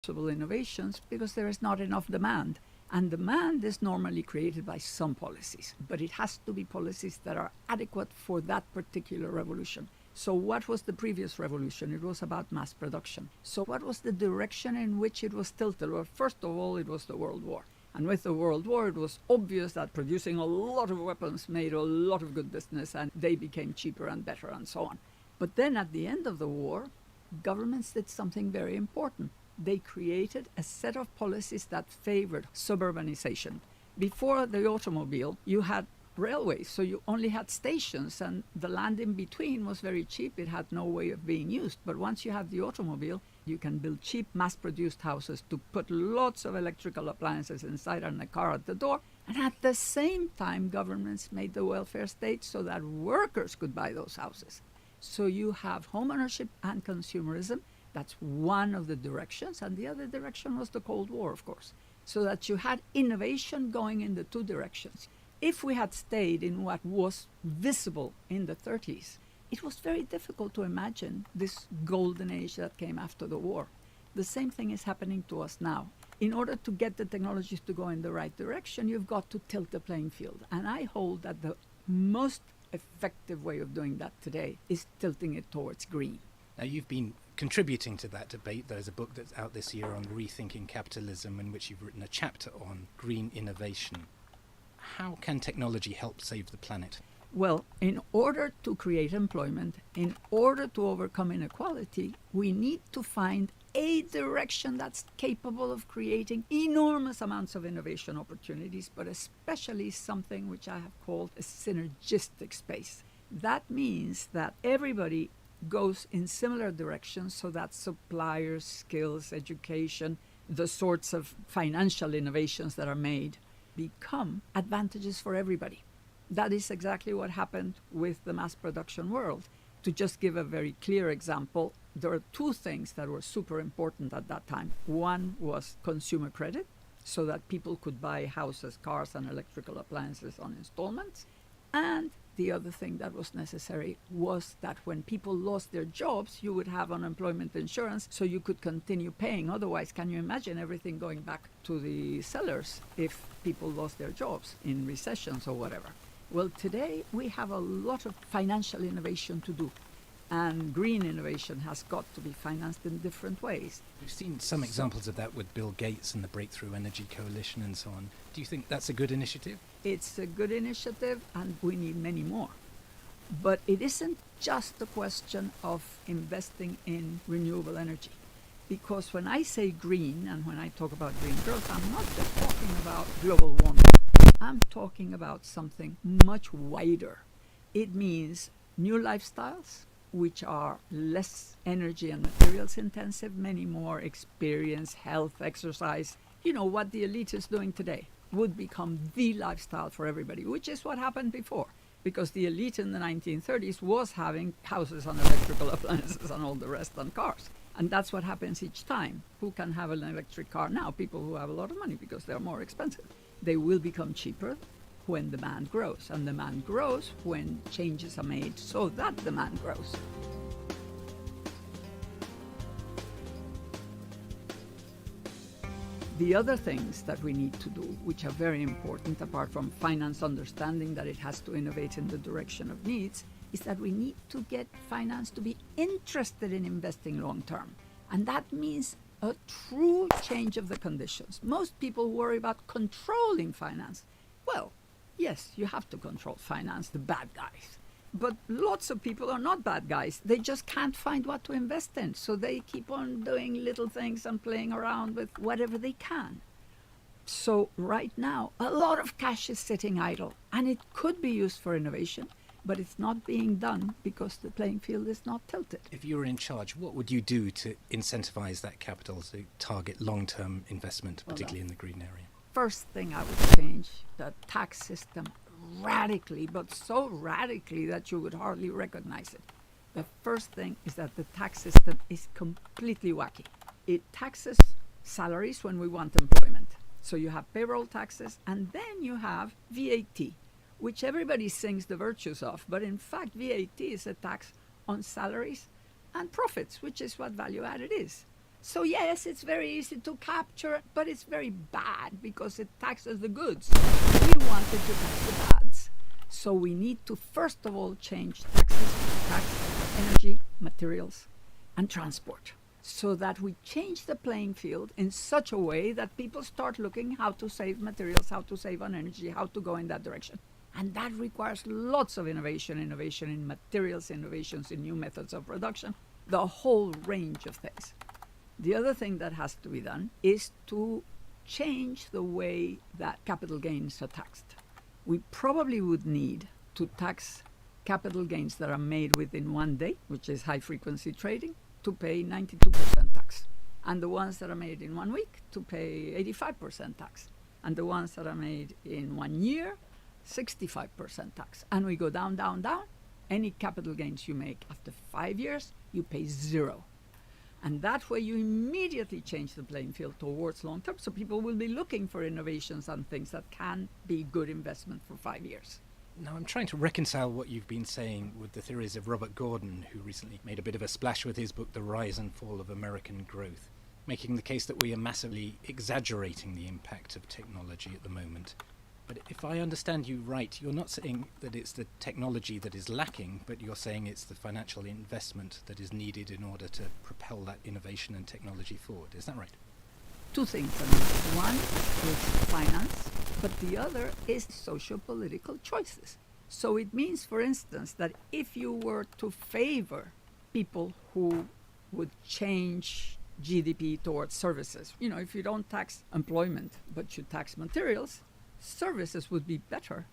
possible innovations because there is not enough demand. And demand is normally created by some policies, but it has to be policies that are adequate for that particular revolution. So what was the previous revolution? It was about mass production. So what was the direction in which it was tilted? Well, first of all, it was the World War. And with the World War, it was obvious that producing a lot of weapons made a lot of good business, and they became cheaper and better and so on. But then at the end of the war, governments did something very important. They created a set of policies that favored suburbanization. Before the automobile, you had railways, so you only had stations, and the land in between was very cheap. It had no way of being used. But once you have the automobile, you can build cheap, mass-produced houses to put lots of electrical appliances inside and a car at the door. And at the same time, governments made the welfare state so that workers could buy those houses. So you have home ownership and consumerism. That's one of the directions. And the other direction was the Cold War, of course. So that you had innovation going in the two directions. If we had stayed in what was visible in the 30s, it was very difficult to imagine this golden age that came after the war. The same thing is happening to us now. In order to get the technologies to go in the right direction, you've got to tilt the playing field. And I hold that the most effective way of doing that today is tilting it towards green. Now, you've been contributing to that debate. There's a book that's out this year on rethinking capitalism in which you've written a chapter on green innovation. How can technology help save the planet? Well, in order to create employment, in order to overcome inequality, we need to find a direction that's capable of creating enormous amounts of innovation opportunities, but especially something which I have called a synergistic space. That means that everybody goes in similar directions so that suppliers, skills, education, the sorts of financial innovations that are made become advantages for everybody. That is exactly what happened with the mass production world. To just give a very clear example, there are two things that were super important at that time. One was consumer credit, so that people could buy houses, cars, and electrical appliances on installments. And the other thing that was necessary was that when people lost their jobs, you would have unemployment insurance so you could continue paying. Otherwise, can you imagine everything going back to the sellers if people lost their jobs in recessions or whatever? Well, today we have a lot of financial innovation to do, and green innovation has got to be financed in different ways. We've seen some examples of that with Bill Gates and the Breakthrough Energy Coalition and so on. Do you think that's a good initiative? It's a good initiative, and we need many more. But it isn't just a question of investing in renewable energy. Because when I say green, and when I talk about green growth, I'm not just talking about global warming. I'm talking about something much wider. It means new lifestyles, which are less energy and materials intensive, many more experience, health, exercise. You know, what the elite is doing today would become the lifestyle for everybody, which is what happened before. Because the elite in the 1930s was having houses and electrical appliances and all the rest and cars. And that's what happens each time. Who can have an electric car now? People who have a lot of money because they're more expensive. They will become cheaper when demand grows. And demand grows when changes are made so that demand grows. The other things that we need to do, which are very important, apart from finance understanding that it has to innovate in the direction of needs, is that we need to get finance to be interested in investing long term. And that means a true change of the conditions. Most people worry about controlling finance. Well, yes, you have to control finance, the bad guys. But lots of people are not bad guys. They just can't find what to invest in. So they keep on doing little things and playing around with whatever they can. So right now, a lot of cash is sitting idle. And it could be used for innovation, but it's not being done because the playing field is not tilted. If you were in charge, what would you do to incentivize that capital to target long-term investment, particularly in the green area? First thing I would change the tax system radically, but so radically that you would hardly recognize it. The first thing is that the tax system is completely wacky. It taxes salaries when we want employment. So you have payroll taxes, and then you have VAT, which everybody sings the virtues of. But in fact, VAT is a tax on salaries and profits, which is what value added is. So yes, it's very easy to capture, but it's very bad because it taxes the goods. We wanted to tax the bads. So we need to first of all change taxes to tax energy, materials, and transport, so that we change the playing field in such a way that people start looking how to save materials, how to save on energy, how to go in that direction. And that requires lots of innovation in materials, innovations in new methods of production, the whole range of things. The other thing that has to be done is to change the way that capital gains are taxed. We probably would need to tax capital gains that are made within one day, which is high frequency trading, to pay 92% tax. And the ones that are made in 1 week to pay 85% tax. And the ones that are made in 1 year, 65% tax. And we go down, down, down. Any capital gains you make after 5 years, you pay zero. And that way you immediately change the playing field towards long term. So people will be looking for innovations and things that can be good investment for 5 years. Now, I'm trying to reconcile what you've been saying with the theories of Robert Gordon, who recently made a bit of a splash with his book, The Rise and Fall of American Growth, making the case that we are massively exaggerating the impact of technology at the moment. But if I understand you right, you're not saying that it's the technology that is lacking, but you're saying it's the financial investment that is needed in order to propel that innovation and technology forward. Is that right? Two things. I mean, one is finance, but the other is socio-political choices. So it means, for instance, that if you were to favor people who would change GDP towards services, if you don't tax employment, but you tax materials, services would be better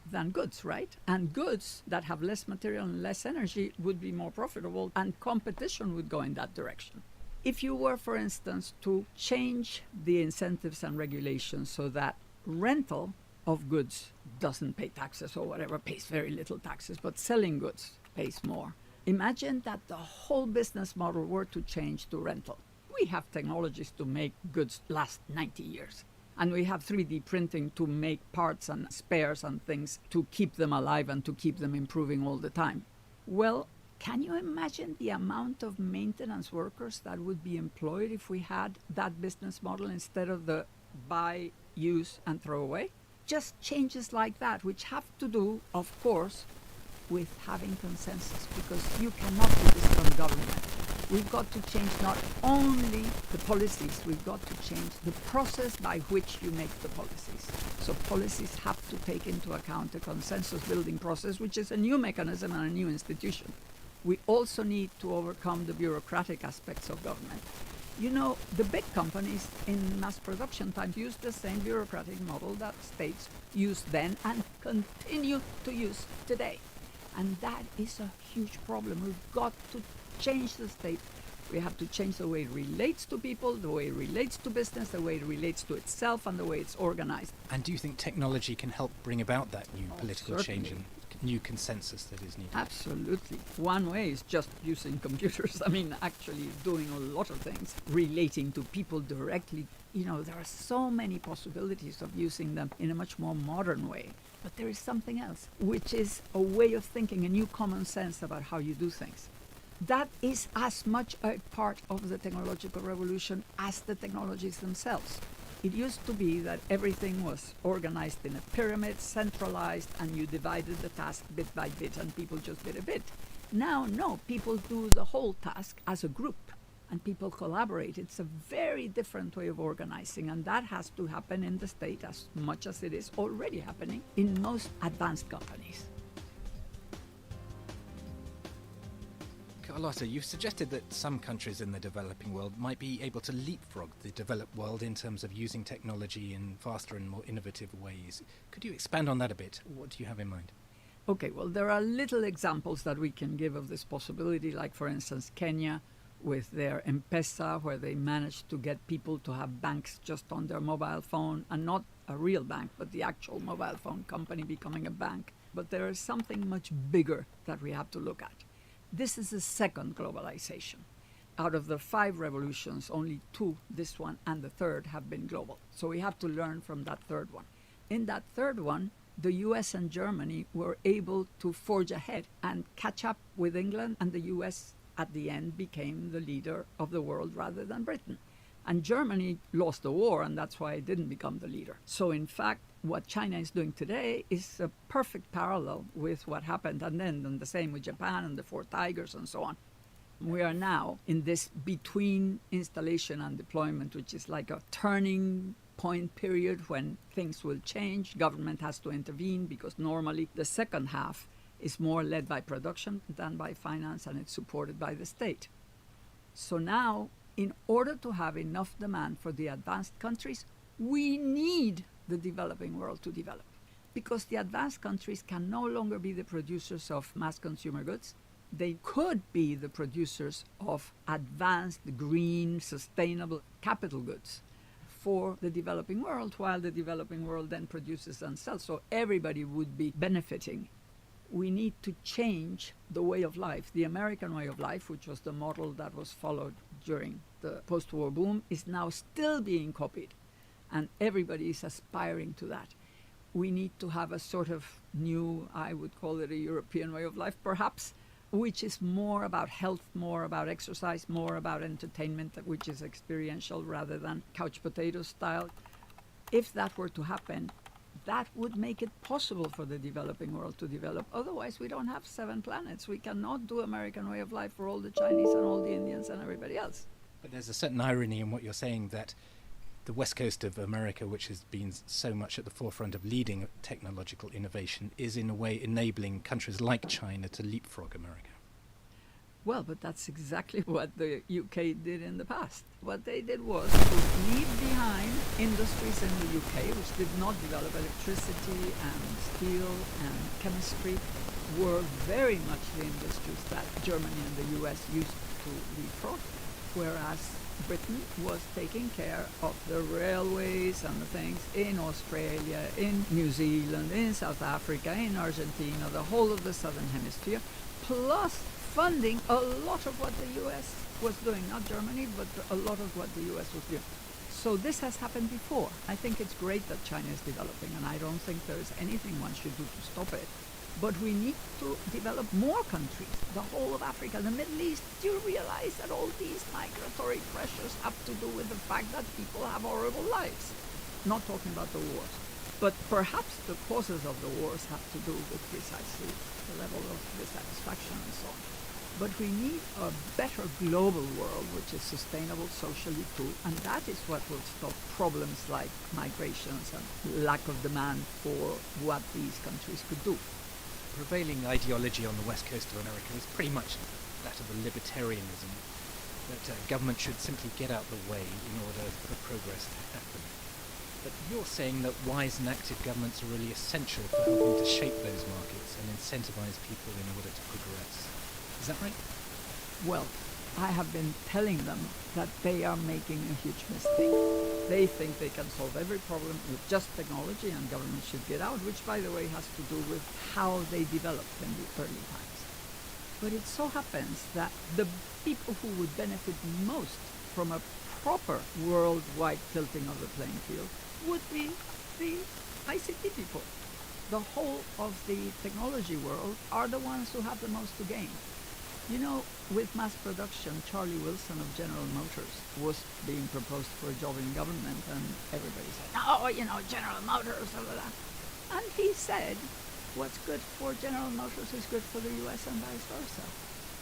than goods, right? And goods that have less material and less energy would be more profitable, and competition would go in that direction. If you were, for instance, to change the incentives and regulations so that rental of goods doesn't pay taxes or whatever, pays very little taxes, but selling goods pays more. Imagine that the whole business model were to change to rental. We have technologies to make goods last 90 years. And we have 3D printing to make parts and spares and things to keep them alive and to keep them improving all the time. Well, can you imagine the amount of maintenance workers that would be employed if we had that business model instead of the buy, use, and throw away? Just changes like that, which have to do, of course, with having consensus, because you cannot do this from government. We've got to change not only the policies, we've got to change the process by which you make the policies. So policies have to take into account the consensus building process, which is a new mechanism and a new institution. We also need to overcome the bureaucratic aspects of government. The big companies in mass production times use the same bureaucratic model that states used then and continue to use today. And that is a huge problem. We've got to change the state. We have to change the way it relates to people, the way it relates to business, the way it relates to itself, and the way it's organized. And do you think technology can help bring about that new political certainly. change and new consensus that is needed? Absolutely. One way is just using computers. Actually doing a lot of things relating to people directly. There are so many possibilities of using them in a much more modern way. But there is something else, which is a way of thinking, a new common sense about how you do things. That is as much a part of the technological revolution as the technologies themselves. It used to be that everything was organized in a pyramid, centralized, and you divided the task bit by bit, and people just did a bit. Now, no, people do the whole task as a group, and people collaborate. It's a very different way of organizing, and that has to happen in the state as much as it is already happening in most advanced companies. Carlota, you've suggested that some countries in the developing world might be able to leapfrog the developed world in terms of using technology in faster and more innovative ways. Could you expand on that a bit? What do you have in mind? Okay, well, there are little examples that we can give of this possibility, like, for instance, Kenya with their M-Pesa, where they managed to get people to have banks just on their mobile phone, and not a real bank, but the actual mobile phone company becoming a bank. But there is something much bigger that we have to look at. This is the second globalization. Out of the 5 revolutions, only 2, this one and the third, have been global. So we have to learn from that third one. In that third one, the US and Germany were able to forge ahead and catch up with England and the US at the end became the leader of the world rather than Britain. And Germany lost the war, and that's why it didn't become the leader. So in fact, what China is doing today is a perfect parallel with what happened, and then the same with Japan and the Four Tigers and so on. We are now in this between installation and deployment, which is like a turning point period when things will change. Government has to intervene because normally the second half is more led by production than by finance, and it's supported by the state. So now, in order to have enough demand for the advanced countries, we need the developing world to develop, because the advanced countries can no longer be the producers of mass consumer goods. They could be the producers of advanced, green, sustainable capital goods for the developing world, while the developing world then produces and sells. So everybody would be benefiting. We need to change the way of life. The American way of life, which was the model that was followed during the post-war boom, is now still being copied, and everybody is aspiring to that. We need to have a sort of new, I would call it a European way of life, perhaps, which is more about health, more about exercise, more about entertainment, which is experiential rather than couch potato style. If that were to happen, that would make it possible for the developing world to develop. Otherwise, we don't have 7 planets. We cannot do American way of life for all the Chinese and all the Indians and everybody else. But there's a certain irony in what you're saying, that the west coast of America, which has been so much at the forefront of leading technological innovation, is in a way enabling countries like China to leapfrog America. Well, but that's exactly what the UK did in the past. What they did was to leave behind industries in the UK which did not develop. Electricity and steel and chemistry were very much the industries that Germany and the US used to leapfrog, whereas Britain was taking care of the railways and the things in Australia, in New Zealand, in South Africa, in Argentina, the whole of the southern hemisphere, plus funding a lot of what the US was doing, not Germany, but a lot of what the US was doing. So this has happened before. I think it's great that China is developing, and I don't think there is anything one should do to stop it. But we need to develop more countries, the whole of Africa, the Middle East. Do you realize that all these migratory pressures have to do with the fact that people have horrible lives? Not talking about the wars. But perhaps the causes of the wars have to do with precisely the level of dissatisfaction and so on. But we need a better global world which is sustainable socially too, and that is what will stop problems like migrations and lack of demand for what these countries could do. Prevailing ideology on the west coast of America is pretty much that of a libertarianism, that government should simply get out the way in order for progress to happen. But you're saying that wise and active governments are really essential for helping to shape those markets and incentivize people in order to progress. Is that right? Well, I have been telling them that they are making a huge mistake. They think they can solve every problem with just technology, and government should get out, which, by the way, has to do with how they developed in the early times. But it so happens that the people who would benefit most from a proper worldwide tilting of the playing field would be the ICT people. The whole of the technology world are the ones who have the most to gain. You know, with mass production, Charlie Wilson of General Motors was being proposed for a job in government, and everybody said, no, General Motors, blah, blah, blah. And he said, what's good for General Motors is good for the US and vice versa.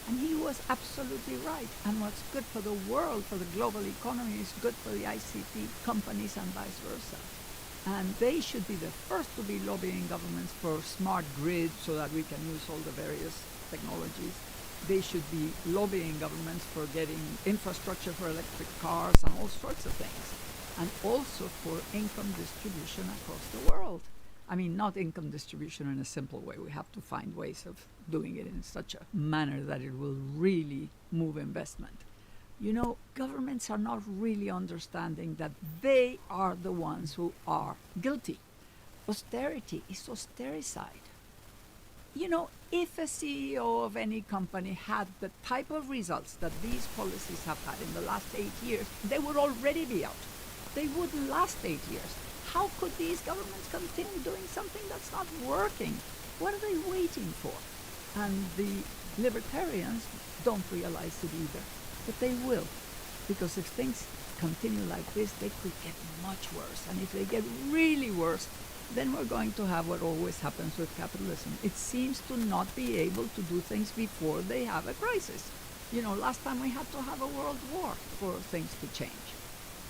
And he was absolutely right. And what's good for the world, for the global economy, is good for the ICT companies and vice versa. And they should be the first to be lobbying governments for smart grids so that we can use all the various technologies. They should be lobbying governments for getting infrastructure for electric cars and all sorts of things. And also for income distribution across the world. I mean, not income distribution in a simple way. We have to find ways of doing it in such a manner that it will really move investment. You know, governments are not really understanding that they are the ones who are guilty. Austerity is austericide. You know, if a CEO of any company had the type of results that these policies have had in the last 8 years, they would already be out. They wouldn't last 8 years. How could these governments continue doing something that's not working? What are they waiting for? And the libertarians don't realize it either. But they will, because if things continue like this, they could get much worse. And if they get really worse, then we're going to have what always happens with capitalism. It seems to not be able to do things before they have a crisis. Last time we had to have a world war for things to change.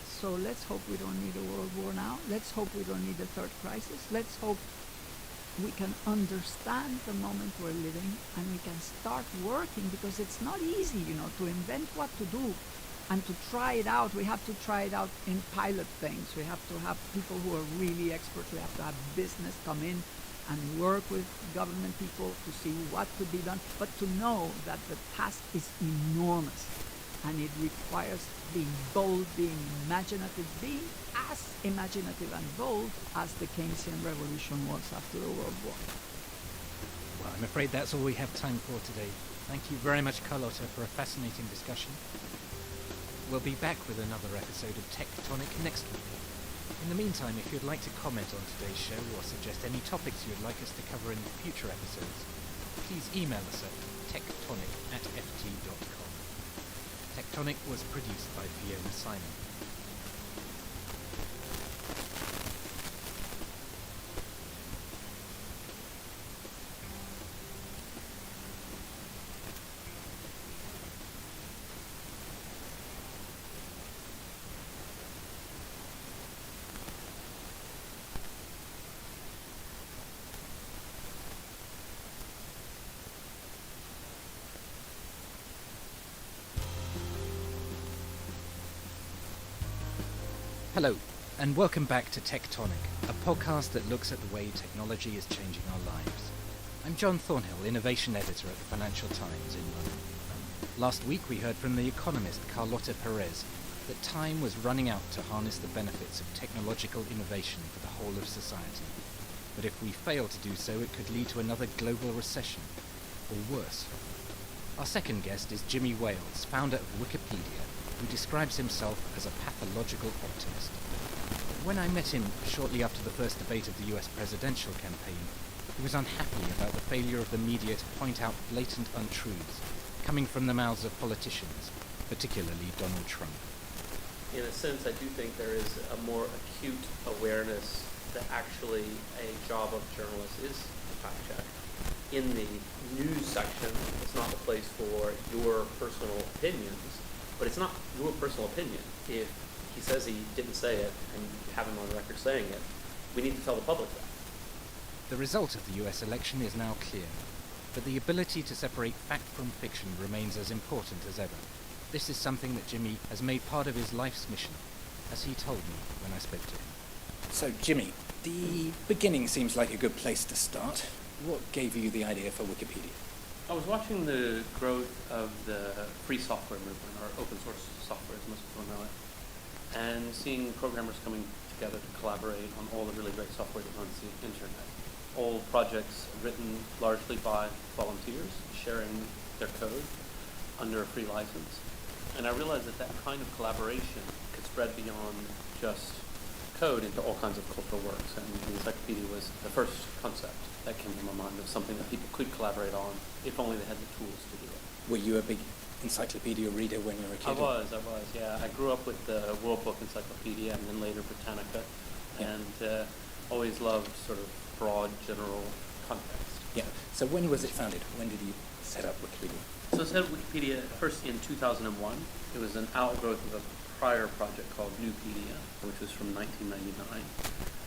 So let's hope we don't need a world war now. Let's hope we don't need a third crisis. Let's hope we can understand the moment we're living and we can start working, because it's not easy, to invent what to do and to try it out. We have to try it out in pilot things. We have to have people who are really experts. We have to have business come in and work with government people to see what could be done, but to know that the task is enormous and it requires being bold, being imaginative, being as imaginative and bold as the Keynesian revolution was after the World War. Well, I'm afraid that's all we have time for today. Thank you very much, Carlotta, for a fascinating discussion. We'll be back with another episode of Tectonic next week. In the meantime, if you'd like to comment on today's show or suggest any topics you'd like us to cover in future episodes, please email us at tectonic@ft.com. Tectonic was produced by Fiona Simon. Hello, and welcome back to Tectonic, a podcast that looks at the way technology is changing our lives. I'm John Thornhill, Innovation Editor at the Financial Times in London. Last week we heard from the economist Carlotta Perez that time was running out to harness the benefits of technological innovation for the whole of society. But if we fail to do so, it could lead to another global recession, or worse. Our second guest is Jimmy Wales, founder of Wikipedia, who describes himself as a pathological optimist. When I met him shortly after the first debate of the US presidential campaign, he was unhappy about the failure of the media to point out blatant untruths coming from the mouths of politicians, particularly Donald Trump. In a sense, I do think there is a more acute awareness that actually a job of journalists is to fact check. In the news section, it's not the place for your personal opinions, but it's not your personal opinion. If he says he didn't say it and you have him on record saying it, we need to tell the public that. The result of the US election is now clear, but the ability to separate fact from fiction remains as important as ever. This is something that Jimmy has made part of his life's mission, as he told me when I spoke to him. So, Jimmy, the beginning seems like a good place to start. What gave you the idea for Wikipedia? I was watching the growth of the free software movement, or open source software as most people know it, and seeing programmers coming together to collaborate on all the really great software that runs the internet. All projects written largely by volunteers, sharing their code under a free license. And I realized that that kind of collaboration could spread beyond just code into all kinds of cultural works, and the encyclopedia was the first concept that came to my mind of something that people could collaborate on if only they had the tools to do it. Were you a big encyclopedia reader when you were a kid? I was, yeah. I grew up with the World Book Encyclopedia and then later Britannica, and always loved sort of broad, general context. Yeah. So when was it founded? When did you set up Wikipedia? So I set up Wikipedia first in 2001. It was an outgrowth of a prior project called Newpedia, which was from 1999.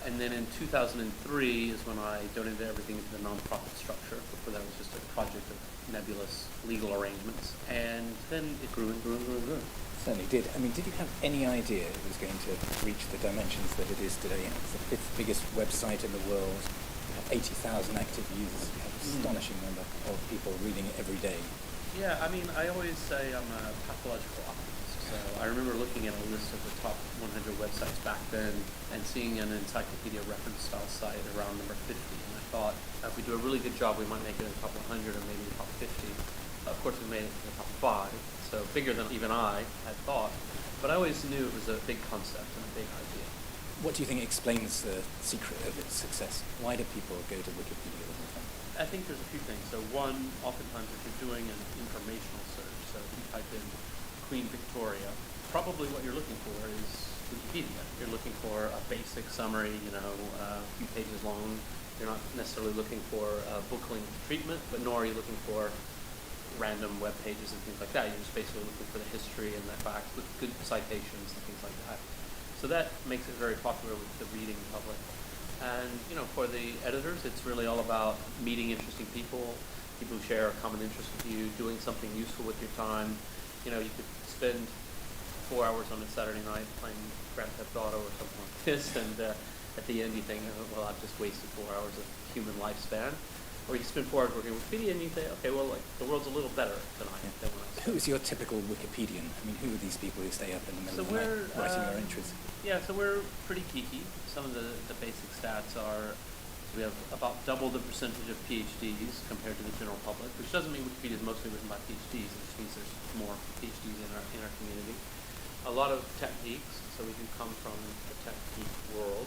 And then in 2003 is when I donated everything into the nonprofit structure. Before that, it was just a project of nebulous legal arrangements. And then it grew and grew and grew and grew. Certainly did. I mean, did you have any idea it was going to reach the dimensions that it is today? It's the fifth biggest website in the world. You have 80,000 active users. You have an astonishing number of people reading it every day. Yeah, I mean, I always say I'm a pathological optimist. So I remember looking at a list of the top 100 websites back then and seeing an encyclopedia reference style site around number 50. And I thought, if we do a really good job, we might make it in the top 100 or maybe the top 50. Of course, we made it to the top 5, so bigger than even I had thought. But I always knew it was a big concept and a big idea. What do you think explains the secret of its success? Why do people go to Wikipedia all the time? I think there's a few things. So one, oftentimes if you're doing an informational search, so if you type in Queen Victoria, probably what you're looking for is Wikipedia. You're looking for a basic summary, a few pages long. You're not necessarily looking for book link treatment, but nor are you looking for random web pages and things like that. You're just basically looking for the history and the facts with good citations and things like that. So that makes it very popular with the reading public. And, for the editors, it's really all about meeting interesting people who share a common interest with you, doing something useful with your time. You could spend 4 hours on a Saturday night playing Grand Theft Auto or something like this, and at the end you think, well, I've just wasted 4 hours of human lifespan. Or you spend 4 hours working with Wikipedia and you think, okay, well, the world's a little better tonight than when I started. Who's your typical Wikipedian? I mean, who are these people who stay up in the middle of the night writing their entries? Yeah, so we're pretty geeky. Some of the basic stats are, we have about double the percentage of PhDs compared to the general public, which doesn't mean Wikipedia is mostly written by PhDs. It just means there's more PhDs in our community. A lot of tech geeks, so we do come from the tech geek world.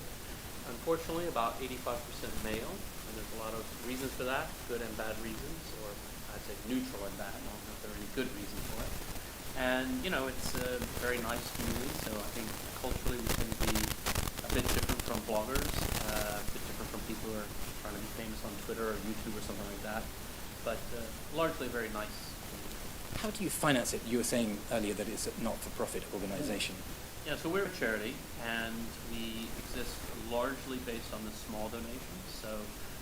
Unfortunately, about 85% male, and there's a lot of reasons for that, good and bad reasons, or I'd say neutral and bad. I don't know if there are any good reasons for it. And, it's a very nice community, so I think culturally we tend to be a bit different from bloggers, a bit different from people who are trying to be famous on Twitter or YouTube or something like that, but largely a very nice community. How do you finance it? You were saying earlier that it's a not-for-profit organization. Yeah, so we're a charity, and we exist largely based on the small donations. So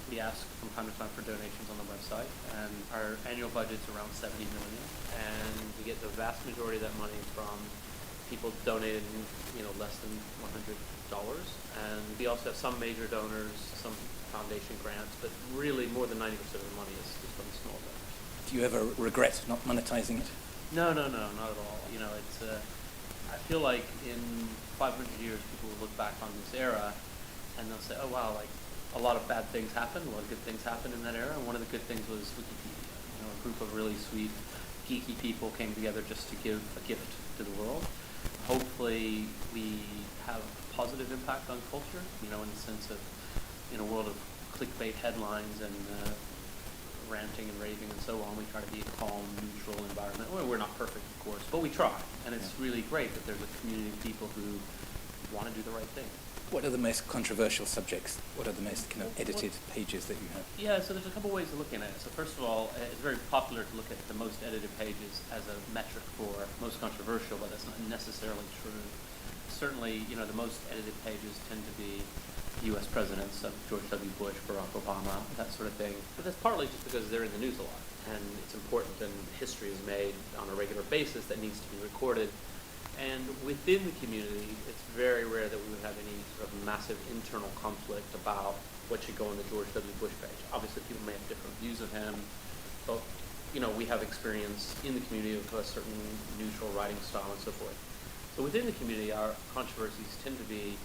we ask from time to time for donations on the website, and our annual budget's around $70 million, and we get the vast majority of that money from people donating, less than $100. And we also have some major donors, some foundation grants, but really more than 90% of the money is from the small donors. Do you ever regret not monetizing it? No, not at all. It's I feel like in 500 years, people will look back on this era, and they'll say, "Oh wow, like a lot of bad things happened, a lot of good things happened in that era." And one of the good things was Wikipedia. A group of really sweet, geeky people came together just to give a gift to the world. Hopefully, we have a positive impact on culture. In the sense of, in a world of clickbait headlines and ranting and raving and so on, we try to be a calm, neutral environment. Well, we're not perfect, of course, but we try. And it's really great that there's a community of people who want to do the right thing. What are the most controversial subjects? What are the most kind of edited pages that you have? Yeah, so there's a couple ways of looking at it. So first of all, it's very popular to look at the most edited pages as a metric for most controversial, but that's not necessarily true. Certainly, the most edited pages tend to be U.S. presidents, George W. Bush, Barack Obama, that sort of thing. But that's partly just because they're in the news a lot, and it's important, and history is made on a regular basis that needs to be recorded. And within the community, it's very rare that we would have any sort of massive internal conflict about what should go on the George W. Bush page. Obviously, people may have different views of him, but we have experience in the community of a certain neutral writing style and so forth. So within the community, our controversies tend to be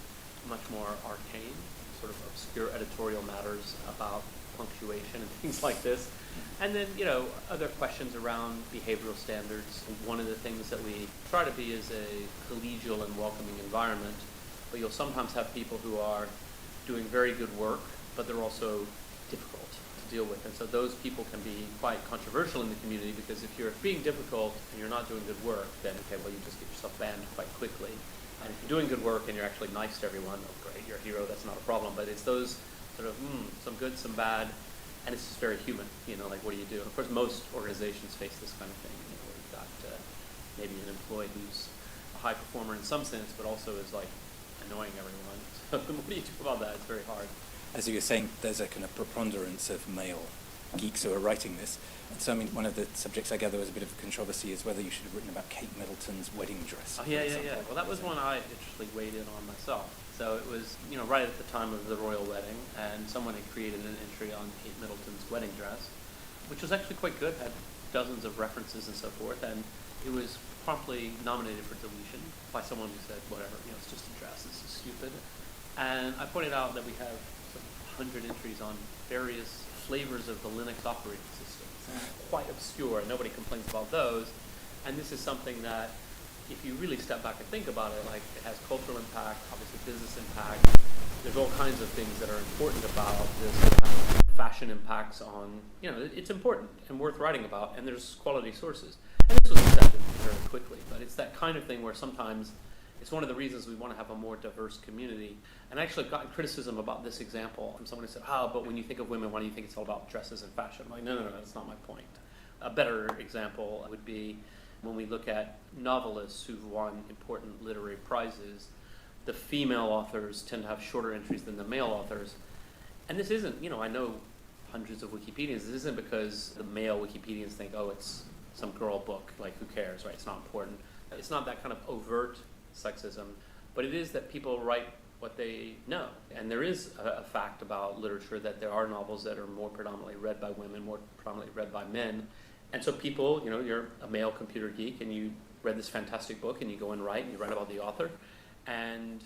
much more arcane, sort of obscure editorial matters about punctuation and things like this. And then, other questions around behavioral standards. One of the things that we try to be is a collegial and welcoming environment, but you'll sometimes have people who are doing very good work, but they're also difficult to deal with. And so those people can be quite controversial in the community, because if you're being difficult and you're not doing good work, then, okay, well, you just get yourself banned quite quickly. And if you're doing good work and you're actually nice to everyone, oh great, you're a hero, that's not a problem. But it's those sort of, some good, some bad, and it's just very human, like what do you do? And of course, most organizations face this kind of thing, where you've got maybe an employee who's a high performer in some sense, but also is like annoying everyone. So what do you do about that? It's very hard. As you were saying, there's a kind of preponderance of male geeks who are writing this. And so, one of the subjects I gather was a bit of a controversy is whether you should have written about Kate Middleton's wedding dress. Oh, yeah. Well, that was one I actually weighed in on myself. So it was, right at the time of the royal wedding, and someone had created an entry on Kate Middleton's wedding dress, which was actually quite good, had dozens of references and so forth, and it was promptly nominated for deletion by someone who said, whatever, it's just a dress, this is stupid. And I pointed out that we have some 100 entries on various flavors of the Linux operating system. Quite obscure, and nobody complains about those. And this is something that, if you really step back and think about it, like it has cultural impact, obviously business impact, There's all kinds of things that are important about this. Fashion impacts on, it's important and worth writing about, and there's quality sources. And this was accepted very quickly, but it's that kind of thing where sometimes it's one of the reasons we want to have a more diverse community. And I actually got criticism about this example from someone who said, but when you think of women, why do you think it's all about dresses and fashion? I'm like, no, that's not my point. A better example would be when we look at novelists who've won important literary prizes, the female authors tend to have shorter entries than the male authors. And this isn't, I know hundreds of Wikipedians, this isn't because the male Wikipedians think, it's some girl book, like who cares, right? It's not important. It's not that kind of overt sexism, but it is that people write what they know. And there is a fact about literature that there are novels that are more predominantly read by women, more predominantly read by men. And so people, you're a male computer geek and you read this fantastic book and you go and write about the author. And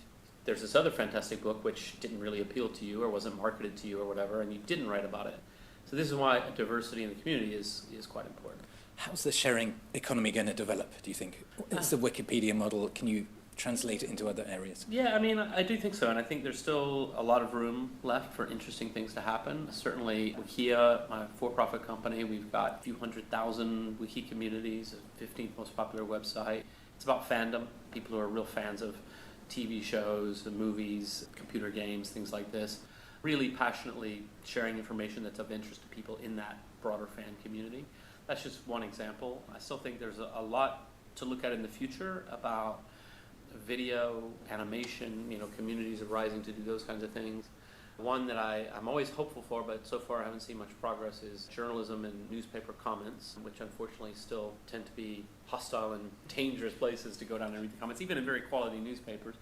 there's this other fantastic book which didn't really appeal to you or wasn't marketed to you or whatever, and you didn't write about it. So this is why diversity in the community is quite important. How's the sharing economy going to develop, do you think? It's the Wikipedia model. Can you translate it into other areas? Yeah, I do think so, and I think there's still a lot of room left for interesting things to happen. Certainly, Wikia, my for-profit company, we've got a few 100,000 wiki communities, the 15th most popular website. It's about fandom, people who are real fans of TV shows, movies, computer games, things like this, really passionately sharing information that's of interest to people in that broader fan community. That's just one example. I still think there's a lot to look at in the future about video, animation, communities arising to do those kinds of things. One that I'm always hopeful for, but so far I haven't seen much progress, is journalism and newspaper comments, which unfortunately still tend to be hostile and dangerous places to go down and read the comments, even in very quality newspapers.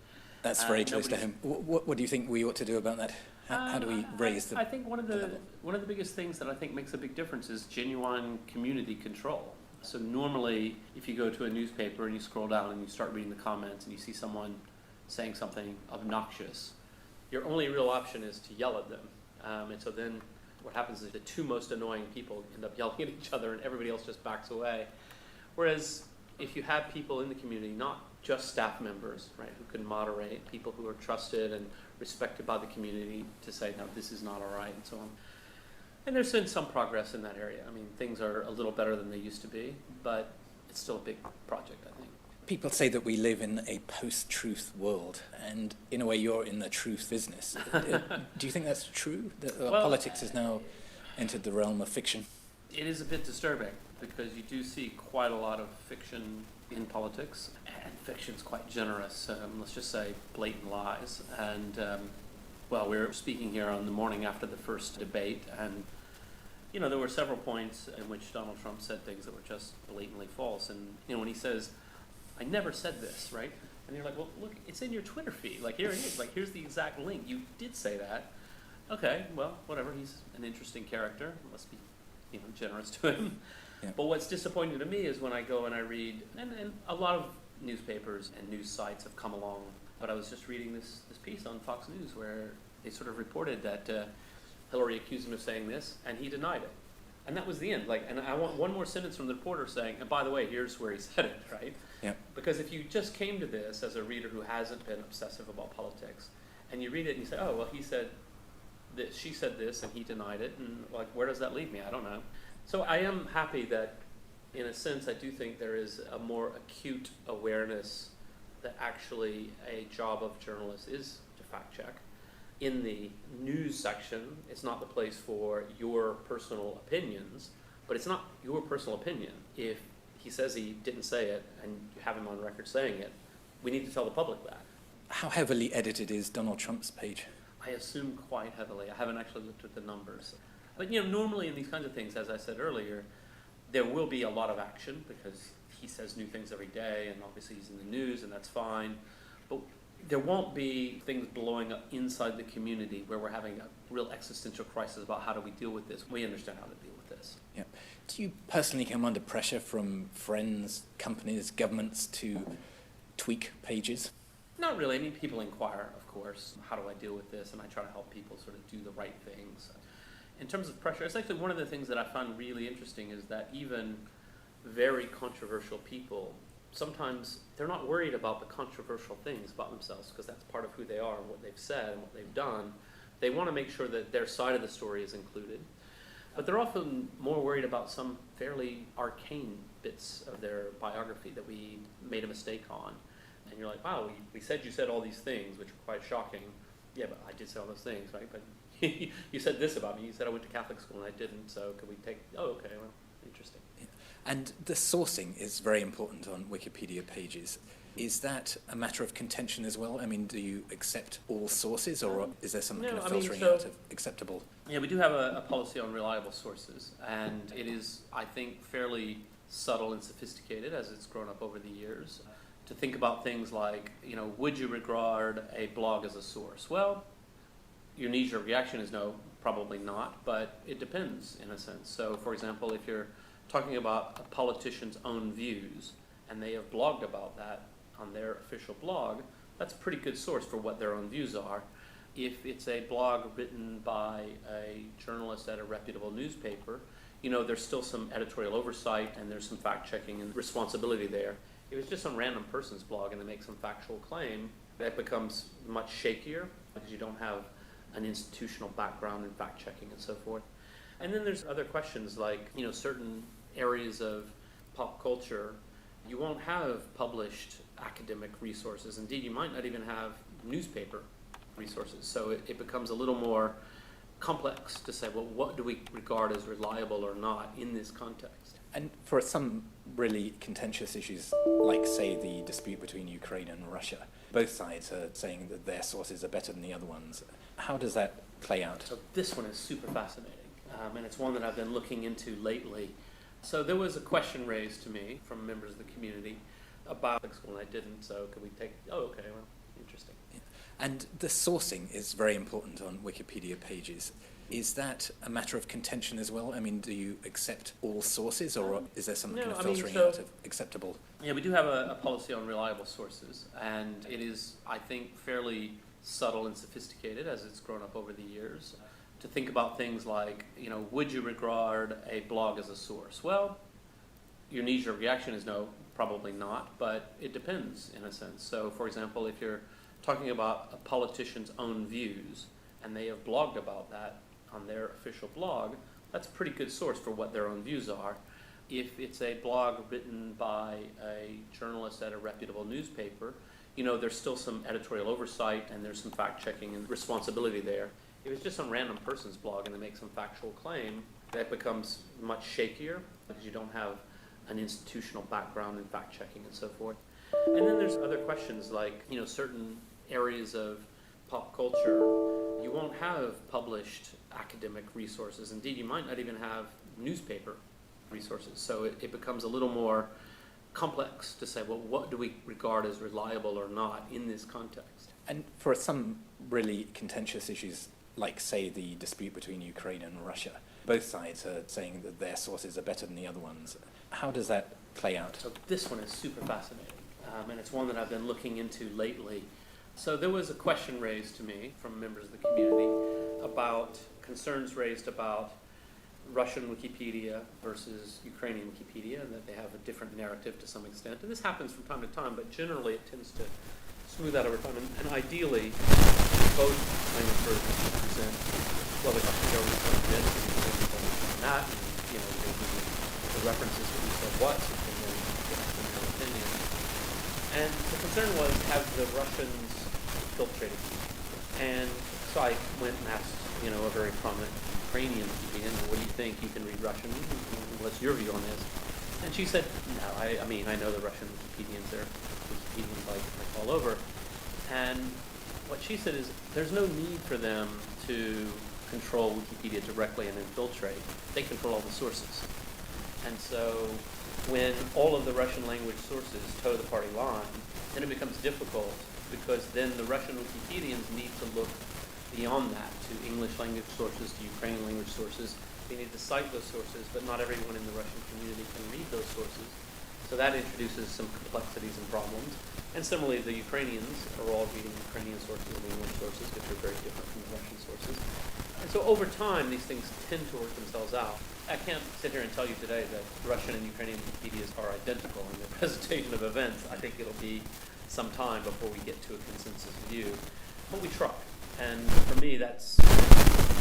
That's very close to home. What do you think we ought to do about that? How do we raise the I think one of the level? biggest things that I think makes a big difference is genuine community control. So normally, if you go to a newspaper and you scroll down and you start reading the comments and you see someone saying something obnoxious, your only real option is to yell at them. And so then what happens is the two most annoying people end up yelling at each other and everybody else just backs away. Whereas if you have people in the community, not just staff members, right, who can moderate, people who are trusted and respected by the community to say, no, this is not all right, and so on. And there's been some progress in that area. Things are a little better than they used to be, but it's still a big project, I think. People say that we live in a post-truth world, and in a way you're in the truth business. Do you think that's true, that politics has now entered the realm of fiction? It is a bit disturbing, because you do see quite a lot of fiction in politics, and fiction's quite generous, let's just say blatant lies. And, we were speaking here on the morning after the first debate, and there were several points in which Donald Trump said things that were just blatantly false. And, when he says, I never said this, right? And you're like, well, look, it's in your Twitter feed. Like, here it is. Like, here's the exact link. You did say that. Okay, well, whatever. He's an interesting character. Must be, generous to him. Yeah. But what's disappointing to me is when I go and I read, and a lot of newspapers and news sites have come along, but I was just reading this piece on Fox News where they sort of reported that Hillary accused him of saying this, and he denied it. And that was the end. And I want one more sentence from the reporter saying, and by the way, here's where he said it, right? Yeah. Because if you just came to this as a reader who hasn't been obsessive about politics, and you read it and you say, oh, well, he said that she said this and he denied it, and where does that leave me? I don't know. So I am happy that, in a sense, I do think there is a more acute awareness that actually a job of journalists is to fact check. In the news section, it's not the place for your personal opinions, but it's not your personal opinion. If he says he didn't say it and you have him on record saying it, we need to tell the public that. How heavily edited is Donald Trump's page? I assume quite heavily. I haven't actually looked at the numbers. But normally in these kinds of things, as I said earlier, there will be a lot of action because he says new things every day, and obviously he's in the news, and that's fine. But there won't be things blowing up inside the community where we're having a real existential crisis about how do we deal with this. We understand how to deal with this. Yeah. Do you personally come under pressure from friends, companies, governments to tweak pages? Not really. People inquire, of course, how do I deal with this? And I try to help people sort of do the right things. In terms of pressure, it's actually one of the things that I found really interesting is that even very controversial people sometimes they're not worried about the controversial things about themselves because that's part of who they are and what they've said and what they've done. They want to make sure that their side of the story is included. But they're often more worried about some fairly arcane bits of their biography that we made a mistake on. And you're like, wow, we said you said all these things, which are quite shocking. Yeah, but I did say all those things, right? But you said this about me. You said I went to Catholic school and I didn't, so could we take, oh, okay, well, interesting. And the sourcing is very important on Wikipedia pages. Is that a matter of contention as well? I mean, do you accept all sources, or is there some kind of filtering out of acceptable? Yeah, we do have a policy on reliable sources, and it is, I think, fairly subtle and sophisticated as it's grown up over the years. To think about things like, would you regard a blog as a source? Well, your knee-jerk reaction is no, probably not, but it depends in a sense. So, for example, if you're talking about a politician's own views, and they have blogged about that on their official blog, that's a pretty good source for what their own views are. If it's a blog written by a journalist at a reputable newspaper, there's still some editorial oversight and there's some fact-checking and responsibility there. If it's just some random person's blog and they make some factual claim, that becomes much shakier because you don't have an institutional background in fact-checking and so forth. And then there's other questions like, certain areas of pop culture, you won't have published academic resources. Indeed, you might not even have newspaper resources. So it becomes a little more complex to say, well, what do we regard as reliable or not in this context? And for some really contentious issues, like, say, the dispute between Ukraine and Russia, both sides are saying that their sources are better than the other ones. How does that play out? So this one is super fascinating, and it's one that I've been looking into lately. So there was a question raised to me from members of the community about Catholic school, and I didn't, so could we take, oh, okay, well, interesting. Yeah. And the sourcing is very important on Wikipedia pages. Is that a matter of contention as well? I mean, do you accept all sources, or is there some kind of filtering out of acceptable? Yeah, we do have a policy on reliable sources, and it is, I think, fairly subtle and sophisticated as it's grown up over the years. To think about things like, would you regard a blog as a source? Well, your knee-jerk reaction is no, probably not, but it depends in a sense. So, for example, if you're talking about a politician's own views and they have blogged about that on their official blog, that's a pretty good source for what their own views are. If it's a blog written by a journalist at a reputable newspaper, there's still some editorial oversight and there's some fact-checking and responsibility there. If it's just some random person's blog and they make some factual claim, that becomes much shakier because you don't have an institutional background in fact-checking and so forth. And then there's other questions like, certain areas of pop culture, you won't have published academic resources. Indeed, you might not even have newspaper resources. So it becomes a little more complex to say, well, what do we regard as reliable or not in this context? And for some really contentious issues, like, say, the dispute between Ukraine and Russia, both sides are saying that their sources are better than the other ones. How does that play out? So this one is super fascinating, and it's one that I've been looking into lately. So there was a question raised to me from members of the community about concerns raised about Russian Wikipedia versus Ukrainian Wikipedia, and that they have a different narrative to some extent. And this happens from time to time, but generally it tends to smooth out over time. And ideally, both language versions present, well, the government this and that, and, the references to who said what, so you can then get some their opinion. And the concern was, have the Russians infiltrated? And so I went and asked, a very prominent Ukrainian Wikipedian, what do you think? You can read Russian? What's your view on this? And she said, no, I know the Russian Wikipedians, they're Wikipedians like all over. And what she said is, there's no need for them to control Wikipedia directly and infiltrate. They control all the sources. And so when all of the Russian language sources toe the party line, then it becomes difficult because then the Russian Wikipedians need to look beyond that to English language sources, to Ukrainian language sources. They need to cite those sources, but not everyone in the Russian community can read those sources. So that introduces some complexities and problems. And similarly, the Ukrainians are all reading Ukrainian sources and English sources, which are very different from the Russian sources. And so over time, these things tend to work themselves out. I can't sit here and tell you today that Russian and Ukrainian Wikipedias are identical in their presentation of events. I think it'll be some time before we get to a consensus view, but we try. And for me, that's a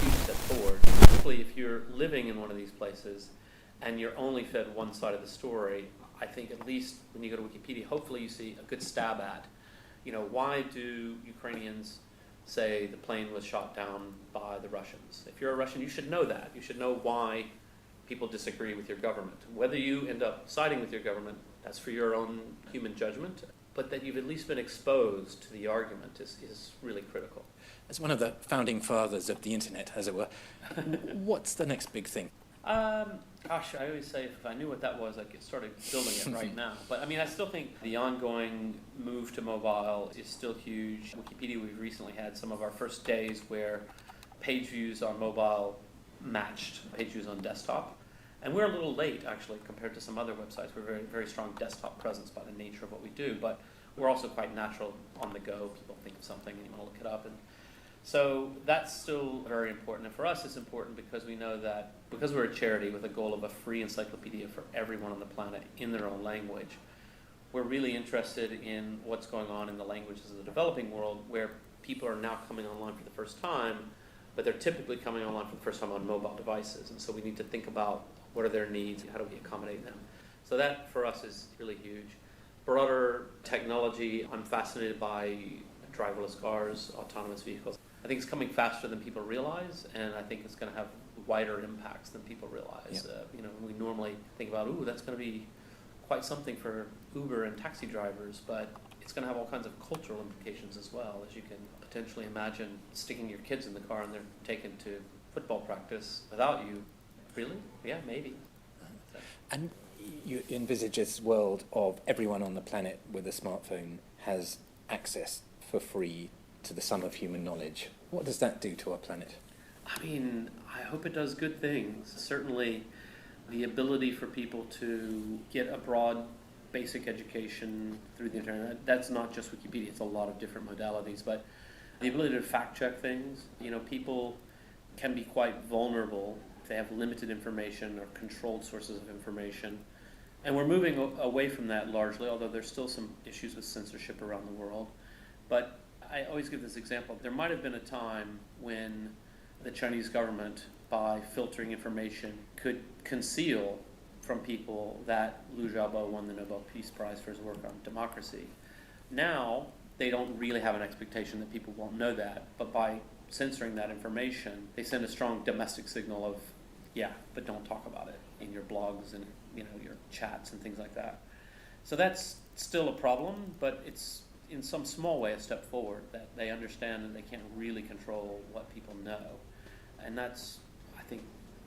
huge step forward. Particularly if you're living in one of these places and you're only fed one side of the story, I think at least when you go to Wikipedia, hopefully you see a good stab at, why do Ukrainians say the plane was shot down by the Russians? If you're a Russian, you should know that. You should know why people disagree with your government. Whether you end up siding with your government, that's for your own human judgment, but that you've at least been exposed to the argument is really critical. As one of the founding fathers of the internet, as it were, what's the next big thing? Gosh, I always say if I knew what that was, I'd get started building it right now. But I still think the ongoing move to mobile is still huge. Wikipedia, we've recently had some of our first days where page views on mobile matched page views on desktop. And we're a little late, actually, compared to some other websites. We're very, very strong desktop presence by the nature of what we do, but we're also quite natural on the go. People think of something and you want to look it up. And so that's still very important. And for us, it's important because we know that because we're a charity with a goal of a free encyclopedia for everyone on the planet in their own language, we're really interested in what's going on in the languages of the developing world where people are now coming online for the first time, but they're typically coming online for the first time on mobile devices. And so we need to think about what are their needs, how do we accommodate them. So that, for us, is really huge. Broader technology, I'm fascinated by driverless cars, autonomous vehicles. I think it's coming faster than people realize, and I think it's going to have wider impacts than people realize. Yeah. We normally think about, that's going to be quite something for Uber and taxi drivers, but it's going to have all kinds of cultural implications as well, as you can potentially imagine sticking your kids in the car and they're taken to football practice without you. Really? Yeah, maybe. And you envisage this world of everyone on the planet with a smartphone has access for free to the sum of human knowledge. What does that do to our planet? I hope it does good things. Certainly the ability for people to get a broad basic education through the internet, that's not just Wikipedia, it's a lot of different modalities, but the ability to fact check things, people can be quite vulnerable if they have limited information or controlled sources of information. And we're moving away from that largely, although there's still some issues with censorship around the world. But I always give this example. There might have been a time when the Chinese government, by filtering information, could conceal from people that Liu Xiaobo won the Nobel Peace Prize for his work on democracy. Now, they don't really have an expectation that people won't know that, but by censoring that information, they send a strong domestic signal of, but don't talk about it in your blogs and your chats and things like that. So that's still a problem, but it's in some small way a step forward, that they understand that they can't really control what people know. And that's, I think,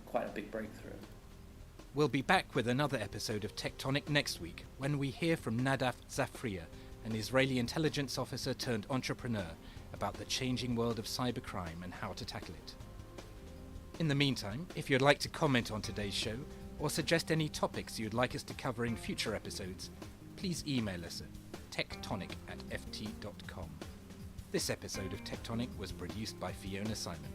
quite a big breakthrough. We'll be back with another episode of Tectonic next week, when we hear from Nadav Zafria, an Israeli intelligence officer turned entrepreneur, about the changing world of cybercrime and how to tackle it. In the meantime, if you'd like to comment on today's show, or suggest any topics you'd like us to cover in future episodes, please email us at tectonic@ft.com. This episode of Tectonic was produced by Fiona Simon.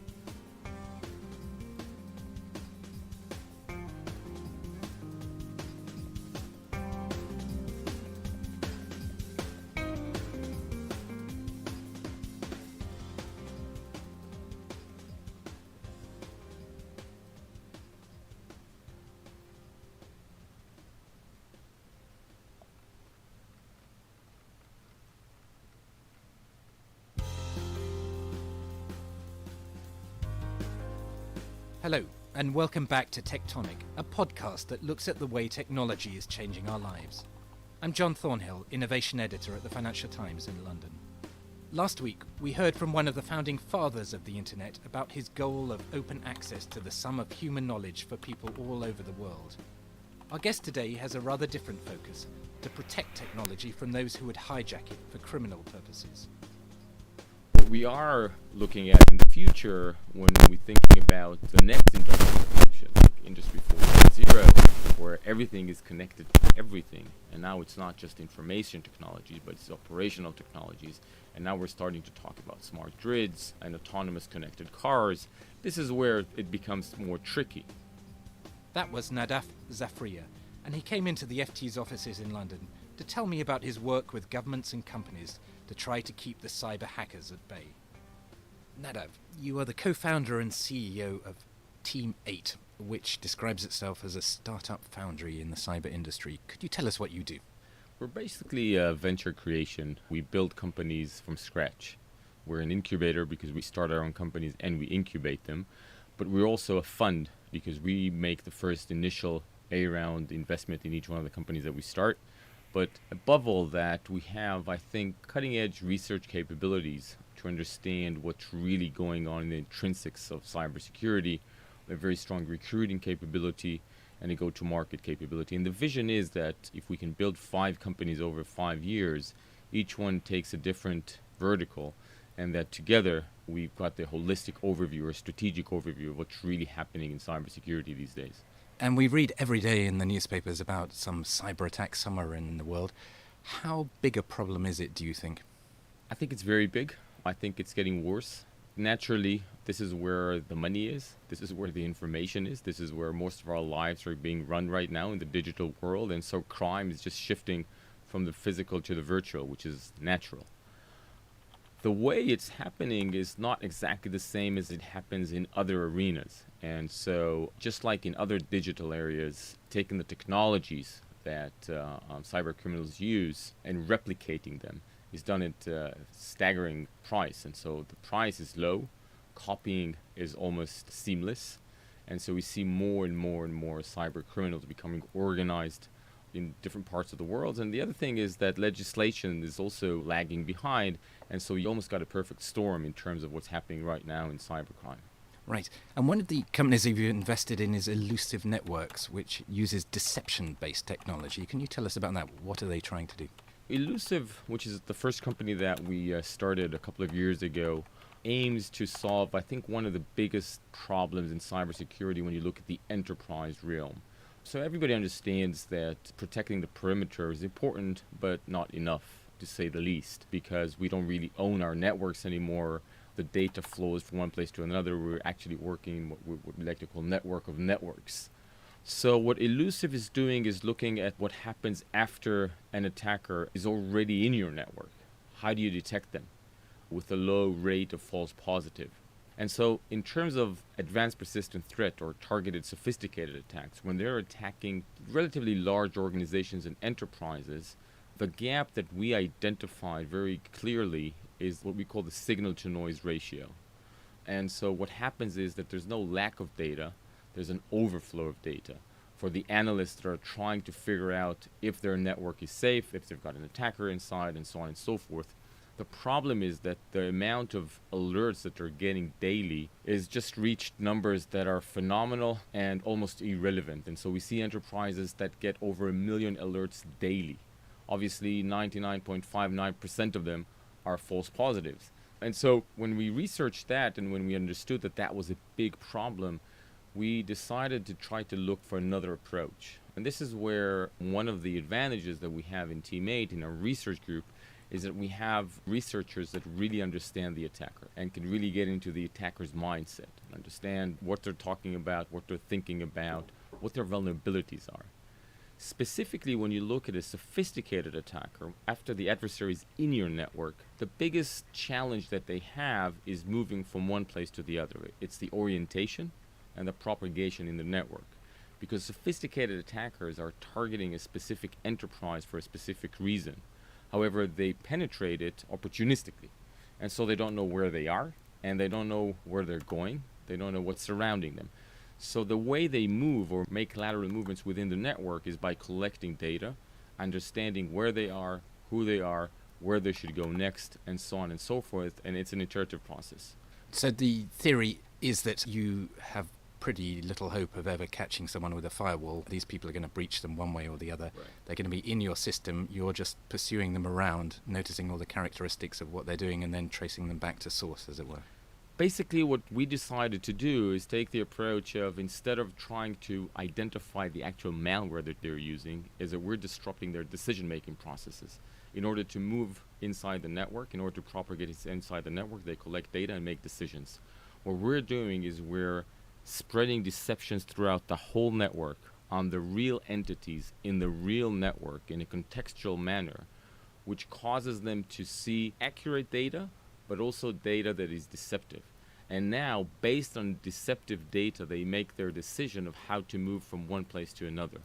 Hello, and welcome back to Tectonic, a podcast that looks at the way technology is changing our lives. I'm John Thornhill, Innovation Editor at the Financial Times in London. Last week, we heard from one of the founding fathers of the internet about his goal of open access to the sum of human knowledge for people all over the world. Our guest today has a rather different focus: to protect technology from those who would hijack it for criminal purposes. What we are looking at in the future when we're thinking about the next industrial revolution, like Industry 4.0, where everything is connected to everything, and now it's not just information technology, but it's operational technologies, and now we're starting to talk about smart grids and autonomous connected cars. This is where it becomes more tricky. That was Nadaf Zafria, and he came into the FT's offices in London to tell me about his work with governments and companies to try to keep the cyber hackers at bay. Nadav, you are the co-founder and CEO of Team 8, which describes itself as a startup foundry in the cyber industry. Could you tell us what you do? We're basically a venture creation. We build companies from scratch. We're an incubator because we start our own companies and we incubate them. But we're also a fund because we make the first initial A-round investment in each one of the companies that we start. But above all that, we have, I think, cutting-edge research capabilities to understand what's really going on in the intrinsics of cybersecurity, a very strong recruiting capability, and a go-to-market capability. And the vision is that if we can build 5 companies over 5 years, each one takes a different vertical, and that together we've got the holistic overview or strategic overview of what's really happening in cybersecurity these days. And we read every day in the newspapers about some cyber attack somewhere in the world. How big a problem is it, do you think? I think it's very big. I think it's getting worse. Naturally, this is where the money is. This is where the information is. This is where most of our lives are being run right now in the digital world. And so crime is just shifting from the physical to the virtual, which is natural. The way it's happening is not exactly the same as it happens in other arenas. And so just like in other digital areas, taking the technologies that cyber criminals use and replicating them is done at a staggering price. And so the price is low, copying is almost seamless. And so we see more and more and more cyber criminals becoming organized in different parts of the world. And the other thing is that legislation is also lagging behind. And so you almost got a perfect storm in terms of what's happening right now in cybercrime. Right. And one of the companies you've invested in is Elusive Networks, which uses deception-based technology. Can you tell us about that? What are they trying to do? Elusive, which is the first company that we started a couple of years ago, aims to solve, I think, one of the biggest problems in cybersecurity when you look at the enterprise realm. So everybody understands that protecting the perimeter is important, but not enough, to say the least, because we don't really own our networks anymore. The data flows from one place to another. We're actually working what we like to call network of networks. So what Elusive is doing is looking at what happens after an attacker is already in your network. How do you detect them with a low rate of false positive? And so in terms of advanced persistent threat or targeted sophisticated attacks, when they're attacking relatively large organizations and enterprises, the gap that we identified very clearly is what we call the signal to noise ratio. And so what happens is that there's no lack of data, there's an overflow of data for the analysts that are trying to figure out if their network is safe, if they've got an attacker inside, and so on and so forth. The problem is that the amount of alerts that they're getting daily is just reached numbers that are phenomenal and almost irrelevant. And so we see enterprises that get over 1 million alerts daily. Obviously, 99.59% of them are false positives. And so when we researched that and when we understood that that was a big problem, we decided to try to look for another approach. And this is where one of the advantages that we have in Team 8 in our research group is that we have researchers that really understand the attacker and can really get into the attacker's mindset, understand what they're talking about, what they're thinking about, what their vulnerabilities are. Specifically, when you look at a sophisticated attacker, after the adversary is in your network, the biggest challenge that they have is moving from one place to the other. It's the orientation and the propagation in the network. Because sophisticated attackers are targeting a specific enterprise for a specific reason. However, they penetrate it opportunistically. And so they don't know where they are, and they don't know where they're going. They don't know what's surrounding them. So the way they move or make lateral movements within the network is by collecting data, understanding where they are, who they are, where they should go next, and so on and so forth. And it's an iterative process. So the theory is that you have pretty little hope of ever catching someone with a firewall. These people are going to breach them one way or the other. Right. They're going to be in your system. You're just pursuing them around, noticing all the characteristics of what they're doing and then tracing them back to source, as it were. Basically, what we decided to do is take the approach of, instead of trying to identify the actual malware that they're using, is that we're disrupting their decision-making processes. In order to move inside the network, in order to propagate it inside the network, they collect data and make decisions. What we're doing is we're spreading deceptions throughout the whole network on the real entities in the real network in a contextual manner, which causes them to see accurate data, but also data that is deceptive. And now, based on deceptive data, they make their decision of how to move from one place to another.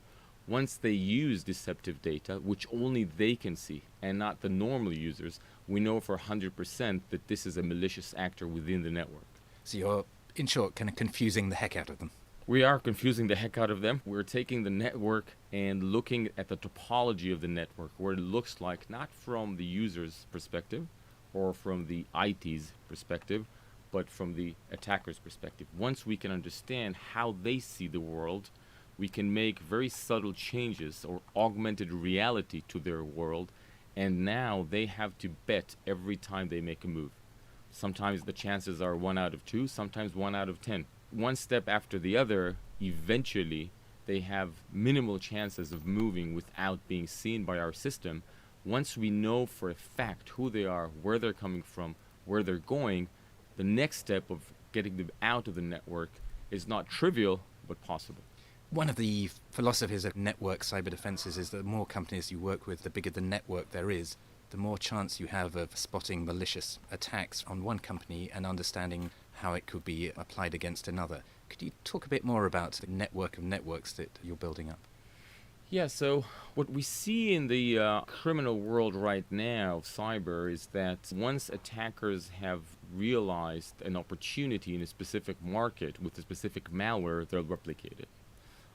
Once they use deceptive data, which only they can see and not the normal users, we know for 100% that this is a malicious actor within the network. So you're, in short, kind of confusing the heck out of them. We are confusing the heck out of them. We're taking the network and looking at the topology of the network, what it looks like, not from the user's perspective or from the IT's perspective, but from the attacker's perspective. Once we can understand how they see the world, we can make very subtle changes or augmented reality to their world, and now they have to bet every time they make a move. Sometimes the chances are 1 out of 2, sometimes 1 out of 10. One step after the other, eventually they have minimal chances of moving without being seen by our system. Once we know for a fact who they are, where they're coming from, where they're going, the next step of getting them out of the network is not trivial, but possible. One of the philosophies of network cyber defenses is that the more companies you work with, the bigger the network there is, the more chance you have of spotting malicious attacks on one company and understanding how it could be applied against another. Could you talk a bit more about the network of networks that you're building up? Yeah, so what we see in the criminal world right now of cyber is that once attackers have realized an opportunity in a specific market with a specific malware, they'll replicate it.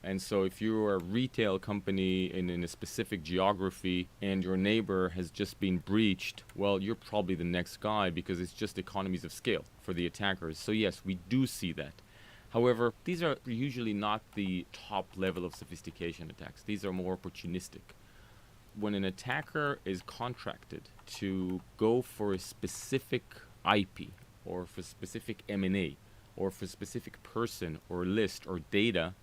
And so if you're a retail company in a specific geography and your neighbor has just been breached, well, you're probably the next guy because it's just economies of scale for the attackers. So yes, we do see that. However, these are usually not the top level of sophistication attacks. These are more opportunistic. When an attacker is contracted to go for a specific IP or for specific M&A or for a specific person or list or data,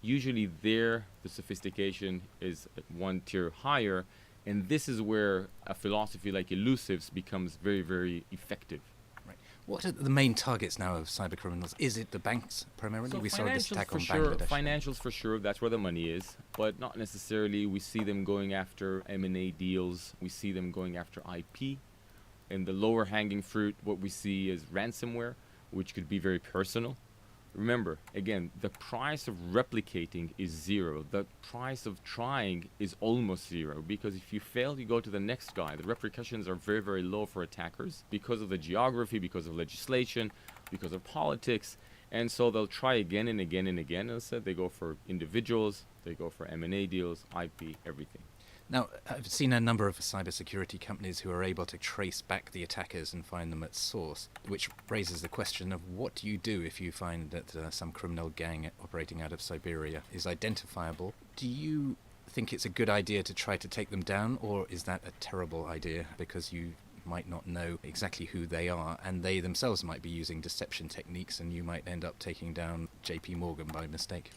usually there the sophistication is at one tier higher, and this is where a philosophy like elusives becomes very, very effective. Right. What are the main targets now of cyber criminals? Is it the banks primarily? So we saw this attack for on sure, Bangladesh. financials for sure, that's where the money is, but not necessarily. We see them going after M&A deals. We see them going after IP. And the lower hanging fruit, what we see is ransomware, which could be very personal. Remember, again, the price of replicating is 0. The price of trying is almost 0, because if you fail, you go to the next guy. The repercussions are very, very low for attackers because of the geography, because of legislation, because of politics. And so they'll try again and again and again. As I said, they go for individuals, they go for M&A deals, IP, everything. Now, I've seen a number of cybersecurity companies who are able to trace back the attackers and find them at source, which raises the question of what do you do if you find that some criminal gang operating out of Siberia is identifiable? Do you think it's a good idea to try to take them down, or is that a terrible idea because you might not know exactly who they are and they themselves might be using deception techniques and you might end up taking down JP Morgan by mistake?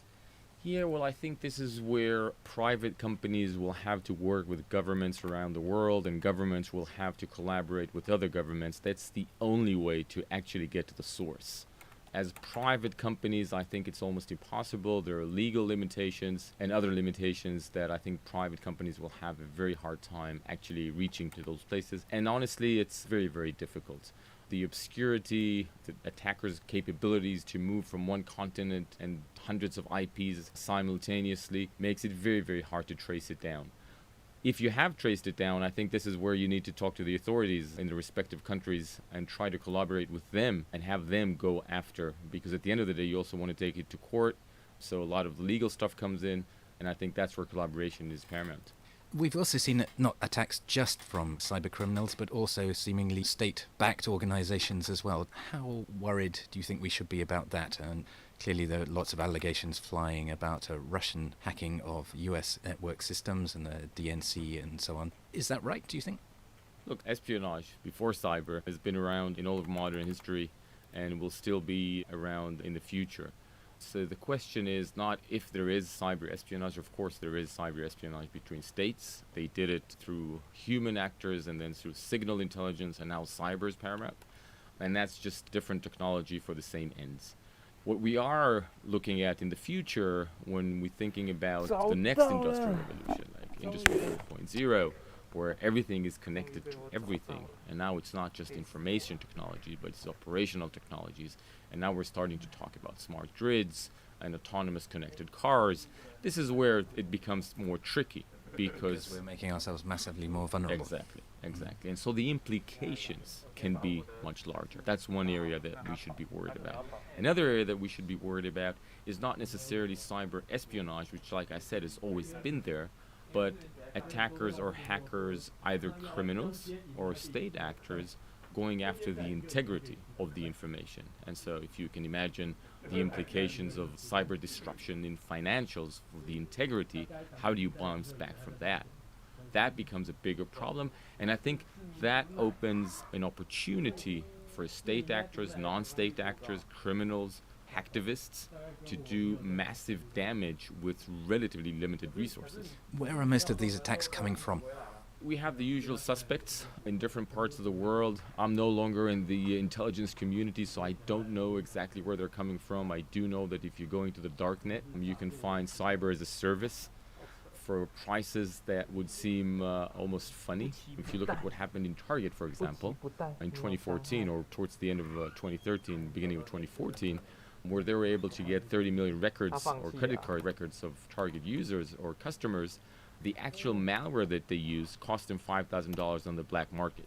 Yeah, well, I think this is where private companies will have to work with governments around the world, and governments will have to collaborate with other governments. That's the only way to actually get to the source. As private companies, I think it's almost impossible. There are legal limitations and other limitations that I think private companies will have a very hard time actually reaching to those places. And honestly, it's very, very difficult. The obscurity, the attackers' capabilities to move from one continent and hundreds of IPs simultaneously makes it very, very hard to trace it down. If you have traced it down, I think this is where you need to talk to the authorities in the respective countries and try to collaborate with them and have them go after, because at the end of the day, you also want to take it to court. So a lot of legal stuff comes in, and I think that's where collaboration is paramount. We've also seen not attacks just from cyber criminals, but also seemingly state-backed organizations as well. How worried do you think we should be about that? And clearly there are lots of allegations flying about Russian hacking of US network systems and the DNC and so on. Is that right, do you think? Look, espionage before cyber has been around in all of modern history and will still be around in the future. So the question is not if there is cyber espionage. Of course there is cyber espionage between states. They did it through human actors and then through signal intelligence, and now cyber is paramount. And that's just different technology for the same ends. What we are looking at in the future when we're thinking about the next industrial revolution, like Industry 4.0, where everything is connected to everything. And now it's not just information technology, but it's operational technologies. And now we're starting to talk about smart grids and autonomous connected cars. This is where it becomes more tricky because we're making ourselves massively more vulnerable. Exactly. And so the implications can be much larger. That's one area that we should be worried about. Another area that we should be worried about is not necessarily cyber espionage, which, like I said, has always been there, but attackers or hackers, either criminals or state actors, going after the integrity of the information. And so if you can imagine the implications of cyber disruption in financials for the integrity, how do you bounce back from that? That becomes a bigger problem, and I think that opens an opportunity for state actors, non-state actors, criminals, hacktivists to do massive damage with relatively limited resources. Where are most of these attacks coming from? We have the usual suspects in different parts of the world. I'm no longer in the intelligence community, so I don't know exactly where they're coming from. I do know that if you go into the darknet, you can find cyber as a service for prices that would seem almost funny. If you look at what happened in Target, for example, in 2014 or towards the end of 2013, beginning of 2014, where they were able to get 30 million records or credit card records of Target users or customers, the actual malware that they use cost them $5,000 on the black market.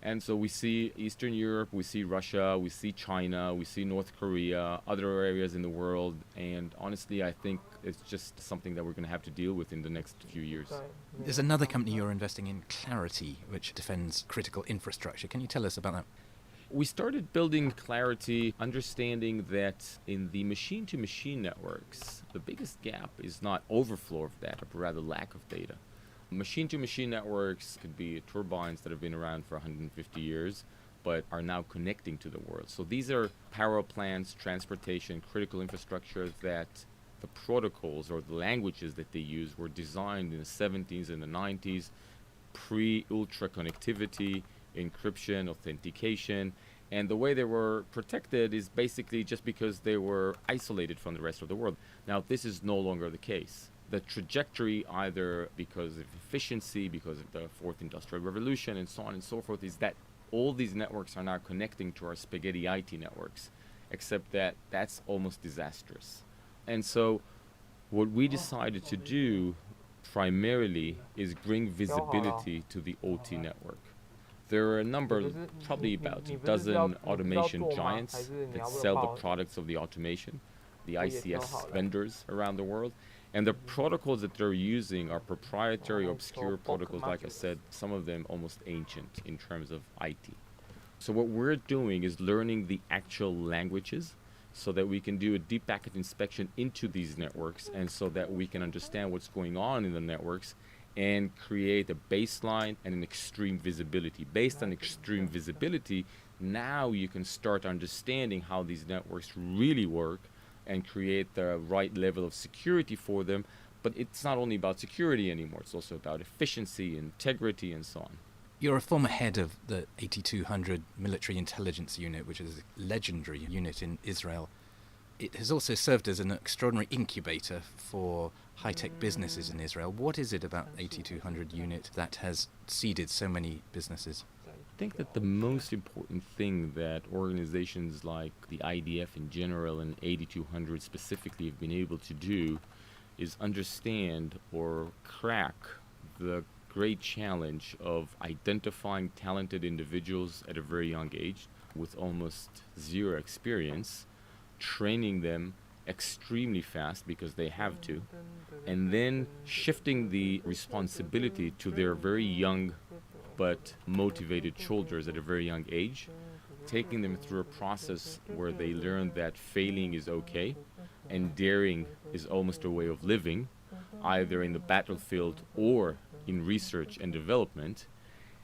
And so we see Eastern Europe, we see Russia, we see China, we see North Korea, other areas in the world, and honestly I think it's just something that we're going to have to deal with in the next few years. There's another company you're investing in, Clarity, which defends critical infrastructure. Can you tell us about that? We started building Clarity, understanding that in the machine-to-machine networks, the biggest gap is not overflow of data, but rather lack of data. Machine-to-machine networks could be turbines that have been around for 150 years, but are now connecting to the world. So these are power plants, transportation, critical infrastructure that the protocols or the languages that they use were designed in the 70s and the 90s, pre-ultra connectivity, encryption, authentication, and the way they were protected is basically just because they were isolated from the rest of the world. Now, this is no longer the case. The trajectory, either because of efficiency, because of the fourth industrial revolution, and so on and so forth, is that all these networks are now connecting to our spaghetti IT networks, except that that's almost disastrous. And so what we decided to do primarily is bring visibility to the OT network. There are a number, probably about a dozen automation giants that sell the products of the automation, the ICS vendors around the world. And the protocols that they're using are proprietary, obscure protocols, like I said, some of them almost ancient in terms of IT. So what we're doing is learning the actual languages so that we can do a deep packet inspection into these networks and so that we can understand what's going on in the networks and create a baseline and an extreme visibility. Based on extreme visibility, now you can start understanding how these networks really work and create the right level of security for them. But it's not only about security anymore, it's also about efficiency, integrity, and so on. You're a former head of the 8200 Military Intelligence Unit, which is a legendary unit in Israel. It has also served as an extraordinary incubator for high-tech businesses in Israel. What is it about 8200 unit that has seeded so many businesses? I think that the most important thing that organizations like the IDF in general and 8200 specifically have been able to do is understand or crack the great challenge of identifying talented individuals at a very young age with almost zero experience, training them extremely fast because they have to, and then shifting the responsibility to their very young but motivated shoulders at a very young age, taking them through a process where they learn that failing is okay and daring is almost a way of living, either in the battlefield or in research and development.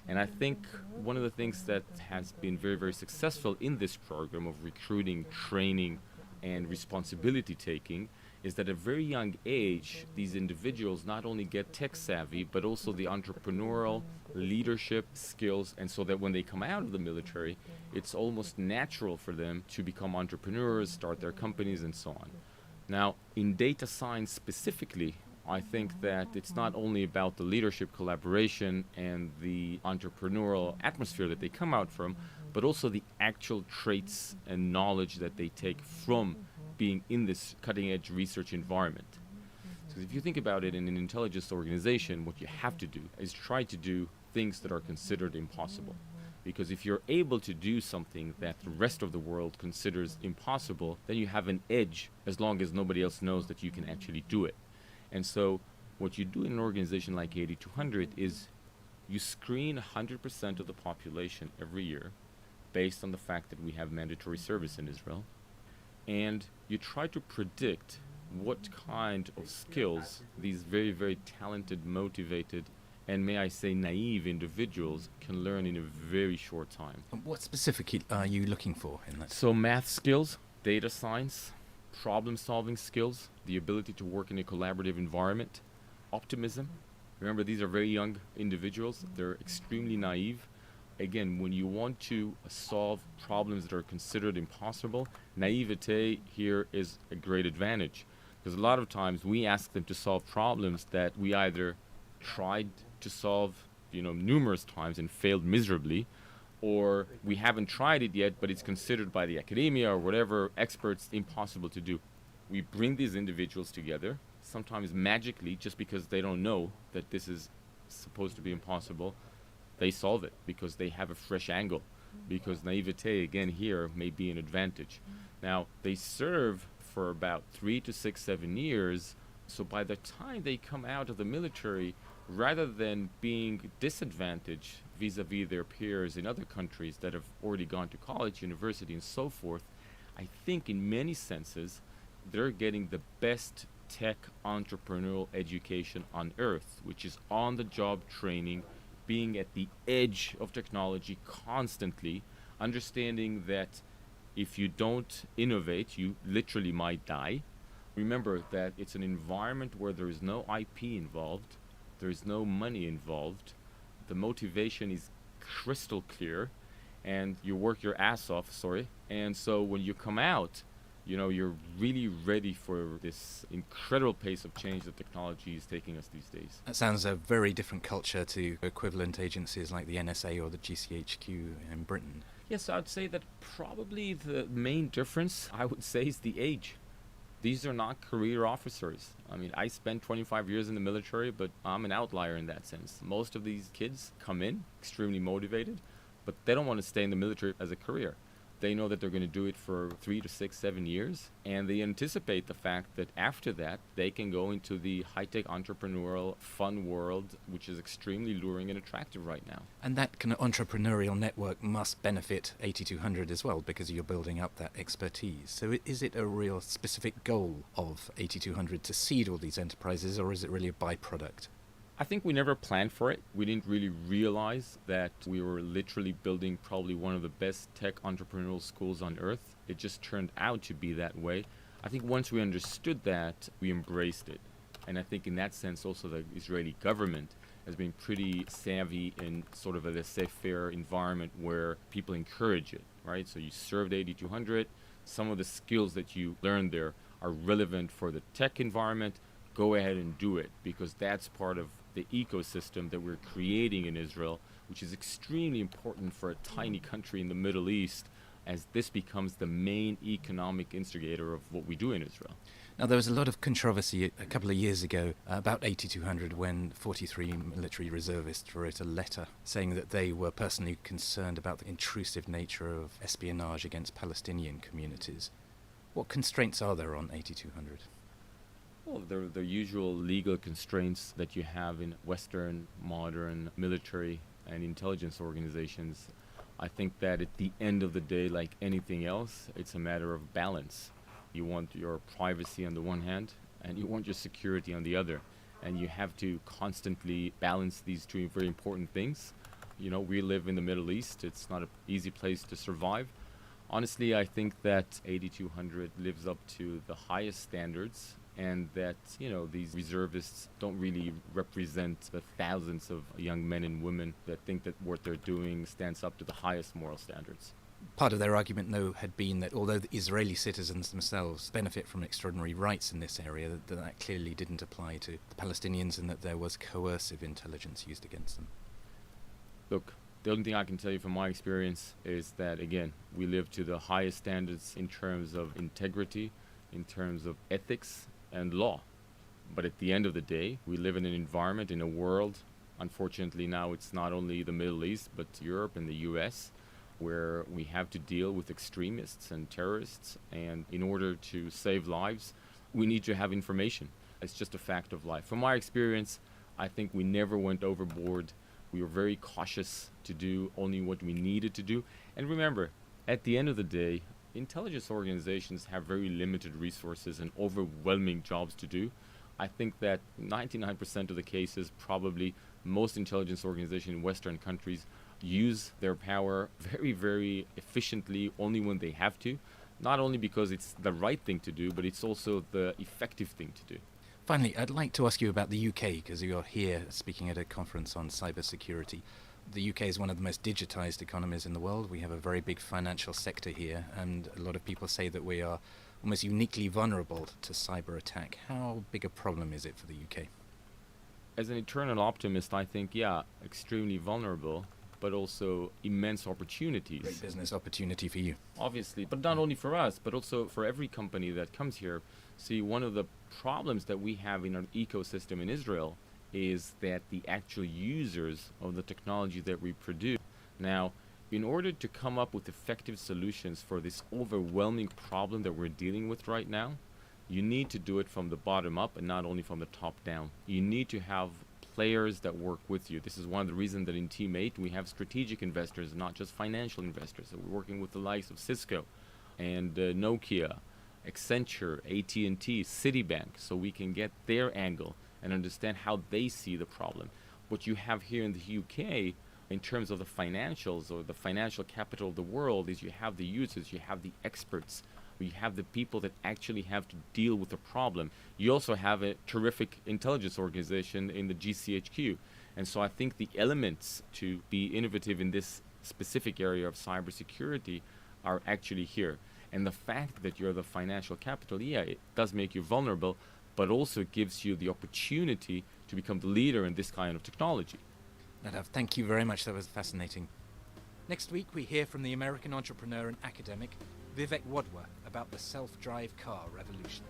And I think one of the things that has been very, very successful in this program of recruiting, training, and responsibility taking is that at a very young age, these individuals not only get tech savvy, but also the entrepreneurial leadership skills, and so that when they come out of the military, it's almost natural for them to become entrepreneurs, start their companies, and so on. Now, in data science specifically, I think that it's not only about the leadership collaboration and the entrepreneurial atmosphere that they come out from, but also the actual traits and knowledge that they take from being in this cutting-edge research environment. So if you think about it, in an intelligence organization, what you have to do is try to do things that are considered impossible. Because if you're able to do something that the rest of the world considers impossible, then you have an edge as long as nobody else knows that you can actually do it. And so what you do in an organization like 8200 is you screen 100% of the population every year based on the fact that we have mandatory service in Israel. And you try to predict what kind of skills these very, very talented, motivated, and may I say naive individuals can learn in a very short time. What specifically are you looking for in that? So math skills, data science, problem-solving skills, the ability to work in a collaborative environment, optimism. Remember, these are very young individuals. They're extremely naive. Again, when you want to solve problems that are considered impossible, naivete here is a great advantage. Because a lot of times we ask them to solve problems that we either tried to solve, numerous times and failed miserably, or we haven't tried it yet, but it's considered by the academia or whatever experts impossible to do. We bring these individuals together, sometimes magically, just because they don't know that this is supposed to be impossible. They solve it because they have a fresh angle, because naivete, again, here may be an advantage. Now, they serve for about 3 to 6, 7 years, so by the time they come out of the military, rather than being disadvantaged vis-a-vis their peers in other countries that have already gone to college, university, and so forth, I think in many senses, they're getting the best tech entrepreneurial education on earth, which is on-the-job training, being at the edge of technology constantly, understanding that if you don't innovate, you literally might die. Remember that it's an environment where there is no IP involved, there is no money involved, the motivation is crystal clear, and you work your ass off, and so when you come out, you're really ready for this incredible pace of change that technology is taking us these days. That sounds a very different culture to equivalent agencies like the NSA or the GCHQ in Britain. Yes, I'd say that probably the main difference, I would say, is the age. These are not career officers. I mean, I spent 25 years in the military, but I'm an outlier in that sense. Most of these kids come in extremely motivated, but they don't want to stay in the military as a career. They know that they're going to do it for 3 to 6, 7 years, and they anticipate the fact that after that, they can go into the high-tech entrepreneurial fun world, which is extremely luring and attractive right now. And that kind of entrepreneurial network must benefit 8200 as well, because you're building up that expertise. So is it a real specific goal of 8200 to seed all these enterprises, or is it really a byproduct? I think we never planned for it. We didn't really realize that we were literally building probably one of the best tech entrepreneurial schools on earth. It just turned out to be that way. I think once we understood that, we embraced it. And I think in that sense also the Israeli government has been pretty savvy in sort of a laissez-faire environment where people encourage it, right? So you served 8200, some of the skills that you learned there are relevant for the tech environment. Go ahead and do it, because that's part of the ecosystem that we're creating in Israel, which is extremely important for a tiny country in the Middle East, as this becomes the main economic instigator of what we do in Israel. Now, there was a lot of controversy a couple of years ago about 8200 when 43 military reservists wrote a letter saying that they were personally concerned about the intrusive nature of espionage against Palestinian communities. What constraints are there on 8200? Well, they're the usual legal constraints that you have in Western, modern military and intelligence organizations. I think that at the end of the day, like anything else, it's a matter of balance. You want your privacy on the one hand, and you want your security on the other. And you have to constantly balance these two very important things. We live in the Middle East. It's not an easy place to survive. Honestly, I think that 8200 lives up to the highest standards and that, these reservists don't really represent the thousands of young men and women that think that what they're doing stands up to the highest moral standards. Part of their argument, though, had been that although the Israeli citizens themselves benefit from extraordinary rights in this area, that clearly didn't apply to the Palestinians and that there was coercive intelligence used against them. Look, the only thing I can tell you from my experience is that, again, we live to the highest standards in terms of integrity, in terms of ethics and law. But at the end of the day, we live in an environment, in a world, unfortunately now it's not only the Middle East, but Europe and the US, where we have to deal with extremists and terrorists, and in order to save lives, we need to have information. It's just a fact of life. From my experience, I think we never went overboard. We were very cautious to do only what we needed to do. And remember, at the end of the day, intelligence organizations have very limited resources and overwhelming jobs to do. I think that 99% of the cases, probably most intelligence organizations in Western countries use their power very, very efficiently only when they have to. Not only because it's the right thing to do, but it's also the effective thing to do. Finally, I'd like to ask you about the UK, because you're here speaking at a conference on cybersecurity. The UK is one of the most digitized economies in the world. We have a very big financial sector here, and a lot of people say that we are almost uniquely vulnerable to cyber attack. How big a problem is it for the UK? As an eternal optimist, I think, extremely vulnerable, but also immense opportunities. Great business opportunity for you. Obviously, but not only for us, but also for every company that comes here. See, one of the problems that we have in our ecosystem in Israel is that the actual users of the technology that we produce. Now, in order to come up with effective solutions for this overwhelming problem that we're dealing with right now, you need to do it from the bottom up and not only from the top down. You need to have players that work with you. This is one of the reasons that in Team 8 we have strategic investors, not just financial investors. So we're working with the likes of Cisco and Nokia, Accenture, AT&T, Citibank, so we can get their angle and understand how they see the problem. What you have here in the UK in terms of the financials or the financial capital of the world is you have the users, you have the experts, you have the people that actually have to deal with the problem. You also have a terrific intelligence organization in the GCHQ. And so I think the elements to be innovative in this specific area of cybersecurity are actually here. And the fact that you're the financial capital, it does make you vulnerable, but also gives you the opportunity to become the leader in this kind of technology. Nadav, thank you very much. That was fascinating. Next week, we hear from the American entrepreneur and academic Vivek Wadhwa about the self-drive car revolution.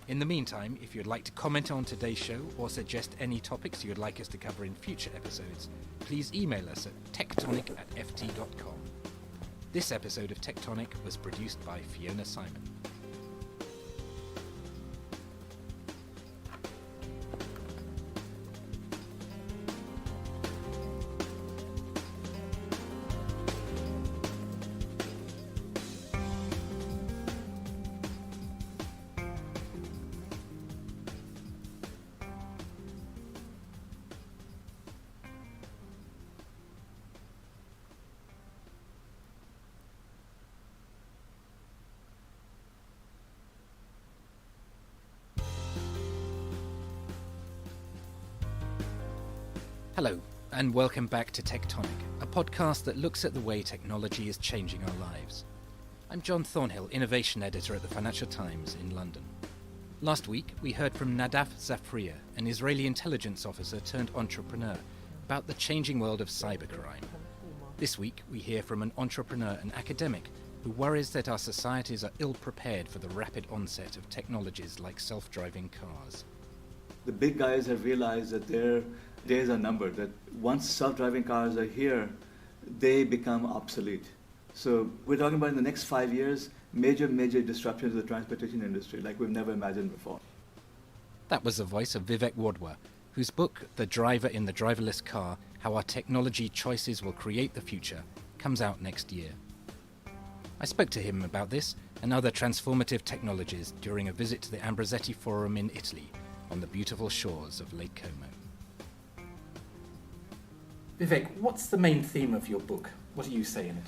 In the meantime, if you'd like to comment on today's show or suggest any topics you'd like us to cover in future episodes, please email us at tectonic@ft.com. This episode of Tectonic was produced by Fiona Simon. Hello, and welcome back to Tectonic, a podcast that looks at the way technology is changing our lives. I'm John Thornhill, Innovation Editor at the Financial Times in London. Last week, we heard from Nadav Zafriya, an Israeli intelligence officer turned entrepreneur, about the changing world of cybercrime. This week, we hear from an entrepreneur and academic who worries that our societies are ill-prepared for the rapid onset of technologies like self-driving cars. The big guys have realized that their days are numbered, that once self-driving cars are here, they become obsolete. So we're talking about in the next 5 years, major disruptions of the transportation industry like we've never imagined before. That was the voice of Vivek Wadhwa, whose book, The Driver in the Driverless Car, How Our Technology Choices Will Create the Future, comes out next year. I spoke to him about this and other transformative technologies during a visit to the Ambrosetti Forum in Italy on the beautiful shores of Lake Como. Vivek, what's the main theme of your book? What do you say in it?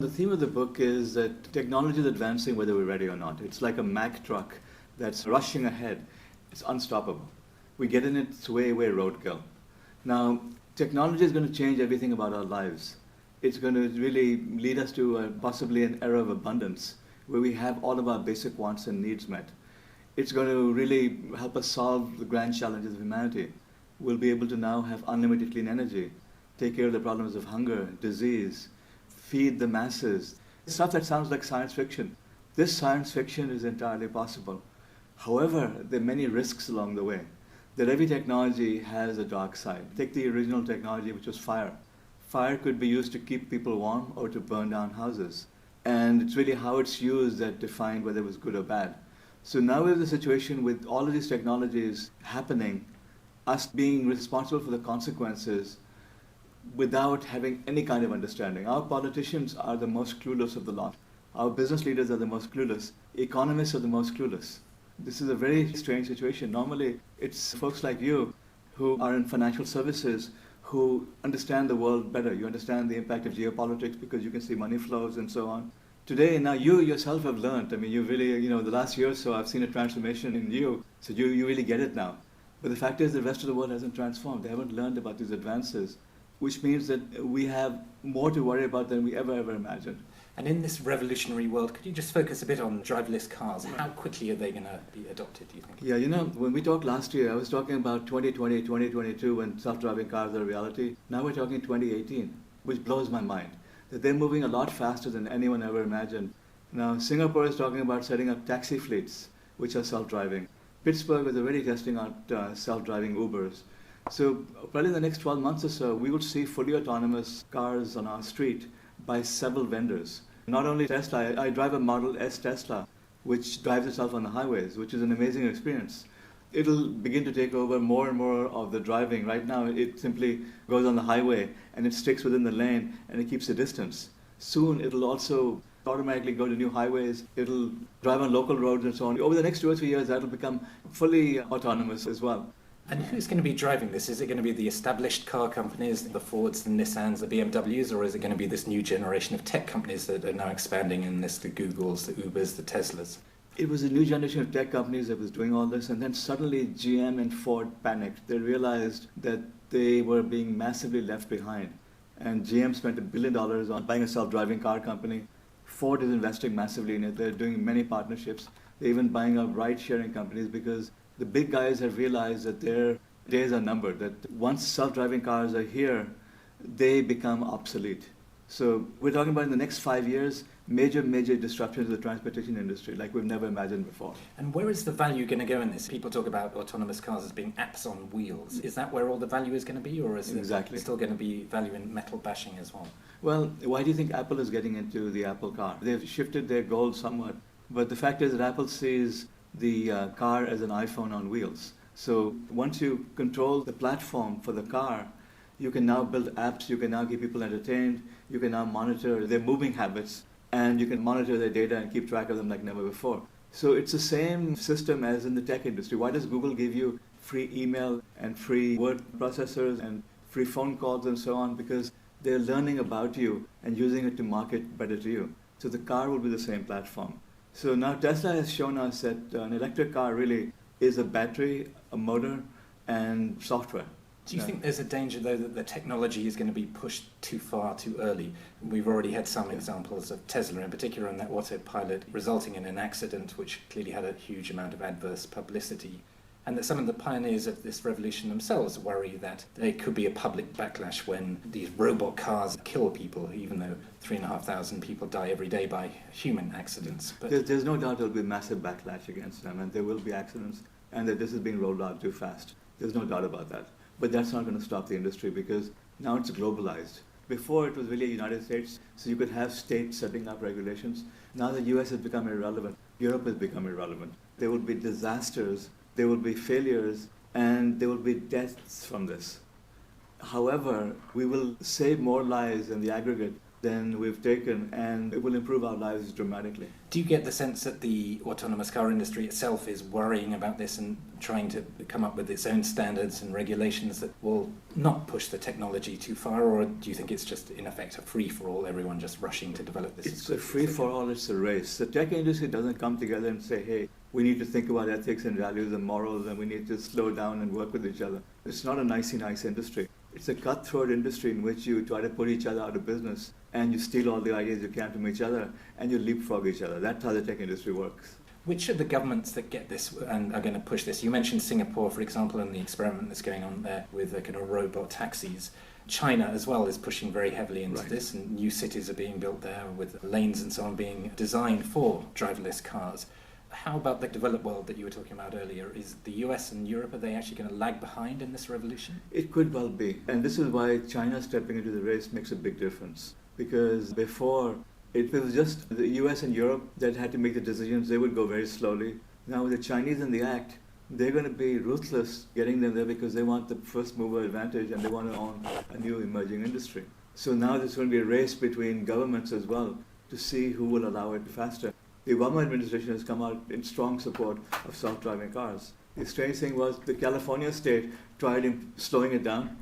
The theme of the book is that technology is advancing whether we're ready or not. It's like a Mack truck that's rushing ahead. It's unstoppable. We get in it, it's way roadkill. Now, technology is going to change everything about our lives. It's going to really lead us to possibly an era of abundance where we have all of our basic wants and needs met. It's going to really help us solve the grand challenges of humanity. We'll be able to now have unlimited clean energy, take care of the problems of hunger, disease, feed the masses. Stuff that sounds like science fiction. This science fiction is entirely possible. However, there are many risks along the way. That every technology has a dark side. Take the original technology, which was fire. Fire could be used to keep people warm or to burn down houses. And it's really how it's used that defined whether it was good or bad. So now we have the situation with all of these technologies happening, us being responsible for the consequences without having any kind of understanding. Our politicians are the most clueless of the lot. Our business leaders are the most clueless. Economists are the most clueless. This is a very strange situation. Normally, it's folks like you who are in financial services who understand the world better. You understand the impact of geopolitics because you can see money flows and so on. Today, now you yourself have learned. I mean, you really, the last year or so, I've seen a transformation in you. So you really get it now. But the fact is the rest of the world hasn't transformed. They haven't learned about these advances, which means that we have more to worry about than we ever imagined. And in this revolutionary world, could you just focus a bit on driverless cars? How quickly are they going to be adopted, do you think? Yeah, when we talked last year, I was talking about 2020, 2022 when self-driving cars are a reality. Now we're talking 2018, which blows my mind. That they're moving a lot faster than anyone ever imagined. Now, Singapore is talking about setting up taxi fleets, which are self-driving. Pittsburgh is already testing out self-driving Ubers. So probably in the next 12 months or so, we will see fully autonomous cars on our street by several vendors. Not only Tesla, I drive a Model S Tesla, which drives itself on the highways, which is an amazing experience. It'll begin to take over more and more of the driving. Right now, it simply goes on the highway and it sticks within the lane and it keeps a distance. Soon, it'll also automatically go to new highways. It'll drive on local roads and so on. Over the next 2 or 3 years, that'll become fully autonomous as well. And who's going to be driving this? Is it going to be the established car companies, the Fords, the Nissans, the BMWs, or is it going to be this new generation of tech companies that are now expanding in this, the Googles, the Ubers, the Teslas? It was a new generation of tech companies that was doing all this, and then suddenly GM and Ford panicked. They realized that they were being massively left behind. And GM spent $1 billion on buying a self-driving car company. Ford is investing massively in it. They're doing many partnerships. They're even buying up ride-sharing companies because the big guys have realized that their days are numbered, that once self-driving cars are here, they become obsolete. So we're talking about in the next 5 years, major disruptions to the transportation industry like we've never imagined before. And where is the value going to go in this? People talk about autonomous cars as being apps on wheels. Is that where all the value is going to be, or is there still going to be value in metal bashing as well? Well, why do you think Apple is getting into the Apple car? They've shifted their goals somewhat. But the fact is that Apple sees the car as an iPhone on wheels. So once you control the platform for the car, you can now build apps, you can now keep people entertained, you can now monitor their moving habits, and you can monitor their data and keep track of them like never before. So it's the same system as in the tech industry. Why does Google give you free email and free word processors and free phone calls and so on? Because they're learning about you and using it to market better to you. So the car will be the same platform. So now Tesla has shown us that an electric car really is a battery, a motor, and software. Do you think there's a danger, though, that the technology is going to be pushed too far, too early? We've already had some examples of Tesla in particular and that autopilot resulting in an accident which clearly had a huge amount of adverse publicity. And that some of the pioneers of this revolution themselves worry that there could be a public backlash when these robot cars kill people, even though 3,500 people die every day by human accidents. But there's no doubt there'll be massive backlash against them, and there will be accidents, and that this is being rolled out too fast. There's no doubt about that. But that's not going to stop the industry because now it's globalized. Before it was really United States, so you could have states setting up regulations. Now the US has become irrelevant. Europe has become irrelevant. There will be disasters, there will be failures, and there will be deaths from this. However, we will save more lives in the aggregate than we've taken, and it will improve our lives dramatically. Do you get the sense that the autonomous car industry itself is worrying about this and trying to come up with its own standards and regulations that will not push the technology too far, or do you think it's just, in effect, a free-for-all, everyone just rushing to develop this? It's a free-for-all, it's a race. The tech industry doesn't come together and say, hey, we need to think about ethics and values and morals, and we need to slow down and work with each other. It's not a nicey-nice industry. It's a cutthroat industry in which you try to put each other out of business, and you steal all the ideas you can from each other, and you leapfrog each other. That's how the tech industry works. Which are the governments that get this and are going to push this? You mentioned Singapore, for example, and the experiment that's going on there with kind of robot taxis. China as well is pushing very heavily into this, and new cities are being built there with lanes and so on being designed for driverless cars. How about the developed world that you were talking about earlier? Is the US and Europe, are they actually going to lag behind in this revolution? It could well be. And this is why China stepping into the race makes a big difference. Because before, it was just the US and Europe that had to make the decisions. They would go very slowly. Now with the Chinese in the act, they're going to be ruthless getting them there because they want the first mover advantage and they want to own a new emerging industry. So now there's going to be a race between governments as well to see who will allow it faster. The Obama administration has come out in strong support of self-driving cars. The strange thing was the California state tried slowing it down,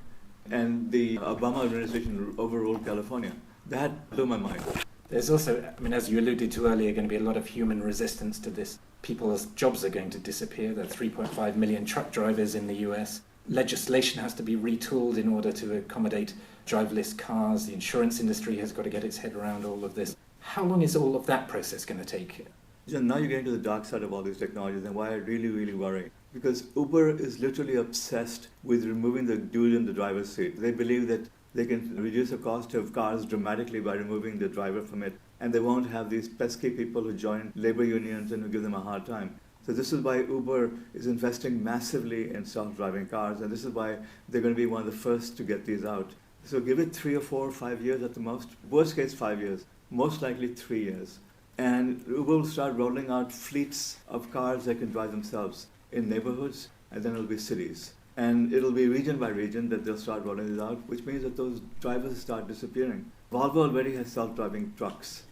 and the Obama administration overruled California. That blew my mind. There's also, I mean, as you alluded to earlier, going to be a lot of human resistance to this. People's jobs are going to disappear. There are 3.5 million truck drivers in the US. Legislation has to be retooled in order to accommodate driverless cars. The insurance industry has got to get its head around all of this. How long is all of that process going to take? Now you get into the dark side of all these technologies, and why I really, really worry. Because Uber is literally obsessed with removing the dude in the driver's seat. They believe that they can reduce the cost of cars dramatically by removing the driver from it, and they won't have these pesky people who join labor unions and who give them a hard time. So this is why Uber is investing massively in self-driving cars, and this is why they're going to be one of the first to get these out. So give it 3 or 4 or 5 years at the most. Worst case, 5 years. Most likely 3 years. And Uber will start rolling out fleets of cars that can drive themselves in neighborhoods, and then it'll be cities. And it'll be region by region that they'll start rolling it out, which means that those drivers start disappearing. Volvo already has self-driving trucks.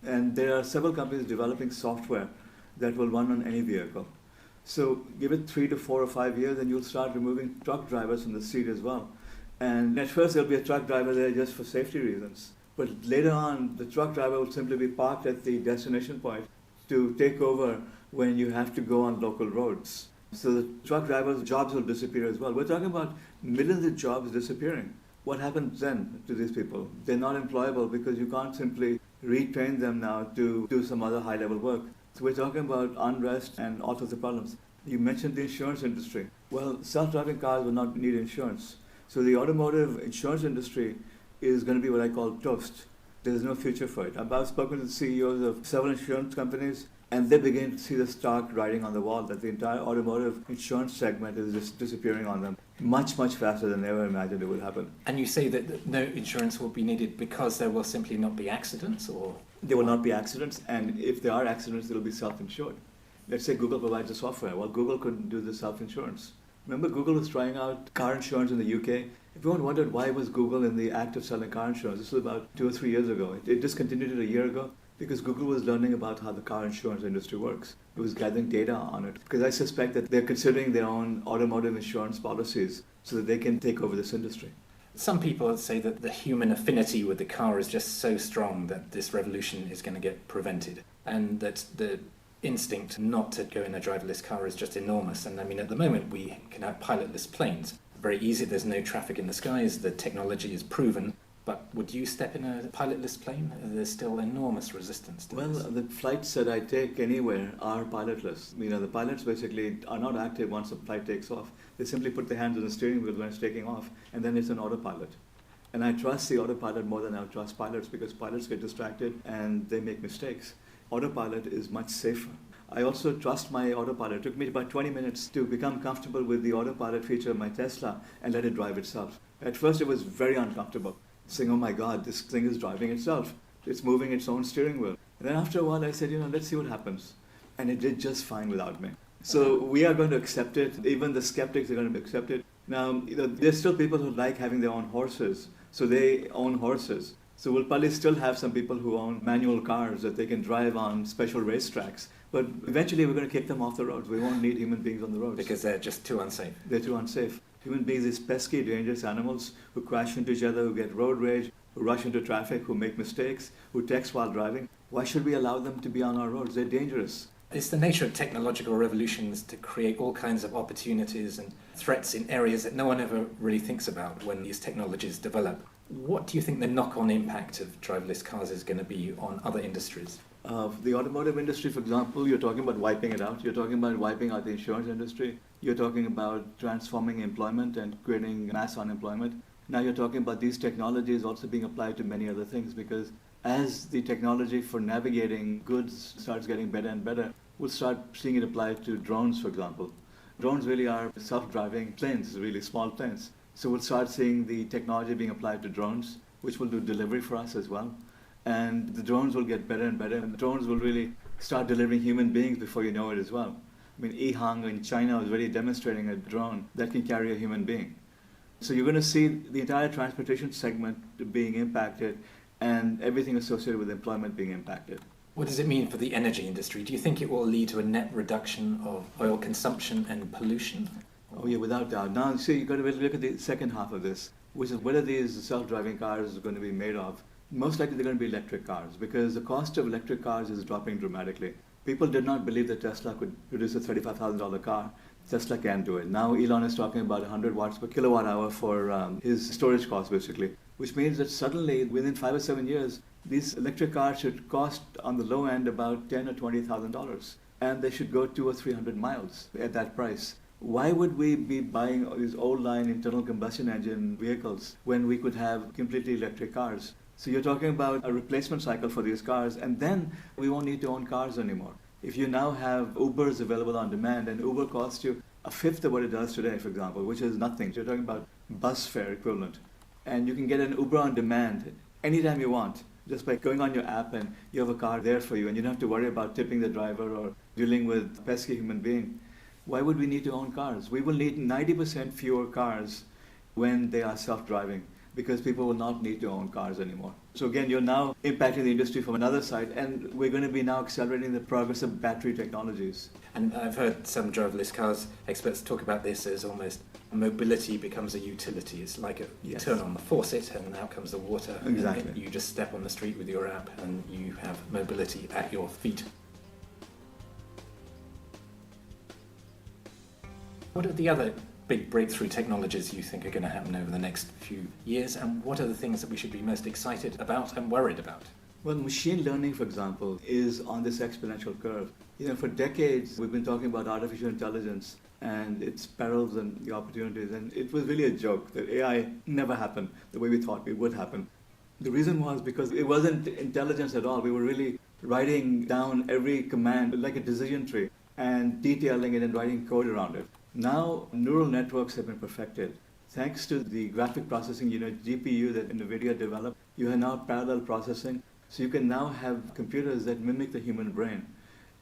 And there are several companies developing software that will run on any vehicle. So give it 3 to 4 or 5 years and you'll start removing truck drivers from the street as well. And at first there'll be a truck driver there just for safety reasons. But later on, the truck driver will simply be parked at the destination point to take over when you have to go on local roads. So the truck drivers' jobs will disappear as well. We're talking about millions of jobs disappearing. What happens then to these people? They're not employable because you can't simply retrain them now to do some other high-level work. So we're talking about unrest and all sorts of problems. You mentioned the insurance industry. Well, self-driving cars will not need insurance. So the automotive insurance industry is going to be what I call toast. There's no future for it. I've spoken to the CEOs of several insurance companies, and they begin to see the stark writing on the wall that the entire automotive insurance segment is just disappearing on them much, much faster than they ever imagined it would happen. And you say that no insurance will be needed because there will simply not be accidents, or? There will not be accidents, and if there are accidents, they'll be self-insured. Let's say Google provides the software. Well, Google couldn't do the self-insurance. Remember, Google was trying out car insurance in the UK. Everyone wondered why was Google in the act of selling car insurance. This was about 2 or 3 years ago. It discontinued it a year ago because Google was learning about how the car insurance industry works. It was gathering data on it. Because I suspect that they're considering their own automotive insurance policies so that they can take over this industry. Some people say that the human affinity with the car is just so strong that this revolution is going to get prevented, and that the instinct not to go in a driverless car is just enormous. And I mean, at the moment we can have pilotless planes. Very easy, there's no traffic in the skies, the technology is proven. But would you step in a pilotless plane? There's still enormous resistance to this. Well, the flights that I take anywhere are pilotless. You know, the pilots basically are not active once the flight takes off. They simply put their hands on the steering wheel when it's taking off, and then it's an autopilot. And I trust the autopilot more than I trust pilots because pilots get distracted and they make mistakes. Autopilot is much safer. I also trust my autopilot. It took me about 20 minutes to become comfortable with the autopilot feature of my Tesla and let it drive itself. At first it was very uncomfortable, saying, oh my God, this thing is driving itself. It's moving its own steering wheel. And then after a while I said, let's see what happens. And it did just fine without me. So we are going to accept it. Even the skeptics are going to accept it. Now, there's still people who like having their own horses. So they own horses. So we'll probably still have some people who own manual cars that they can drive on special racetracks. But eventually we're going to kick them off the roads. We won't need human beings on the roads. Because they're just too unsafe. They're too unsafe. Human beings, these pesky, dangerous animals who crash into each other, who get road rage, who rush into traffic, who make mistakes, who text while driving. Why should we allow them to be on our roads? They're dangerous. It's the nature of technological revolutions to create all kinds of opportunities and threats in areas that no one ever really thinks about when these technologies develop. What do you think the knock-on impact of driverless cars is going to be on other industries? The automotive industry, for example, you're talking about wiping it out. You're talking about wiping out the insurance industry. You're talking about transforming employment and creating mass unemployment. Now you're talking about these technologies also being applied to many other things, because as the technology for navigating goods starts getting better and better, we'll start seeing it applied to drones, for example. Drones really are self-driving planes, really small planes. So we'll start seeing the technology being applied to drones, which will do delivery for us as well. And the drones will get better and better, and the drones will really start delivering human beings before you know it as well. I mean, Ehang in China was really demonstrating a drone that can carry a human being. So you're going to see the entire transportation segment being impacted and everything associated with employment being impacted. What does it mean for the energy industry? Do you think it will lead to a net reduction of oil consumption and pollution? Oh yeah, without doubt. Now, see, you've got to really look at the second half of this, which is what are these self-driving cars going to be made of? Most likely they're going to be electric cars, because the cost of electric cars is dropping dramatically. People did not believe that Tesla could produce a $35,000 car. Tesla can do it. Now Elon is talking about 100 watts per kilowatt hour for his storage cost, basically, which means that suddenly, within 5 or 7 years, these electric cars should cost on the low end about $10,000 or $20,000, and they should go 200 or 300 miles at that price. Why would we be buying these old line internal combustion engine vehicles when we could have completely electric cars? So you're talking about a replacement cycle for these cars, and then we won't need to own cars anymore. If you now have Ubers available on demand, and Uber costs you a fifth of what it does today, for example, which is nothing. So you're talking about bus fare equivalent. And you can get an Uber on demand anytime you want, just by going on your app, and you have a car there for you, and you don't have to worry about tipping the driver or dealing with a pesky human being. Why would we need to own cars? We will need 90% fewer cars when they are self-driving, because people will not need to own cars anymore. So again, you're now impacting the industry from another side, and we're going to be now accelerating the progress of battery technologies. And I've heard some driverless cars experts talk about this as almost mobility becomes a utility. It's like you Yes. turn on the faucet and out comes the water. Exactly. And you just step on the street with your app and you have mobility at your feet. What are the other big breakthrough technologies you think are going to happen over the next few years, and what are the things that we should be most excited about and worried about? Well, machine learning, for example, is on this exponential curve. For decades, we've been talking about artificial intelligence and its perils and the opportunities, and it was really a joke that AI never happened the way we thought it would happen. The reason was because it wasn't intelligence at all. We were really writing down every command like a decision tree and detailing it and writing code around it. Now, neural networks have been perfected. Thanks to the graphic processing GPU that NVIDIA developed, you have now parallel processing. So you can now have computers that mimic the human brain,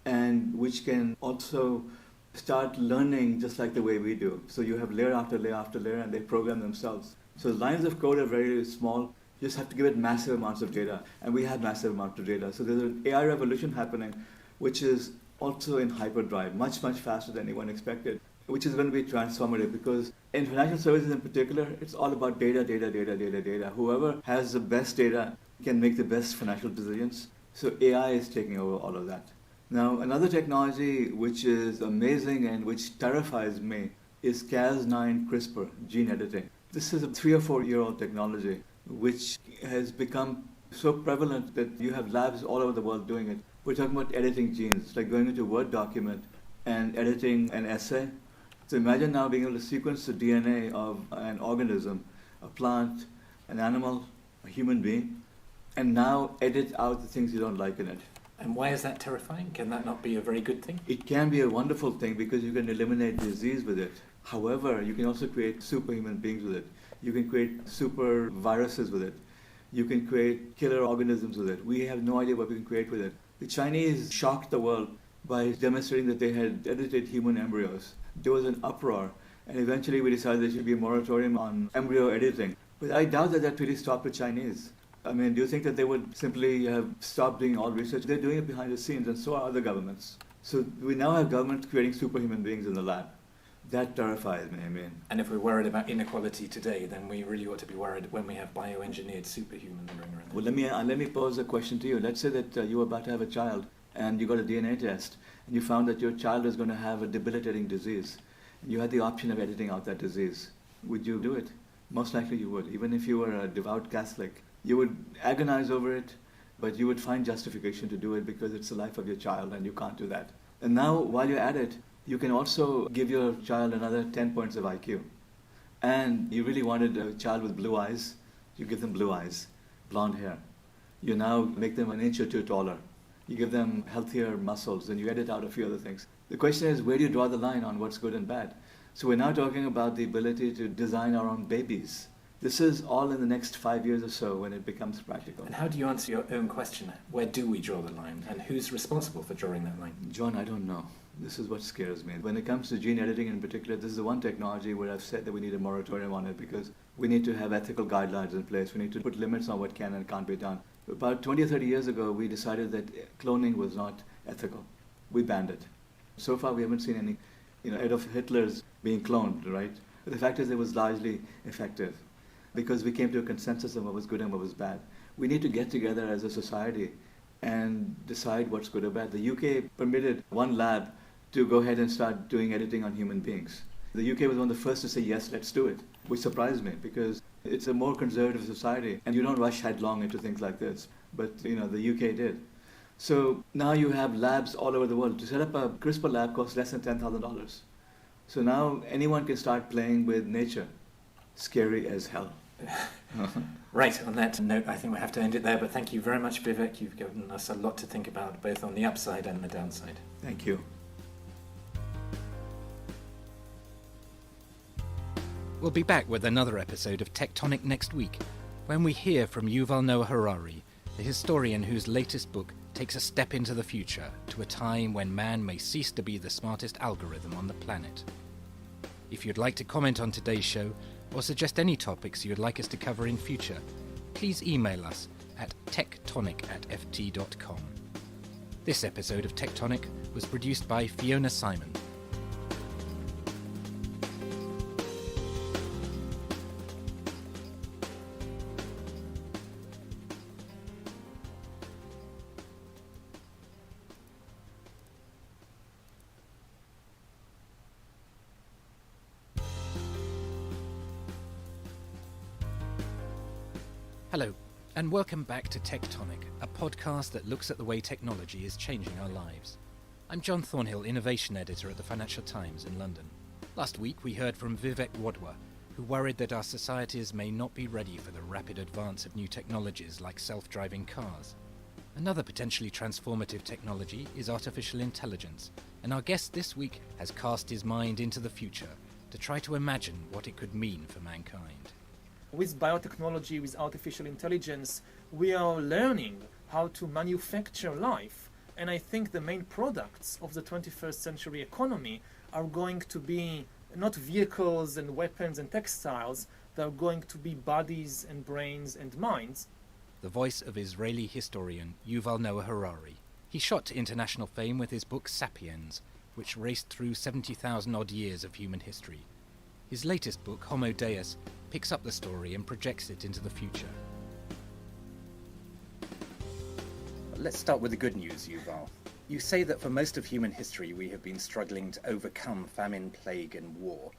and which can also start learning just like the way we do. So you have layer after layer after layer, and they program themselves. So the lines of code are very small. You just have to give it massive amounts of data, and we have massive amounts of data. So there's an AI revolution happening, which is also in hyperdrive, much, much faster than anyone expected, which is going to be transformative, because in financial services in particular, it's all about data, data, data, data, data. Whoever has the best data can make the best financial decisions. So AI is taking over all of that. Now, another technology which is amazing and which terrifies me is Cas9 CRISPR gene editing. This is a 3 or 4 year old technology which has become so prevalent that you have labs all over the world doing it. We're talking about editing genes, like going into a Word document and editing an essay. So imagine now being able to sequence the DNA of an organism, a plant, an animal, a human being, and now edit out the things you don't like in it. And why is that terrifying? Can that not be a very good thing? It can be a wonderful thing because you can eliminate disease with it. However, you can also create superhuman beings with it. You can create super viruses with it. You can create killer organisms with it. We have no idea what we can create with it. The Chinese shocked the world by demonstrating that they had edited human embryos. There was an uproar, and eventually we decided there should be a moratorium on embryo editing. But I doubt that really stopped the Chinese. I mean, do you think that they would simply have stopped doing all research? They're doing it behind the scenes, and so are other governments. So we now have governments creating superhuman beings in the lab. That terrifies me, I mean. And if we're worried about inequality today, then we really ought to be worried when we have bioengineered superhumans running around. Well, let me pose a question to you. Let's say that you were about to have a child, and you got a DNA test, and you found that your child is going to have a debilitating disease, and you had the option of editing out that disease. Would you do it? Most likely you would. Even if you were a devout Catholic, you would agonize over it, but you would find justification to do it because it's the life of your child, and you can't do that. And now, while you're at it, you can also give your child another 10 points of IQ. And you really wanted a child with blue eyes, you give them blue eyes, blonde hair. You now make them an inch or two taller. You give them healthier muscles, and you edit out a few other things. The question is, where do you draw the line on what's good and bad? So we're now talking about the ability to design our own babies. This is all in the next 5 years or so when it becomes practical. And how do you answer your own question? Where do we draw the line? And who's responsible for drawing that line? John, I don't know. This is what scares me. When it comes to gene editing in particular, this is the one technology where I've said that we need a moratorium on it because we need to have ethical guidelines in place. We need to put limits on what can and can't be done. About 20 or 30 years ago, we decided that cloning was not ethical. We banned it. So far, we haven't seen any, Adolf Hitler's being cloned, right? But the fact is it was largely effective because we came to a consensus on what was good and what was bad. We need to get together as a society and decide what's good or bad. The UK permitted one lab to go ahead and start doing editing on human beings. The UK was one of the first to say, yes, let's do it, which surprised me because it's a more conservative society and you don't rush headlong into things like this. But, the UK did. So now you have labs all over the world. To set up a CRISPR lab costs less than $10,000. So now anyone can start playing with nature. Scary as hell. Right, on that note, I think we have to end it there. But thank you very much, Vivek. You've given us a lot to think about, both on the upside and the downside. Thank you. We'll be back with another episode of Tectonic next week, when we hear from Yuval Noah Harari, the historian whose latest book takes a step into the future, to a time when man may cease to be the smartest algorithm on the planet. If you'd like to comment on today's show, or suggest any topics you'd like us to cover in future, please email us at tectonic@ft.com. This episode of Tectonic was produced by Fiona Simon. Hello, and welcome back to Tectonic, a podcast that looks at the way technology is changing our lives. I'm John Thornhill, Innovation Editor at the Financial Times in London. Last week we heard from Vivek Wadhwa, who worried that our societies may not be ready for the rapid advance of new technologies like self-driving cars. Another potentially transformative technology is artificial intelligence, and our guest this week has cast his mind into the future to try to imagine what it could mean for mankind. With biotechnology, with artificial intelligence, we are learning how to manufacture life. And I think the main products of the 21st century economy are going to be not vehicles and weapons and textiles, they're going to be bodies and brains and minds. The voice of Israeli historian Yuval Noah Harari. He shot to international fame with his book Sapiens, which raced through 70,000 odd years of human history. His latest book, Homo Deus, picks up the story and projects it into the future. Let's start with the good news, Yuval. You say that for most of human history we have been struggling to overcome famine, plague and war,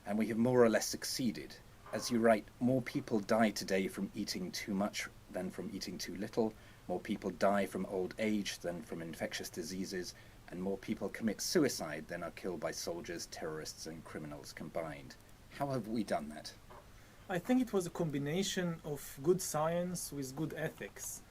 and we have more or less succeeded. As you write, more people die today from eating too much than from eating too little, more people die from old age than from infectious diseases, and more people commit suicide than are killed by soldiers, terrorists and criminals combined. How have we done that? I think it was a combination of good science with good ethics.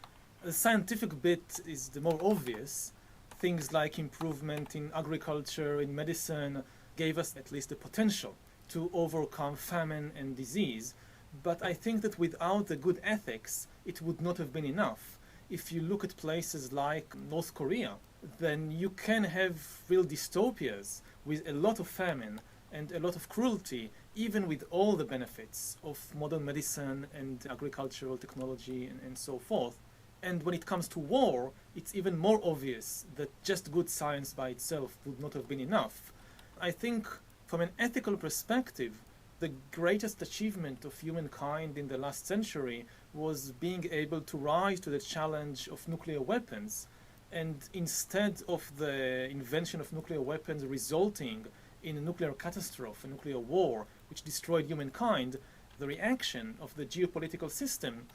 The scientific bit is the more obvious. Things like improvement in agriculture, in medicine, gave us at least the potential to overcome famine and disease. But I think that without the good ethics, it would not have been enough. If you look at places like North Korea, then you can have real dystopias with a lot of famine and a lot of cruelty, even with all the benefits of modern medicine and agricultural technology and so forth. And when it comes to war, it's even more obvious that just good science by itself would not have been enough. I think from an ethical perspective, the greatest achievement of humankind in the last century was being able to rise to the challenge of nuclear weapons. And instead of the invention of nuclear weapons resulting in a nuclear catastrophe, a nuclear war, which destroyed humankind, the reaction of the geopolitical system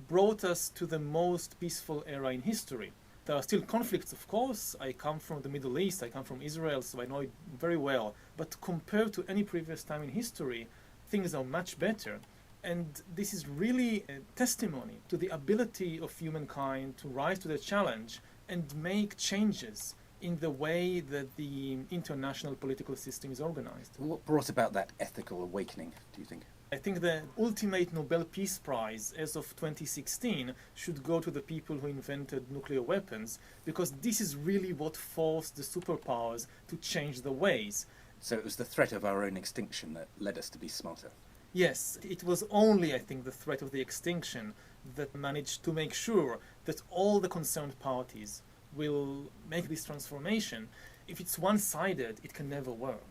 brought us to the most peaceful era in history. There are still conflicts, of course. I come from the Middle East, I come from Israel, so I know it very well. But compared to any previous time in history, things are much better. And this is really a testimony to the ability of humankind to rise to the challenge and make changes in the way that the international political system is organized. What brought about that ethical awakening, do you think? I think the ultimate Nobel Peace Prize as of 2016 should go to the people who invented nuclear weapons, because this is really what forced the superpowers to change their ways. So it was the threat of our own extinction that led us to be smarter. Yes, it was only, I think, the threat of the extinction that managed to make sure that all the concerned parties will make this transformation. If it's one-sided, it can never work.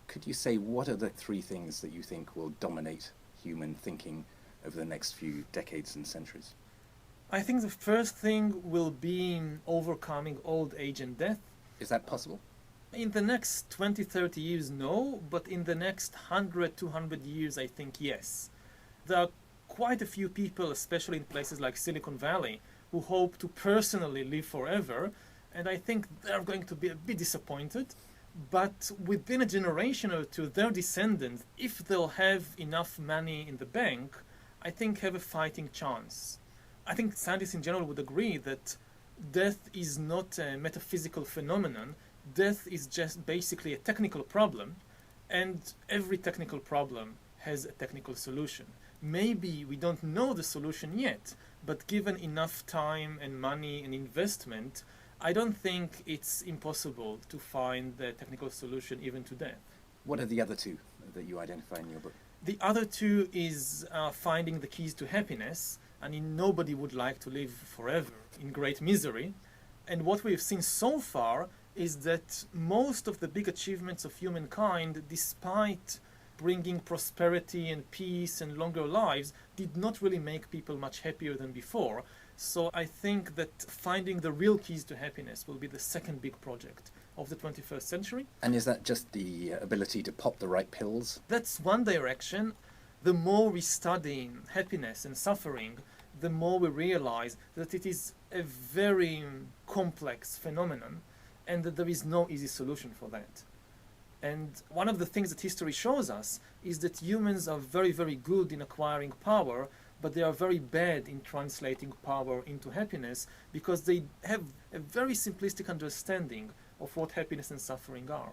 Could you say what are the three things that you think will dominate human thinking over the next few decades and centuries? I think the first thing will be overcoming old age and death. Is that possible? In the next 20, 30 years, no, but in the next 100, 200 years, I think yes. There are quite a few people, especially in places like Silicon Valley, who hope to personally live forever, and I think they're going to be a bit disappointed. But within a generation or two, their descendants, if they'll have enough money in the bank, I think have a fighting chance. I think scientists in general would agree that death is not a metaphysical phenomenon. Death is just basically a technical problem, and every technical problem has a technical solution. Maybe we don't know the solution yet, but given enough time and money and investment, I don't think it's impossible to find the technical solution even to death. What are the other two that you identify in your book? The other two is finding the keys to happiness. I mean, nobody would like to live forever in great misery. And what we've seen so far is that most of the big achievements of humankind, despite bringing prosperity and peace and longer lives, did not really make people much happier than before. So I think that finding the real keys to happiness will be the second big project of the 21st century. And is that just the ability to pop the right pills? That's one direction. The more we study happiness and suffering, the more we realize that it is a very complex phenomenon and that there is no easy solution for that. And one of the things that history shows us is that humans are very, very good in acquiring power, but they are very bad in translating power into happiness because they have a very simplistic understanding of what happiness and suffering are.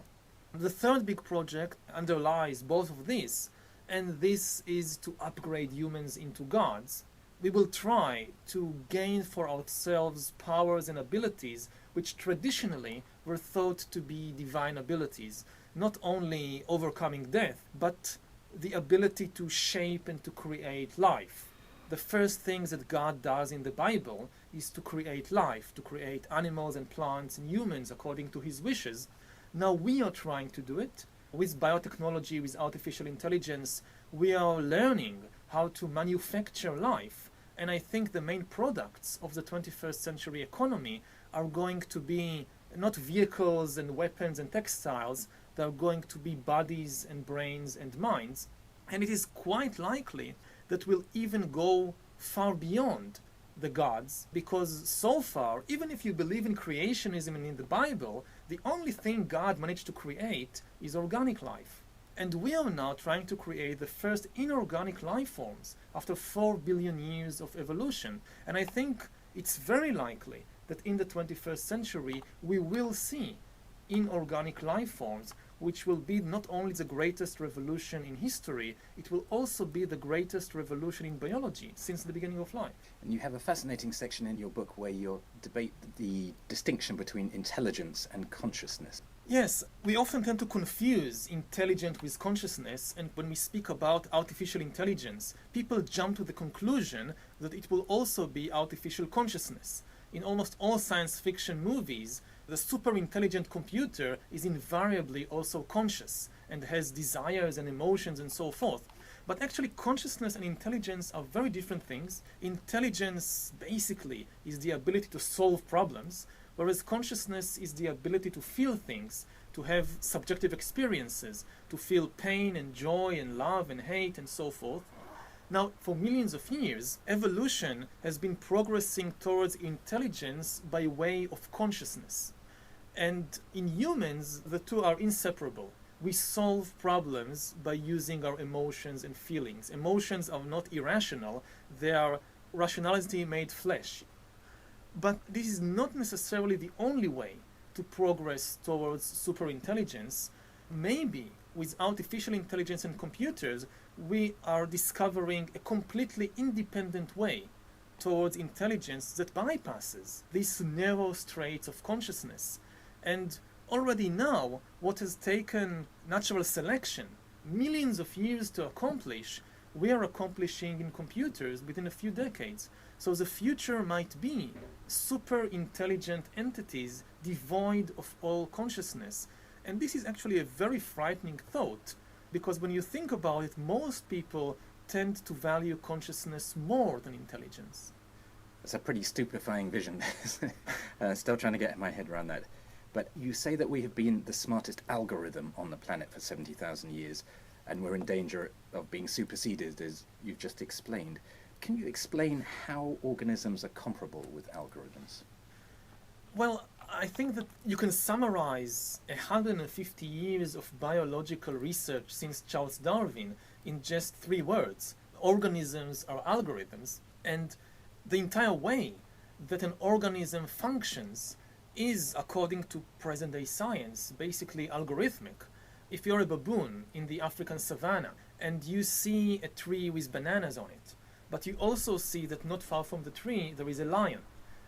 The third big project underlies both of these, and this is to upgrade humans into gods. We will try to gain for ourselves powers and abilities which traditionally were thought to be divine abilities, not only overcoming death, but the ability to shape and to create life. The first things that God does in the Bible is to create life, to create animals and plants and humans according to his wishes. Now we are trying to do it. With biotechnology, with artificial intelligence, we are learning how to manufacture life. And I think the main products of the 21st century economy are going to be not vehicles and weapons and textiles, they are going to be bodies and brains and minds. And it is quite likely that we'll even go far beyond the gods, because so far, even if you believe in creationism and in the Bible, the only thing God managed to create is organic life. And we are now trying to create the first inorganic life forms after 4 billion years of evolution. And I think it's very likely that in the 21st century we will see inorganic life forms which will be not only the greatest revolution in history, it will also be the greatest revolution in biology since the beginning of life. And you have a fascinating section in your book where you debate the distinction between intelligence and consciousness. Yes, we often tend to confuse intelligent with consciousness, and when we speak about artificial intelligence, people jump to the conclusion that it will also be artificial consciousness. In almost all science fiction movies, the super intelligent computer is invariably also conscious and has desires and emotions and so forth. But actually, consciousness and intelligence are very different things. Intelligence basically is the ability to solve problems, whereas consciousness is the ability to feel things, to have subjective experiences, to feel pain and joy and love and hate and so forth. Now, for millions of years, evolution has been progressing towards intelligence by way of consciousness. And in humans, the two are inseparable. We solve problems by using our emotions and feelings. Emotions are not irrational, they are rationality made flesh. But this is not necessarily the only way to progress towards superintelligence. Maybe with artificial intelligence and computers, we are discovering a completely independent way towards intelligence that bypasses these narrow straits of consciousness. And already now, what has taken natural selection millions of years to accomplish, we are accomplishing in computers within a few decades. So the future might be super intelligent entities devoid of all consciousness. And this is actually a very frightening thought, because when you think about it, most people tend to value consciousness more than intelligence. It's a pretty stupefying vision. Still trying to get my head around that. But you say that we have been the smartest algorithm on the planet for 70,000 years, and we're in danger of being superseded, as you've just explained. Can you explain how organisms are comparable with algorithms? Well, I think that you can summarize 150 years of biological research since Charles Darwin in just 3 words. Organisms are algorithms, and the entire way that an organism functions is, according to present-day science, basically algorithmic. If you're a baboon in the African savannah and you see a tree with bananas on it, but you also see that not far from the tree there is a lion,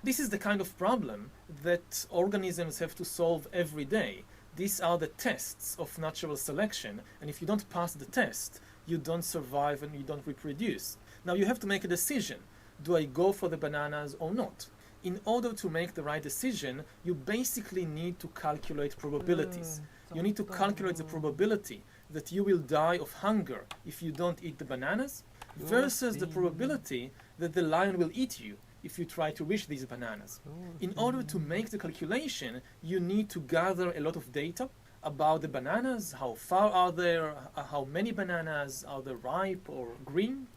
this is the kind of problem that organisms have to solve every day. These are the tests of natural selection, and if you don't pass the test, you don't survive and you don't reproduce. Now you have to make a decision. Do I go for the bananas or not? In order to make the right decision, you basically need to calculate probabilities. You need to calculate the probability that you will die of hunger if you don't eat the bananas versus the probability that the lion will eat you if you try to reach these bananas. In order to make the calculation, you need to gather a lot of data about the bananas, how far are there, how many bananas, are they ripe or green.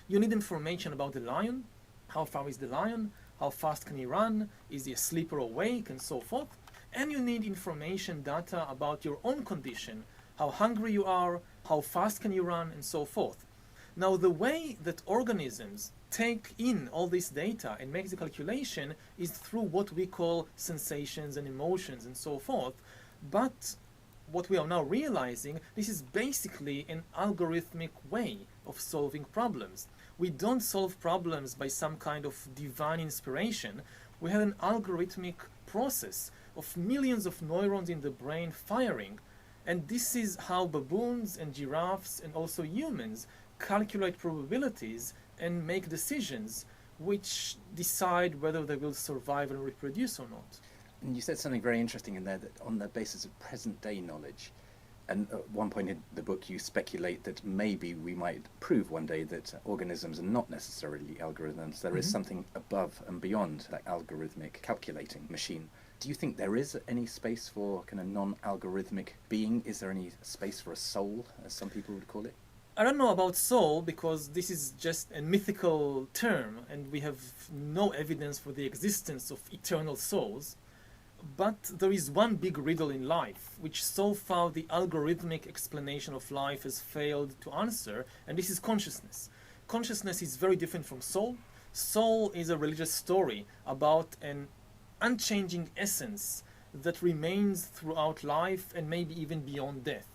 You need information about the lion, how far is the lion, how fast can he run, is he asleep or awake, and so forth. And you need information, data about your own condition, how hungry you are, how fast can you run, and so forth. Now, the way that organisms take in all this data and make the calculation is through what we call sensations and emotions and so forth. But what we are now realizing, this is basically an algorithmic way of solving problems. We don't solve problems by some kind of divine inspiration. We have an algorithmic process of millions of neurons in the brain firing. And this is how baboons and giraffes and also humans calculate probabilities and make decisions which decide whether they will survive and reproduce or not. And you said something very interesting in there, that on the basis of present-day knowledge, and at one point in the book you speculate that maybe we might prove one day that organisms are not necessarily algorithms. There is something above and beyond that algorithmic calculating machine. Do you think there is any space for kind of non-algorithmic being? Is there any space for a soul, as some people would call it? I don't know about soul, because this is just a mythical term and we have no evidence for the existence of eternal souls. But there is one big riddle in life, which so far the algorithmic explanation of life has failed to answer, and this is consciousness. Consciousness is very different from soul. Soul is a religious story about an unchanging essence that remains throughout life and maybe even beyond death.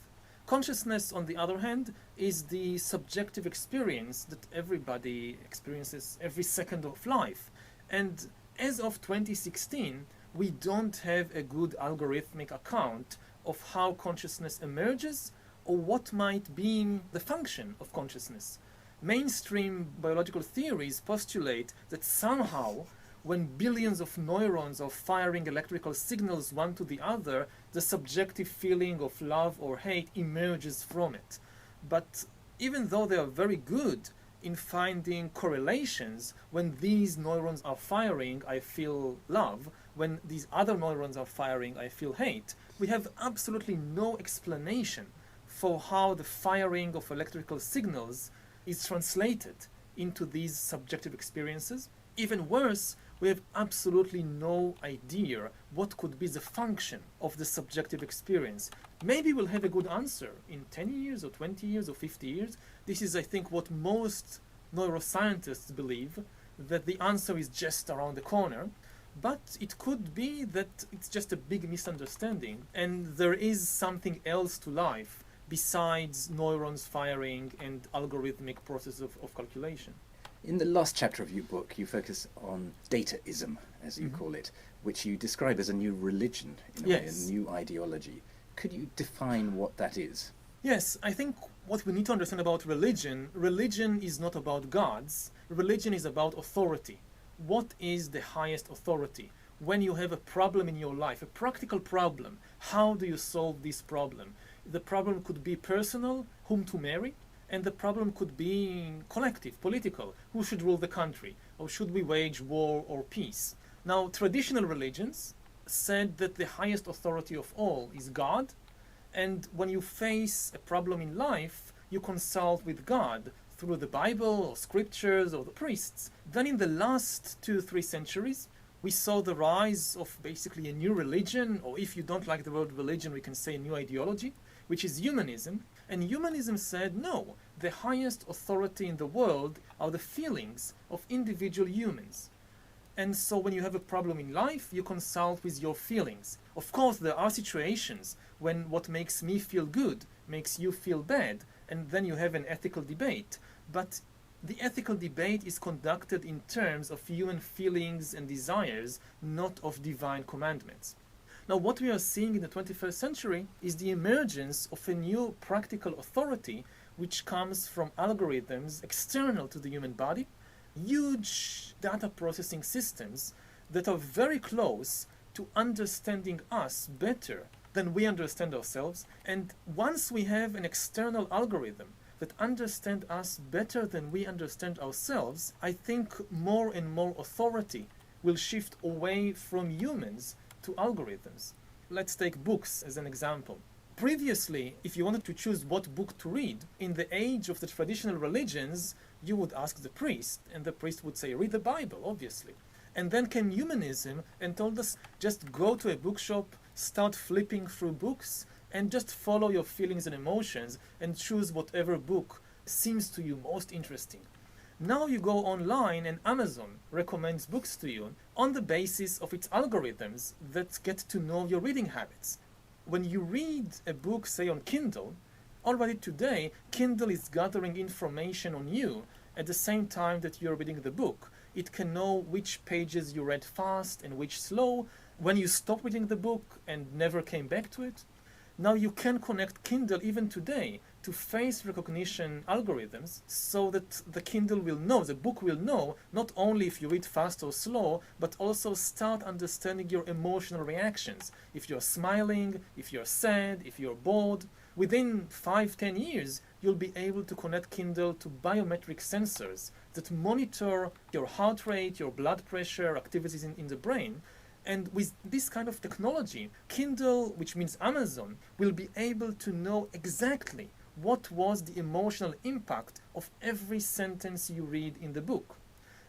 Consciousness, on the other hand, is the subjective experience that everybody experiences every second of life. And as of 2016, we don't have a good algorithmic account of how consciousness emerges or what might be the function of consciousness. Mainstream biological theories postulate that somehow, when billions of neurons are firing electrical signals one to the other, the subjective feeling of love or hate emerges from it. But even though they are very good in finding correlations, when these neurons are firing, I feel love. When these other neurons are firing, I feel hate. We have absolutely no explanation for how the firing of electrical signals is translated into these subjective experiences. Even worse, we have absolutely no idea what could be the function of the subjective experience. Maybe we'll have a good answer in 10 years or 20 years or 50 years. This is, I think, what most neuroscientists believe, that the answer is just around the corner. But it could be that it's just a big misunderstanding and there is something else to life besides neurons firing and algorithmic process of calculation. In the last chapter of your book, you focus on dataism, as you call it, which you describe as a new religion, in a way, a new ideology. Could you define what that is? Yes, I think what we need to understand about religion is not about gods. Religion is about authority. What is the highest authority? When you have a problem in your life, a practical problem, how do you solve this problem? The problem could be personal, whom to marry, and the problem could be collective, political, who should rule the country, or should we wage war or peace? Now, traditional religions said that the highest authority of all is God, and when you face a problem in life, you consult with God through the Bible or scriptures or the priests. Then in the last 2-3 centuries, we saw the rise of basically a new religion, or if you don't like the word religion, we can say a new ideology, which is humanism. And humanism said, no, the highest authority in the world are the feelings of individual humans. And so when you have a problem in life, you consult with your feelings. Of course, there are situations when what makes me feel good makes you feel bad, and then you have an ethical debate. But the ethical debate is conducted in terms of human feelings and desires, not of divine commandments. Now, what we are seeing in the 21st century is the emergence of a new practical authority which comes from algorithms external to the human body, huge data processing systems that are very close to understanding us better than we understand ourselves. And once we have an external algorithm that understands us better than we understand ourselves, I think more and more authority will shift away from humans to algorithms. Let's take books as an example. Previously, if you wanted to choose what book to read, in the age of the traditional religions, you would ask the priest, and the priest would say, read the Bible, obviously. And then came humanism and told us, just go to a bookshop, start flipping through books, and just follow your feelings and emotions and choose whatever book seems to you most interesting. Now you go online and Amazon recommends books to you on the basis of its algorithms that get to know your reading habits. When you read a book, say on Kindle, already today, Kindle is gathering information on you at the same time that you're reading the book. It can know which pages you read fast and which slow, when you stopped reading the book and never came back to it. Now you can connect Kindle even today to face recognition algorithms so that the Kindle will know, the book will know, not only if you read fast or slow, but also start understanding your emotional reactions. If you're smiling, if you're sad, if you're bored. Within 5-10 years, you'll be able to connect Kindle to biometric sensors that monitor your heart rate, your blood pressure, activities in the brain. And with this kind of technology, Kindle, which means Amazon, will be able to know exactly what was the emotional impact of every sentence you read in the book.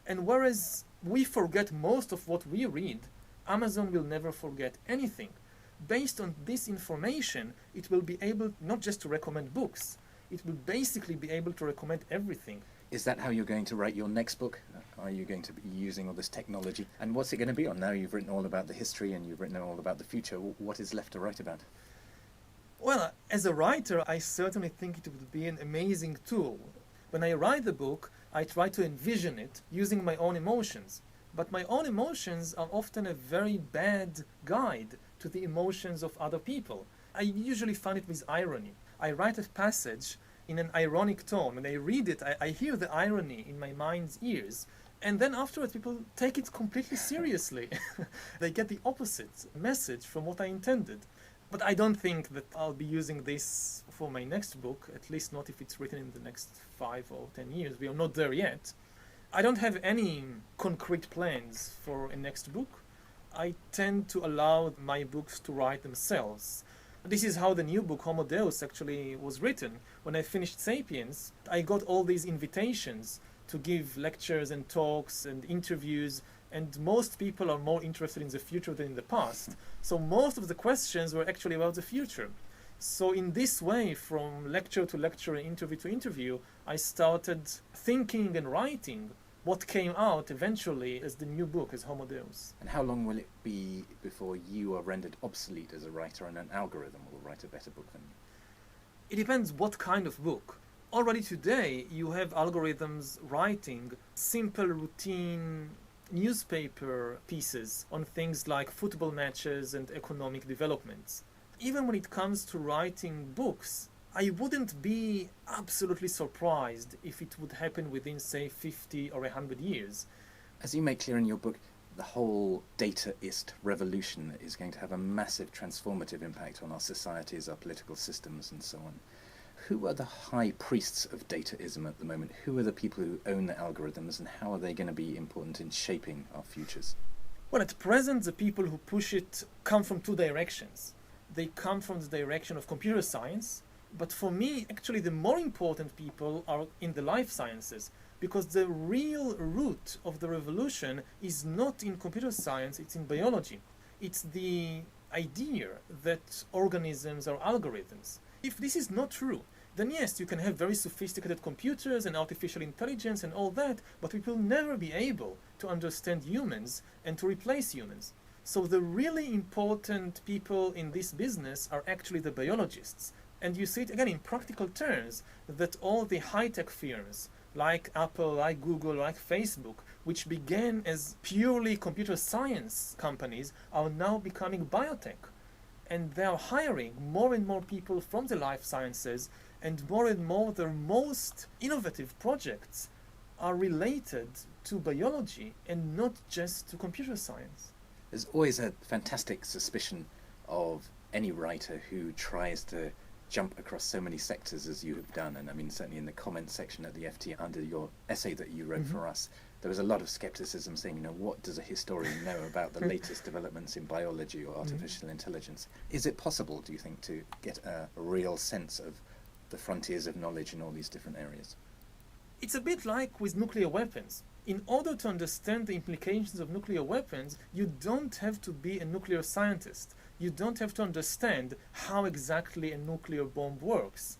And whereas we forget most of what we read, Amazon will never forget anything. Based on this information, it will be able not just to recommend books, it will basically be able to recommend everything. Is that how you're going to write your next book? are you going to be using all this technology? And what's it going to be on? Now you've written all about the history and you've written all about the future. What is left to write about? Well, as a writer, I certainly think it would be an amazing tool. When I write the book, I try to envision it using my own emotions. But my own emotions are often a very bad guide to the emotions of other people. I usually find it with irony. I write a passage in an ironic tone. When I read it, I hear the irony in my mind's ears. And then afterwards, people take it completely seriously. They get the opposite message from what I intended. But I don't think that I'll be using this for my next book, at least not if it's written in the next 5 or 10 years. We are not there yet. I don't have any concrete plans for a next book. I tend to allow my books to write themselves. This is how the new book, Homo Deus, actually was written. When I finished Sapiens, I got all these invitations to give lectures and talks and interviews, and most people are more interested in the future than in the past. So most of the questions were actually about the future. So in this way, from lecture to lecture and interview to interview, I started thinking and writing what came out eventually as the new book, as Homo Deus. And how long will it be before you are rendered obsolete as a writer and an algorithm will write a better book than you? It depends what kind of book. Already today, you have algorithms writing simple, routine newspaper pieces on things like football matches and economic developments. Even when it comes to writing books, I wouldn't be absolutely surprised if it would happen within, say, 50 or 100 years. As you make clear in your book, the whole dataist revolution is going to have a massive transformative impact on our societies, our political systems, and so on. Who are the high priests of dataism at the moment? Who are the people who own the algorithms, and how are they going to be important in shaping our futures? Well, at present, the people who push it come from two directions. They come from the direction of computer science, but for me, actually, the more important people are in the life sciences, because the real root of the revolution is not in computer science, it's in biology. It's the idea that organisms are algorithms. If this is not true, then yes, you can have very sophisticated computers and artificial intelligence and all that, but we will never be able to understand humans and to replace humans. So the really important people in this business are actually the biologists. And you see it again in practical terms, that all the high-tech firms, like Apple, like Google, like Facebook, which began as purely computer science companies, are now becoming biotech. And they are hiring more and more people from the life sciences, and more their most innovative projects are related to biology and not just to computer science. There's always a fantastic suspicion of any writer who tries to jump across so many sectors as you have done. And I mean, certainly in the comments section at the FT under your essay that you wrote for us, there was a lot of skepticism saying, you know, what does a historian know about the latest developments in biology or artificial intelligence? Is it possible, do you think, to get a real sense of the frontiers of knowledge in all these different areas? It's a bit like with nuclear weapons. In order to understand the implications of nuclear weapons, you don't have to be a nuclear scientist. You don't have to understand how exactly a nuclear bomb works.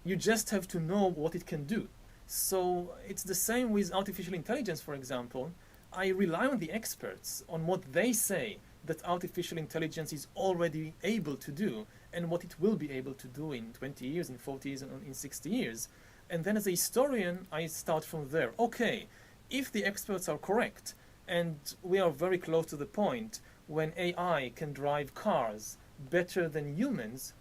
You just have to know what it can do. So it's the same with artificial intelligence, for example. I rely on the experts, on what they say that artificial intelligence is already able to do and what it will be able to do in 20 years, in 40 years, and in 60 years. And then as a historian, I start from there. Okay, if the experts are correct, and we are very close to the point when AI can drive cars better than humans,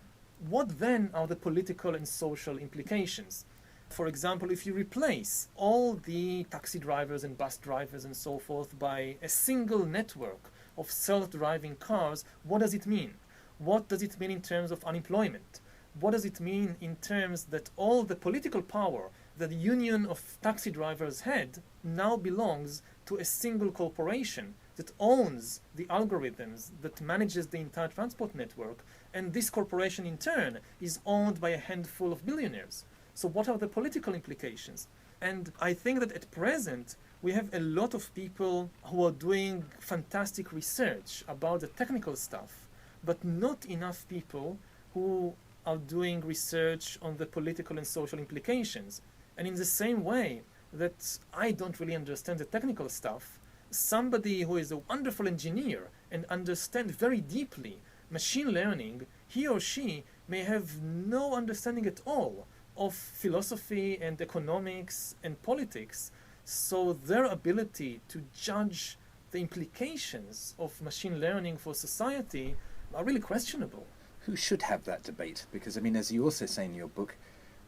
what then are the political and social implications? For example, if you replace all the taxi drivers and bus drivers and so forth by a single network of self-driving cars, what does it mean? What does it mean in terms of unemployment? What does it mean in terms that all the political power that the union of taxi drivers had now belongs to a single corporation that owns the algorithms, that manages the entire transport network, and this corporation in turn is owned by a handful of billionaires. So what are the political implications? And I think that at present we have a lot of people who are doing fantastic research about the technical stuff, but not enough people who are doing research on the political and social implications. And in the same way, that I don't really understand the technical stuff. Somebody who is a wonderful engineer and understands very deeply machine learning, he or she may have no understanding at all of philosophy and economics and politics, so their ability to judge the implications of machine learning for society are really questionable. Who should have that debate? Because, I mean, as you also say in your book,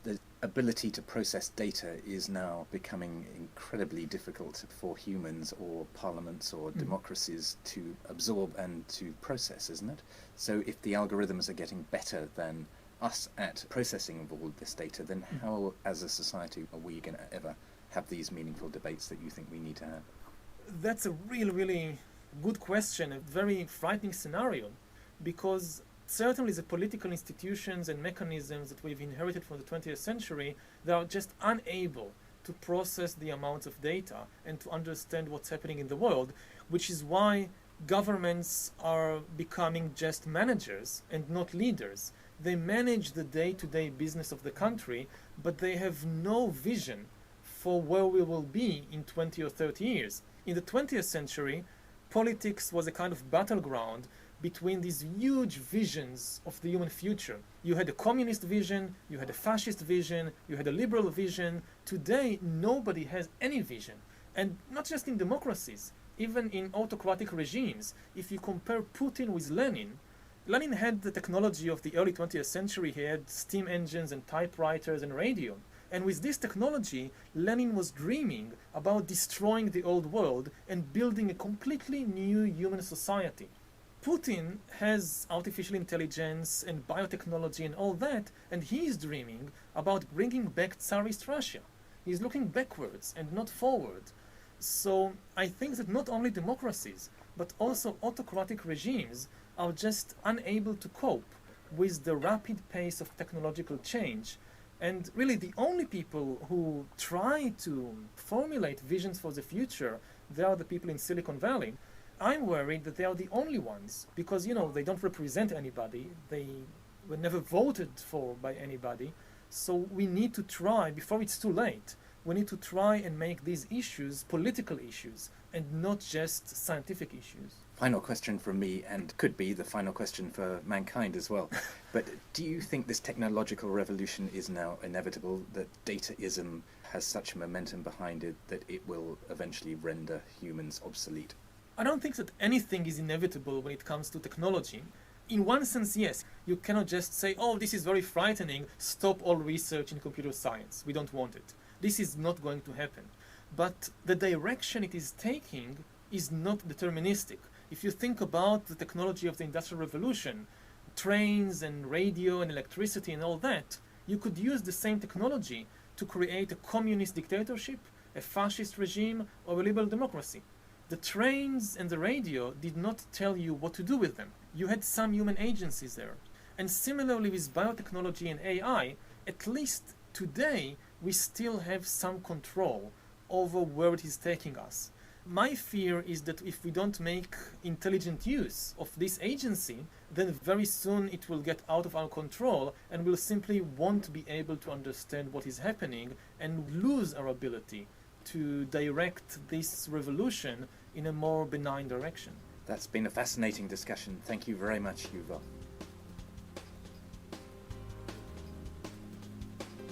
the ability to process data is now becoming incredibly difficult for humans or parliaments or democracies to absorb and to process, isn't it? So if the algorithms are getting better than us at processing of all this data, then how, as a society, are we going to ever have these meaningful debates that you think we need to have? That's a really good question, a very frightening scenario, because certainly the political institutions and mechanisms that we've inherited from the 20th century, they are just unable to process the amounts of data and to understand what's happening in the world, which is why governments are becoming just managers and not leaders. They manage the day-to-day business of the country, but they have no vision for where we will be in 20 or 30 years. In the 20th century, politics was a kind of battleground between these huge visions of the human future. You had a communist vision, you had a fascist vision, you had a liberal vision. Today, nobody has any vision. And not just in democracies, even in autocratic regimes. If you compare Putin with Lenin, Lenin had the technology of the early 20th century. He had steam engines and typewriters and radio. And with this technology, Lenin was dreaming about destroying the old world and building a completely new human society. Putin has artificial intelligence and biotechnology and all that, and he is dreaming about bringing back Tsarist Russia. He's looking backwards and not forward. So I think that not only democracies, but also autocratic regimes are just unable to cope with the rapid pace of technological change. And really the only people who try to formulate visions for the future, they are the people in Silicon Valley. I'm worried that they are the only ones because, they don't represent anybody. They were never voted for by anybody. So we need to try, before it's too late, we need to try and make these issues political issues and not just scientific issues. Final question from me, and could be the final question for mankind as well. But do you think this technological revolution is now inevitable, that dataism has such momentum behind it that it will eventually render humans obsolete? I don't think that anything is inevitable when it comes to technology. In one sense, yes. You cannot just say, oh, this is very frightening, stop all research in computer science. We don't want it. This is not going to happen. But the direction it is taking is not deterministic. If you think about the technology of the Industrial Revolution, trains and radio and electricity and all that, you could use the same technology to create a communist dictatorship, a fascist regime, or a liberal democracy. The trains and the radio did not tell you what to do with them. You had some human agencies there. And similarly with biotechnology and AI, at least today, we still have some control over where it is taking us. My fear is that if we don't make intelligent use of this agency, then very soon it will get out of our control and we'll simply won't be able to understand what is happening and lose our ability to direct this revolution in a more benign direction. That's been a fascinating discussion. Thank you very much, Yuval.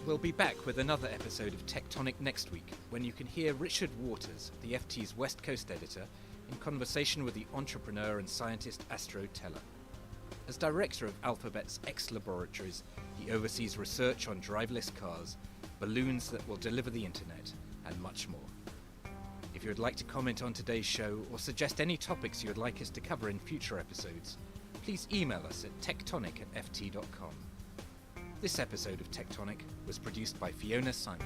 We'll be back with another episode of Tectonic next week, when you can hear Richard Waters, the FT's West Coast editor, in conversation with the entrepreneur and scientist Astro Teller. As director of Alphabet's X Laboratories, he oversees research on driverless cars, balloons that will deliver the internet, and much more. If you would like to comment on today's show or suggest any topics you would like us to cover in future episodes, please email us at tectonic@ft.com. This episode of Tectonic was produced by Fiona Simon.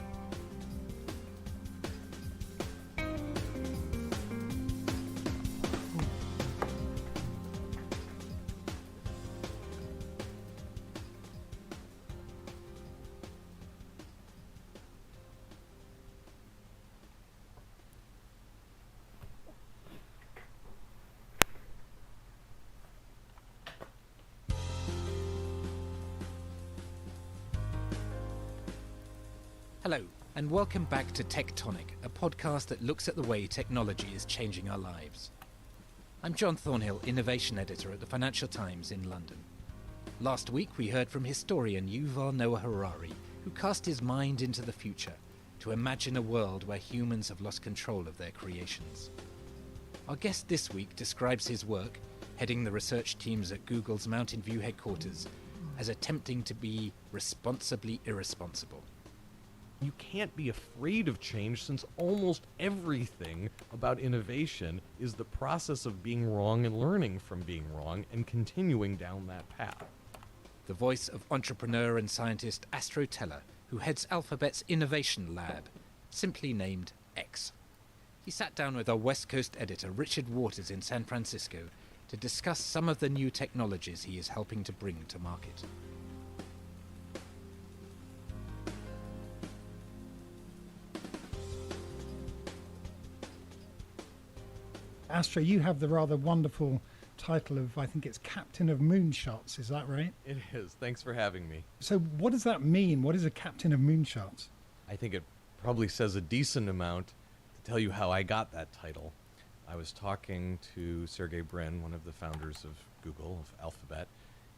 Hello, And welcome back to Tectonic, a podcast that looks at the way technology is changing our lives. I'm John Thornhill, Innovation Editor at the Financial Times in London. Last week we heard from historian Yuval Noah Harari, who cast his mind into the future to imagine a world where humans have lost control of their creations. Our guest this week describes his work, heading the research teams at Google's Mountain View headquarters, as attempting to be responsibly irresponsible. You can't be afraid of change since almost everything about innovation is the process of being wrong and learning from being wrong and continuing down that path. The voice of entrepreneur and scientist Astro Teller, who heads Alphabet's Innovation Lab, simply named X. He sat down with our West Coast editor Richard Waters in San Francisco to discuss some of the new technologies he is helping to bring to market. Astro, you have the rather wonderful title of, I think it's Captain of Moonshots, is that right? It is. Thanks for having me. So what does that mean? What is a Captain of Moonshots? I think it probably says a decent amount to tell you how I got that title. I was talking to Sergey Brin, one of the founders of Google, of Alphabet,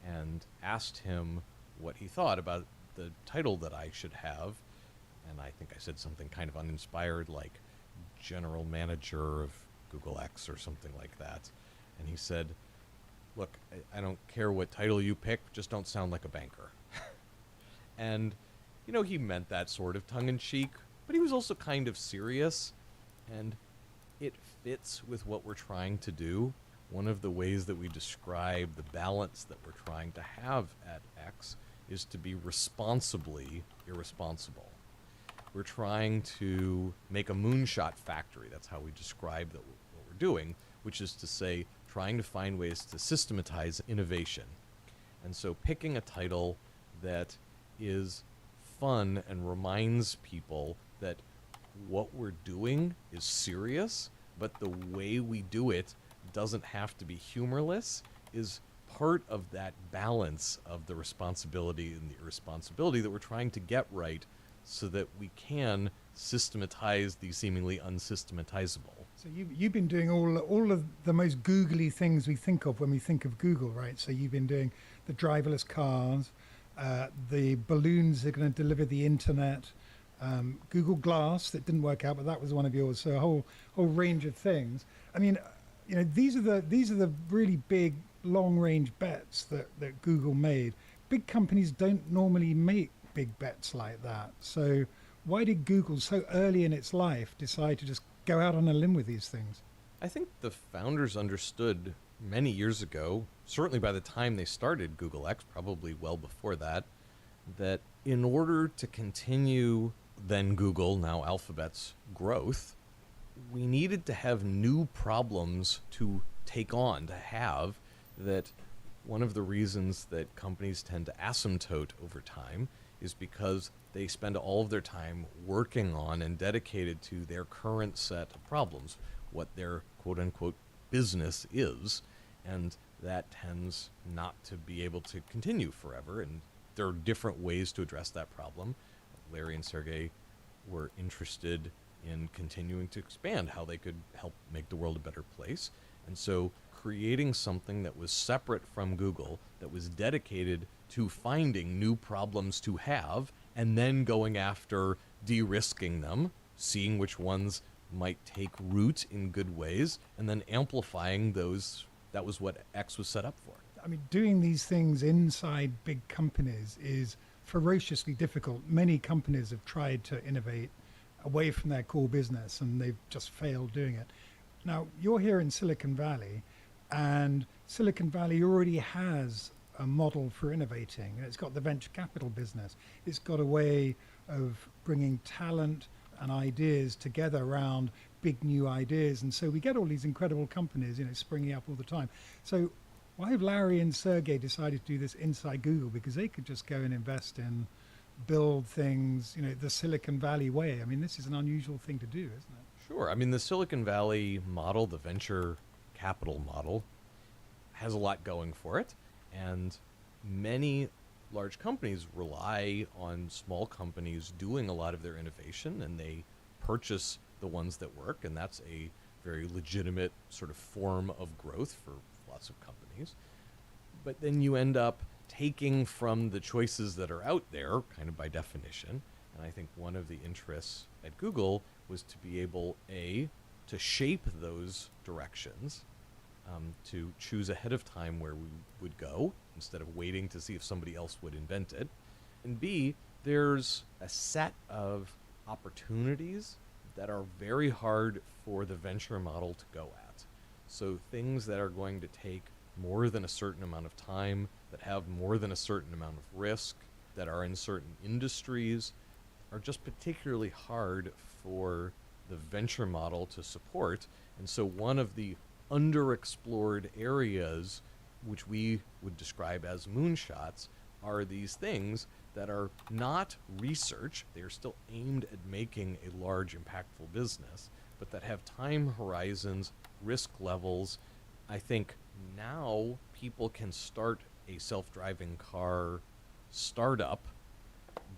and asked him what he thought about the title that I should have. And I think I said something kind of uninspired, like General Manager of Google X or something like that. And he said, look, I don't care what title you pick, just don't sound like a banker. And, you know, he meant that sort of tongue-in-cheek, but he was also kind of serious, and it fits with what we're trying to do. One of the ways that we describe the balance that we're trying to have at X is to be responsibly irresponsible. We're trying to make a moonshot factory. That's how we describe what we're doing, which is to say, trying to find ways to systematize innovation. And so picking a title that is fun and reminds people that what we're doing is serious, but the way we do it doesn't have to be humorless, is part of that balance of the responsibility and the irresponsibility that we're trying to get right, so that we can systematize the seemingly unsystematizable. So you've been doing all of the most googly things we think of when we think of Google, right? So you've been doing the driverless cars, the balloons that are going to deliver the internet, Google Glass that didn't work out, but that was one of yours. So a whole range of things. I mean, you know, these are the really big long range bets that Google made. Big companies don't normally make big bets like that. So why did Google so early in its life decide to just go out on a limb with these things? I think the founders understood many years ago, certainly by the time they started Google X, probably well before that, that in order to continue then Google, now Alphabet's growth, we needed to have new problems to take on, to have. That one of the reasons that companies tend to asymptote over time is because they spend all of their time working on and dedicated to their current set of problems, what their quote-unquote business is, and that tends not to be able to continue forever, and there are different ways to address that problem. Larry and Sergey were interested in continuing to expand how they could help make the world a better place, and so creating something that was separate from Google, that was dedicated to finding new problems to have, and then going after de-risking them, seeing which ones might take root in good ways, and then amplifying those. That was what X was set up for. I mean, doing these things inside big companies is ferociously difficult. Many companies have tried to innovate away from their core business, and they've just failed doing it. Now, you're here in Silicon Valley, and Silicon Valley already has a model for innovating. It's got the venture capital business. It's got a way of bringing talent and ideas together around big new ideas. And so we get all these incredible companies, you know, springing up all the time. So why have Larry and Sergey decided to do this inside Google? Because they could just go and invest in, build things, you know, the Silicon Valley way. I mean, this is an unusual thing to do, isn't it? Sure. I mean, the Silicon Valley model, the venture capital model, has a lot going for it. And many large companies rely on small companies doing a lot of their innovation, and they purchase the ones that work, and that's a very legitimate sort of form of growth for lots of companies. But then you end up taking from the choices that are out there, kind of by definition. And I think one of the interests at Google was to be able, A, to shape those directions, to choose ahead of time where we would go instead of waiting to see if somebody else would invent it. And B, there's a set of opportunities that are very hard for the venture model to go at. So things that are going to take more than a certain amount of time, that have more than a certain amount of risk, that are in certain industries, are just particularly hard for the venture model to support. And so one of the underexplored areas, which we would describe as moonshots, are these things that are not research. They are still aimed at making a large, impactful business, but that have time horizons, risk levels. I think now people can start a self-driving car startup,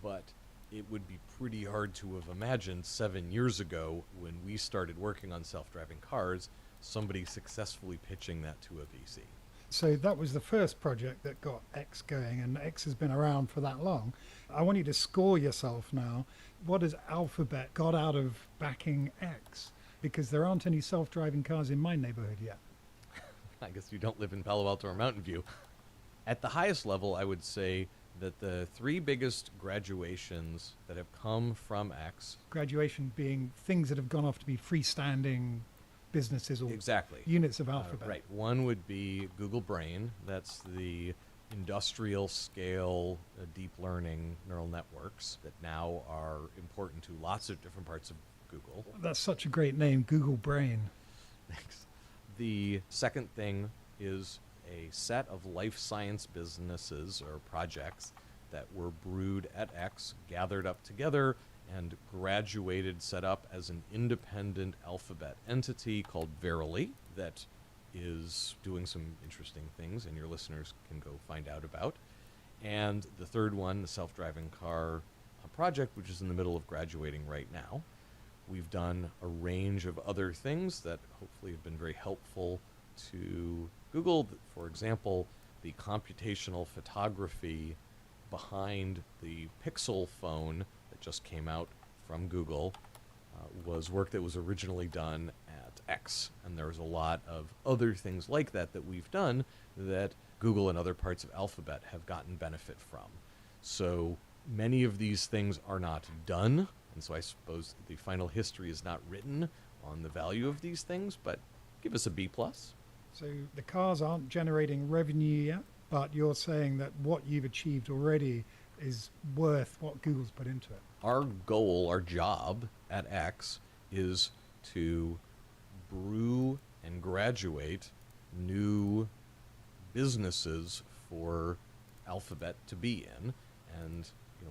but it would be pretty hard to have imagined 7 years ago when we started working on self-driving cars, somebody successfully pitching that to a VC. So that was the first project that got X going, and X has been around for that long. I want you to score yourself now. What has Alphabet got out of backing X? Because there aren't any self-driving cars in my neighborhood yet. I guess you don't live in Palo Alto or Mountain View. At the highest level, I would say that the three biggest graduations that have come from X... Graduation being things that have gone off to be freestanding businesses or exactly. Units of Alphabet. Right. One would be Google Brain. That's the industrial scale deep learning neural networks that now are important to lots of different parts of Google. That's such a great name, Google Brain. Thanks. The second thing is a set of life science businesses or projects that were brewed at X, gathered up together, and graduated, set up as an independent Alphabet entity called Verily that is doing some interesting things, and your listeners can go find out about. And the third one, the self-driving car project, which is in the middle of graduating right now. We've done a range of other things that hopefully have been very helpful to Google. For example, the computational photography behind the Pixel phone that just came out from Google was work that was originally done at X. And there's a lot of other things like that that we've done that Google and other parts of Alphabet have gotten benefit from. So many of these things are not done, and so I suppose the final history is not written on the value of these things, but give us a B+. So the cars aren't generating revenue yet, but you're saying that what you've achieved already is worth what Google's put into it. Our goal, our job at X is to brew and graduate new businesses for Alphabet to be in, and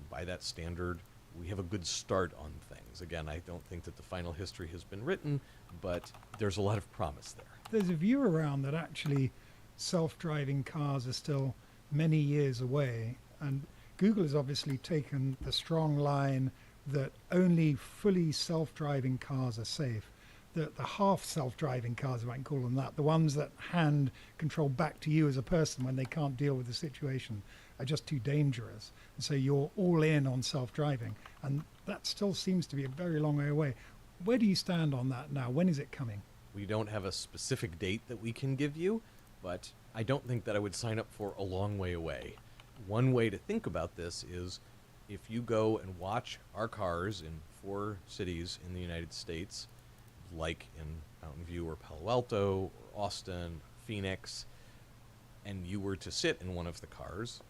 by that standard, we have a good start on things. Again, I don't think that the final history has been written, but there's a lot of promise there. There's a view around that actually self-driving cars are still many years away, and Google has obviously taken the strong line that only fully self-driving cars are safe. The half self-driving cars, if I can call them that, the ones that hand control back to you as a person when they can't deal with the situation, are just too dangerous. And so you're all in on self-driving, and that still seems to be a very long way away. Where do you stand on that now? When is it coming? We don't have a specific date that we can give you, but I don't think that I would sign up for a long way away. One way to think about this is if you go and watch our cars in 4 cities in the United States, like in Mountain View or Palo Alto or Austin, Phoenix, and you were to sit in one of the cars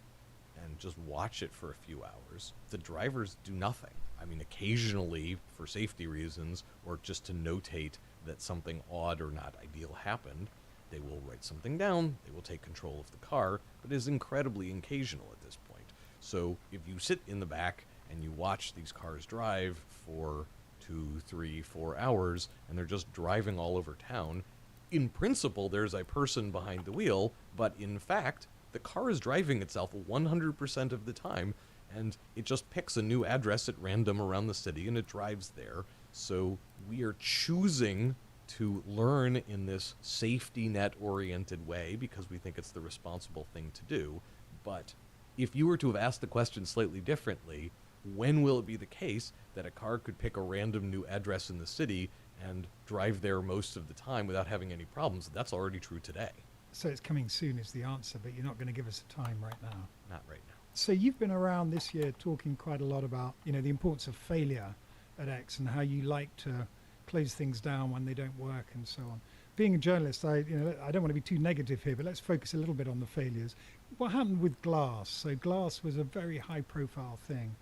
and just watch it for a few hours, the drivers do nothing. I mean, occasionally for safety reasons or just to notate that something odd or not ideal happened, they will write something down, they will take control of the car, but it is incredibly occasional at this point. So if you sit in the back and you watch these cars drive for 2, 3, 4 hours, and they're just driving all over town, in principle, there's a person behind the wheel, but in fact, The car is driving itself 100% of the time, and it just picks a new address at random around the city and it drives there. So we are choosing to learn in this safety net oriented way because we think it's the responsible thing to do. But if you were to have asked the question slightly differently, when will it be the case that a car could pick a random new address in the city and drive there most of the time without having any problems? That's already true today. So it's coming soon is the answer, but you're not going to give us a time right now. Not right now. So you've been around this year talking quite a lot about, the importance of failure at X and how you like to close things down when they don't work and so on. Being a journalist, I don't want to be too negative here, but let's focus a little bit on the failures. What happened with Glass? So Glass was a very high-profile thing.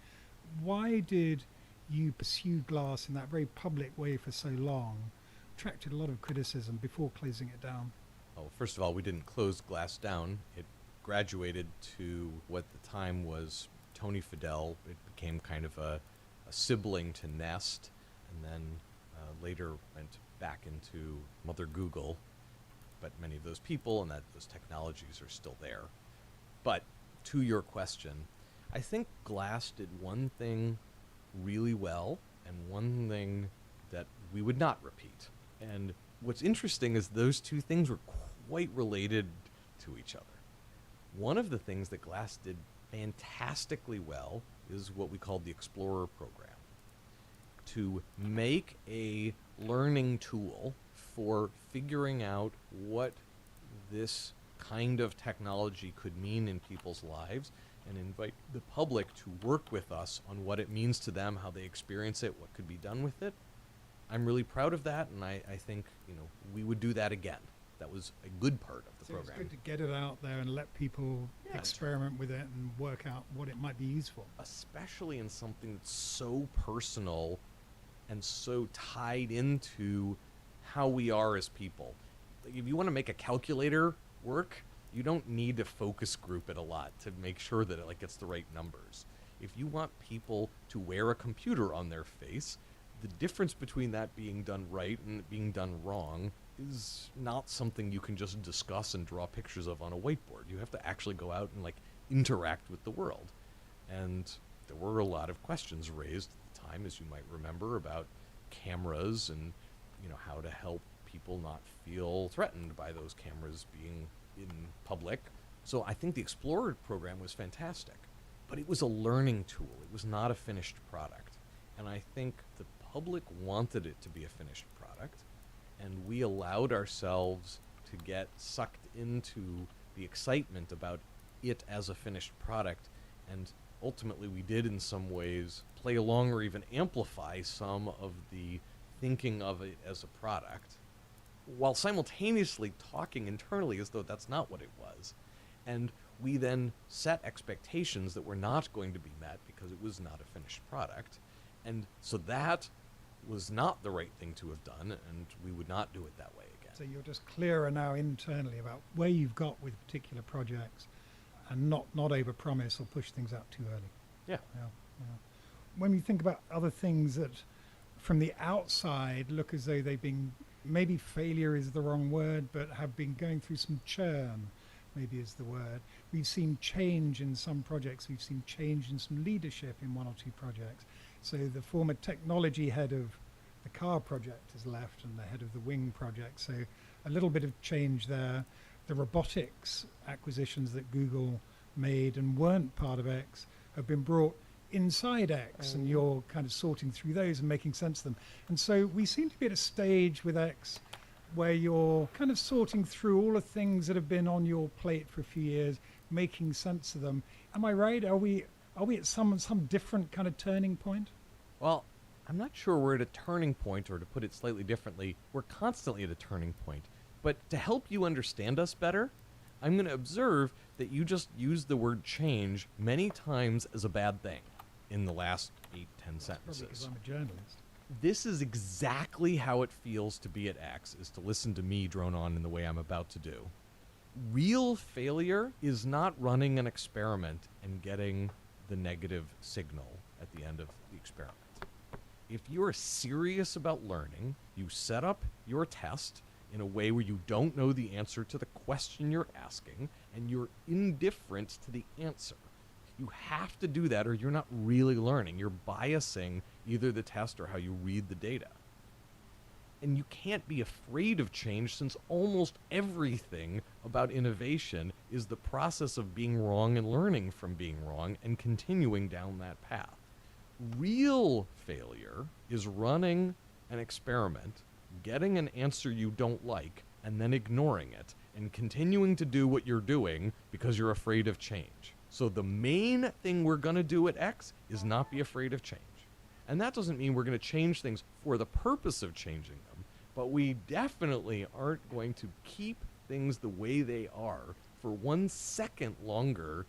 Why did you pursue Glass in that very public way for so long? Attracted a lot of criticism before closing it down. Oh, first of all, we didn't close Glass down. It graduated to what at the time was Tony Fadell. It became kind of a sibling to Nest, and then later went back into Mother Google. But many of those people and those technologies are still there. But to your question, I think Glass did one thing really well and one thing that we would not repeat. And what's interesting is those two things were quite related to each other. One of the things that Glass did fantastically well is what we called the Explorer program. To make a learning tool for figuring out what this kind of technology could mean in people's lives and invite the public to work with us on what it means to them, how they experience it, what could be done with it. I'm really proud of that, and I think we would do that again. That was a good part of the So program. it's good to get it out there and let people experiment with it and work out what it might be used for. Especially in something that's so personal and so tied into how we are as people. Like, if you want to make a calculator work, you don't need to focus group it a lot to make sure that it gets the right numbers. If you want people to wear a computer on their face, the difference between that being done right and it being done wrong is not something you can just discuss and draw pictures of on a whiteboard. You have to actually go out and interact with the world. And there were a lot of questions raised at the time, as you might remember, about cameras and how to help people not feel threatened by those cameras being in public. So I think the Explorer program was fantastic, but it was a learning tool. It was not a finished product. And I think the public wanted it to be a finished product, and we allowed ourselves to get sucked into the excitement about it as a finished product, and ultimately we did in some ways play along or even amplify some of the thinking of it as a product, while simultaneously talking internally as though that's not what it was. And we then set expectations that were not going to be met because it was not a finished product. And so that was not the right thing to have done, and we would not do it that way again. So you're just clearer now internally about where you've got with particular projects and not overpromise or push things out too early. Yeah. When you think about other things that from the outside look as though they've been, maybe failure is the wrong word, but have been going through some churn, maybe is the word. We've seen change in some projects. We've seen change in some leadership in one or two projects. So the former technology head of the car project has left and the head of the wing project. So a little bit of change there. The robotics acquisitions that Google made and weren't part of X have been brought inside X, and you're kind of sorting through those and making sense of them. And so we seem to be at a stage with X where you're kind of sorting through all the things that have been on your plate for a few years, making sense of them. Am I right? Are we at some different kind of turning point? Well, I'm not sure we're at a turning point, or to put it slightly differently, we're constantly at a turning point. But to help you understand us better, I'm going to observe that you just used the word change many times as a bad thing in the last 8-10 Probably sentences. because I'm a journalist. This is exactly how it feels to be at X, is to listen to me drone on in the way I'm about to do. Real failure is not running an experiment and getting the negative signal at the end of the experiment. If you're serious about learning, you set up your test in a way where you don't know the answer to the question you're asking and you're indifferent to the answer. You have to do that or you're not really learning. You're biasing either the test or how you read the data. And you can't be afraid of change since almost everything about innovation is the process of being wrong and learning from being wrong and continuing down that path. Real failure is running an experiment, getting an answer you don't like, and then ignoring it and continuing to do what you're doing because you're afraid of change. So the main thing we're going to do at X is not be afraid of change. And that doesn't mean we're going to change things for the purpose of changing them, but we definitely aren't going to keep things the way they are for 1 second longer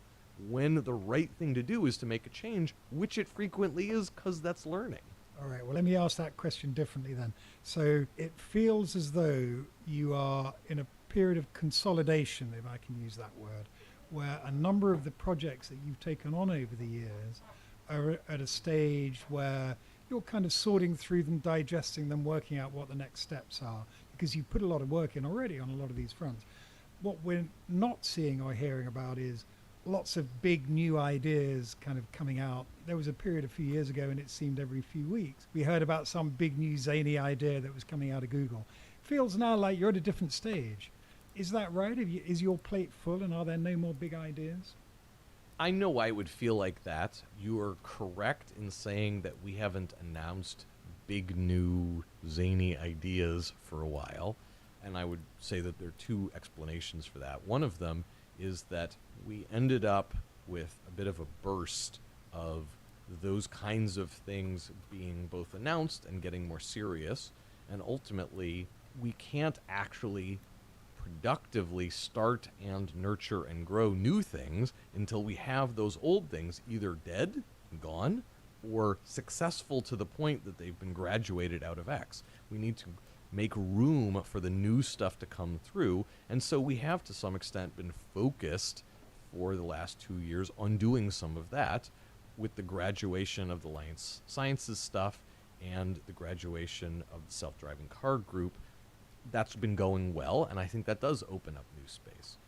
when the right thing to do is to make a change, which it frequently is because that's learning. All right, well, let me ask that question differently then. So it feels as though you are in a period of consolidation, if I can use that word, where a number of the projects that you've taken on over the years are at a stage where you're kind of sorting through them, digesting them, working out what the next steps are, because you've put a lot of work in already on a lot of these fronts. What we're not seeing or hearing about is lots of big new ideas kind of coming out. There was a period a few years ago and it seemed every few weeks we heard about some big new zany idea that was coming out of Google. Feels now like you're at a different stage. Is that right? Is your plate full and are there no more big ideas? I know why it would feel like that. You are correct in saying that we haven't announced big new zany ideas for a while. And I would say that there are two explanations for that. One of them is that we ended up with a bit of a burst of those kinds of things being both announced and getting more serious. And ultimately, we can't actually productively start and nurture and grow new things until we have those old things either dead, gone, or successful to the point that they've been graduated out of X. We need to make room for the new stuff to come through, and so we have to some extent been focused for the last 2 years on doing some of that with the graduation of the life sciences stuff and the graduation of the self-driving car group. That's been going well, and I think that does open up new space.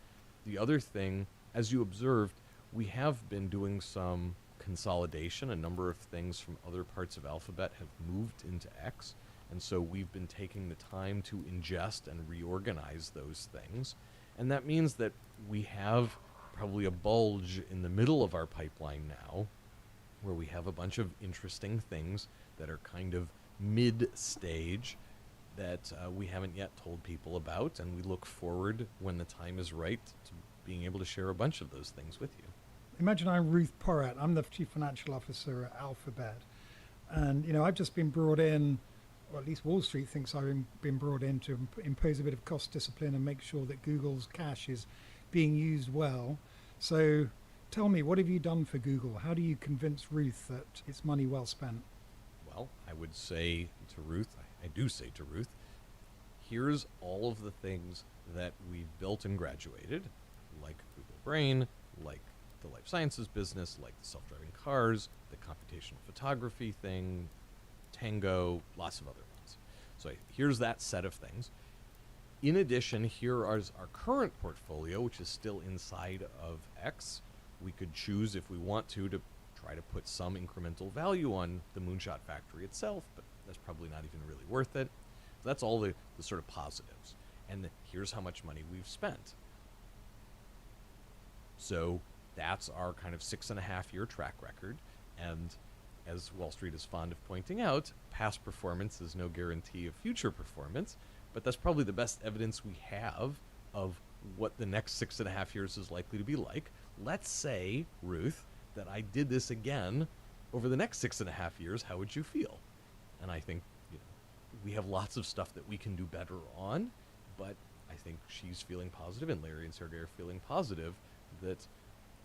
The other thing, as you observed, we have been doing some consolidation. A number of things from other parts of Alphabet have moved into X, and so we've been taking the time to ingest and reorganize those things. And that means that we have probably a bulge in the middle of our pipeline now, where we have a bunch of interesting things that are kind of mid-stage that we haven't yet told people about, and we look forward, when the time is right, to being able to share a bunch of those things with you. Imagine I'm Ruth Porat. I'm the Chief Financial Officer at Alphabet. And, I've just been brought in, or at least Wall Street thinks I've been brought in to impose a bit of cost discipline and make sure that Google's cash is being used well. So tell me, what have you done for Google? How do you convince Ruth that it's money well spent? Well, I would say to Ruth, I do say to Ruth, here's all of the things that we've built and graduated, like Google Brain, like the life sciences business, like the self-driving cars, the computational photography thing, Tango, lots of other ones. So here's that set of things. In addition, here is our current portfolio, which is still inside of X. We could choose, if we want to try to put some incremental value on the Moonshot Factory itself, but that's probably not even really worth it. So that's all the sort of positives. And here's how much money we've spent. So that's our kind of 6.5-year track record. And as Wall Street is fond of pointing out, past performance is no guarantee of future performance, but that's probably the best evidence we have of what the next 6.5 years is likely to be like. Let's say, Ruth, that I did this again over the next 6.5 years. How would you feel? And I think we have lots of stuff that we can do better on, but I think she's feeling positive, and Larry and Sergey are feeling positive that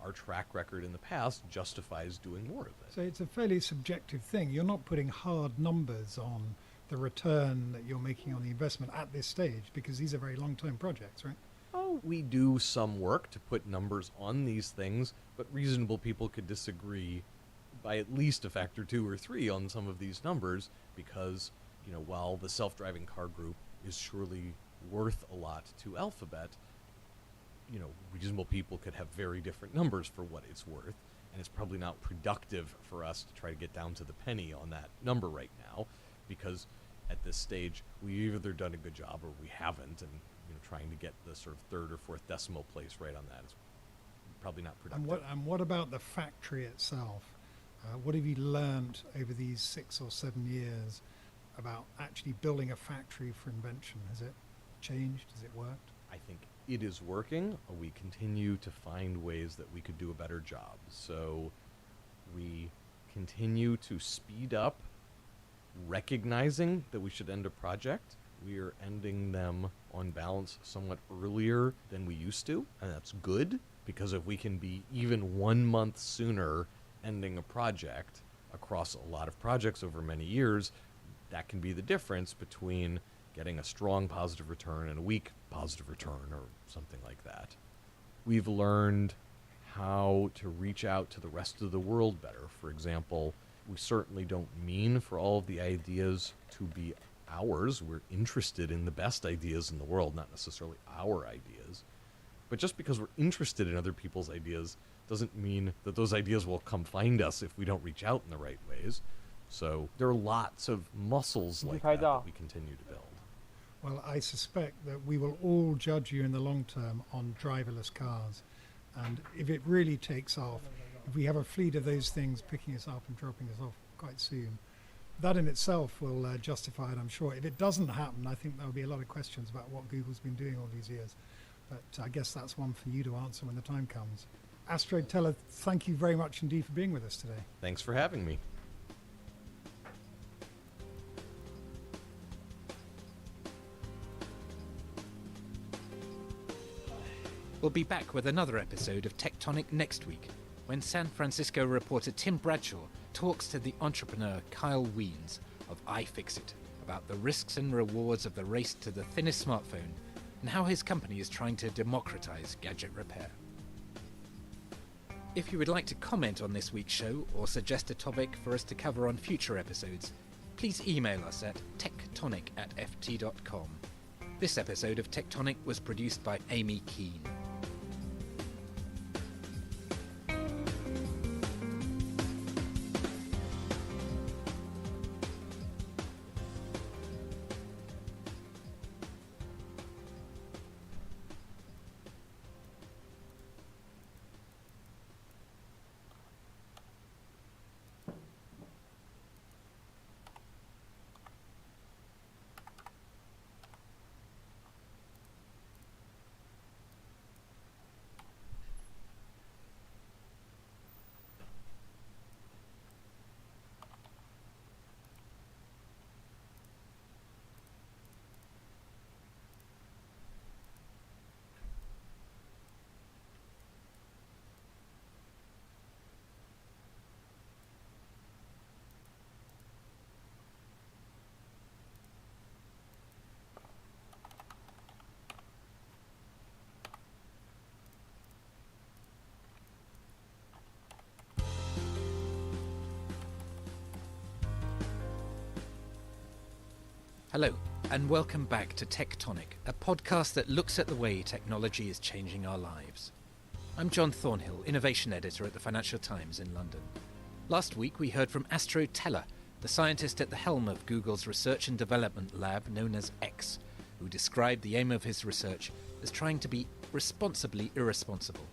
our track record in the past justifies doing more of it. So it's a fairly subjective thing. You're not putting hard numbers on the return that you're making on the investment at this stage, because these are very long-term projects, right? Oh, we do some work to put numbers on these things, but reasonable people could disagree by at least a factor 2 or 3 on some of these numbers, because while the self-driving car group is surely worth a lot to Alphabet, reasonable people could have very different numbers for what it's worth, and it's probably not productive for us to try to get down to the penny on that number right now, because at this stage we've either done a good job or we haven't, and trying to get the sort of third or fourth decimal place right on that is probably not productive. And what about the factory itself? What have you learned over these 6 or 7 years about actually building a factory for invention? Has it changed? Has it worked? I think it is working. We continue to find ways that we could do a better job. So we continue to speed up recognizing that we should end a project. We are ending them on balance somewhat earlier than we used to, and that's good, because if we can be even 1 month sooner ending a project across a lot of projects over many years, that can be the difference between getting a strong positive return and a weak positive return or something like that. We've learned how to reach out to the rest of the world better. For example, we certainly don't mean for all of the ideas to be ours. We're interested in the best ideas in the world, not necessarily our ideas. But just because we're interested in other people's ideas doesn't mean that those ideas will come find us if we don't reach out in the right ways. So there are lots of muscles like that we continue to build. Well, I suspect that we will all judge you in the long term on driverless cars. And if it really takes off, if we have a fleet of those things picking us up and dropping us off quite soon, that in itself will justify it, I'm sure. If it doesn't happen, I think there'll be a lot of questions about what Google's been doing all these years. But I guess that's one for you to answer when the time comes. Astro Teller, thank you very much indeed for being with us today. Thanks for having me. We'll be back with another episode of Tectonic next week, when San Francisco reporter Tim Bradshaw talks to the entrepreneur Kyle Wiens of iFixit about the risks and rewards of the race to the thinnest smartphone and how his company is trying to democratize gadget repair. If you would like to comment on this week's show or suggest a topic for us to cover on future episodes, please email us at tectonic@ft.com. This episode of Tectonic was produced by Amy Keane. Hello, and welcome back to Tectonic, a podcast that looks at the way technology is changing our lives. I'm John Thornhill, Innovation Editor at the Financial Times in London. Last week we heard from Astro Teller, the scientist at the helm of Google's research and development lab known as X, who described the aim of his research as trying to be responsibly irresponsible.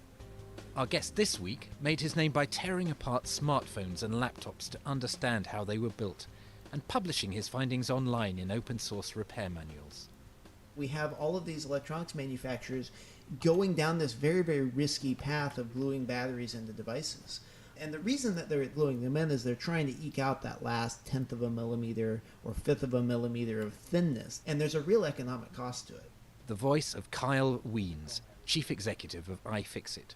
Our guest this week made his name by tearing apart smartphones and laptops to understand how they were built, and publishing his findings online in open source repair manuals. We have all of these electronics manufacturers going down this very, very risky path of gluing batteries into devices. And the reason that they're gluing them in is they're trying to eke out that last 1/10 of a millimeter or 1/5 of a millimeter of thinness. And there's a real economic cost to it. The voice of Kyle Wiens, Chief Executive of iFixit.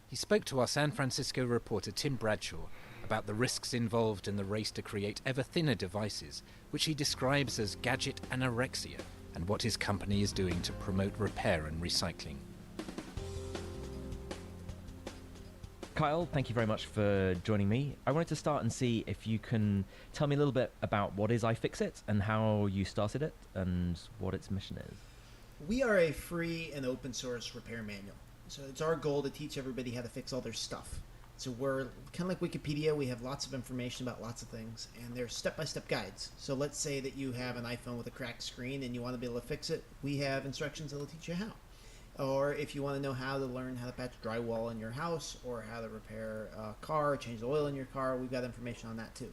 He spoke to our San Francisco reporter Tim Bradshaw about the risks involved in the race to create ever thinner devices, which he describes as gadget anorexia, and what his company is doing to promote repair and recycling. Kyle, thank you very much for joining me. I wanted to start and see if you can tell me a little bit about what is iFixit and how you started it and what its mission is. We are a free and open source repair manual. So it's our goal to teach everybody how to fix all their stuff. So we're kind of like Wikipedia. We have lots of information about lots of things, and they're step-by-step guides. So let's say that you have an iPhone with a cracked screen and you want to be able to fix it. We have instructions that will teach you how. Or if you want to know how to learn how to patch drywall in your house, or how to repair a car, or change the oil in your car, we've got information on that too.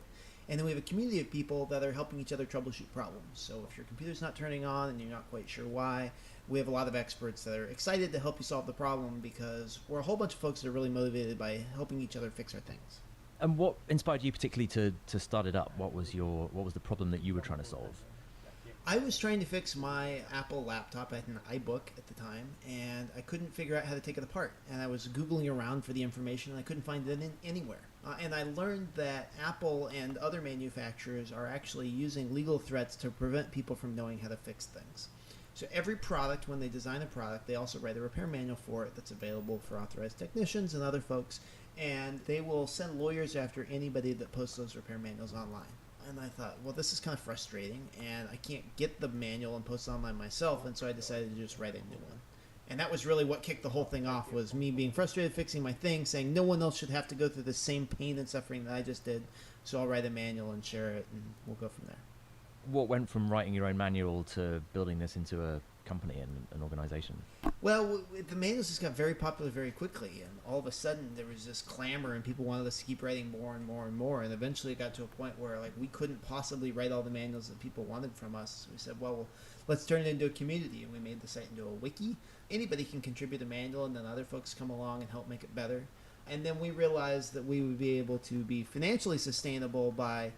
And then we have a community of people that are helping each other troubleshoot problems. So if your computer's not turning on and you're not quite sure why, we have a lot of experts that are excited to help you solve the problem, because we're a whole bunch of folks that are really motivated by helping each other fix our things. And what inspired you particularly to start it up? What was the problem that you were trying to solve? I was trying to fix my Apple laptop. I had an iBook at the time, and I couldn't figure out how to take it apart. And I was Googling around for the information, and I couldn't find it anywhere. And I learned that Apple and other manufacturers are actually using legal threats to prevent people from knowing how to fix things. So every product, when they design a product, they also write a repair manual for it that's available for authorized technicians and other folks, and they will send lawyers after anybody that posts those repair manuals online. And I thought, well, this is kind of frustrating, and I can't get the manual and post it online myself, and so I decided to just write a new one. And that was really what kicked the whole thing off, was me being frustrated fixing my thing, saying no one else should have to go through the same pain and suffering that I just did, so I'll write a manual and share it, and we'll go from there. What went from writing your own manual to building this into a company and an organization? Well, the manuals just got very popular very quickly, and all of a sudden there was this clamor, and people wanted us to keep writing more and more and more, and eventually it got to a point where we couldn't possibly write all the manuals that people wanted from us. So we said, well, let's turn it into a community, and we made the site into a wiki. Anybody can contribute a manual, and then other folks come along and help make it better. And then we realized that we would be able to be financially sustainable by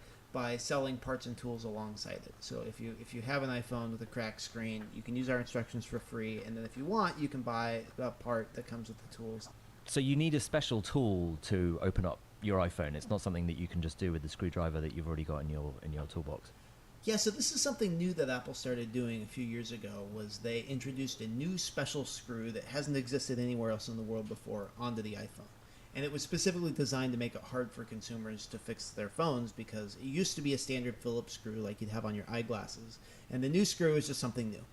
selling parts and tools alongside it. So if you have an iPhone with a cracked screen, you can use our instructions for free, and then if you want, you can buy a part that comes with the tools. So you need a special tool to open up your iPhone. It's not something that you can just do with the screwdriver that you've already got in your toolbox. Yeah, so this is something new that Apple started doing a few years ago. Was they introduced a new special screw that hasn't existed anywhere else in the world before onto the iPhone. And it was specifically designed to make it hard for consumers to fix their phones, because it used to be a standard Phillips screw like you'd have on your eyeglasses. And the new screw is just something new.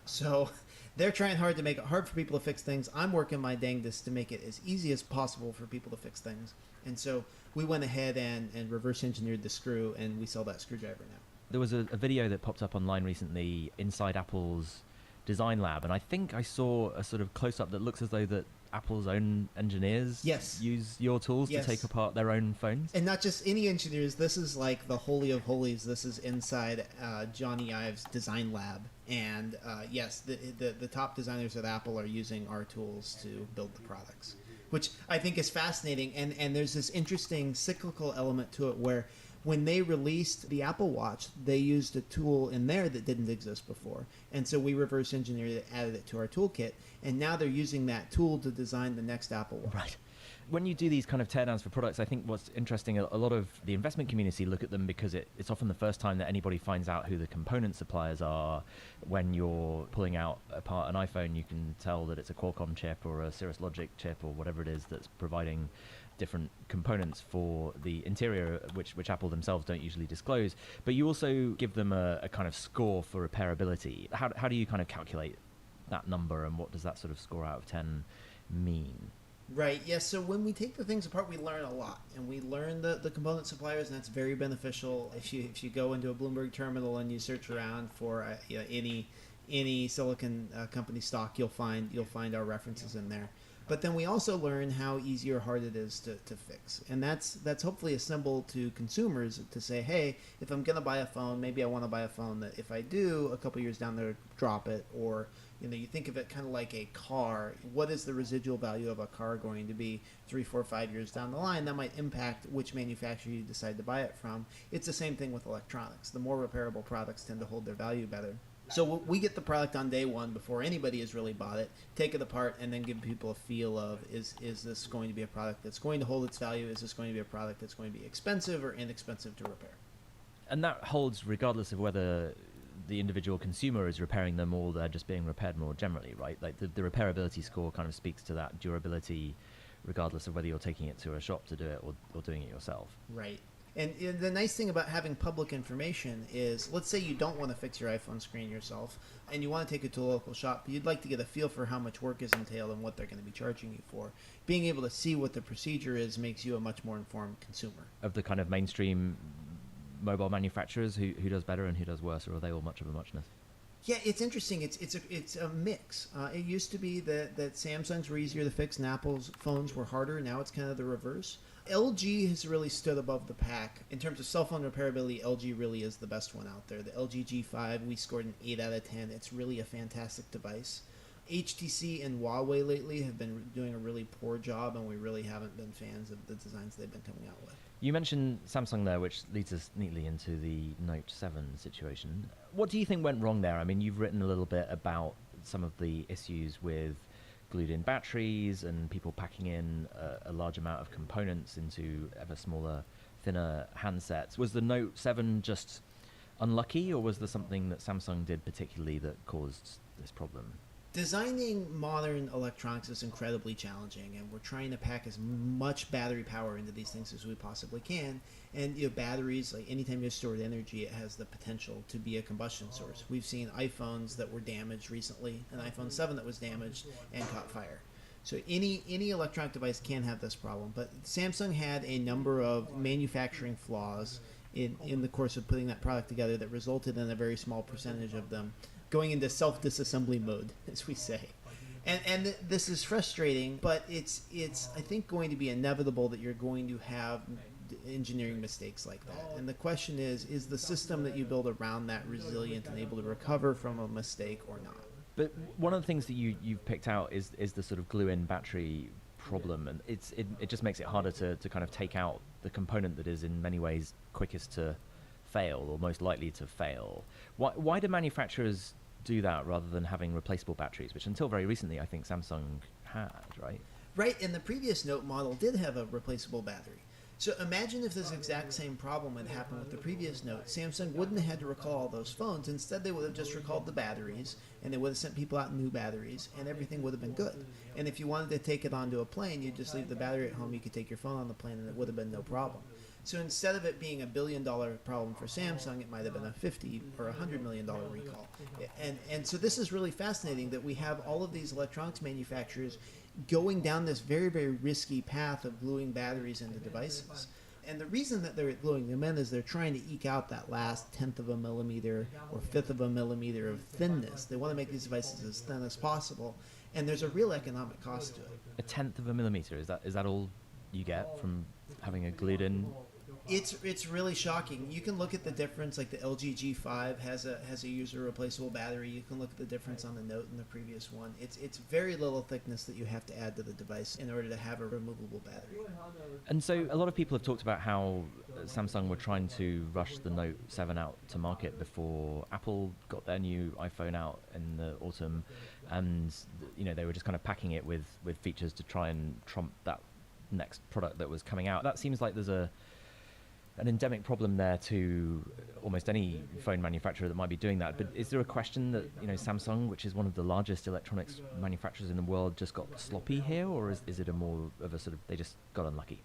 So they're trying hard to make it hard for people to fix things. I'm working my dangdest to make it as easy as possible for people to fix things. And so we went ahead and reverse engineered the screw, and we sell that screwdriver now. There was a video that popped up online recently inside Apple's design lab, and I think I saw a sort of close-up that looks as though that Apple's own engineers use your tools to take apart their own phones. And not just any engineers. This is like the holy of holies. This is inside Johnny Ive's design lab. And yes, the top designers at Apple are using our tools to build the products, which I think is fascinating. And there's this interesting cyclical element to it where when they released the Apple Watch, they used a tool in there that didn't exist before. And so we reverse engineered it, added it to our toolkit, and now they're using that tool to design the next Apple Watch. Right. When you do these kind of teardowns for products, I think what's interesting, a lot of the investment community look at them because it's often the first time that anybody finds out who the component suppliers are. When you're pulling out apart an iPhone, you can tell that it's a Qualcomm chip or a Cirrus Logic chip or whatever it is that's providing different components for the interior, which Apple themselves don't usually disclose. But you also give them a kind of score for repairability. How do you kind of calculate that number, and what does that sort of score out of 10 mean? Right, yes, so when we take the things apart, we learn a lot. And we learn the component suppliers, and that's very beneficial. If you go into a Bloomberg terminal and you search around for any silicon company stock, you'll find our references in there. But then we also learn how easy or hard it is to fix. And that's hopefully a symbol to consumers to say, hey, if I'm going to buy a phone, maybe I want to buy a phone that if I do, a couple years down there, drop it. Or, you think of it kind of like a car. What is the residual value of a car going to be 3, 4, 5 years down the line? That might impact which manufacturer you decide to buy it from. It's the same thing with electronics. The more repairable products tend to hold their value better. So we get the product on day one before anybody has really bought it, take it apart, and then give people a feel of, is this going to be a product that's going to hold its value? Is this going to be a product that's going to be expensive or inexpensive to repair? And that holds regardless of whether the individual consumer is repairing them or they're just being repaired more generally, right? Like the repairability score kind of speaks to that durability regardless of whether you're taking it to a shop to do it or doing it yourself. Right. And the nice thing about having public information is, let's say you don't want to fix your iPhone screen yourself, and you want to take it to a local shop, but you'd like to get a feel for how much work is entailed and what they're going to be charging you for. Being able to see what the procedure is makes you a much more informed consumer. Of the kind of mainstream mobile manufacturers, who does better and who does worse, or are they all much of a muchness? Yeah, it's interesting. It's a mix. It used to be that Samsungs were easier to fix and Apple's phones were harder. Now it's kind of the reverse. LG has really stood above the pack. In terms of cell phone repairability, LG really is the best one out there. The LG G5, we scored an 8 out of 10. It's really a fantastic device. HTC and Huawei lately have been doing a really poor job, and we really haven't been fans of the designs they've been coming out with. You mentioned Samsung there, which leads us neatly into the Note 7 situation. What do you think went wrong there? I mean, you've written a little bit about some of the issues with glued-in batteries and people packing in a large amount of components into ever smaller, thinner handsets. Was the Note 7 just unlucky, or was there something that Samsung did particularly that caused this problem? Designing modern electronics is incredibly challenging, and we're trying to pack as much battery power into these things as we possibly can. And batteries, like anytime you have stored energy, it has the potential to be a combustion source. We've seen iPhones that were damaged recently, an iPhone 7 that was damaged and caught fire. So any electronic device can have this problem, but Samsung had a number of manufacturing flaws in the course of putting that product together that resulted in a very small percentage of them going into self-disassembly mode, as we say. And this is frustrating, but it's I think going to be inevitable that you're going to have engineering mistakes like that. And the question is the system that you build around that resilient and able to recover from a mistake or not? But one of the things that you've picked out is the sort of glue-in battery problem, and it just makes it harder to kind of take out the component that is in many ways quickest to fail or most likely to fail. Why do manufacturers do that rather than having replaceable batteries, which until very recently I think Samsung had, right? Right, and the previous Note model did have a replaceable battery. So imagine if this exact same problem had happened with the previous Note. Samsung wouldn't have had to recall all those phones. Instead, they would have just recalled the batteries, and they would have sent people out new batteries, and everything would have been good. And if you wanted to take it onto a plane, you'd just leave the battery at home. You could take your phone on the plane, and it would have been no problem. So instead of it being $1 billion problem for Samsung, it might have been a $50 or $100 million recall. And so this is really fascinating that we have all of these electronics manufacturers going down this very, very risky path of gluing batteries into devices. And the reason that they're gluing them in is they're trying to eke out that last 1/10 of a millimeter or 1/5 of a millimeter of thinness. They want to make these devices as thin as possible, and there's a real economic cost to it. 1/10 of a millimeter, is that all you get from having a glued-in? It's really shocking. You can look at the difference, like the LG G5 has a user replaceable battery. You can look at the difference on the Note and the previous one. It's very little thickness that you have to add to the device in order to have a removable battery. And so a lot of people have talked about how Samsung were trying to rush the Note 7 out to market before Apple got their new iPhone out in the autumn, and they were just kind of packing it with features to try and trump that next product that was coming out. That seems like there's an endemic problem there to almost any phone manufacturer that might be doing that. But is there a question that Samsung, which is one of the largest electronics manufacturers in the world, just got sloppy here, or is it a more of a sort of they just got unlucky?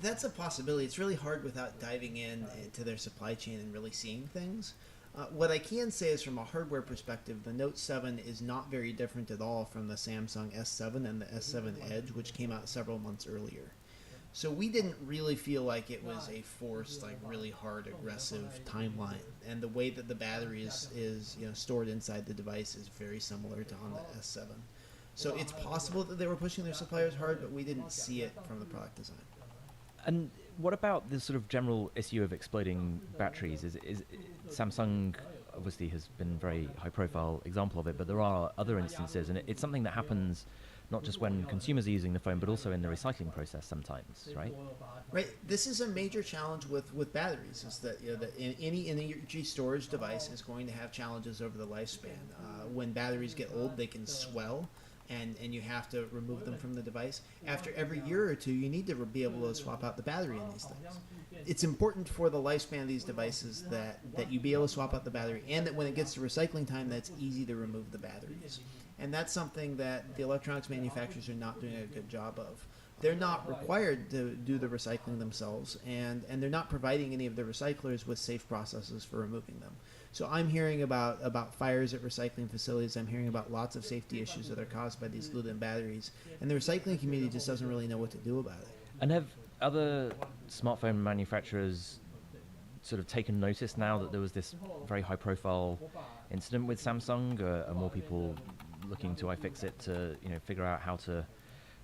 That's a possibility. It's really hard without diving into their supply chain and really seeing things. What I can say is, from a hardware perspective, the Note 7 is not very different at all from the Samsung S7 and the S7 Edge, which came out several months earlier. So we didn't really feel like it was a forced, really hard, aggressive timeline. And the way that the battery is stored inside the device is very similar to on the S7. So it's possible that they were pushing their suppliers hard, but we didn't see it from the product design. And what about the sort of general issue of exploding batteries? Is Samsung obviously has been a very high-profile example of it, but there are other instances, and it's something that happens not just when consumers are using the phone, but also in the recycling process sometimes, right? Right. This is a major challenge with batteries, is that any energy storage device is going to have challenges over the lifespan. When batteries get old, they can swell, and you have to remove them from the device. After every year or two, you need to be able to swap out the battery in these things. It's important for the lifespan of these devices that you be able to swap out the battery, and that when it gets to recycling time, that's easy to remove the batteries. And that's something that the electronics manufacturers are not doing a good job of. They're not required to do the recycling themselves, and they're not providing any of the recyclers with safe processes for removing them. So I'm hearing about fires at recycling facilities. I'm hearing about lots of safety issues that are caused by these glued-in batteries, and the recycling community just doesn't really know what to do about it. And have other smartphone manufacturers sort of taken notice now that there was this very high-profile incident with Samsung? Are more people looking to iFixit to figure out how to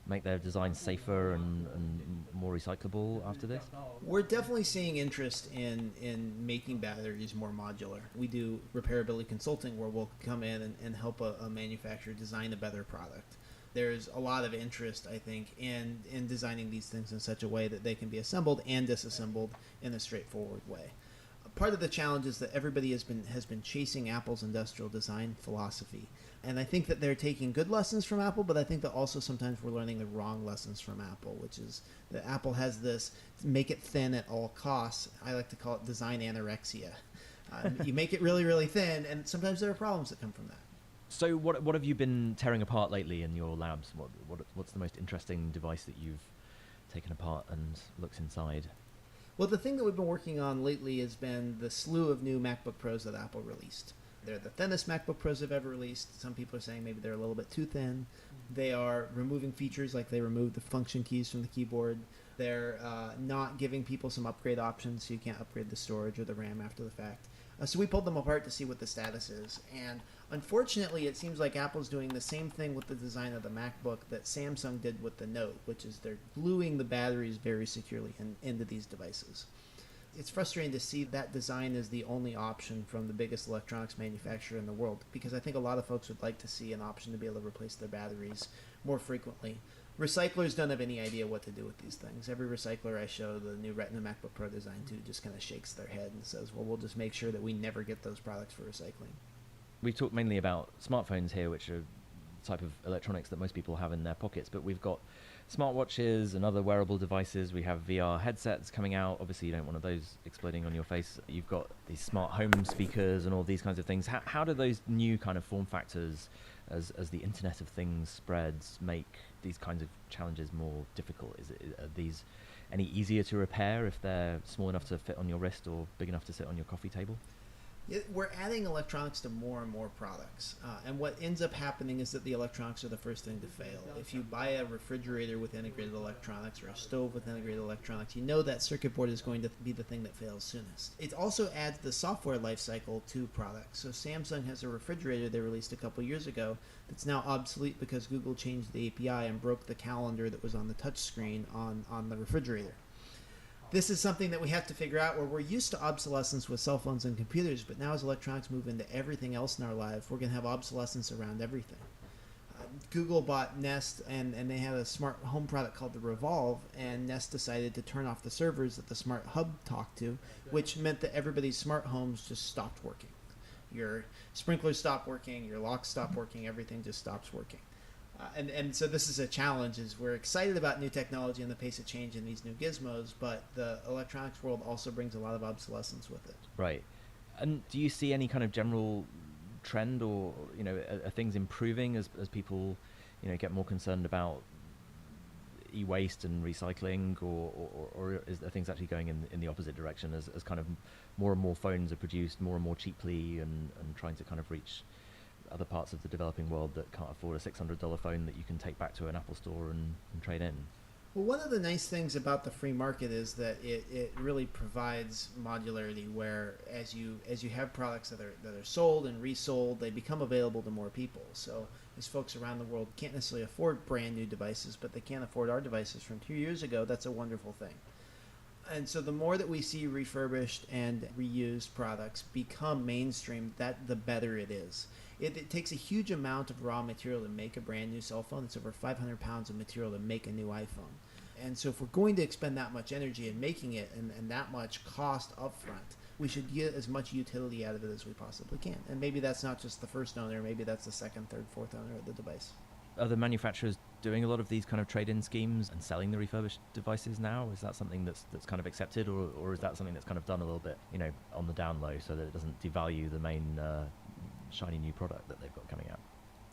make their designs safer and more recyclable after this? We're definitely seeing interest in making batteries more modular. We do repairability consulting where we'll come in and help a manufacturer design a better product. There's a lot of interest, I think, in designing these things in such a way that they can be assembled and disassembled in a straightforward way. Part of the challenge is that everybody has been chasing Apple's industrial design philosophy. And I think that they're taking good lessons from Apple, but I think that also sometimes we're learning the wrong lessons from Apple, which is that Apple has this make it thin at all costs. I like to call it design anorexia. You make it really, really thin, and sometimes there are problems that come from that. So what have you been tearing apart lately in your labs? What's the most interesting device that you've taken apart and looked inside? Well, the thing that we've been working on lately has been the slew of new MacBook Pros that Apple released. They're the thinnest MacBook Pros they've ever released. Some people are saying maybe they're a little bit too thin. They are removing features like they removed the function keys from the keyboard. They're not giving people some upgrade options, so you can't upgrade the storage or the RAM after the fact. So we pulled them apart to see what the status is. And unfortunately, it seems like Apple's doing the same thing with the design of the MacBook that Samsung did with the Note, which is they're gluing the batteries very securely into these devices. It's frustrating to see that design as the only option from the biggest electronics manufacturer in the world, because I think a lot of folks would like to see an option to be able to replace their batteries more frequently. Recyclers don't have any idea what to do with these things. Every recycler I show the new Retina MacBook Pro design to just kind of shakes their head and says, well, we'll just make sure that we never get those products for recycling. We talk mainly about smartphones here, which are the type of electronics that most people have in their pockets, but we've got smartwatches and other wearable devices. We have VR headsets coming out. Obviously, you don't want those exploding on your face. You've got these smart home speakers and all these kinds of things. How do those new kind of form factors, as the Internet of Things spreads, make these kinds of challenges more difficult? Are these any easier to repair if they're small enough to fit on your wrist or big enough to sit on your coffee table? We're adding electronics to more and more products. And what ends up happening is that the electronics are the first thing to fail. If you buy a refrigerator with integrated electronics or a stove with integrated electronics, you know that circuit board is going to be the thing that fails soonest. It also adds the software life cycle to products. So Samsung has a refrigerator they released a couple years ago that's now obsolete because Google changed the API and broke the calendar that was on the touch screen on the refrigerator. This is something that we have to figure out, where we're used to obsolescence with cell phones and computers, but now as electronics move into everything else in our life, we're going to have obsolescence around everything. Google bought Nest, and they had a smart home product called the Revolve, and Nest decided to turn off the servers that the Smart Hub talked to, which meant that everybody's smart homes just stopped working. Your sprinklers stopped working, your locks stopped working, everything just stops working. And so this is a challenge, is we're excited about new technology and the pace of change in these new gizmos, but the electronics world also brings a lot of obsolescence with it. Right. And do you see any kind of general trend, or are things improving as people get more concerned about e-waste and recycling, or are things actually going in the opposite direction as kind of more and more phones are produced more and more cheaply and trying to kind of reach other parts of the developing world that can't afford a $600 phone that you can take back to an Apple store and trade in? Well, one of the nice things about the free market is that it really provides modularity, where as you have products that are sold and resold, they become available to more people. So as folks around the world can't necessarily afford brand new devices, but they can't afford our devices from 2 years ago, that's a wonderful thing. And so the more that we see refurbished and reused products become mainstream, the better it is. It takes a huge amount of raw material to make a brand new cell phone. It's over 500 pounds of material to make a new iPhone. And so if we're going to expend that much energy in making it and that much cost upfront, we should get as much utility out of it as we possibly can. And maybe that's not just the first owner, maybe that's the second, third, fourth owner of the device. Are the manufacturers doing a lot of these kind of trade-in schemes and selling the refurbished devices now? Is that something that's kind of accepted, or is that something that's kind of done a little bit, on the down low, so that it doesn't devalue the main shiny new product that they've got coming out?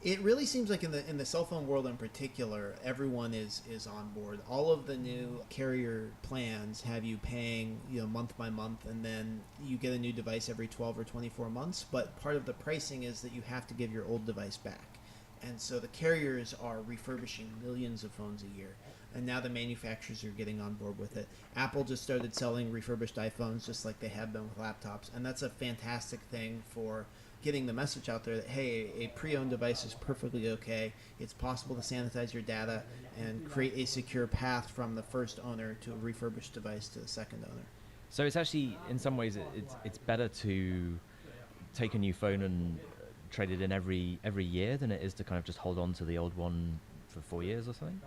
It really seems like in the cell phone world in particular, everyone is on board. All of the new carrier plans have you paying, month by month, and then you get a new device every 12 or 24 months. But part of the pricing is that you have to give your old device back, and so the carriers are refurbishing millions of phones a year. And now the manufacturers are getting on board with it. Apple just started selling refurbished iPhones just like they have been with laptops, and that's a fantastic thing for getting the message out there that, hey, a pre-owned device is perfectly okay. It's possible to sanitize your data and create a secure path from the first owner to a refurbished device to the second owner. So it's actually, in some ways, it's better to take a new phone and trade it in every year than it is to kind of just hold on to the old one for 4 years or something?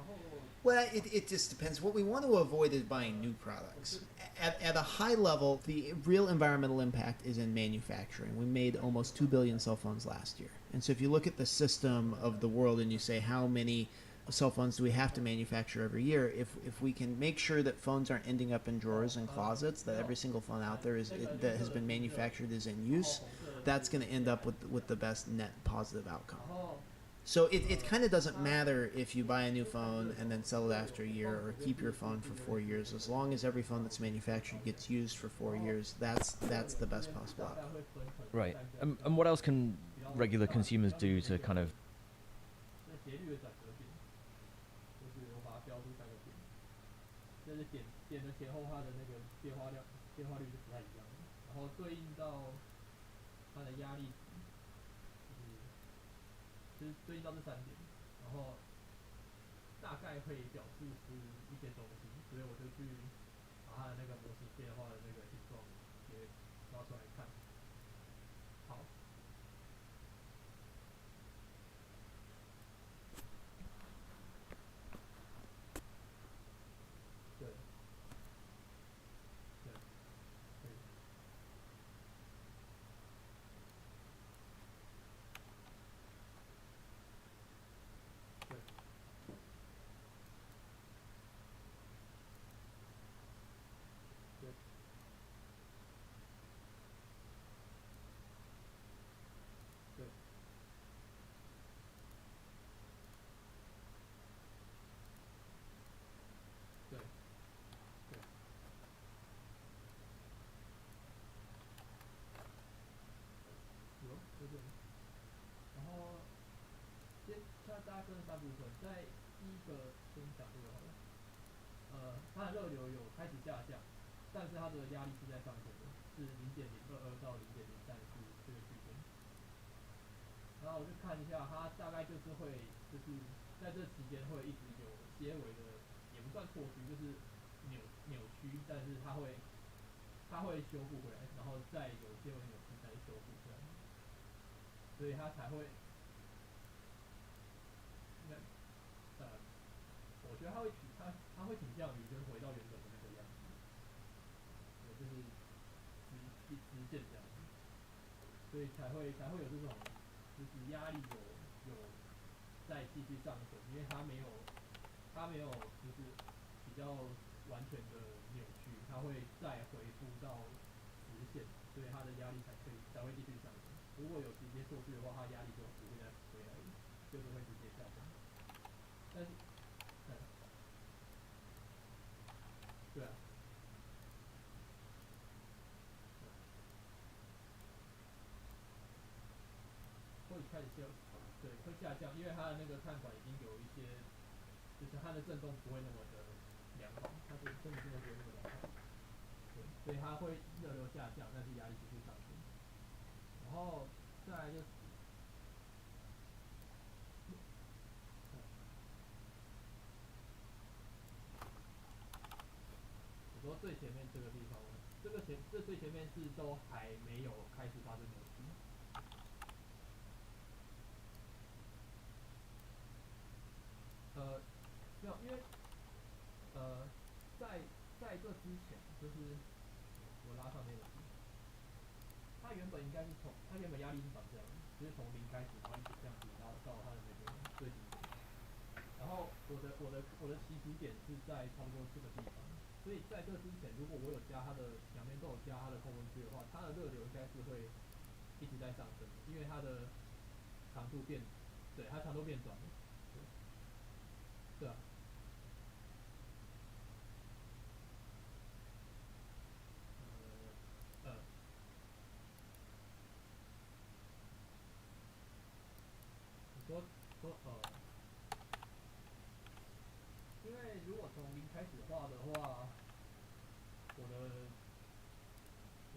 Well, it just depends. What we want to avoid is buying new products. At a high level, the real environmental impact is in manufacturing. We made almost 2 billion cell phones last year. And so if you look at the system of the world and you say how many cell phones do we have to manufacture every year, if we can make sure that phones aren't ending up in drawers and closets, that every single phone out there that has been manufactured is in use, that's going to end up with the best net positive outcome. So it kind of doesn't matter if you buy a new phone and then sell it after a year or keep your phone for 4 years. As long as every phone that's manufactured gets used for 4 years, that's the best possible outcome. Right. And what else can regular consumers do to kind of... 对，它长度变短了，对，对啊。你因为如果从零开始画的话，我的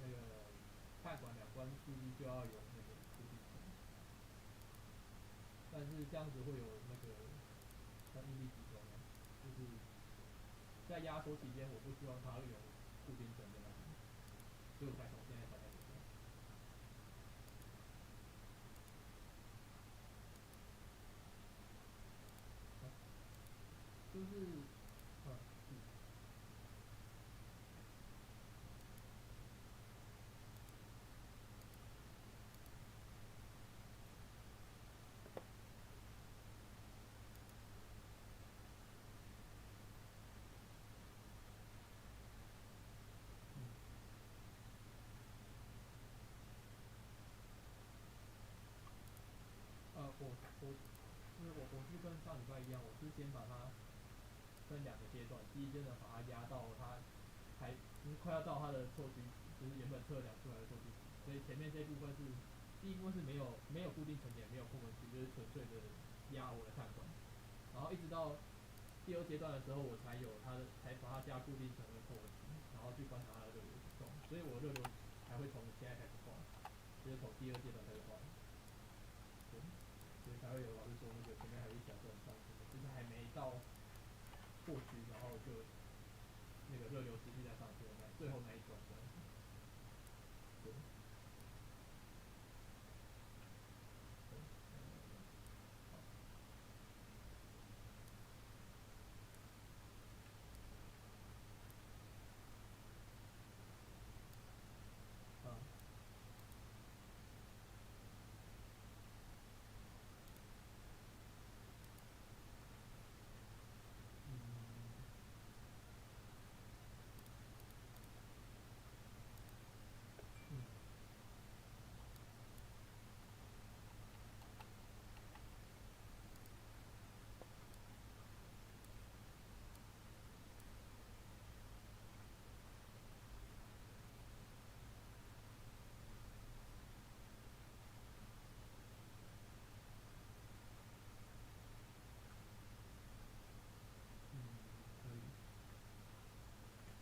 那个碳管两端势必就要有那个固定层，但是这样子会有那个像应力集中啊，就是在压缩期间，我不希望它有固定层的那种，所以我才从现在才开始做。就是，是。我是跟上礼拜一样，我是先把它分两个阶段，第一阶段把它压到它就是快要到它的错距，就是原本测量出来的错距值，所以前面这部分是第一部分是没有固定层点，没有空分区，就是纯粹的压我的碳管，然后一直到第二阶段的时候，我才把它加固定层跟空分区，然后去观察它的热流流动，所以我热流才会从现在开始画，就是从第二阶段开始画。对，所以才会有老师说那个前面还有一小段上去，就是还没到过去，然后就那个热流持续在上去的最后那一段这样子。对。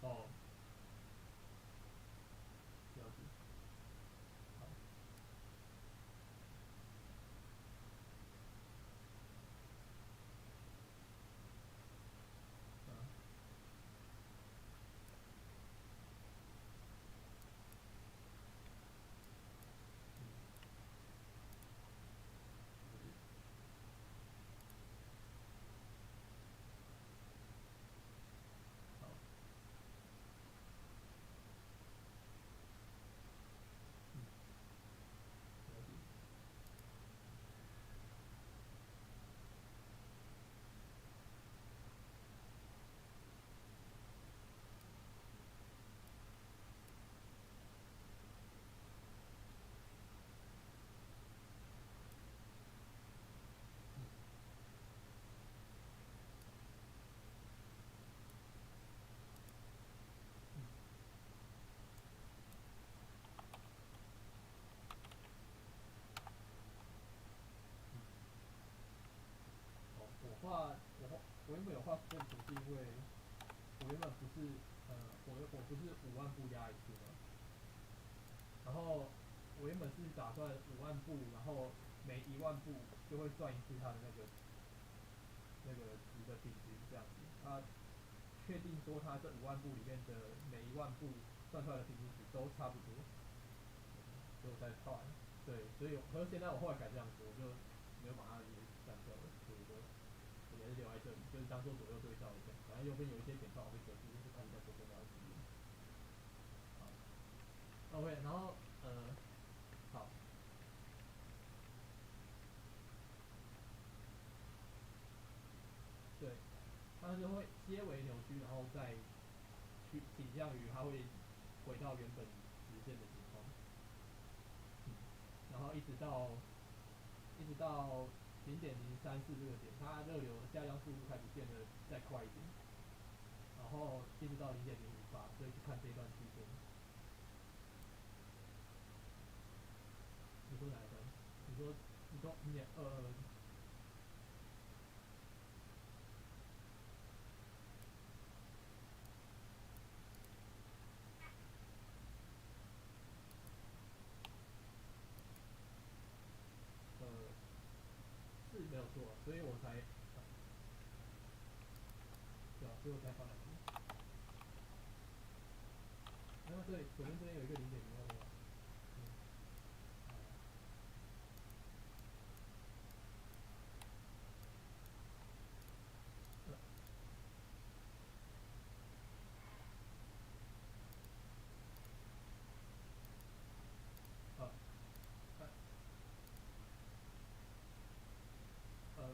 哦，了解。好。我原本有画这图是因为我原本不是我不是5万步压一次吗？然后我原本是打算5万步，然后每1万步就会算一次它的那个值的平均这样子。确定说它这5万步里面的每1万步算出来的平均值都差不多，所以我才画。对，所以现在我后来改这样子，我就没有把它也删掉了，所以也是留在这里，就是当做左右对照一下。反正右边有一些简报会格式，就是看一下左边哪个字。好 ，OK， 然后好。对，它是会些微扭曲，然后再倾向于它会回到原本直线的情况。然后一直到0.034这个点，它热流下降速度开始变得再快一点，然后一直到0.058，所以去看这一段区间。你说哪一段？你说是没有错，所以我才，对啊，所以我才放两个。然后对，左边这边有一个0.026，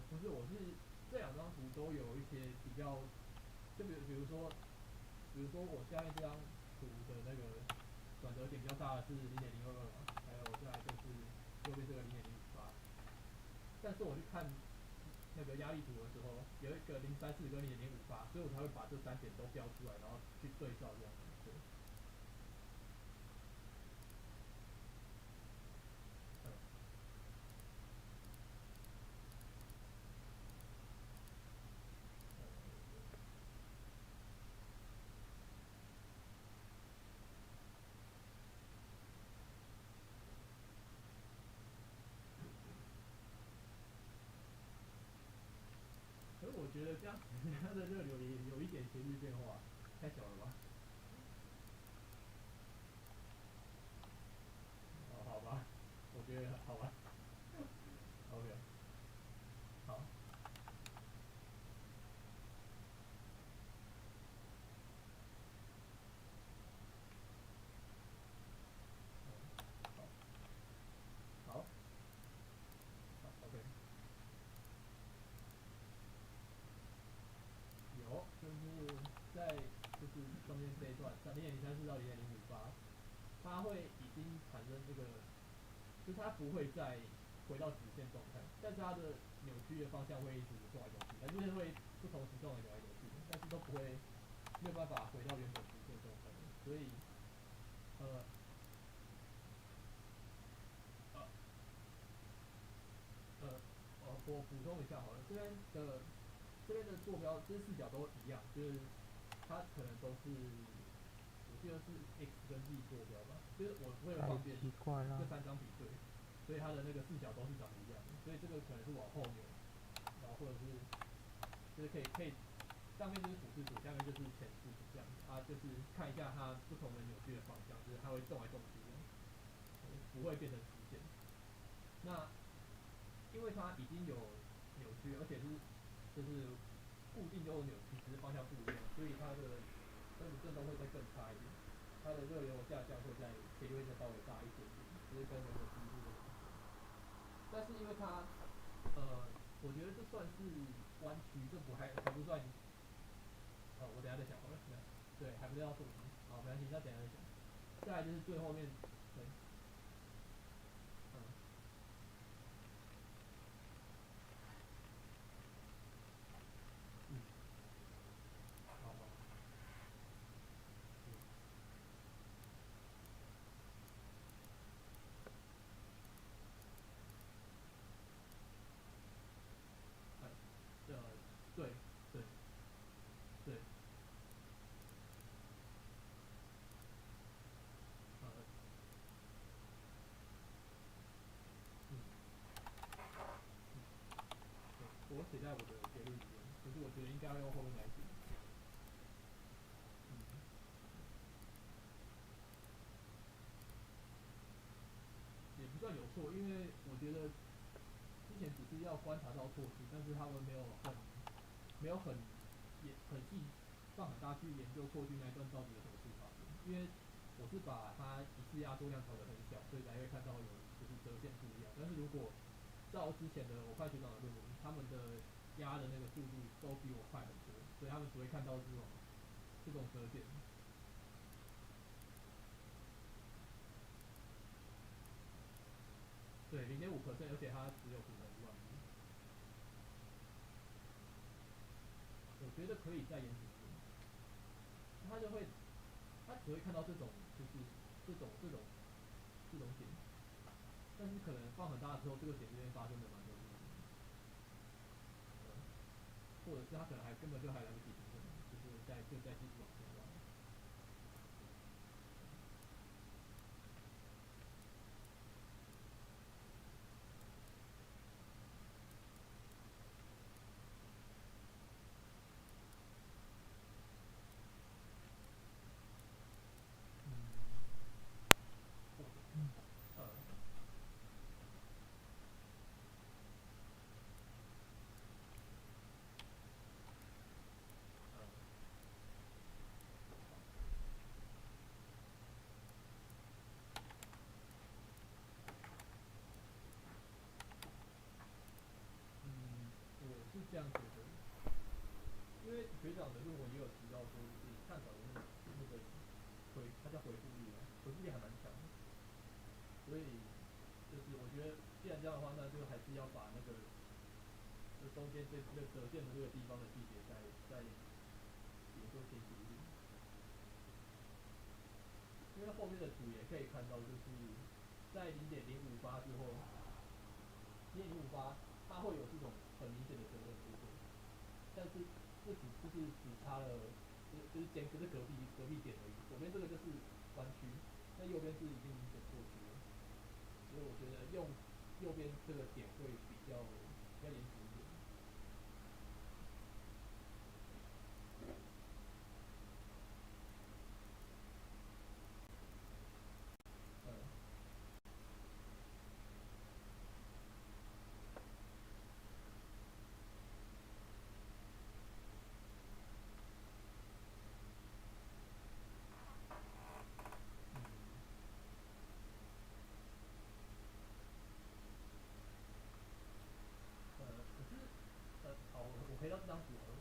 不是，我是这两张图都有一些比较，就比如说我下面这张图的那个转折点比较大的是0.022嘛，还有再来就是右边这个0.058，但是我去看那个压力图的时候，有一个034跟0.058，所以我才会把这3点都标出来，然后去对照这样子。对。可是我觉得这样子它的热流也有一点斜率变化，太小了吧？哦，好吧，我觉得好吧。OK， 好。好，OK， 有，就是在就是中间这一段0.034到0.058，它会已经产生这个，就是它不会再回到直线状态，但是它的扭曲的方向会一直动来动去，它就是会不同时状的扭来扭去，但是都不会没有办法回到原本直线状态，所以呃我补充一下好了，这边的坐标，这四角都一样，就是它可能都是，我记得是 x 跟 z 坐标吧，就是我为了方便这3张比对，所以它的那个四角都是长得一样的，所以这个可能是往后扭，然后或者是就是可以上面就是俯视图，下面就是前视图这样子啊，就是看一下它不同的扭曲的方向，就是它会动来动去的，不会变成直线。那因为它已经有扭曲，而且是就是固定就有扭曲，只是方向不一样，所以它的分子振动会再更差一点，它的热流下降会再斜率会再稍微大一点点，就是跟原本几乎的。但是因为它我觉得这算是弯曲，这还不算。我等一下再讲好了。对，还不是要做题。好，没关系，那等一下再讲。再来就是最后面，对，好好。对对对，我写在我的结论里面，可是我觉得应该要用后面来写。也不算有错，因为我觉得之前只是要观察到错区，但是他们没有很细放很大去研究错区那一段到底有什么事发生，因为我是把它一次压缩量调得很小，所以才会看到有就是折线不一样。但是如果照之前的我看学长的论文，他们的压的那个速度都比我快很多，所以他们只会看到这种折线。对，0.5%，而且它只有平衡1万步。我觉得可以再延迟10年，他就会，他只会看到这种就是这种点，但是可能放很大之后，这个点这边发生的蛮多事情，或者是他可能根本就还来不及平衡，就是再继续往前挖。我是这样觉得，因为学长的论文也有提到说，就是探讨的那个它叫回复力嘛，回复力还蛮强的，所以就是我觉得既然这样的话，那就还是要把那个中间这个折线的这个地方的细节再研究清楚一点，因为后面的图也可以看到，就是在0.058之后，0.058它会有这种很明显的折痕部分，但是这只差了，就是隔壁点而已，左边这个就是弯曲，那右边是已经明显过去了，所以我觉得用右边这个点会比较延迟一点。可是好，我回到这张图好了。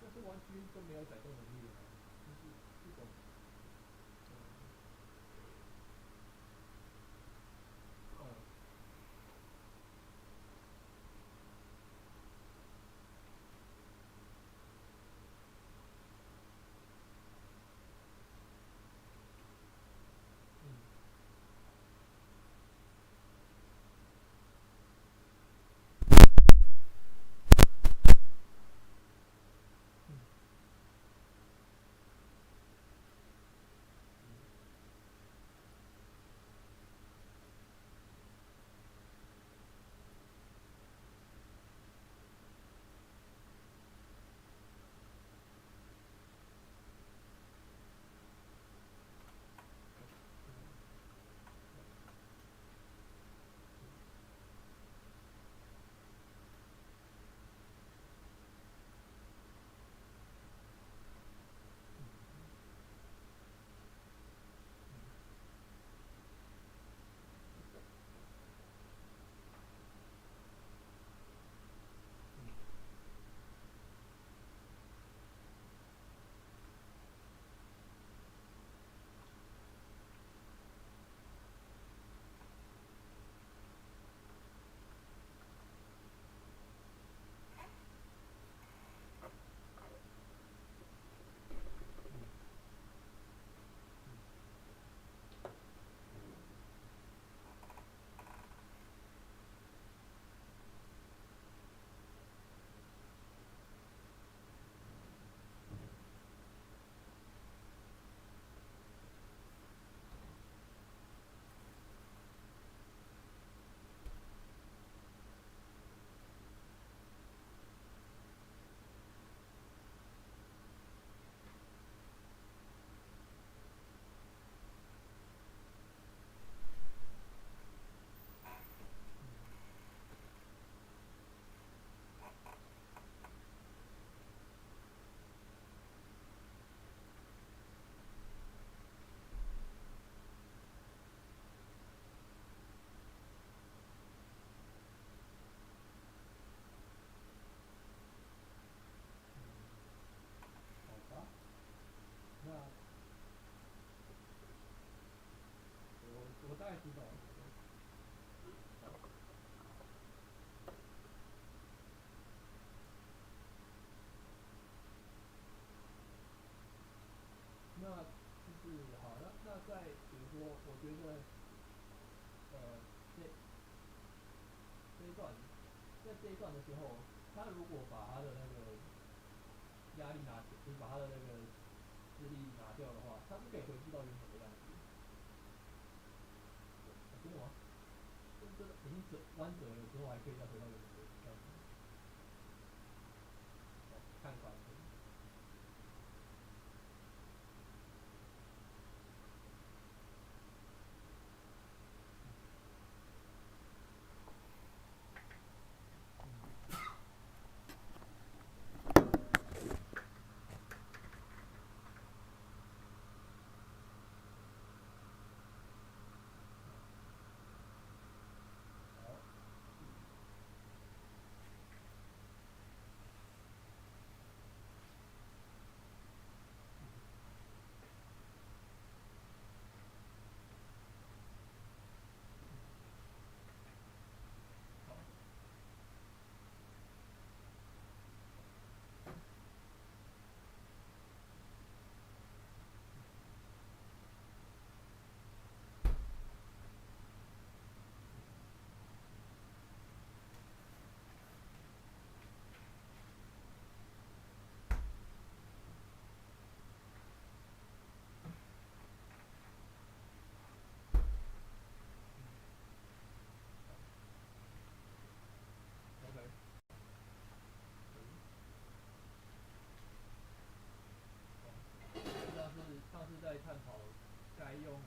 但是弯曲都没有改动能力了，就是这种，知道。那就是好，那在比如说，我觉得，这这一段，在这一段的时候，他如果把他的那个压力拿，就是把他的那个智力拿掉的话，他是可以回复到原本的样子。真的吗？这已经弯折了之后，还可以再回到原本的样子。看法。上次在探讨该用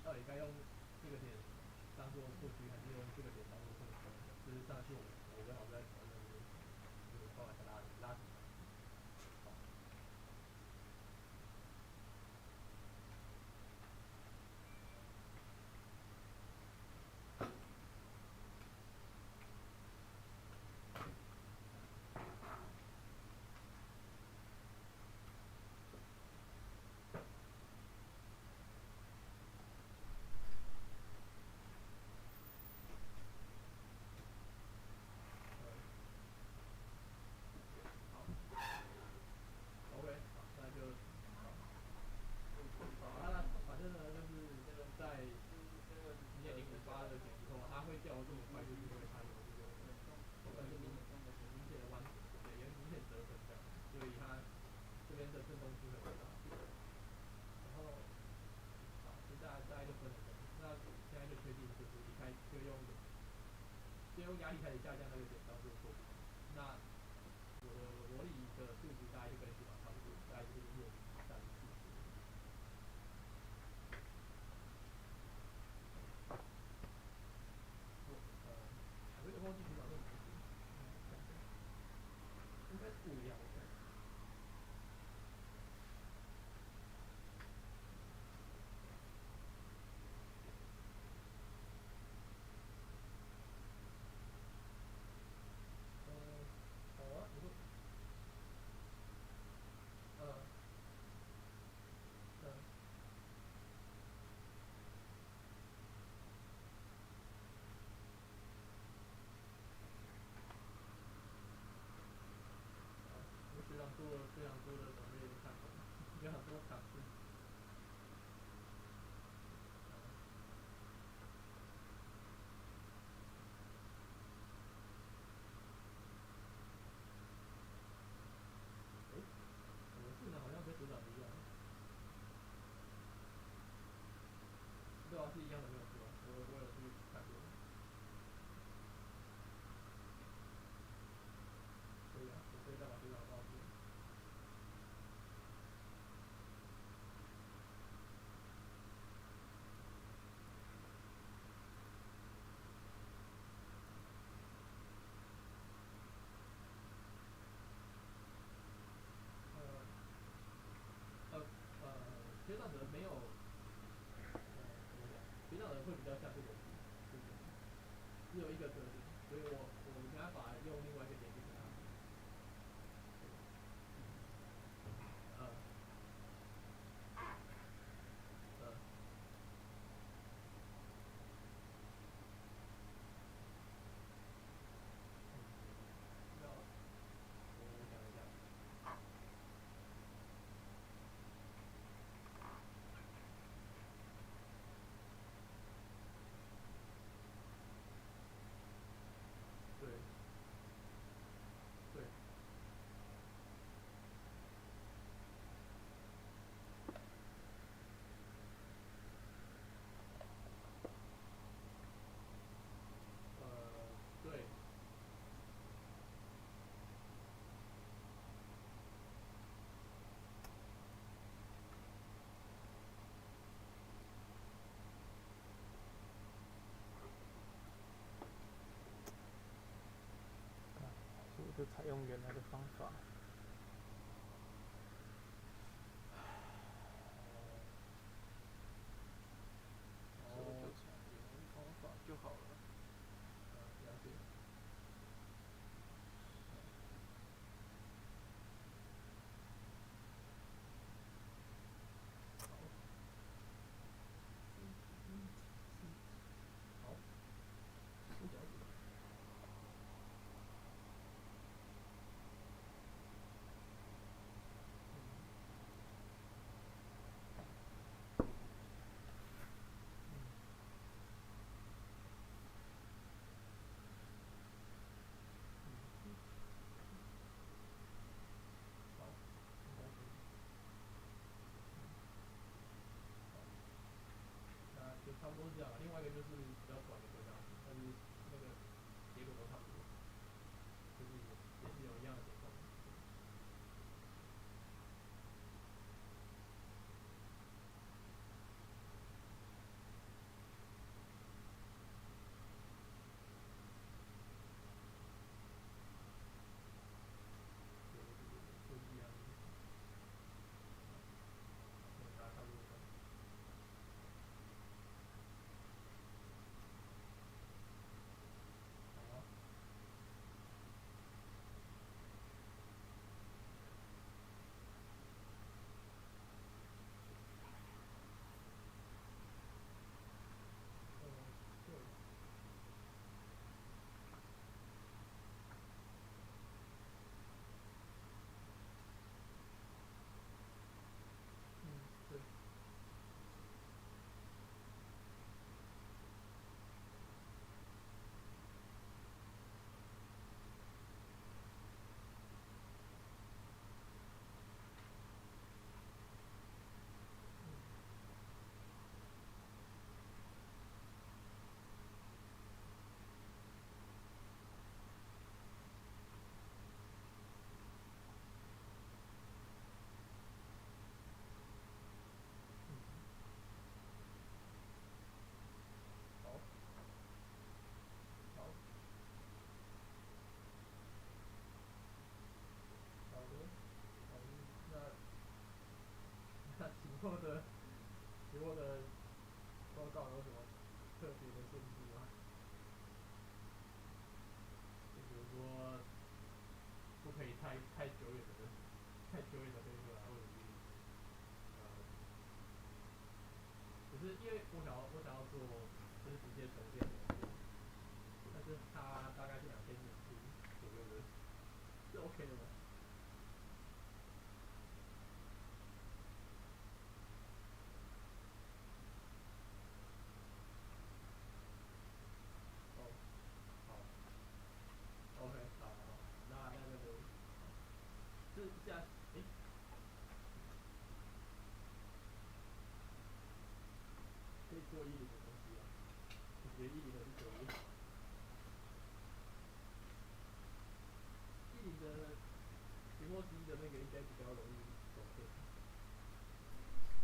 到底该用这个点当做破局，还是用这个点当做破局？就是上次我跟老师在讨论这个，就是后来拉紧。用压力开始下降那个点当做错误，那我的逻辑的数值大概就跟基本上差不多，大概就是弱3、4。我有点忘记组长是什么意思，应该是不一样。做了非常多的准备看法，有很多尝试。我技能好像跟组长一样。对啊，是一样的没有错。我有去看过。可以啊，我可以再把组长告诉你。学长者没有，怎么讲？学长者会比较像这个，只有一个特点，所以我没办法用另外一个点去跟他。采用原来的方法。所以就采原来的方法就好了。了解。好，了解。那就差不多是这样。另外一个就是比较短的规章，但是那个结果都差不多，就是也是有一样的情况。就是一样的。大家差不多。好啊。对。对。好。好。好的。好的。那期末的报告有什么特别的限制吗？就比如说，不可以太久远的背出来，或者是只是因为我想要做就是直接重建的东西，但是它大概是2000字左右的，是 OK 的吗？哦。好。OK。好。那就是这样。可以做10的东西啊，我觉得10的是可以。10的期末11的那个应该比较容易重建，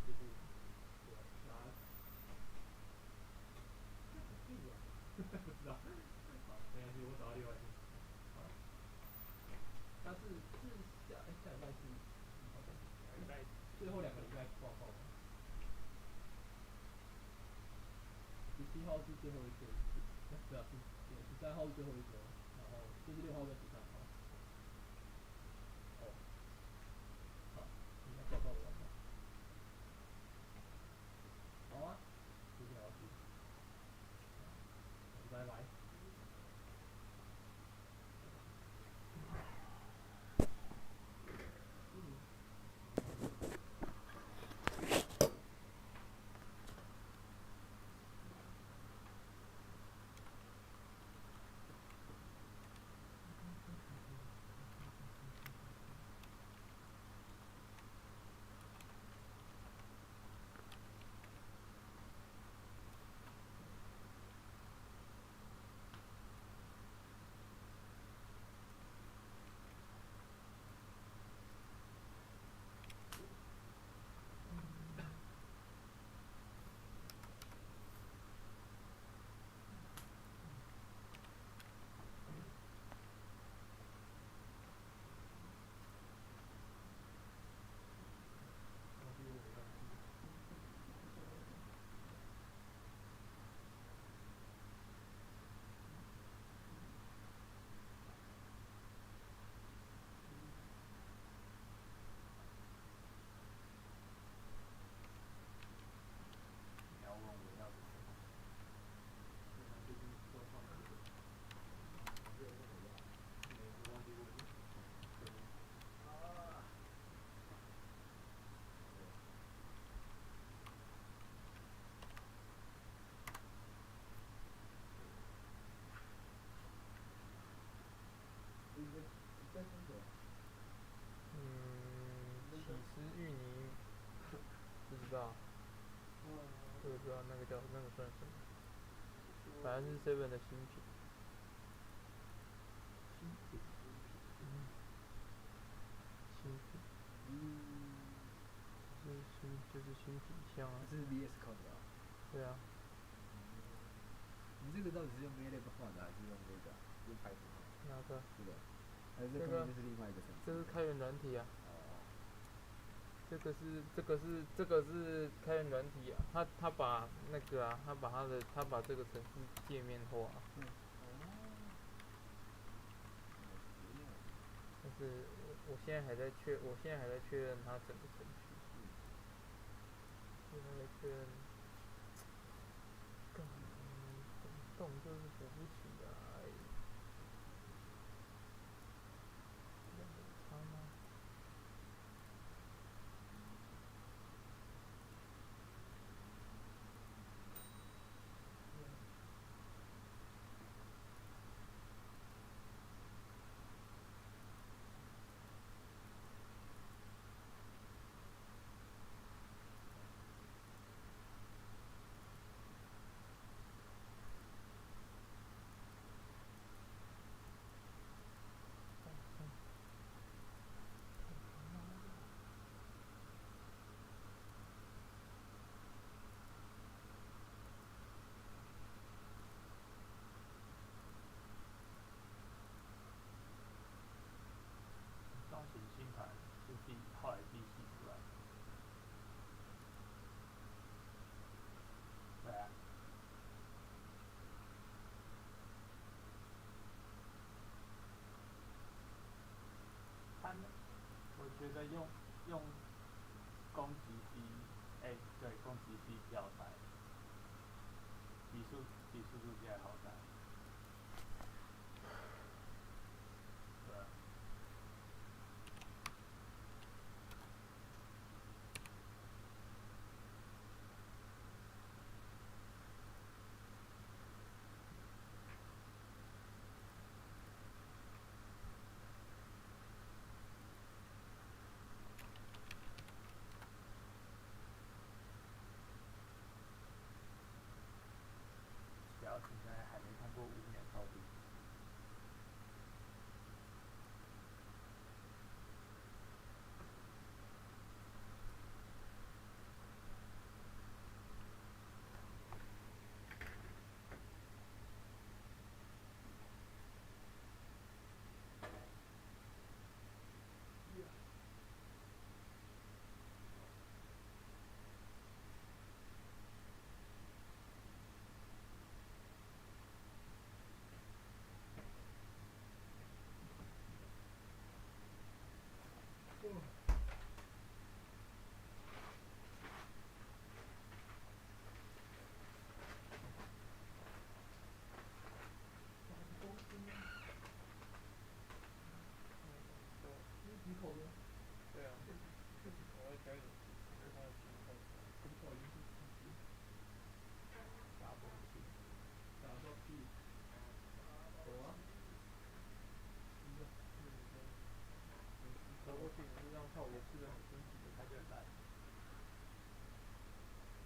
就是对拿硬啊，不知道。好，没关系，我找到另外一个。好。但是下礼拜是最后2个礼拜报告吗？17号是最后一周，对啊，13号是最后一周，然后26号跟13号。哦。好，应该报告完了。好啊，谢谢老师。拜拜。知道，我也不知道那个算什么，反正是 Seven 的新品。新品，就是新品项啊。这是 VS Code 啊？对啊。你这个到底是用 MATLAB 画的，还是用这个用 Python 画的？哪个？这个，还是这根本就是另外一个程序？这是开源软体啊。这个是开源软体啊，他把那个啊，他把这个程式界面化。但是我现在还在确认它整个程序。现在在确认。动就是补不起来。他吗？造型新盘是后来自己洗出来的。对啊。我觉得用攻击 C， 对，攻击 C 比较快，比速度起来好看。对啊。小现在还没看过5秒操作。对啊，我在调一点，就是它的情况。不好意思，打不起，打到屁。有啊。打过去只是让炮也吃得很辛苦的，它就很烂。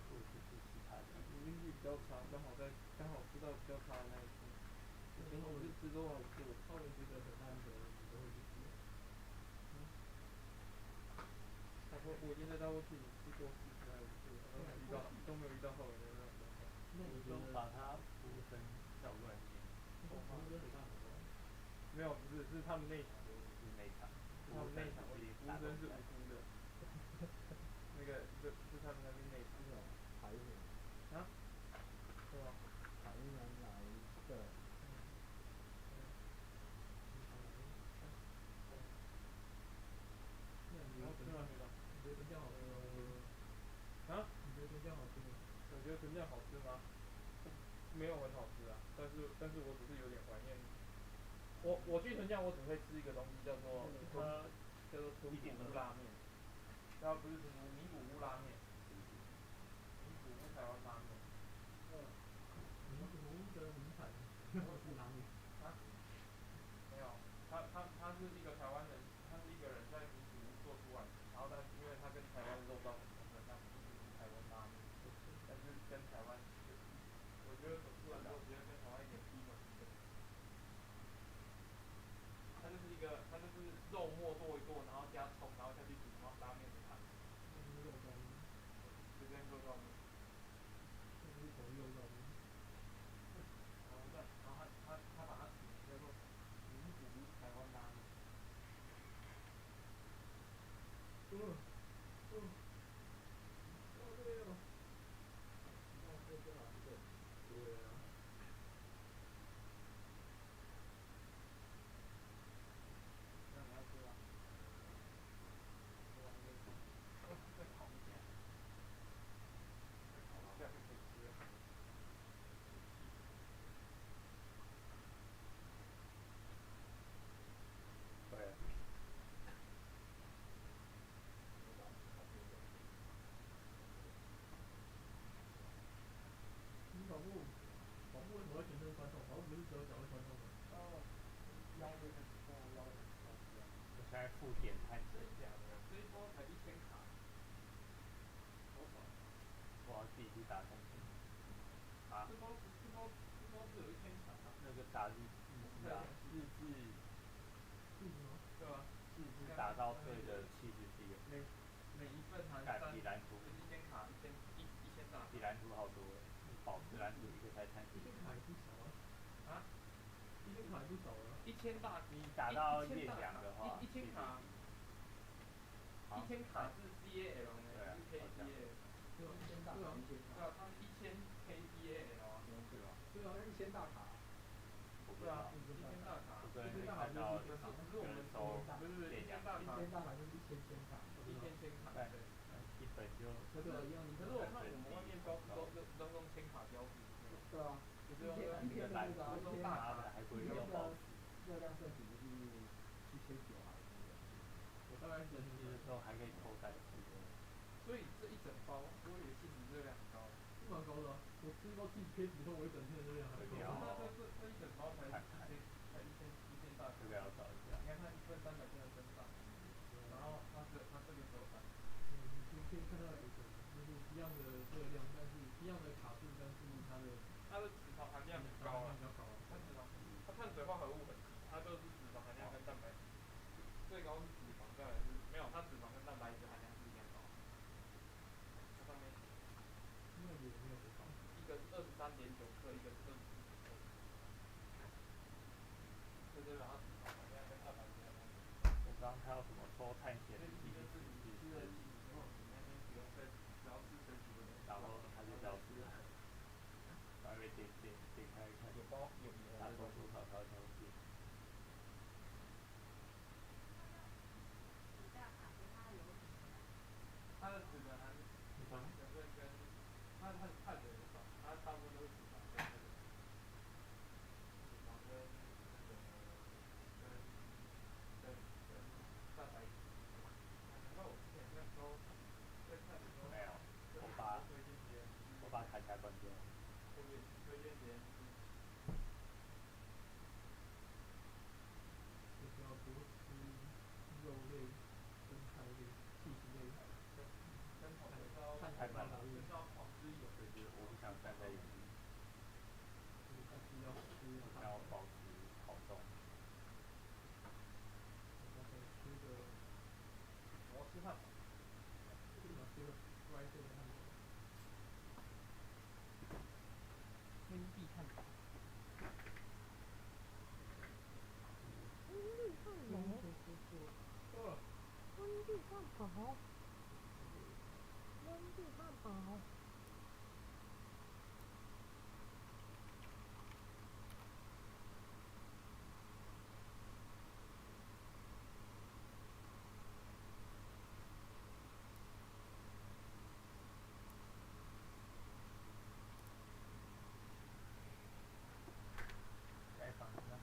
过去是其他的。你运气比较差，刚好吃到比较差的那一次。以前我是吃多少次，炮也觉得很烂的，你都会去吃。我已经在大过去吃过4次还是5次，都没有遇到后援的那种状况。那你就把它服务生叫过来念。服务生很大很多。没有，不是，是他们内场的。是内场。他们内场，服务生是无辜的。那个是他们那边内场。台人。啊？是吗？台人来的。你觉得真酱好吃吗？啊？你觉得真酱好吃吗？我觉得真酱好吃吗？没有很好吃啊，但是我只是有点怀念。我去纯酱我只会吃一个东西叫做豚骨乌拉面，它不是豚骨名古屋拉面，名古屋台湾拉面。名古屋的名产是拉面。啊？没有，他是一个台湾人，他是一个人在名古屋做出来的，然后因为他跟台湾肉燥很浓的，那名古屋台肉末剁一剁，然后加葱，然后下去煮，然后拉面的汤。肉燥面。就这样肉燥面。这不是统一肉燥面。然后他把它取名叫做名古屋台湾拉面。对哦。那这个哪是对？对啊。那你要吃吗？再烤一下。再烤一下就可以吃了。对。跑步为什么会全身酸痛？跑步不是只有脚会酸痛吗？腰会很痛，腰很酸。我现在负点太真假的，这一包才1000卡，好少。我要自己去打通讯。啊？这包只有1000卡。那个打日志啊，日志。日志吗？对啊。日志打到对的70G。每一份含3。比蓝图。1000卡1000大。比蓝图好多了。保持蓝图一个才30。1000卡也不少啊。啊？1000卡也不少了。1000大，你打到越强的话，1000卡。1000卡是 CAL 呢，是 KDAL。对啊，1000大卡1000卡。对啊，它是1000 KDAL 啊。对啊。对啊，1000大卡。对啊，1000大卡。1000大卡就是可是我们不是1000大卡。1000大卡就是1000卡。1000卡。对。一本就。可是我看我们外面标志都用1000卡标志。对啊。就是用那个蓝图大卡，还不会用保持。热量摄取不是79还是？我大概整体的时候还可以偷3次。所以这一整包，我以为气质热量很高。是蛮高的啊！我吃一包气质 K 比后，我一整天的热量还高。那这一整包才1000大卡。这个要找一下。你看它一份300克的增长，然后它这个只有3。你可以看到就是一样的热量，但是一样的卡数，但是它的脂肪含量很高啊。它碳水化合物很低，它就是脂肪含量跟蛋白质，最高是脂肪，再来是没有，它脂肪跟蛋白质含量是一样高。它上面那也没有多高，一个是23.9克，一个是24.9克。这就把它脂肪含量跟蛋白质含量。我刚刚看到什么说碳显示器就是你吃了气体之后，你那天只要吃水煮的，然后它就消失了。还没点开看。有包有打多少它消失。它的脂肪含成分跟它的碳水很少，它大部分都是脂肪跟那个脂肪跟那个跟蛋白质。然后我之前那时候在看的时候，没有，我把卡卡关掉。推荐别人吃。就是要多吃肉类、生菜类、气质类。太慢了，就是要狂吃一种。就是我不想站在原地。但是要吃，我想要保持好动。我要吃汉堡。为什么吃了乖色的汉堡？温蒂汉堡。温蒂汉堡。温蒂汉堡。温蒂汉堡。该放了。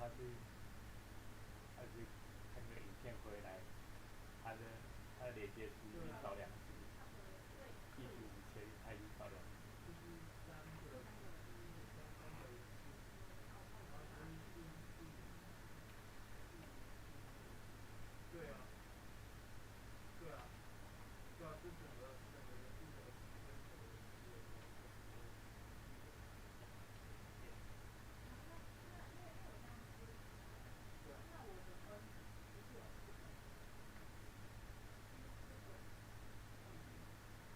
他是看个影片回来，他的连接是一少两只，1组5000，他已经少两只。对啊，对啊，对啊，这整个人数的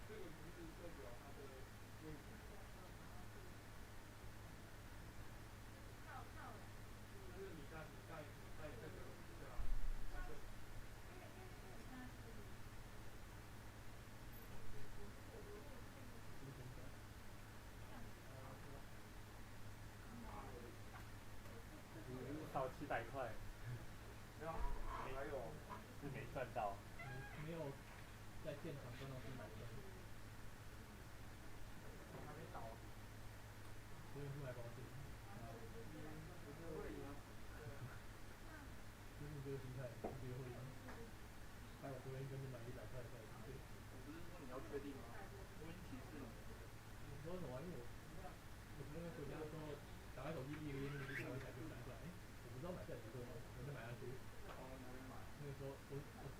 这个不是代表它的位置，就是你在这个对啊，它的。少700块，没有，还有是没赚到，没有在现场赚到700块，我还没倒，所以不买保险，不会赢，就是这个心态，觉得会赢，还有昨天跟你买100块的赛事，我不是说你要确定吗？我已经提示你，你说什么？因为我昨天回家的时候打开手机第一个页面就台湾彩就弹出来，我不知道买赛车吗？我就买下去。那个时候我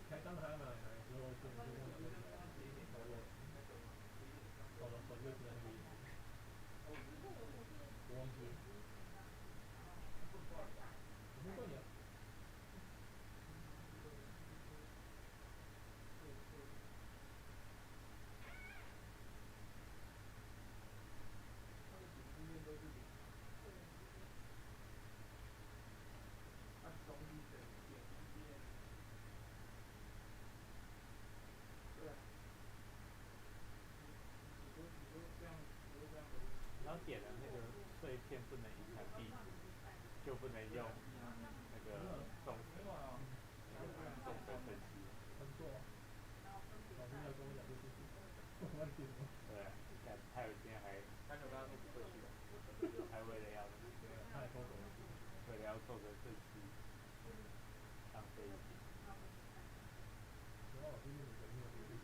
刚还要买的时候，就跟我讲说，我手机就停在那个页面，我忘记了，我没怪你啊。它的主界面都是零，它总体的点击面，对啊，你就这样，你要点的那个碎片不能影响地图，就不能用那个纵深分析。很错啊，老师要跟我讲这事情，我忘记了。对啊，你看他有今天还，他有跟他说不会去的，还为了要，他还偷走了，为了要做个正式，浪费一笔。老师用的没有这个事情。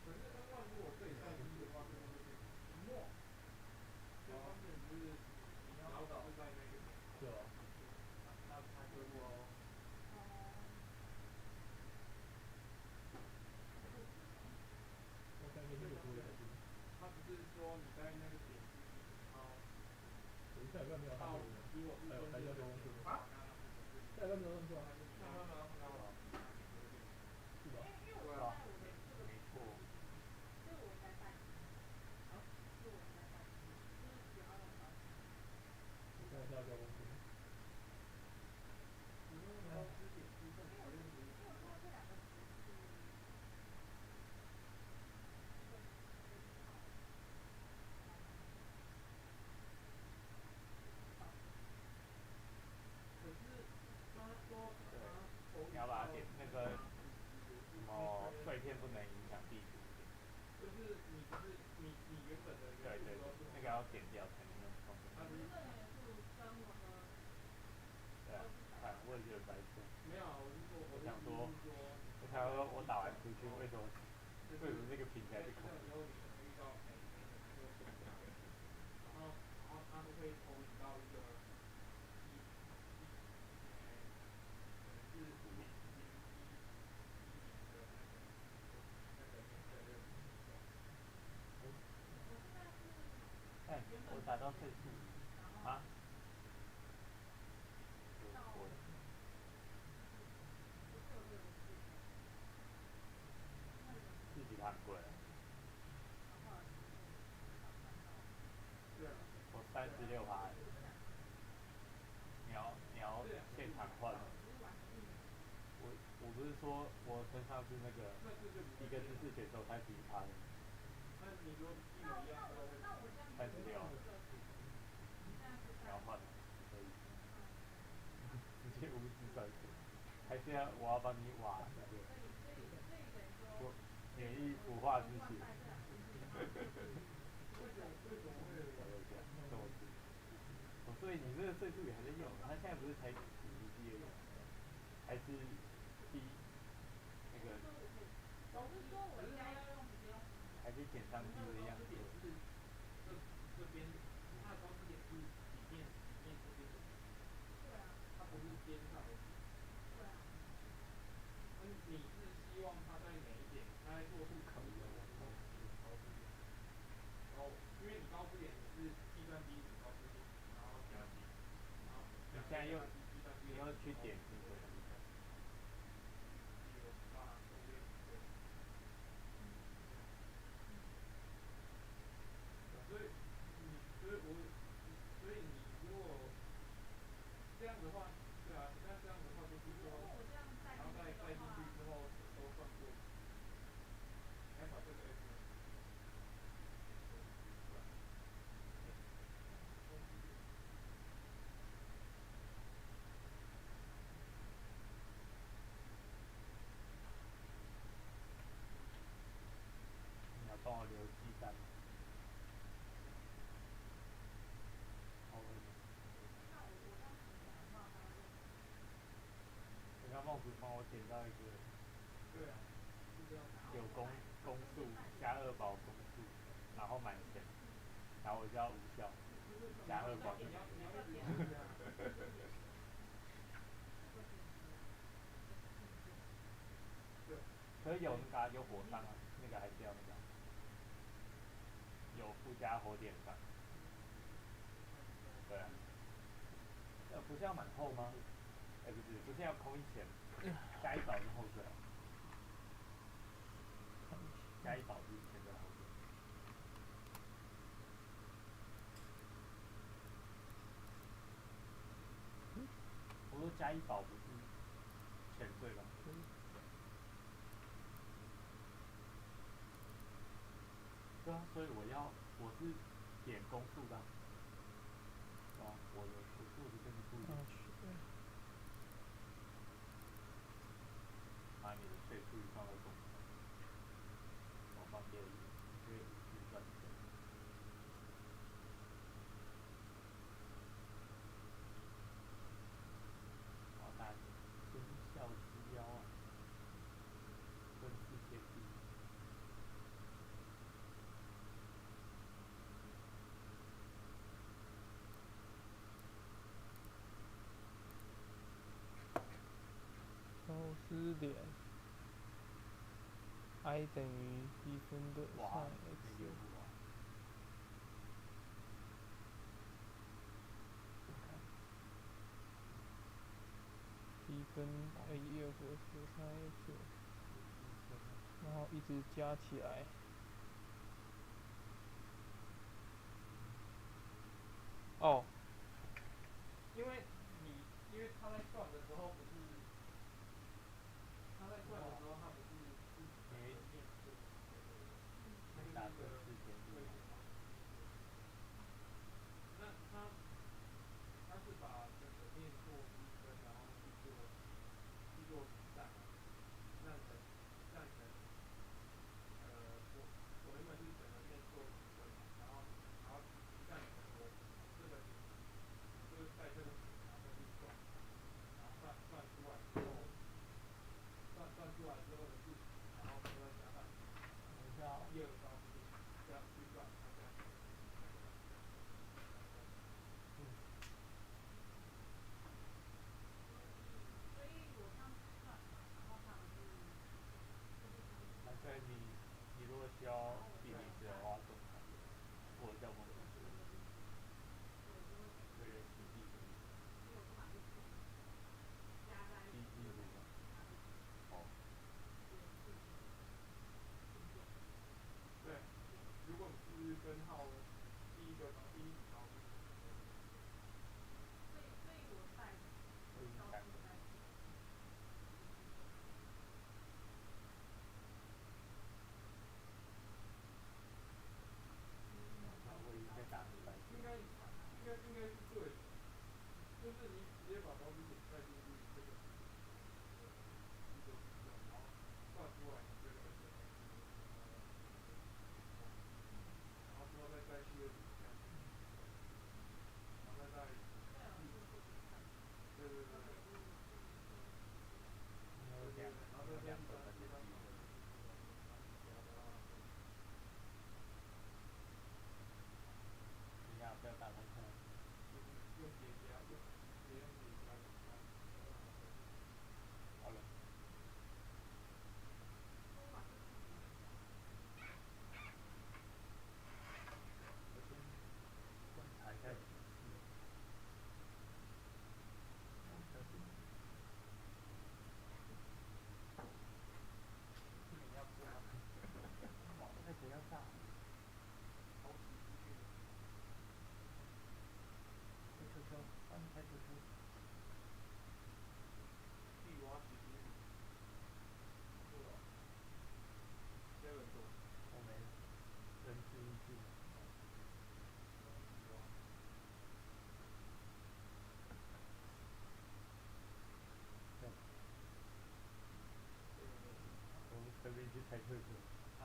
可是N1如果对赛机的话，就会变墨。这方面就是你要导是在那个点。对啊。那就我。我感觉这个不会的。他只是说你在那个点进行有一下有没有他比我还要多公司啊？下一个没有认错啊？下一个没有看到了。是吧？对啊。没错。现在是要交公司。你要把它点那个什么碎片不能影响地图。就是你不是你原本的对对对，那个要点掉才能用充电。对啊，看我也觉得白痴。没有，我想说，我打完出去，为什么那个平台是空的？然后它都会投影到一个哎，我打到最速啊！自己它很贵。我36%，你要现场换。我不是说我身上是那个一个知识选手31%的。那你说一模一样36，你要换可以，直接无资转损，还是我要帮你挖那个，我免疫腐化之血。为什么会有这么所以你这个岁数也还在用，他现在不是才几而已，还是第那个还是减上低的样子。这边它的高低点是底面这边的，它不是边上的。你是希望它在哪一点？它在做出可以的，然后高低点，然后因为你高低点你是计算低点高低点，然后加减，然后你现在又你又去点评的。所以你如果这样的话，对啊，那这样的话就是说，然后再进去之后都算过，你要把这个 S。你要帮我留鸡蛋吗？我让孟子帮我点到一个，对啊，有公数加2宝公数，然后满线，然后我就要无效，加2宝就没了。可是有那个有火上啊，那个还是要那个，有附加火点上。对啊。不是要蛮厚吗？不是要空一钱，加1宝是厚最好。加1宝是现在厚最好。我说加1宝不是钱对吧？对啊，所以我是点公数的。啊，我做的跟你不一样。把你的税数放到公数，我放别的因为计算的。好大，忠孝之妖啊，分4天地。消失点 i 等于积分的 sin x。积分1/2sin x，然后一直加起来。哦，因为他在算的时候不是，他在算的时候他不是没念对，他就是一个对。那他是把整个面做积分，然后去做算，这样才我原本是整个面做积分嘛，然后这样成我这个就是在这个然后去算，然后算出来之后，的事情，然后再加上1/2高低这样去算，这样。所以你如果需要地理师的话，我叫孟子，这个实际的。哦。对，如果你是根号第一条。应该是对的，就是你直接把高低点带进去这个，然后算出来这个，然后之后再开特色。啊。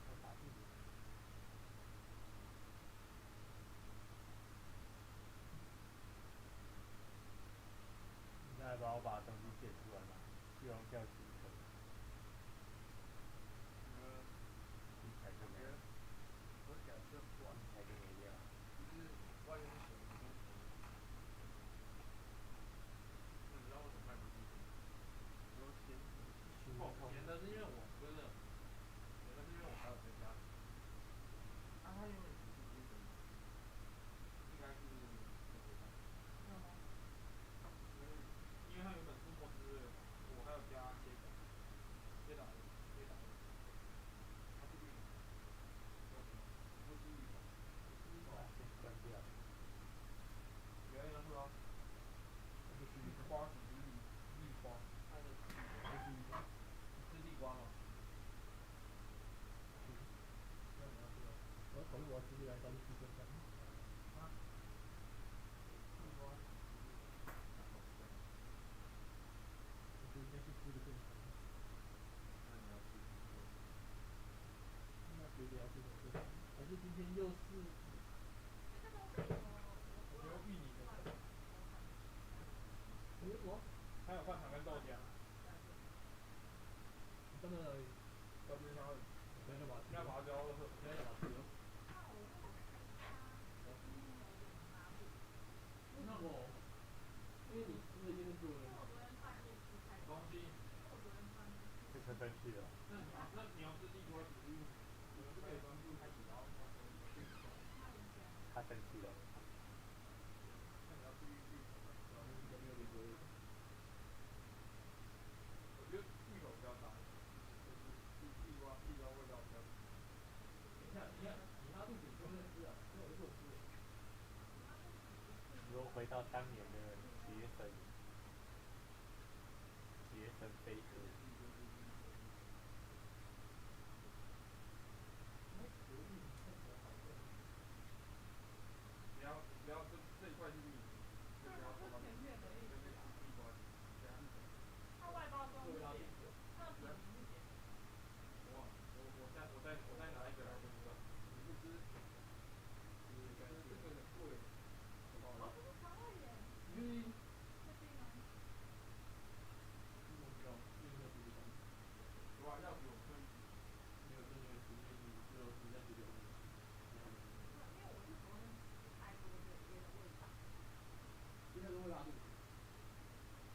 要打字。你再帮我把东西写出来吧，希望叫许可。题材就没了。我假设不完题材就没掉。就是外面写的东西。那你知道为什么卖不出去？有钱。哦，钱的是因为我不是，钱的是因为我还有在家里。他原本只是一个，应该是真的吗？因为他原本是墨汁的，我还有加切角，切打的，切打的。它是绿的，不是绿的，哇，先关掉。原来是哦。绿花只是绿花，它的不是绿花，是地瓜吗？那你要知道，我考虑我要直接来找你提分享。啊？地瓜。我觉得应该是吃的更长。那你要吃什么？那决定要吃什么？还是今天又是？我觉得芋泥的。你什么？还有换糖跟豆浆。真的而已。都是香味。我现在就把它吃了。要把它浇热。我现在就把它吃了。那我，因为你吃的一定是做的。东西。变成分析了。那你要吃地瓜只是，你们是可以专注开始，然后他说他生气了。那你要注意去，然后有没有理由？我觉得芋头比较大，就是地瓜味道比较。你拉肚子就会吃啊，因为我就吃。如果回到当年的杰森飞车。不要这一块是芋泥，就不要做到那边吃地瓜泥，这样。它外包装是碱的，它的表皮是碱的。我再拿一个来跟你说，你不吃，这个很贵。哦，这是肠胃炎。确定吗？我不知道，因为没有注意到。有啊，要比我贵一点。没有，真的没有注意，你在学校里。因为我是昨天吃太多的别的味道，今天都会拉肚子。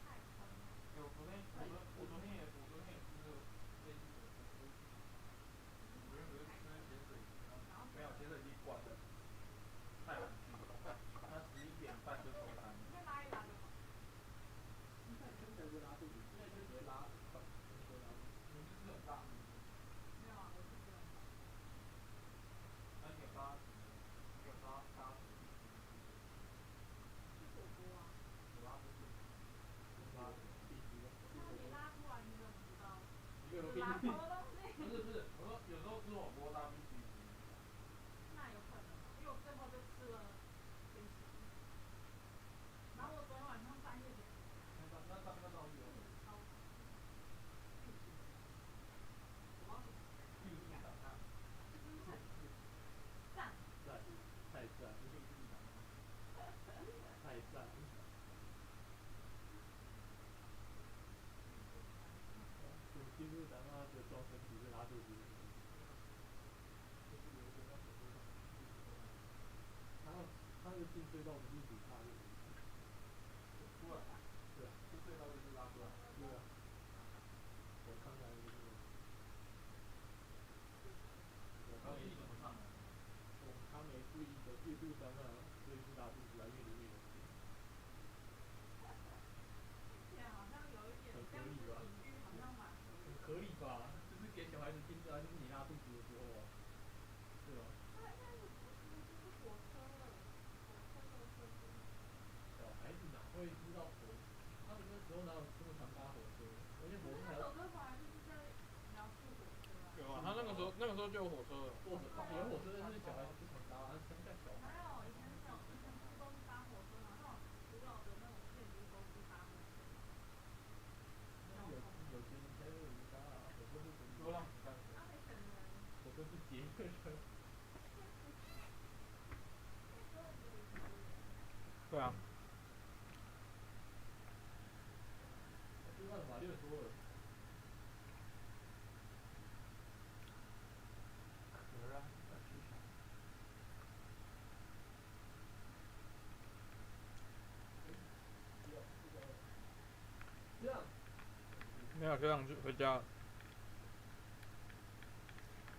太撑了。我昨天也吃了类似的，我昨天不是吃咸水鸡吗？没有，咸水鸡关了，太晚去了，他11点半就收摊。你先拉一拉就好。你太撑才会拉肚子，现在就只会拉很快，不会拉肚子。你是吃很大是不是？没有啊，我是吃很少。那你有搭什么？你有搭什么？吃火锅啊。有拉出去？有拉必须的。那你拉出来你怎么知道？有拉什么东西？不是，我说有时候吃火锅搭冰淇淋。那有可能，因为我最后就吃了冰淇淋。然后我昨天晚上半夜点。那到底有？赞。赞，太赞，太赞。我进入咱妈的装身体是拉肚子。他那个进隧道不是只差那个。出来。对啊，进隧道就是拉出来。对啊。我看来就是。我没怎么看的。他没注意的介入咱们，所以是拉肚子来越里面有钱。听起来好像有一点。很合理吧？隐喻好像蛮很合理吧？就是给小孩子听出来，就是你拉肚子的时候啊，对吧？它应该是不是火车了？火车的车子。小孩子哪会知道火？他们那时候哪有这么常搭火车？而且火车还那首歌本来就是在描述火车啊。有啊，他那个时候就有火车了。有火车，但是小孩子不常搭，乡下小孩。没有，以前不是都是搭火车嘛？那种古老的那种建筑都是搭火车。小对啊，没办法，6多了。壳啊，要去想。这样，没有这样就回家了，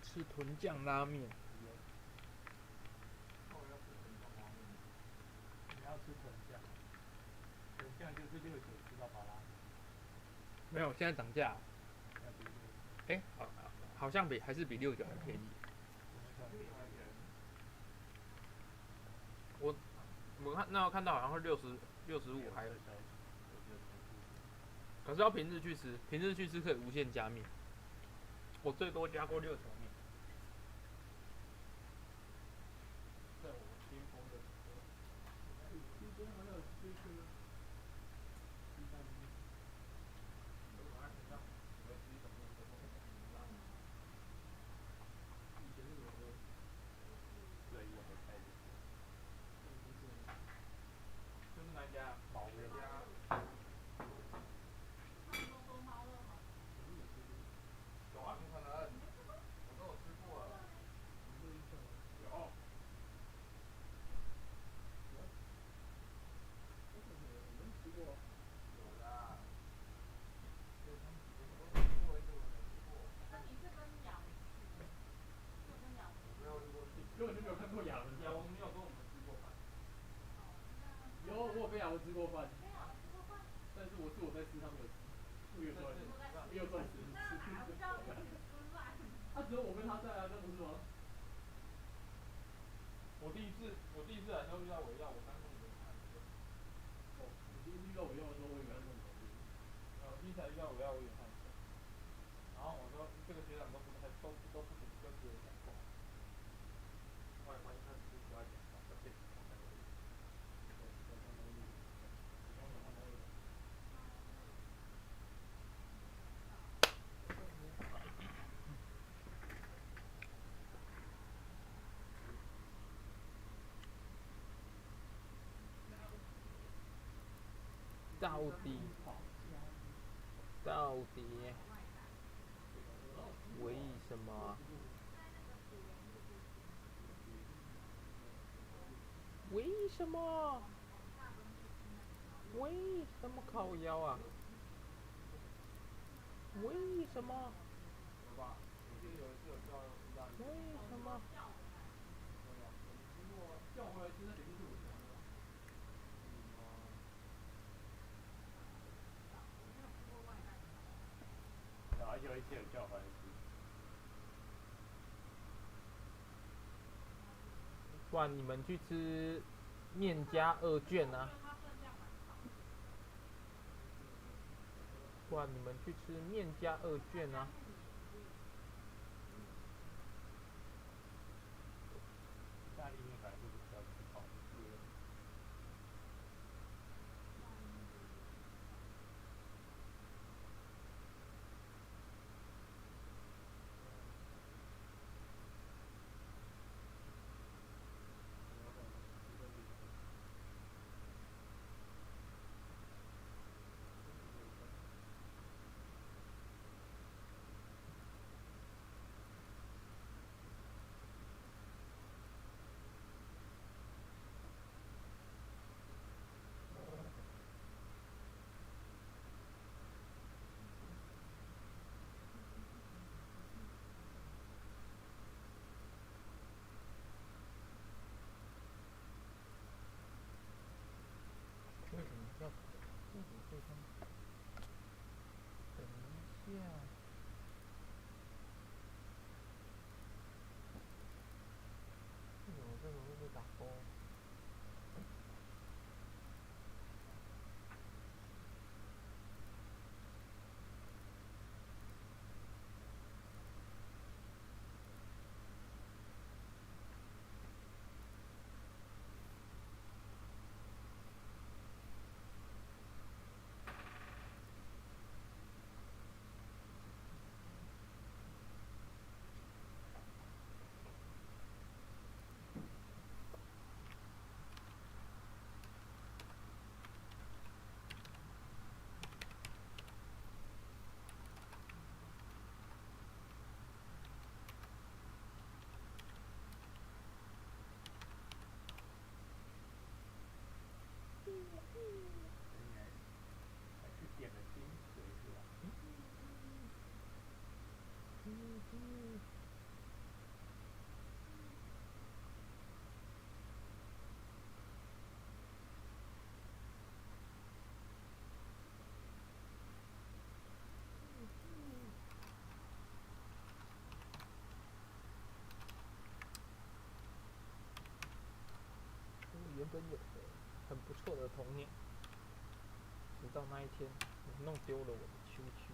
吃豚酱拉面。你要吃豚酱，豚酱就是6.9吃到巴拉。没有，现在涨价了。哎，好像还是比69还便宜。我看到好像是65还，可是要平日去吃，平日去吃可以无限加面。我最多加过6层面。在我巅峰的时候，今天还有这个鸡蛋面。以前那个时候，对，我还开着。就是那家宝的家。有啊，不可能，我都有吃过了。有。我们吃过。有啦。根本就没有看过亚文。亚文没有跟我们吃过饭。有，我有跟亚文吃过饭。但是我在吃，他没有吃。没有赚钱。他只有我跟他在啊，那不是吗？我第一次来的时候遇到我要，我刚跟你们看。哦，你第一次遇到我要的时候，我以为他跟我同事。第一次遇到我要，我有看一下。然后我说这个学长都不行跟别人讲话。后来发现他只是不爱讲话，他变成讲而已。到底为什么？为什么？为什么靠腰啊？为什么？为什么？叫我回来吃，那肯定是我家的。而且我一直有叫我回来吃。不然你们去吃面加2卷啊。不然你们去吃面加2卷啊。意大利面本来就是比较吃饱的。生有着很不错的童年，直到那一天，你弄丢了我的秋秋。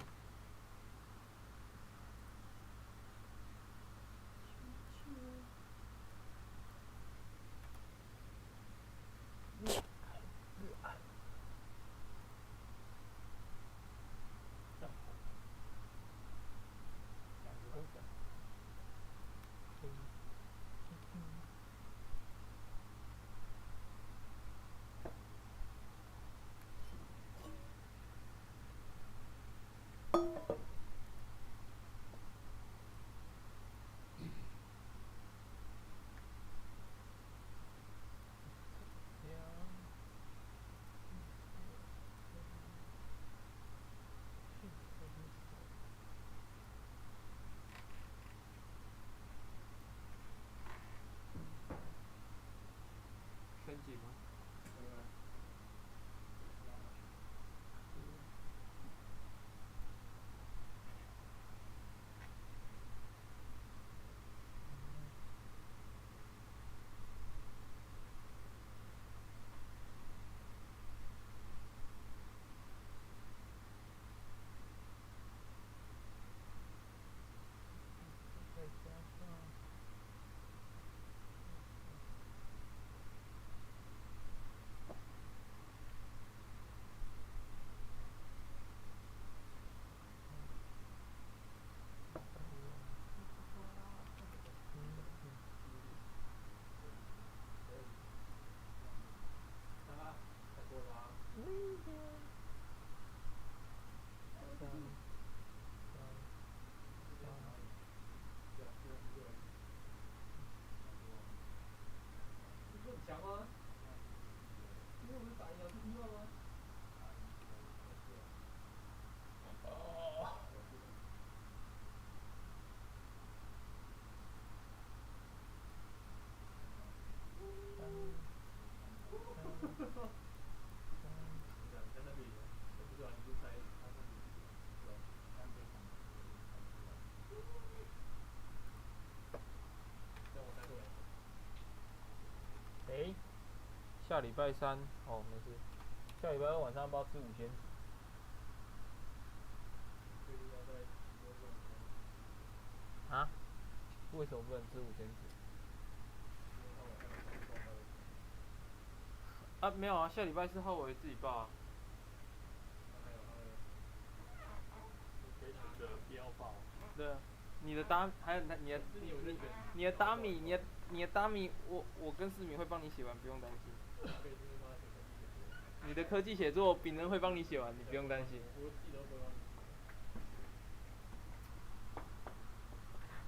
升级吗？再加上。强吗？今天我们打赢了是1万吗？哦。在那里，不知道你是猜他那里，是吧？让我猜对了。诶，下礼拜3哦，没事。下礼拜2晚上要不要吃5仙子？啊？为什么不能吃5仙子？啊，没有啊，下礼拜是浩维自己报啊。对啊，你的搭还有你的搭米，你的搭米，我跟世敏会帮你写完，不用担心。你的科技写作，丙人会帮你写完，你不用担心。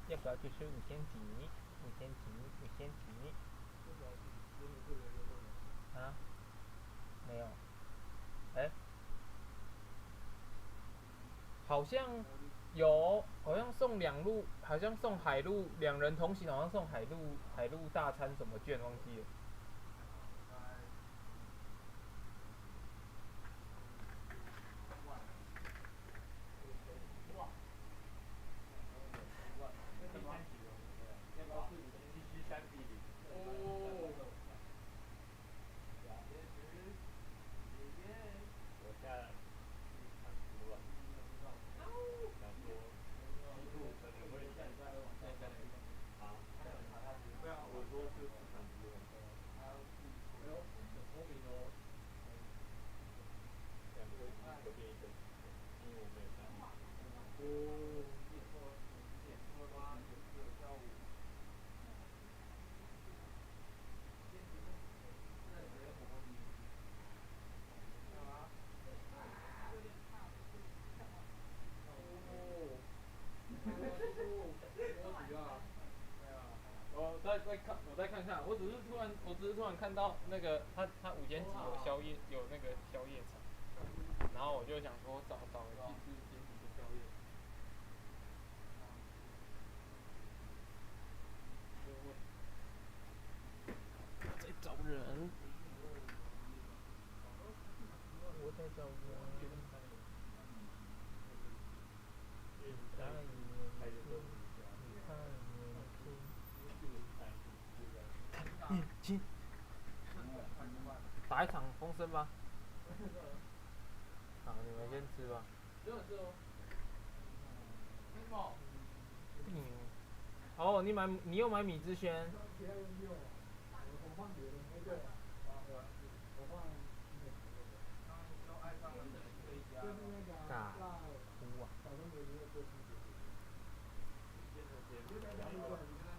要不要去吃5仙子？5仙子，5仙子。啊？没有。哎、好像有，好像送2路，好像送海陆2人同行，好像送海陆大餐什么券，忘记了。我再看看，我只是突然看到那个他5仙子有宵夜，有那个宵夜场，然后我就想说找去吃5仙子的宵夜。在找人。我在找人。眼睛。一场风声吧。好，你们先吃吧。哦，你又买米之轩。大哭啊！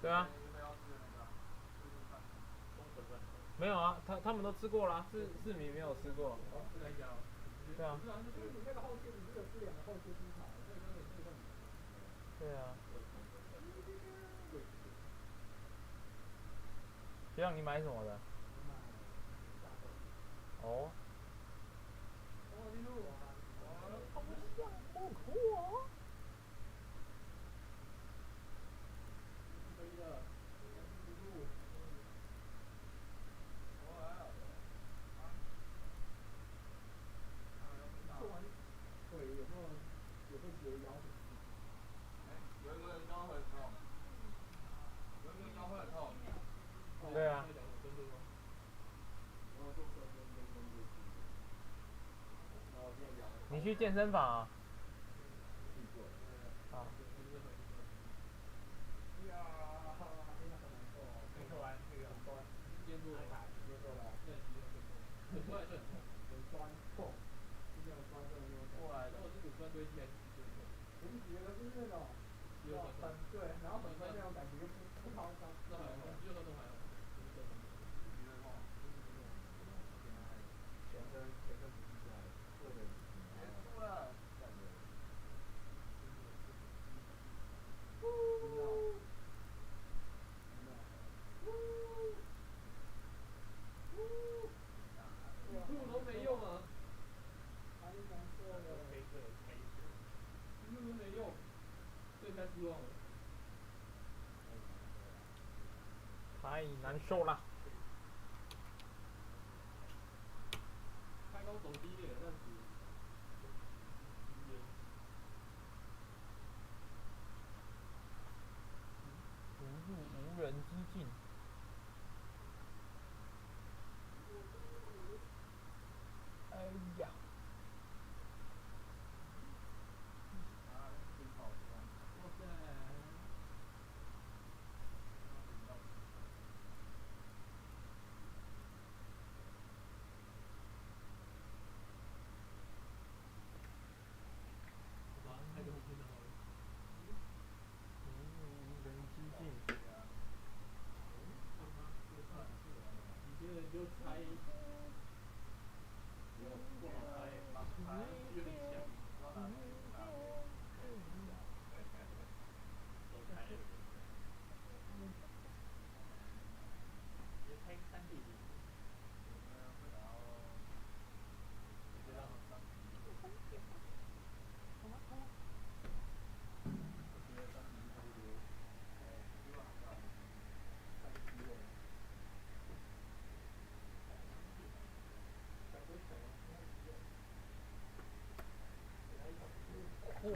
对啊。没有啊，他们都吃过啦，是米没有吃过。对啊。对啊。学长，你买什么的？哦。对啊。你去健身房啊？啊。过来，我是乳酸堆积还是肌腱痛？我是觉得是那种，对，然后很酸那种感觉不夸张。那还好，肌肉酸痛还好。吐都没用啊！吐都没用，这太失望了。太难受了。开高走低的，但是不入无人之境。哎呀！哇塞！无人之境。你现在就猜。不好猜，有点像。别猜3弟弟。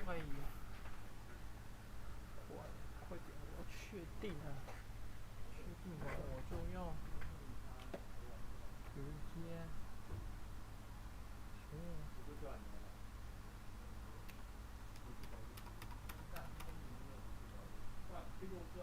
快呀！快点！我要确定啊！确定完我就要直接快，别给我吃哦！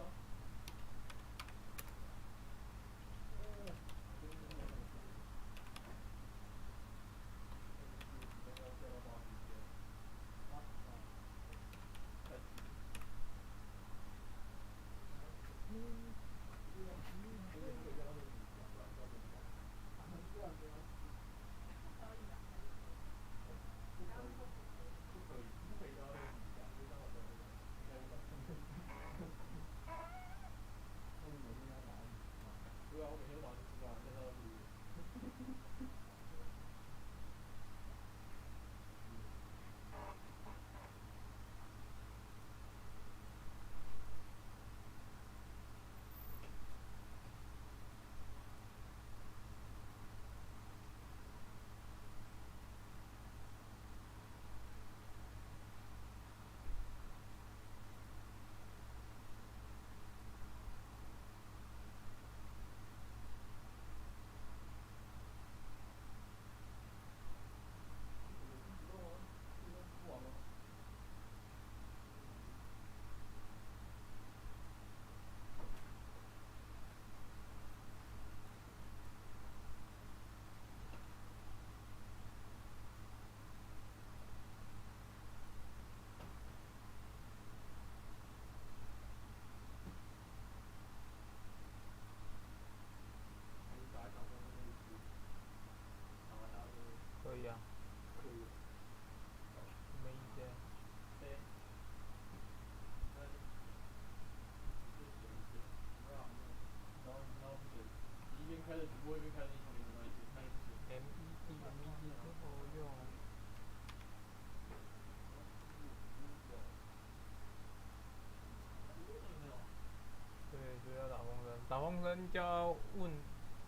就要问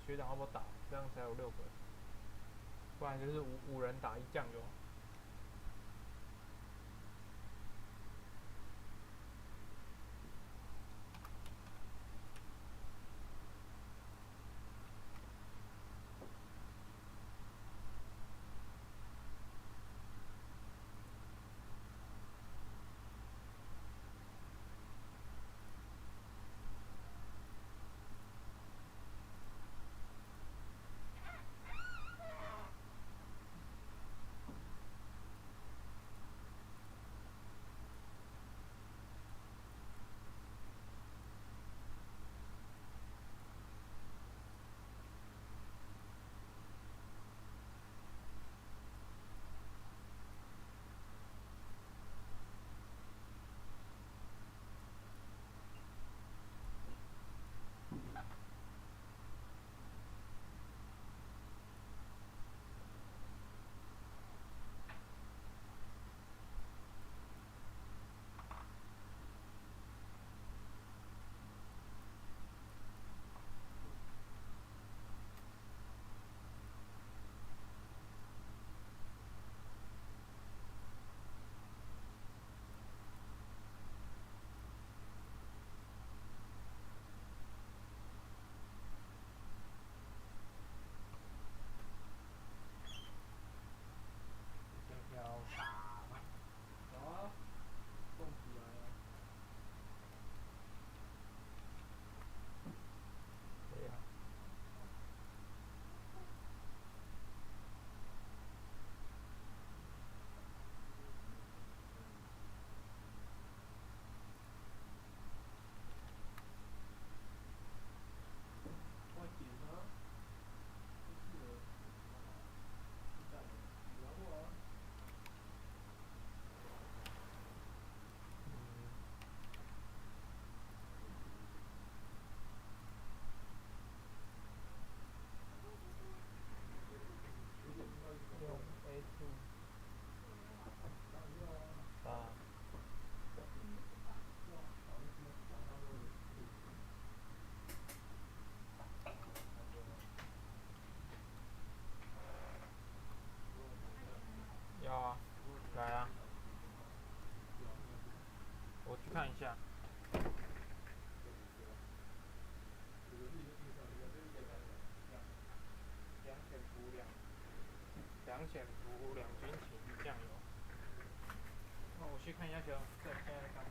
学长要不要打，这样才有6个，不然就是五人打1酱油。要啊，来啊，我去看一下。2潜伏2军旗酱油。那我去看一下学长现在在干嘛。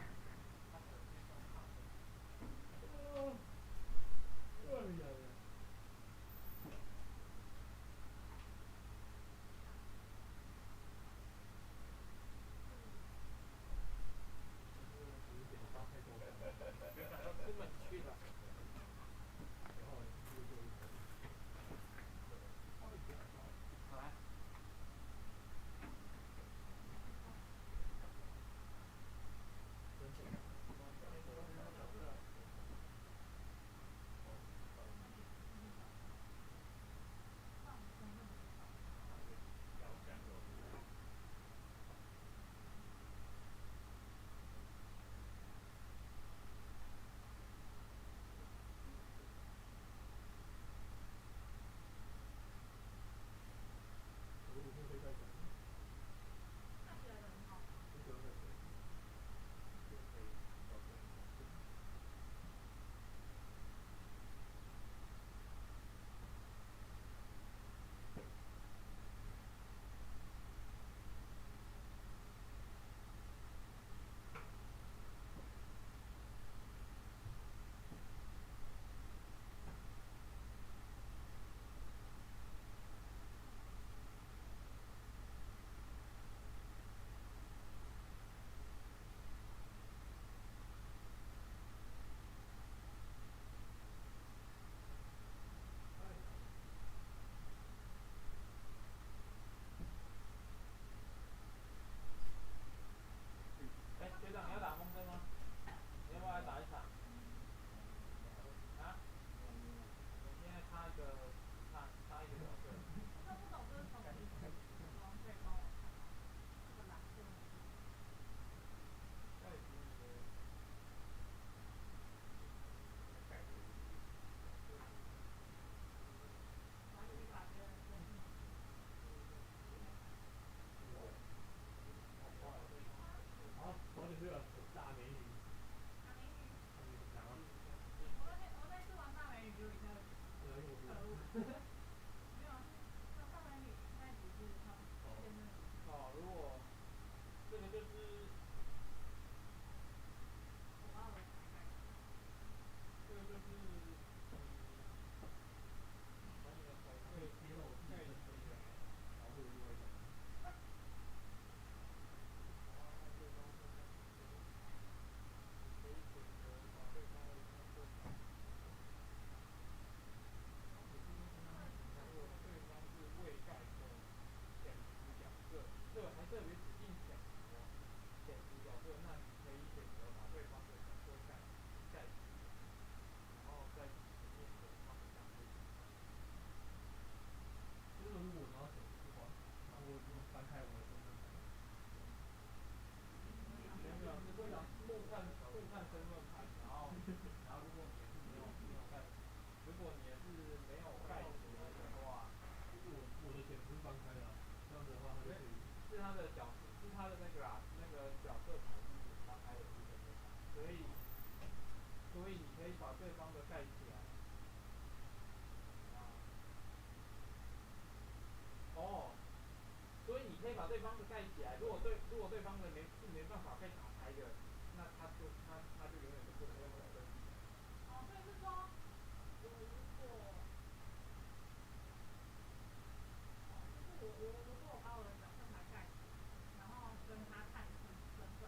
看身份牌，然后如果你也是没有盖，如果你也是没有盖起来的话，我的钱不是翻开的、啊，这样子的话他就可以。是他的角，是他的那个啊，那个角色牌是翻开的，不是真的牌，所以你可以把对方的盖起来。哦，所以你可以把对方的盖起来。如果对方的没办法被打开的，那他就永远都不能用这个。哦，所以是说，就是如果我把我的角色牌盖起来，然后跟他看身份，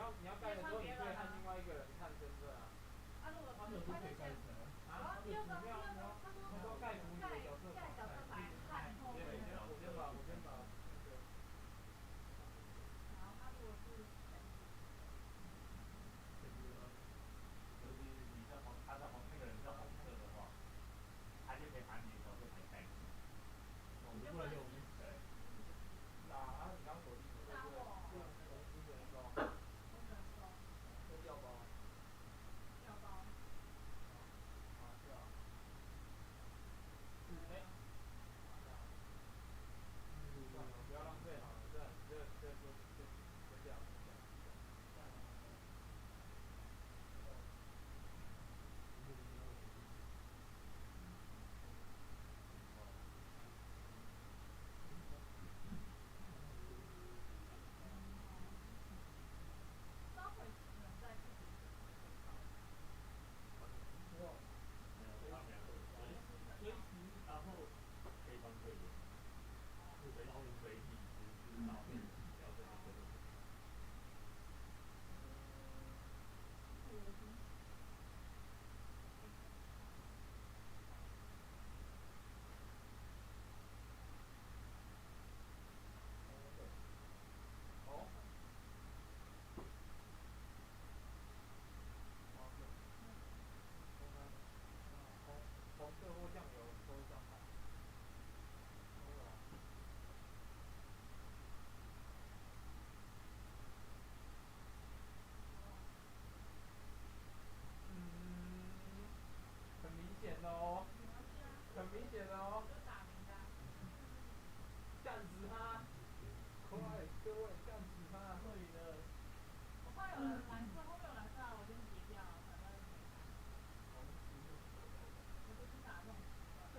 要盖的时候，你可以和另外一个人看身份啊。他们有说可以盖起来。啊？你要盖服你的角色牌。我先把那个。然后他如果是不能用。你刚锁定的，对不对？不能收。这掉包。掉包。是啊。不要浪费好了，这掉。红色或酱油都是上海。很明显哦，很明显哦。干死他！快，各位干死他！对的。我怕有人蓝色，后面有蓝色，我先截掉，反正没看。我就是打这种习惯。可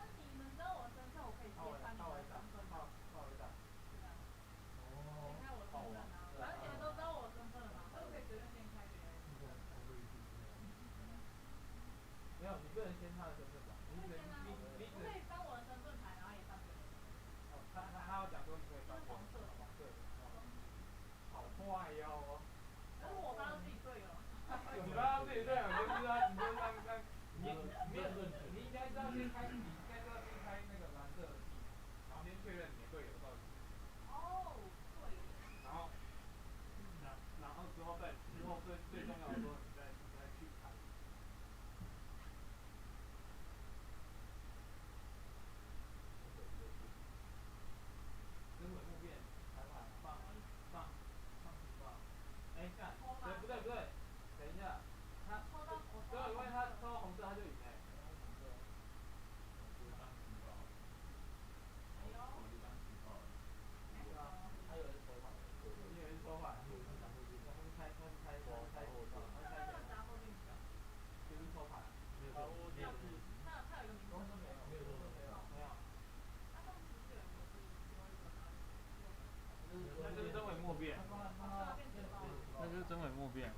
是你们知道我身份，我可以直接看你们的身份。靠一打。点开我身份啊，反正你们都知道我身份了嘛，所以我可以随便点开别人的身份。没有，你不能先他的身份吧？你只可以翻我的身份牌，然后也翻别人的身份。他要讲说你可以翻别人。黄色的。好坏哟。但是我翻到自己队友。你翻到自己队友，你就让你应该是要先开，你应该是要先开那个蓝色的地，然后先确认你的队友到底是谁。哦，对。然后之后最重要的时候，你再去看。真伪莫辩，裁判放。哎，干，不对，等一下，他最后一位他抽到红色他就赢哎。还有人手法，你以为是手法？他是猜就是抽牌。这样子，他有一个名字。没有。他上次是有一个是最后一个拿那就是真伪莫辩。那就是真伪莫辩。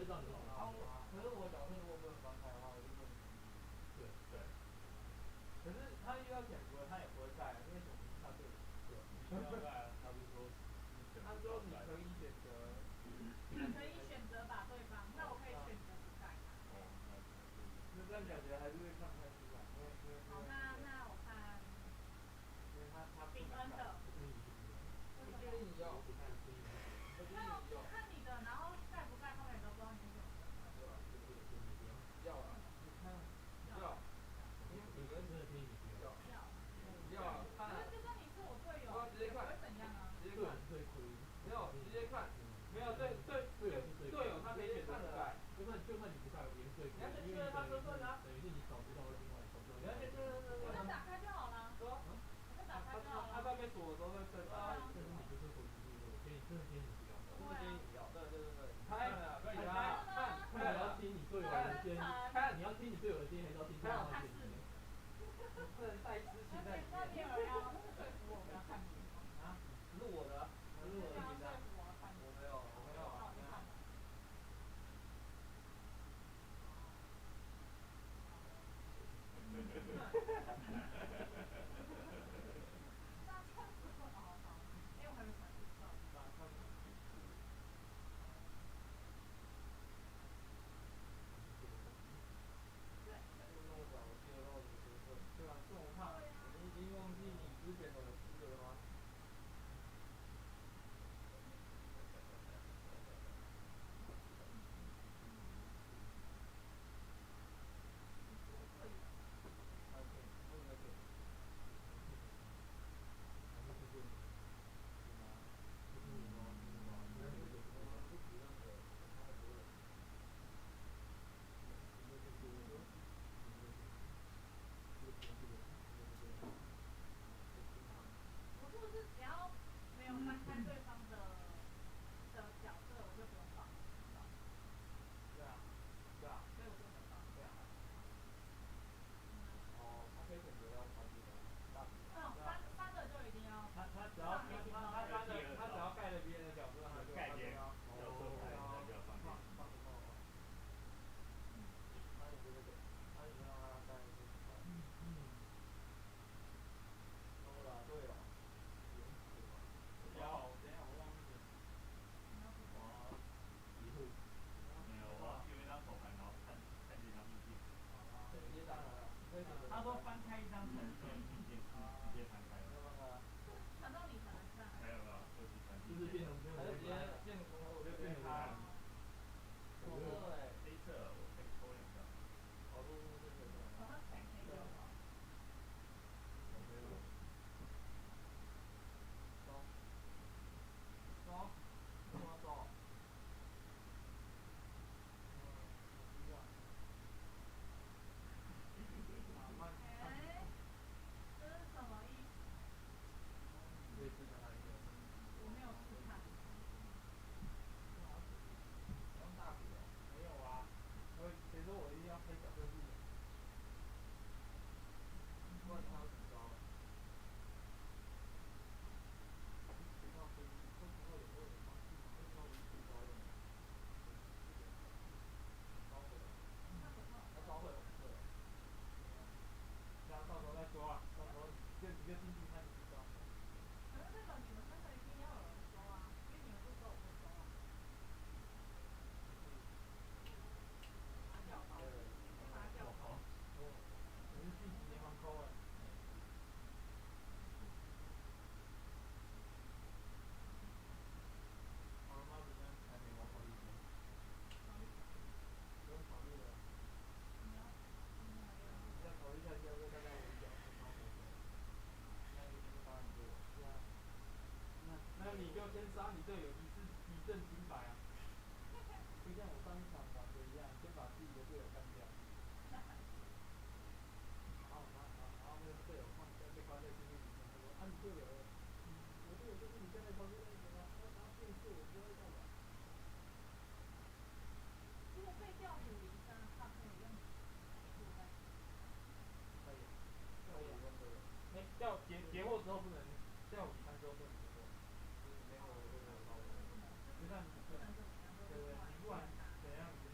知道你是啊，可是我角色如果不能翻开的话，我就不能统计。对对。可是他遇到潜伏了，他也不会盖，因为潜伏是他队友。对，你需要盖啊，他是说，他说你可以选择，你可以选择打对方，那我可以选择不盖他。哦，那这样感觉还是会看不太出来，因为。好，那我看。因为他不能盖。我建议你要。我建议你要。我看你的，然后盖不盖，他们也都不知道你是什么。要啊，你看，要。因为你们真的建议你不要。要啊，看。可是就算你是我队友，直接看。会怎样啊？直接看。最亏。没有，直接看。没有，队友他可以选择不盖。就算你不盖，也是最亏。你要先确认他身份啊。等于是你找不到另外找不到。你要先确认身份。我打开就好了。对啊。我先打开就好了。他被锁的时候再打。但是你就是回去路，我建议，真的建议你不要。真的建议你不要。对。开。可以啊。看你要听你队友的建议。看你要听你队友的建议，还是要听对方的建议？不能带私情在里面。那你有人要说服我不要看你吗？啊？这是我的，这是我的名单。我没有啊。对啊，这种怕，你已经忘记你之前的资格了吗？我是不是只要没有翻开对方的角色，我就不用放？对啊，所以我就能放。对啊。哦，他可以选择要翻这个。翻的就一定要。他只要盖了别人的角色，他就要。那你这个给，那你让他盖这个。对了。等一下，我忘记了。没有，我有一张手牌，然后看这张密件。直接打开了。他说翻开一张手牌。密件直接翻开了。传到你才能看。没有，就是变成还是直接变成我就变开。这一侧我可以抽2张。好多这个。好像全黑就好。走，怎么走？不一样。这是什么意思？可以试看看一个。我没有试看。用大笔哦？没有啊。谁说我一定要开小色字眼？不然他要怎么着？他烧会红色。这样到时候再说啊，到时候你就进去看就知道。可是这个你们3个一定要有人收啊，因为你们不收我不收啊。把它调高，先把它调高。你是巨级连环扣哎。好了吗？这边还没我考虑一下。不用考虑了。你再考虑一下，要不要大概围剿？那你先杀你队友。是啊。那你就先杀你队友，以正清白啊。就像我上一场玩的一样，先把自己的队友干掉。然后那个队友被关在监狱里面，他说啊你队友，我队友就是你现在旁边那个啊，然后电视我不知道在干嘛。如果被调虎离山，他可以用做在。可以。可以用这个。调劫获之后不能，调虎离山之后不能劫获。就是没有这个招的。就像你不能怎么样，对，你不管怎样，你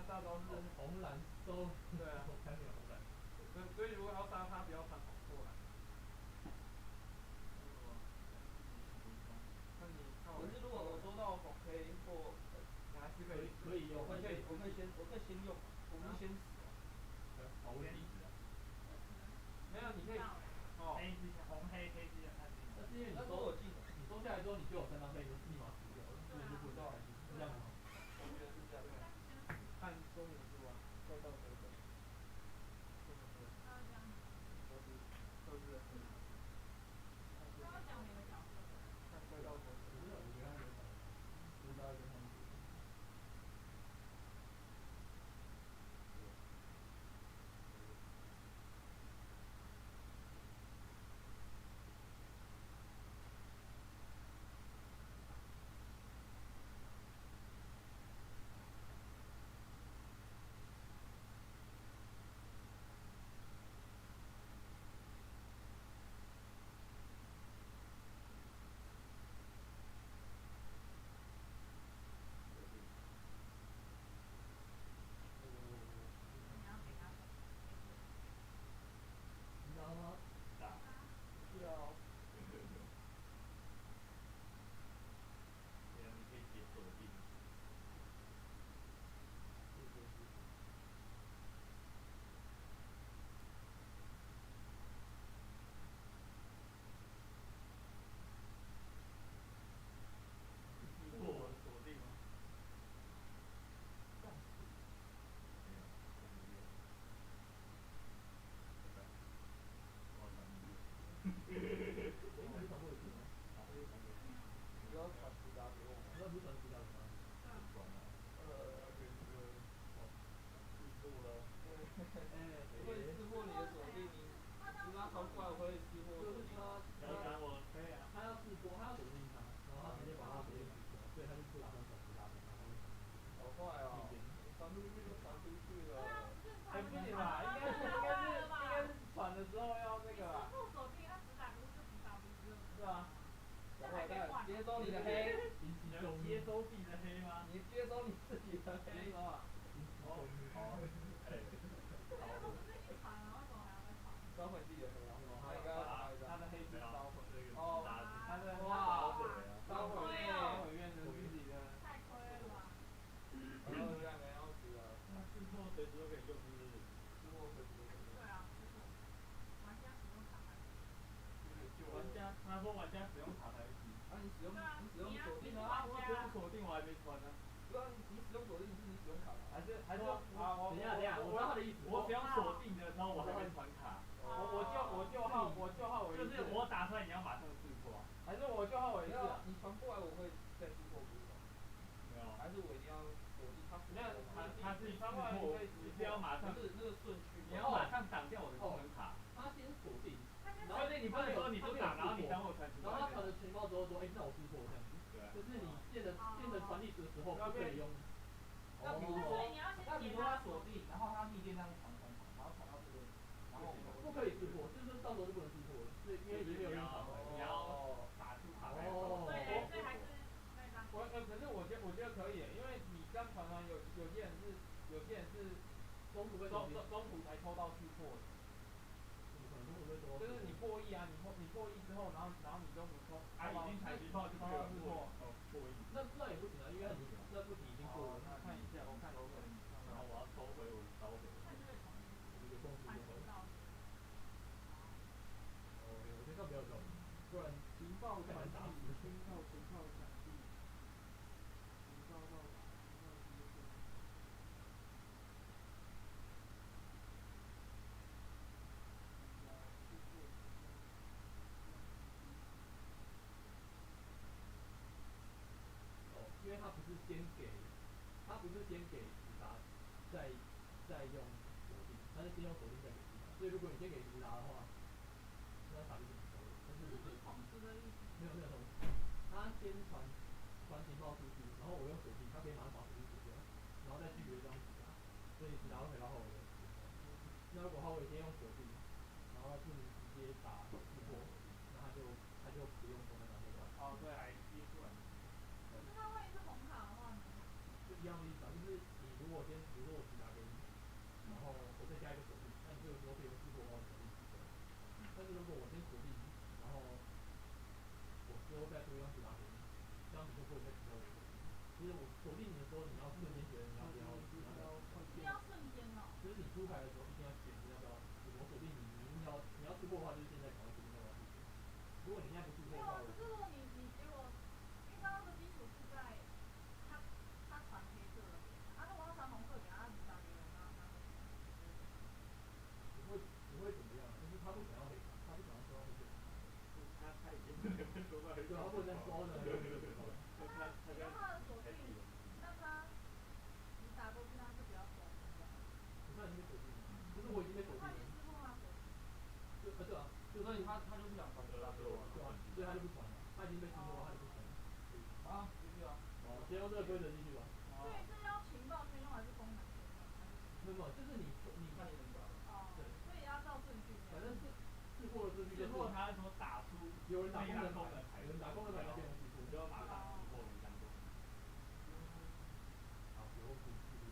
大招是红蓝收，对啊，我看你有红蓝。所以如果要杀他，不要穿红或蓝。可是如果我收到红黑或你还是可以用，我可以先用，我不是先死哦。保护地址啊。没有，你可以哦。黑之前红黑黑之前看进那是因为你收下来之后，你就有3张黑，你就立马死掉了，所以就不能再开机，是这样吗？我觉得是这样。看说明书啊，怪盗谁的？说明书。都是。他讲每个角色。看怪盗谁的？我觉得他有讲，知道一个他们。他说玩家使用卡牌机。啊，你使用锁定啊？我使用锁定，我还没穿呢。不是你使用锁定是你使用卡牌，还是等一下，我知道他的意思。我使用锁定的时候，我还会传卡。我旧号我就是我打出来你要马上试错，还是我旧号我一次？你传过来我会再试错，不是吗？没有。还是我一定要锁定它？没有，它是试错，你是要马上。是那个顺序。你要马上挡掉我的功能卡。他先锁定。所以你不能说你不打，然后你等我传出来。然后他传了情报之后说，那我试错这样子。对。就是你变成传递的时候不可以用。那比如说他锁定，然后他逆电这样传，然后传到这边，然后不可以试错，就是到时候就不能试错了，是因为已经没有用卡牌，你要打出卡牌。所以还是那张。可是我觉得可以，因为你刚传完有些人是中途才抽到试错的。就是你破译啊，你破译之后，然后你中途抽，已经采集到就抽到试错，破译。那也不行啊，因为那不仅已经过了。我看一下，然后我要收回我的烧毁。我的公司就会。我先上不要走，不然情报太难打死。情报奖励，情报到达，因为他不是先给直达，再用锁定，他是先用锁定再给直达，所以如果你先给直达的话，那卡就是你收的，但是同时的意思。没有同时，他先传情报出去，然后我用锁定，他可以马上把锁定锁掉，然后再去约这张直达，所以直达会回到后尾的。那如果后尾先用锁定，然后是直接打突破，那他就不用说那张那个。哦，对，还接出来。可是他万一是红卡的话呢？就一样的意思啊，就是你如果先，比如说我之后再多一张直达给你，这样你就不会再提到我手机。其实我锁定你的时候，你要瞬间觉得你要不要瞬间哦，就是你出牌的时候一定要决定要不要，我锁定你，你一定要你要出货的话，就是现在赶快决定要不要出货。如果你现在不出货的话，可是如果你结果，因为刚刚的基础是在他传黑色的给他，如果他传红色给他，直达给我，那不会怎么样，就是他不想要黑卡，他不想要收到黑色卡。他已经不能收到黑色卡，对，他不能再收到黑色卡。你用他的锁定，让他直达过去，他是比较爽的。他已经被锁定了，就是我已经被锁定了。他已经失控他锁定。对啊，就所以他就不想传给他，对啊，所以他就不传了，他已经被失控了，他就不传了。好，继续啊。好，先用这个规则继续吧。所以是要情报先用还是功能先用？没有，就是你看你能打。哦。对，所以要照顺序。反正试货的顺序就是。试货他什么打出？有人打功能牌，有人打功能牌那边有试货，就要马上试货一项功能。好，有后续记录。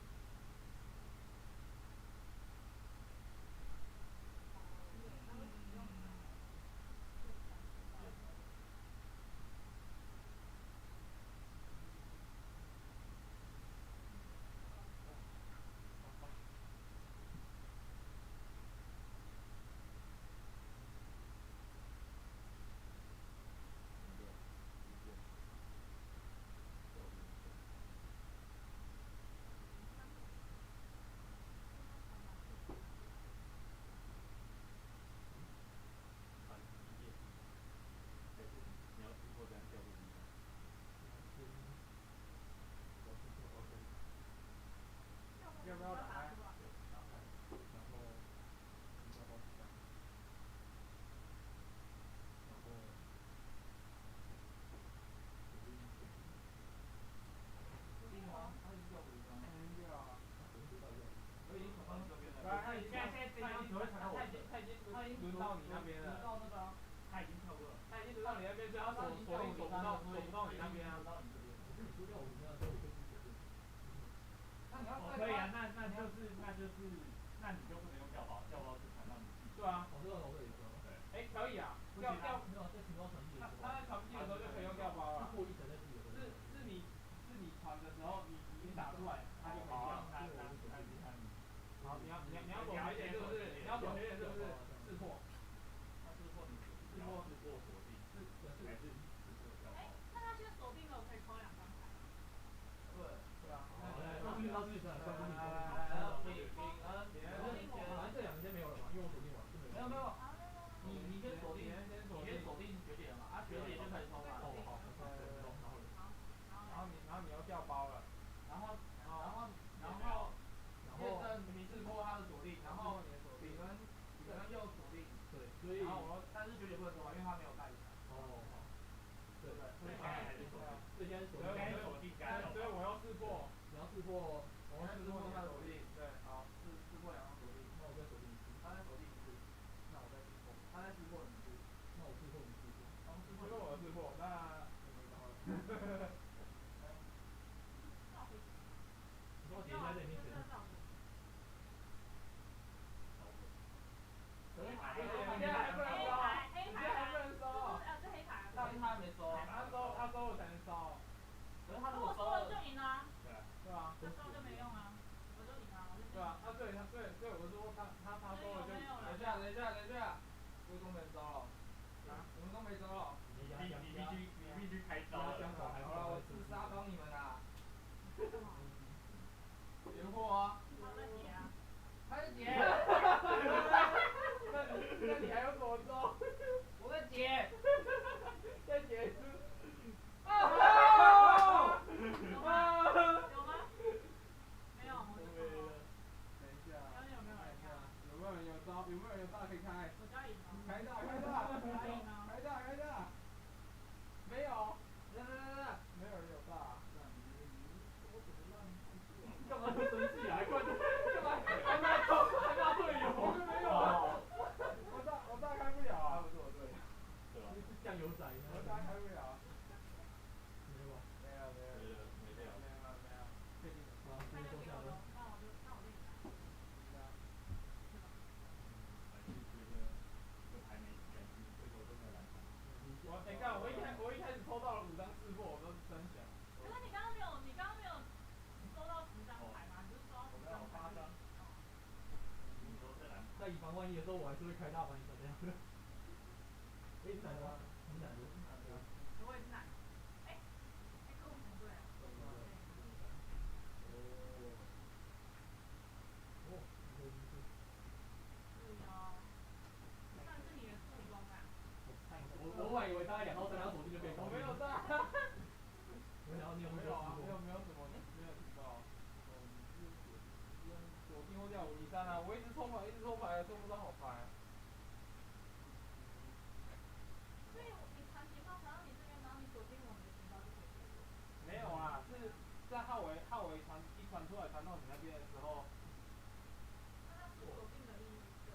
要不要打开？然后他已经轮到你那边了。他已经跳过了。他已经轮到你那边，所以他锁定锁不到你那边啊。可是你输掉我那时候我就不锁定。那你要可以啊，那你就不能用调包，调包是传到你。对啊，我知道可以说。对。哎，可以啊，调没有在情报传递的时候。他在传递的时候就可以用调包了。是破译成在自己的。是你传的时候，你打出来，他就可以调。好，你要躲远一点是不是？你要躲远一点是不是？识破。他识破你，识破锁定，还是识破调包？那他现在锁定了，我可以抽2张牌。对啊。告诉你告诉你，反正这2个先没有了嘛，因为我锁定完就没有。没有。你先锁定，学姐了嘛？学姐就可以抽嘛。哦好。然后你又调包了，然后验证你识破他的锁定，然后比分又锁定。对，所以。然后但是学姐不能抽啊，因为他没有带起来。哦好。对不对？所以现在还是锁定。对，现在是锁定。所以我要识破。你要识破。我要识破他的锁定。对，好，识破2张锁定。那我再锁定一次。他再锁定一次。那我再识破。他再识破一次。那我识破你识破。识破我识破，那没搞了。你说叠在这里面选。你现在还不能收。你现在还不能收。这黑牌。他还没收，他收了才能收。可是他如果收了就赢了。对啊。他收就没用啊，我就赢了。对啊，对，我说他收了就。等一下，这都没收了。你们都没收了。你必须开招。好了，我自杀帮你们啦。原货啊。他在解啊。他在解。那你还有什么招？我在解。再解一次。有吗？没有，我就说了。等一下。有没有人要？有没有人有招？有没有人有大可以开？我家赢了。开大。没有。没有人有大。干嘛不生气啊？还骂队友？我就没有啊。我大开不了啊。他不是我队。对吧？酱油仔。我大开不了。没有。确定的。好，继续收下吧。那我就赢了。还是觉得这牌没对手都没有蓝牌。我一开始在以防万一的时候，我还是会开大翻译车这样。哎，是男的吗？你男的？我也是男的。哎，跟我们同队啊。哦。哦，你的名字。是啊。上次你的助攻啊。我本来以为大概2到3张锁定就可以搞定。我没有大。我想要你有没有啊？没有什么，没有提到。锁定或掉53啊，我一直抽牌，抽不到好牌。所以你传情报传到你这边，然后你锁定我们的情报就可以给我。没有啊，是在浩维传出来传到你那边的时候。那他是锁定的意义的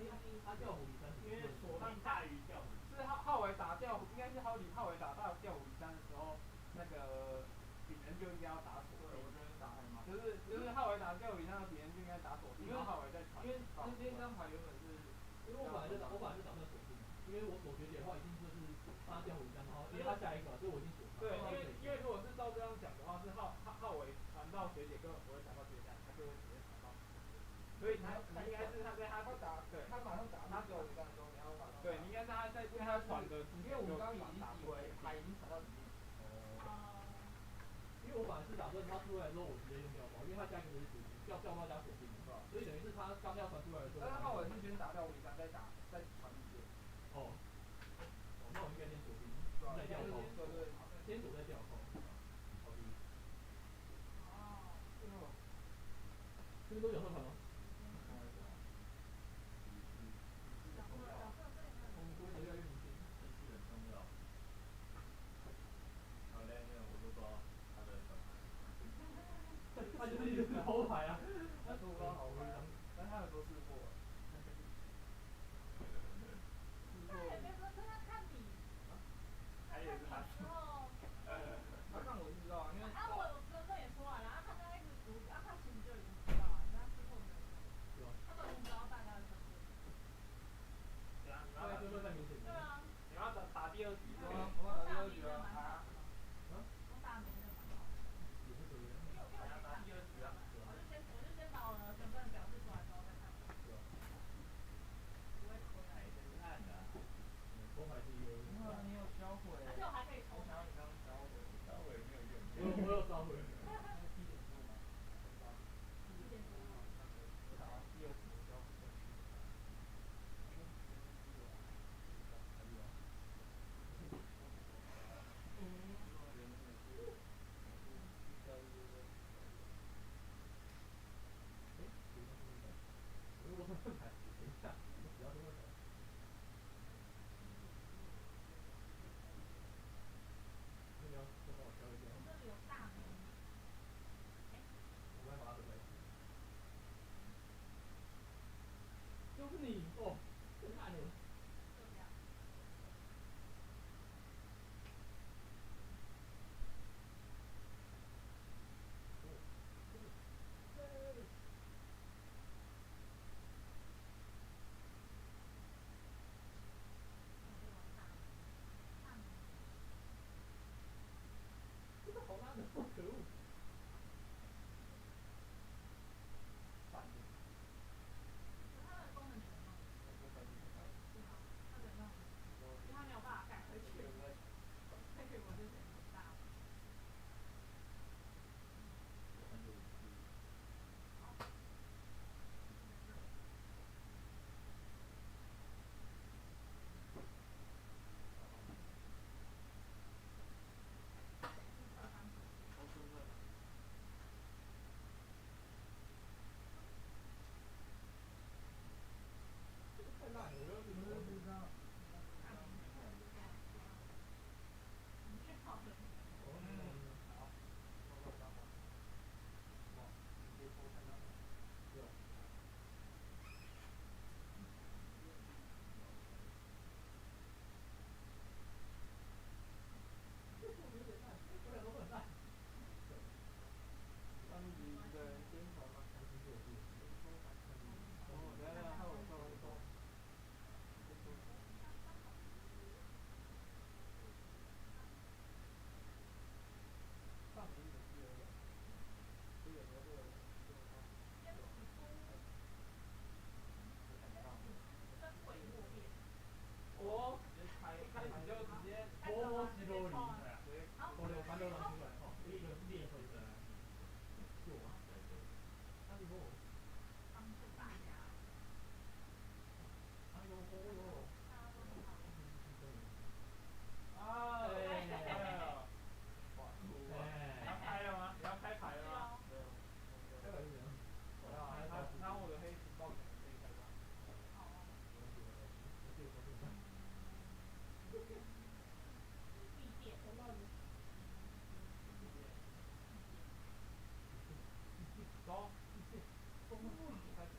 用意。他调53，因为锁定大于调53。是浩维打掉，应该是浩维打到调53的时候，那个别人就应该要打锁定。对，我觉得是打黑马。就是浩维打调53的别人就应该打锁定，然后浩维再传。因为那张牌原本是，因为我本来就打算锁定，因为我锁学姐的话一定就是他调53，然后接他下一个，所以我已经锁他。对，因为如果是照这样讲的话，是浩维传到学姐根本不会传到学长，他就会直接传到。所以他应该是他在他打，对，他马上打他调53的时候，你要马上。对，你应该是他在他传的，因为我们刚刚已经以为牌已经传到里面。哦。因为我本来是打算他出来之后我直接用掉包，因为他加一个是锁定，调到加锁定，是吧？所以等于是他刚要传出来的时候。但是浩伟是先打掉53，再传一遍。哦。那我应该先锁定，再调扣。对，先锁再调扣。好的。哦。这边都有算盘吗？我们规则越来越明显。仪式很重要。好嘞，因为我都不知道他的算盘。他就是一直偷牌啊。他抽不到好牌，但他有时候试过。那也没说他看你。他也是他。他看我知道，因为。啊，我哥哥也说完了，他刚刚一直读，他其实就已经知道了，因为他事后没有说。对啊。他都已经知道大家的身份。对啊，大家身份太明显了。对啊。你要打第二局吗？我打第二局打名的蛮啊。好的。我打名的蛮好的。也是可以。因为我打第二局啊。我就先把我的身份表示出来之后再看。对啊。不会拖牌真暗的。抽牌是一个。你有销毁。而且我还可以抽。我想要你当销毁。销毁没有用。我有烧毁。我打完第二局销毁。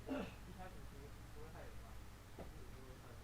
一开始不会太远吧，不会太远。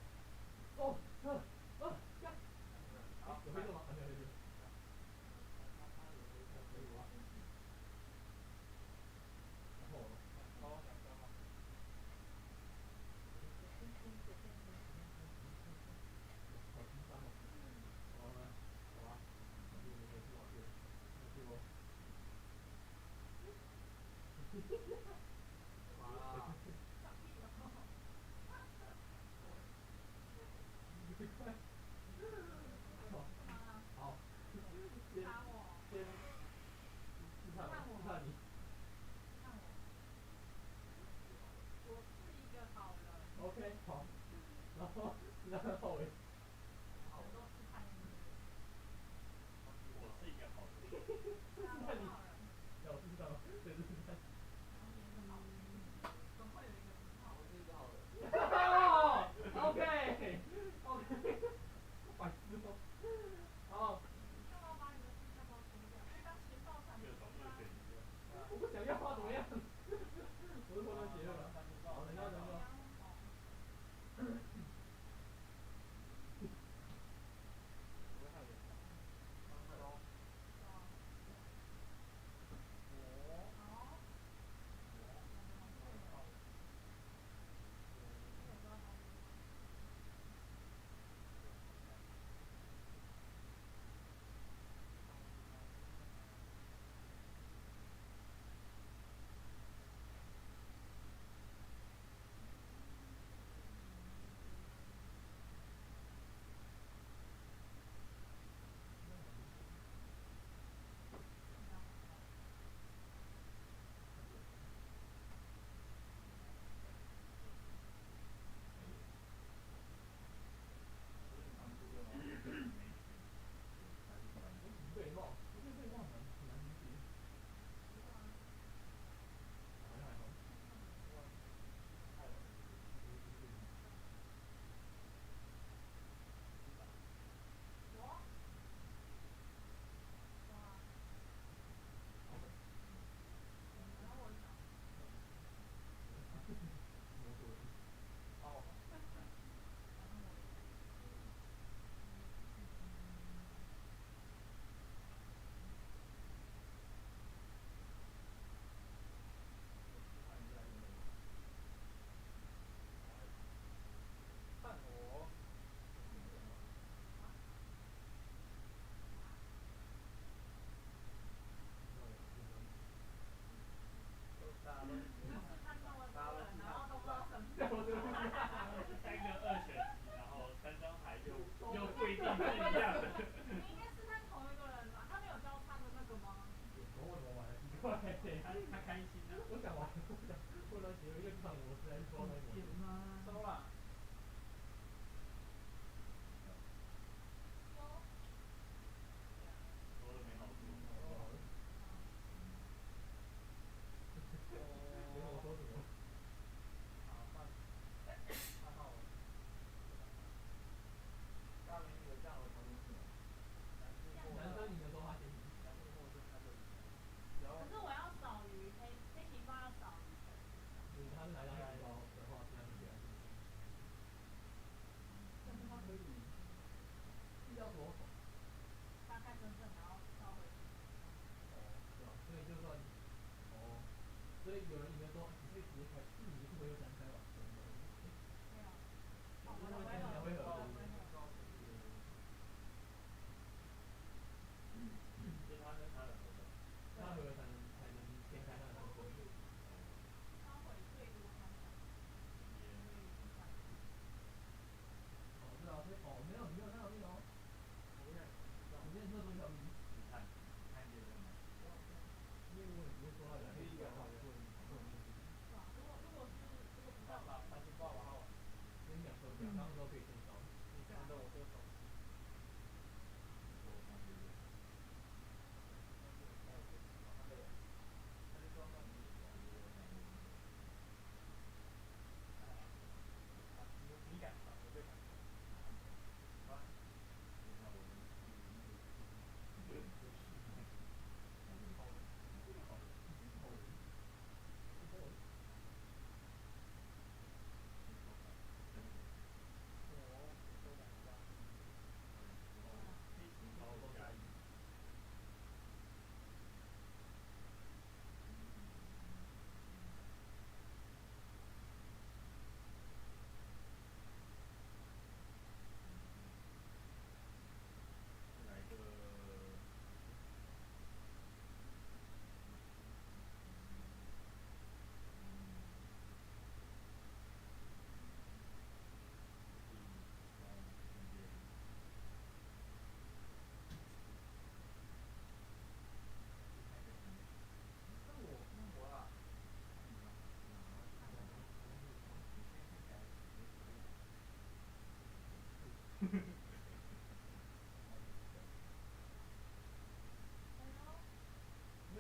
没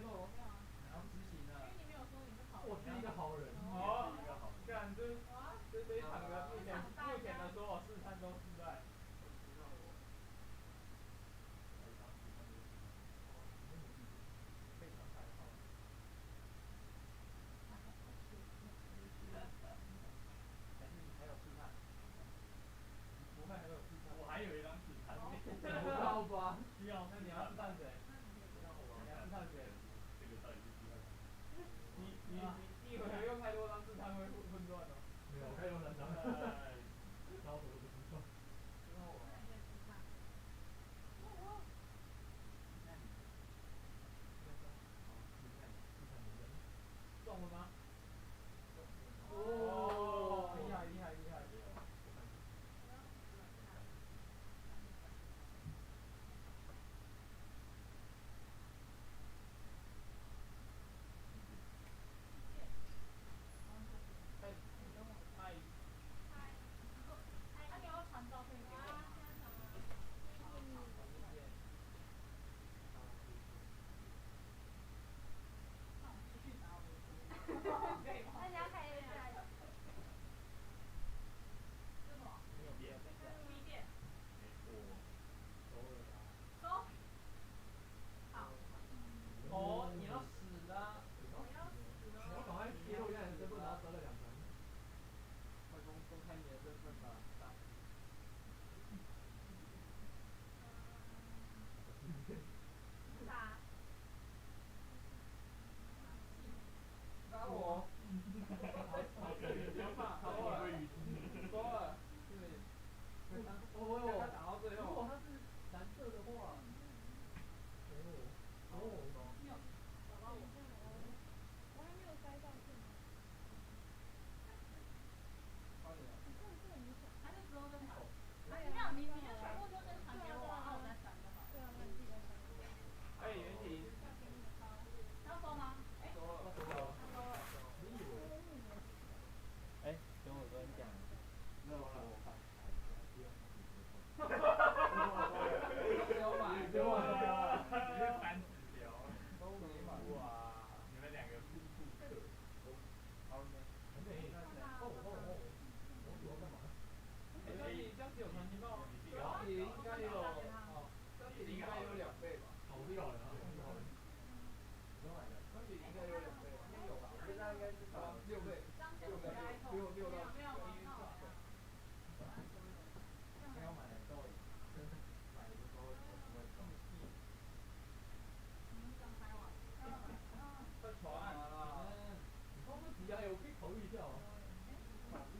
有哦，然后执行了。因为你没有说你是好人。我是一个好人。哦，干这一场的目前的所有试探都失败。非常还好。还是你还有试探？不会还有试探？我还有一张试探。不要吧？需要。那你要试探谁？你要试探谁？这个到底是试探谁？你以为用太多张试探会混乱哦？没有，我可以用3张。然后我都不知道。知道我。中了吗？哦，厉害厉害厉害！那你要传照片给我吗？那我继续打我的。可以吗？那你要开一下。这什么？笔电。收。好。哦，你要死了！我要死了。你要赶快揭露一下你的身份，然后得了2张。快公开你的身份吧，大。打。打我！好可怜，不要怕，好了，收了。对。刚刚打到最后。如果他是蓝色的话，没有找到我。我还没有塞上去呢。还是之后再传？没有，你就全部就先传给我，然后我再传就好。对啊，那你自己再传。哎，袁婷。要收吗？收了。你以为？哎，跟我昨天讲，没有了。哈哈哈哈哈！没有买，给我了。你是反指标。都没买。哇，你们2个互克。好了没？还没。我干嘛？哎，这样子有传情报吗？也应该有。哦，这样子应该有2倍吧？好厉害啊！这样子应该有2倍吧？应该有吧？我觉得应该是6倍，6倍，6到7倍。没有买的时候，买的时候不会中。快传啊！你说不急啊，我可以考虑一下哦。考虑。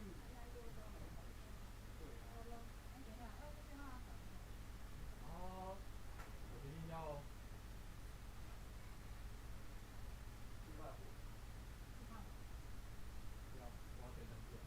哦，我决定要。4万5。不要，我要选成绩。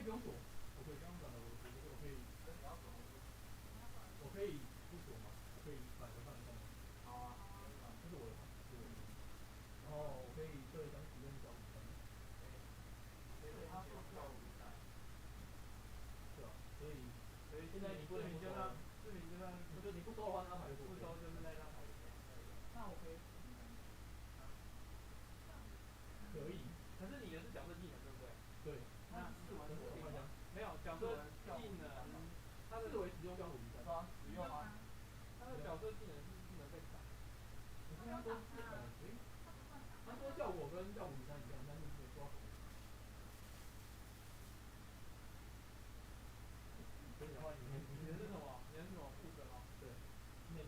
以不用锁，我可以刚刚讲的，我可以，我可以不锁吗？我可以摆着放一放吗？好啊，这是我的吗？这是我的。然后我可以这张体验交五张。他说交五张。对啊，所以现在你不能不收了。就你不收的话，那张牌就不收，就是那张牌。那我可以。可以，可是你的是角色技能，对不对？对。那四文锁换枪。没有角色技能，它的四维使用交互一下。是啊，使用啊。它的角色技能是不能被闪。可是他说他说效果跟叫五三一样，但是没说。所以的话，你的是什么？你的是什么？副本吗？对。那。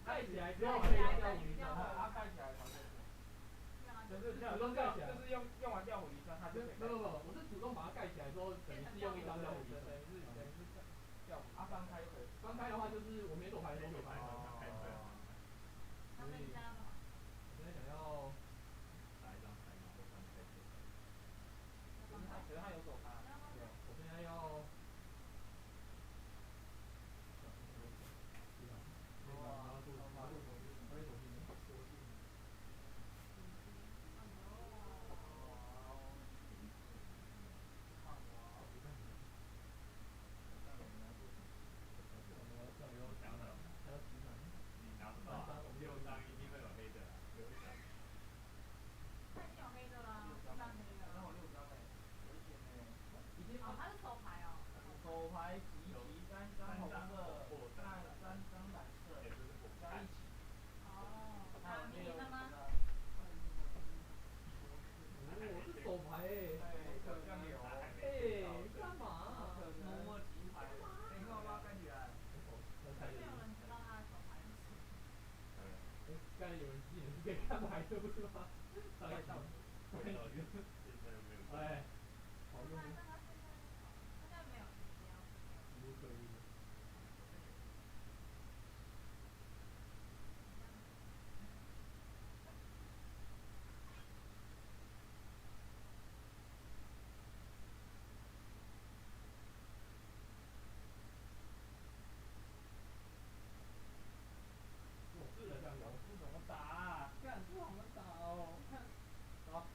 开起来，不要开起来，它开起来才会就是主动盖起来，就是用完调虎离山，它就可以。没有，我是主动把它盖起来之后，等于是用一张调虎离山，等于是调虎。啊，翻开就可以。翻开的话就是我没手牌的时候可以翻开。所以，我现在想要打一张牌，然后翻开。可是它有手牌。对，我现在要。手牌集3张红色，看3张蓝色，加一起。哦，那你的吗？我是手牌好像有。干嘛？摸摸鸡排。你干嘛把它盖起来？没有人知道他的手牌是什么。刚才有人记得是可以看牌的，不是吗？商业道具。哎，好用吗？现在没有。不可以。是的，酱油。不怎么打，干不好打哦。看，好。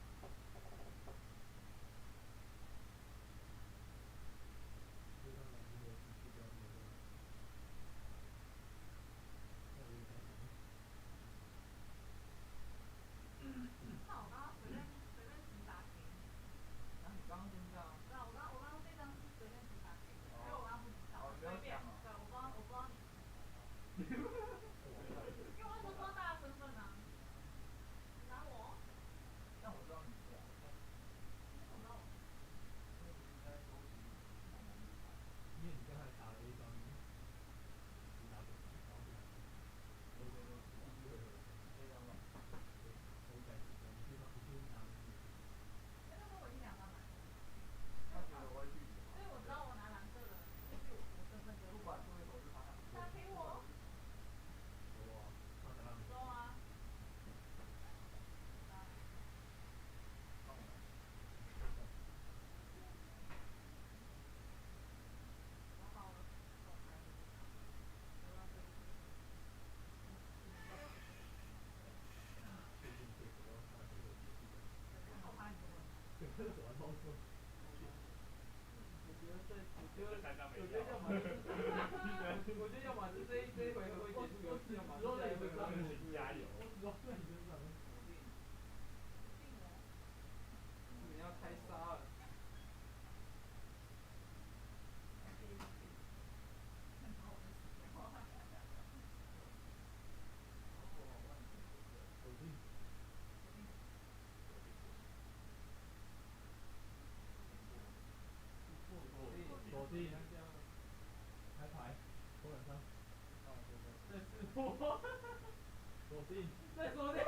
那我刚刚随便提打给你。啊，你刚刚先这样。对啊，我刚刚这张是随便提打给你，因为我刚刚不知道。随便。对，我不知道你。因为我那时候不知道大家身份啊。你拿我？但我知道你是啊。你怎么知道我？因为你应该收集因为你刚才打了一张。拿走，然后就拿走。对。这张吗？对，我感觉你这张你拿的是。那时候我已经2张蓝色。他觉得我会拒绝。所以我知道我拿蓝色的，就是我身份证。不管作为手是他拿。他给我。收啊，他才让你。收啊。这个手环超重。我觉得要么是这一回合会结束游戏，要么是下一回合会加油。我只要在你身上。你要开杀了。锁定，开牌，头两张，再试破，锁定，再锁定。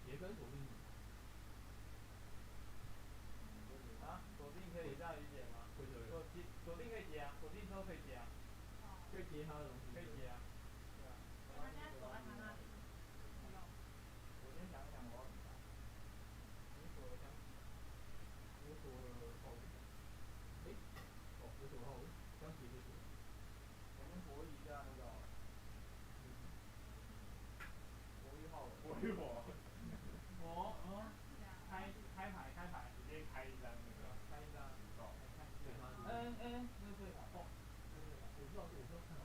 别跟锁定。啊，锁定可以这样理解吗？锁定可以结啊，锁定之后可以结啊。可以结他的东西。可以结啊。对啊。他现在锁在他那里。我先想想我要怎么打。你锁了枪。我锁了炮。我锁了炮，枪铁可以锁。我先博弈一下那个。博弈炮。博弈火。开牌，直接开一张那个。开一张。那是对牌。我知道看到。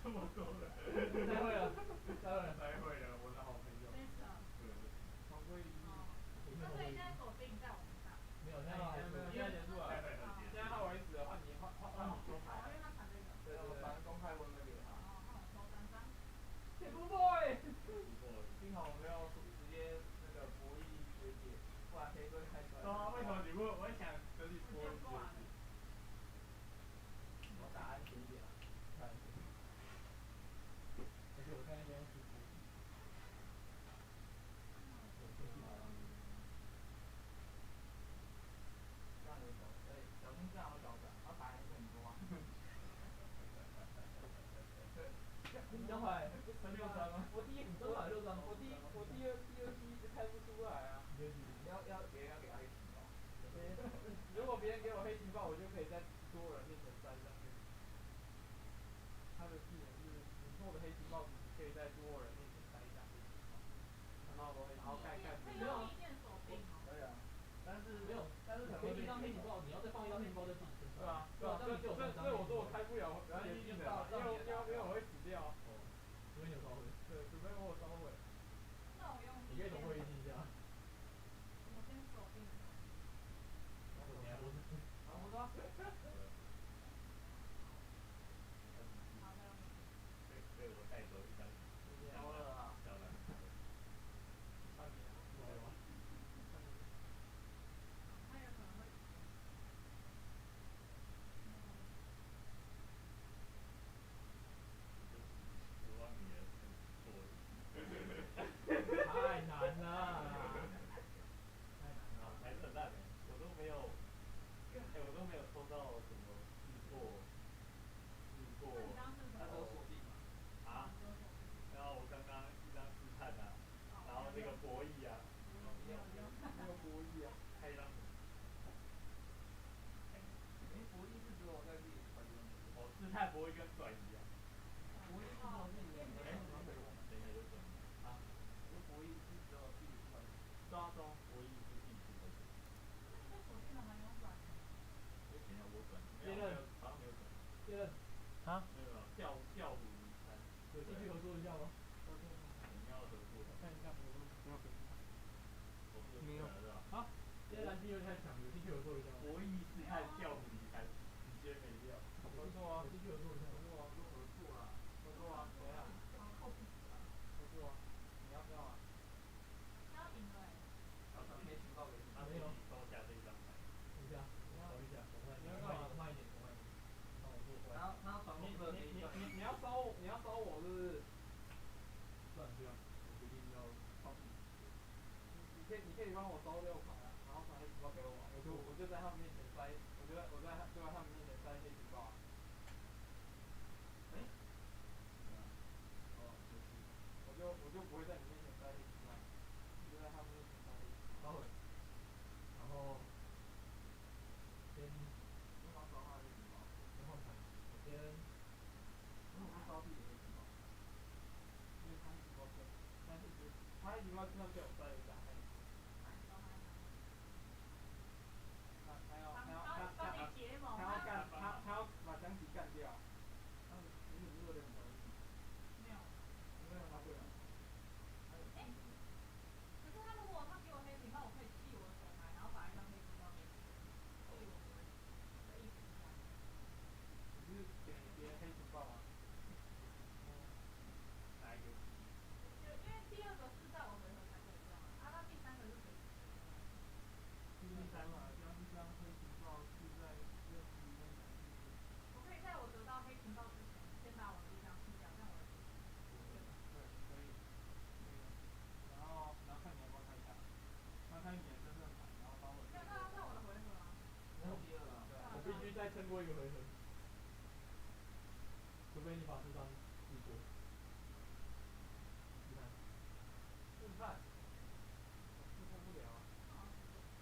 这么多人，再会了，再会了，再会了，我的好朋友。真的。对，黄龟一。那所以现在锁定在我们上。没有，现在结束了。现在号为止了，换你换你抽牌。因为他传这个。对，反正公开文本给他。那我抽3张。铁不 boy。幸好我没有直接那个博弈学姐，不然黑盾开出来。为什么你问？我想跟你说一件事。我打安全一点啊，打安全。而且我现在先直播。这样有手，小心这样有小转，然后打还是很多啊。你等会分6张吗？我第二期一直开不出来啊。别人要给他一个情报。如果别人给我黑情报，我就可以在所有人面前塞上去。他的技能是你做的黑情报纸可以在所有人面前塞一张黑情报，然后盖。没有。可以啊。但是可能一张黑情报，你要再放一张黑情报在自己身上。对啊。所以我说我开不了别的技能，因为我会死掉。除非你有烧毁。对，除非我有烧毁。那我用。你可以从会议进一下。我先锁定。你还不是？我说。好的。被我带走一张。交了啊。交了。看你啊，有吗？那有可能会。指望你的做。太难了。太难了。还是很烂的，我都没有抽到什么试错。他只有锁定嘛。啊？然后我刚刚一张试探啊，然后那个博弈啊。那个博弈啊。开一张。博弈是只有在自己团队。哦，试探博弈跟转移啊。博弈是只有自己的。等一下有转移。啊。博弈是只有自己团队。抓博弈是自己出的。那锁定了还有转。等一下我转。接任。好像没有转。接任。啊？没有调虎离山。有进去合作一下吗？你要合作。看一下合作。没有合作。没有。啊？现在蓝金有点太强，有进去合作一下吗？博弈试探调虎离山，直接没掉。合作啊，进去合作一下。合作啊，就合作啦。合作啊，谁啊？合作啊，你要不要啊？要赢了。然后没情报给你。没有。收下这一张牌。等一下，等一下，你要干嘛？慢一点，慢一点。帮我做。他要传红色给你。你要烧我是不是？算这样，我决定要放弃。你可以帮我烧6牌啊，然后传黑情报给我，我就在他们面前塞，我在他们面前塞黑情报啊。我就不会在你面前塞黑情报，就在他们面前塞黑情报。然后先帮烧他的黑情报，先换牌，我先烧自己的黑情报，因为他黑情报是，但是他黑情报就算被我塞了一下，他要把僵尸干掉，他原本热的很容易。没有。没有他会啊。可是他如果他给我黑情报，我可以弃我的手牌，然后把一张黑情报给你，所以我不会的意思是这样。你是给别人黑情报吗？哪一个？因为第2个是在我回合才可以用啊，那第3个是随时可以用。第3嘛，第3黑情报是在任务里面。我可以在我得到黑情报之前，先把我的一张弃掉，这样我的。对，可以。然后看你要不要开卡，看你的身份牌，然后把我。那要算我的回合啊。然后第2了，我必须再撑过1个回合，除非你把这张试过。试探。试探不了啊。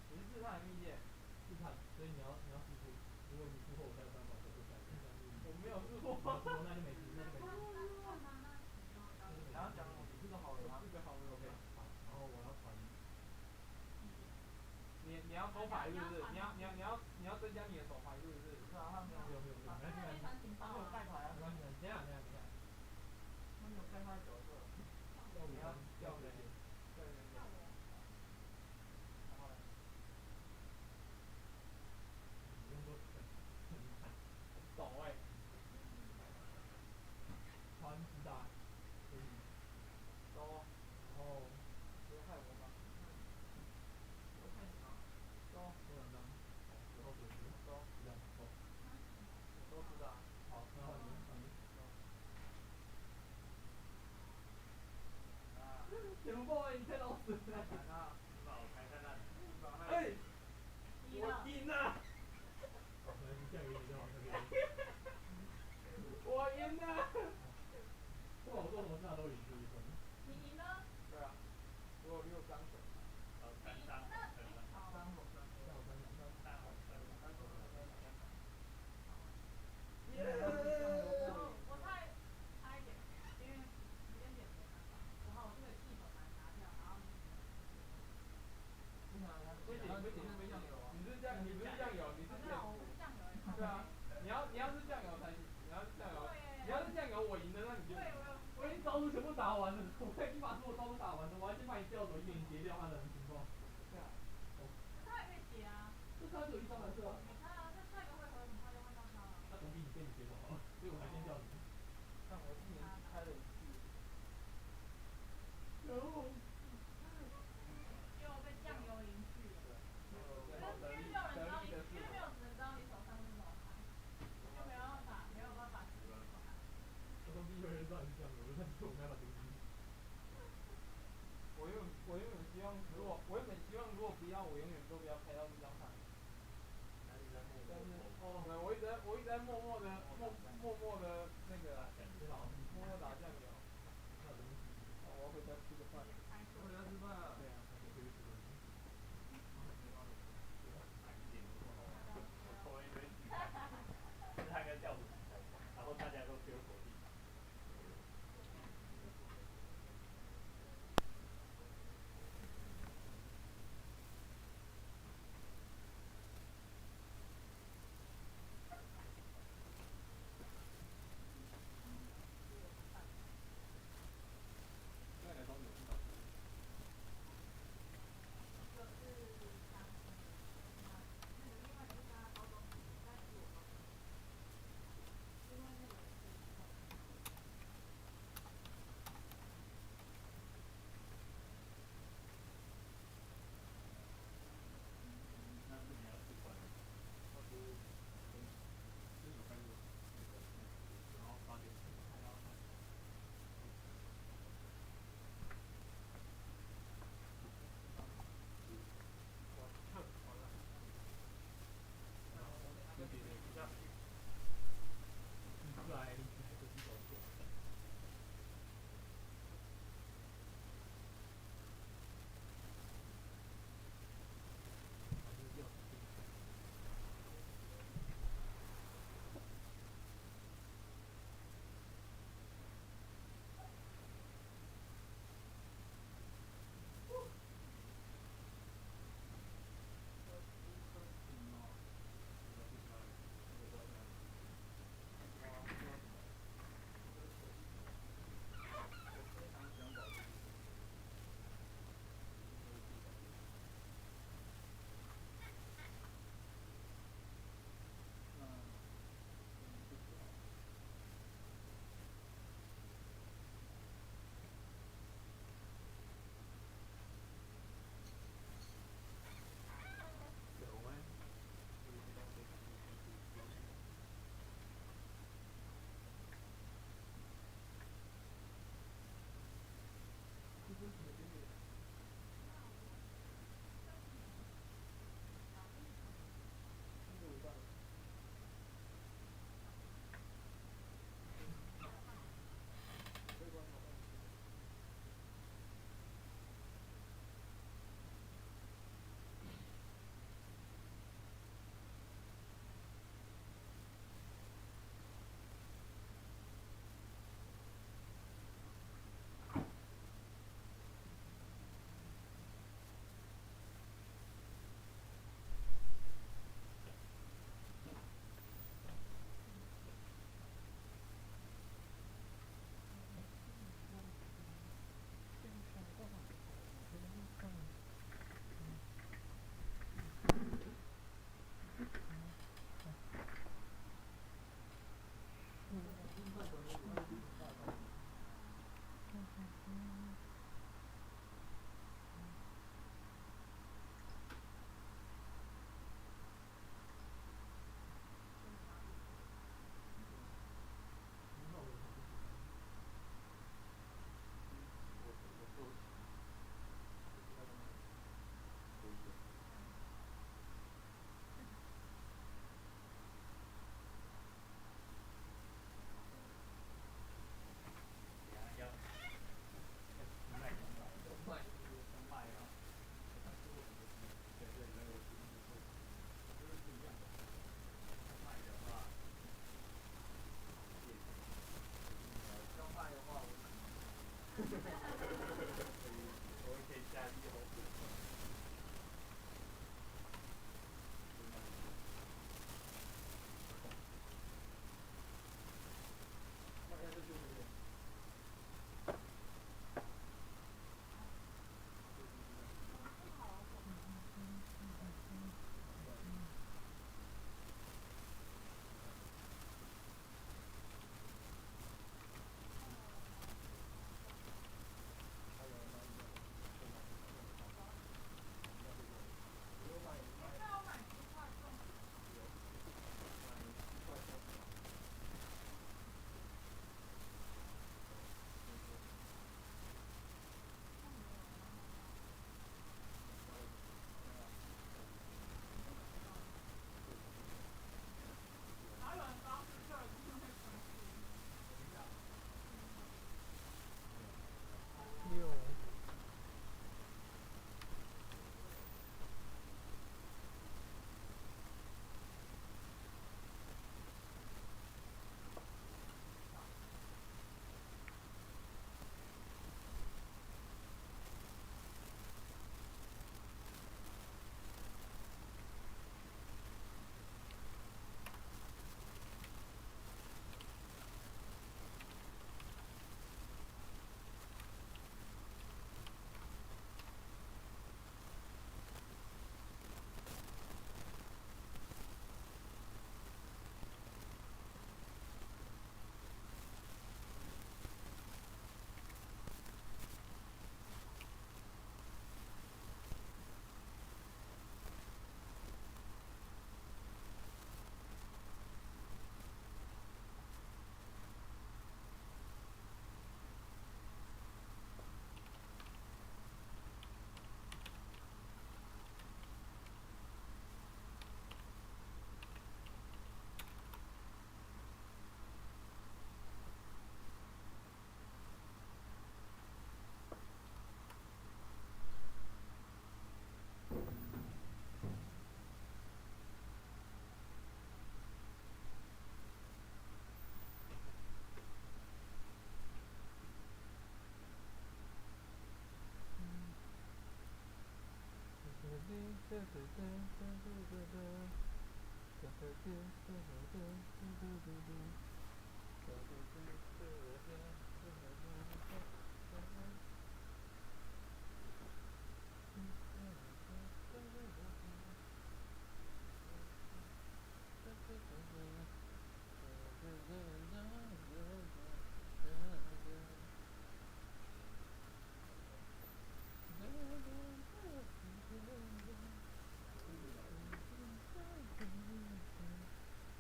你是试探还是蜜饯？试探，所以你要试错。如果你试错，我才有办法再下一个。我没有试错。那就没事，那就没事。然后讲你是个好人吗？是个好人。OK，好，然后我要传。你要抽牌是不是？你要增加你的手牌是不是？是啊，他没有。没有，没有，没有。他没有盖牌啊。没关系，等一下。他掉那边，掉那边，然后呢？不用说很懂哎，船直达，可以，走，然后不要害我吧，我看你吗？走，多两张，然后走，这样走，我都知道，好，然后你，钱不够，你太老实了，你把我开太烂了，哎，我赢了。酱油就好那边。我赢了！不管我做什么事他都赢，这一分。你赢了？对啊，我有6张手。我差一点，因为时间点没办法。然后我这个气粉拿掉，然后不行，你是酱油，你是酱油。我是酱油。对啊，你要是酱油才行，你要是酱油我赢了，那你就。我已经招数全部打完了，我已经把所有招数打完了，我要先把你吊走一点，你截掉他的情况。对啊。他也可以解啊。这他只有1张蓝色啊。没差啊，这下一个回合很快就换到他了。那总比你被你截走好了，所以我才先吊你。看我今年开了1次。然后。结果被酱油赢去了。因为没有人知道你手上是什么牌，就没有办法直接口袋。我从第一回合知道你是酱油，但是我没办法读你。我原本希望，如果不要，我永远都不要开到这张牌。但是我一直在默默的那个默默打酱油。我要回家吃个饭。回家吃饭啊？对啊，回去吃饭。我投了一堆纸牌，是他跟教主比赛，然后大家都丢火地。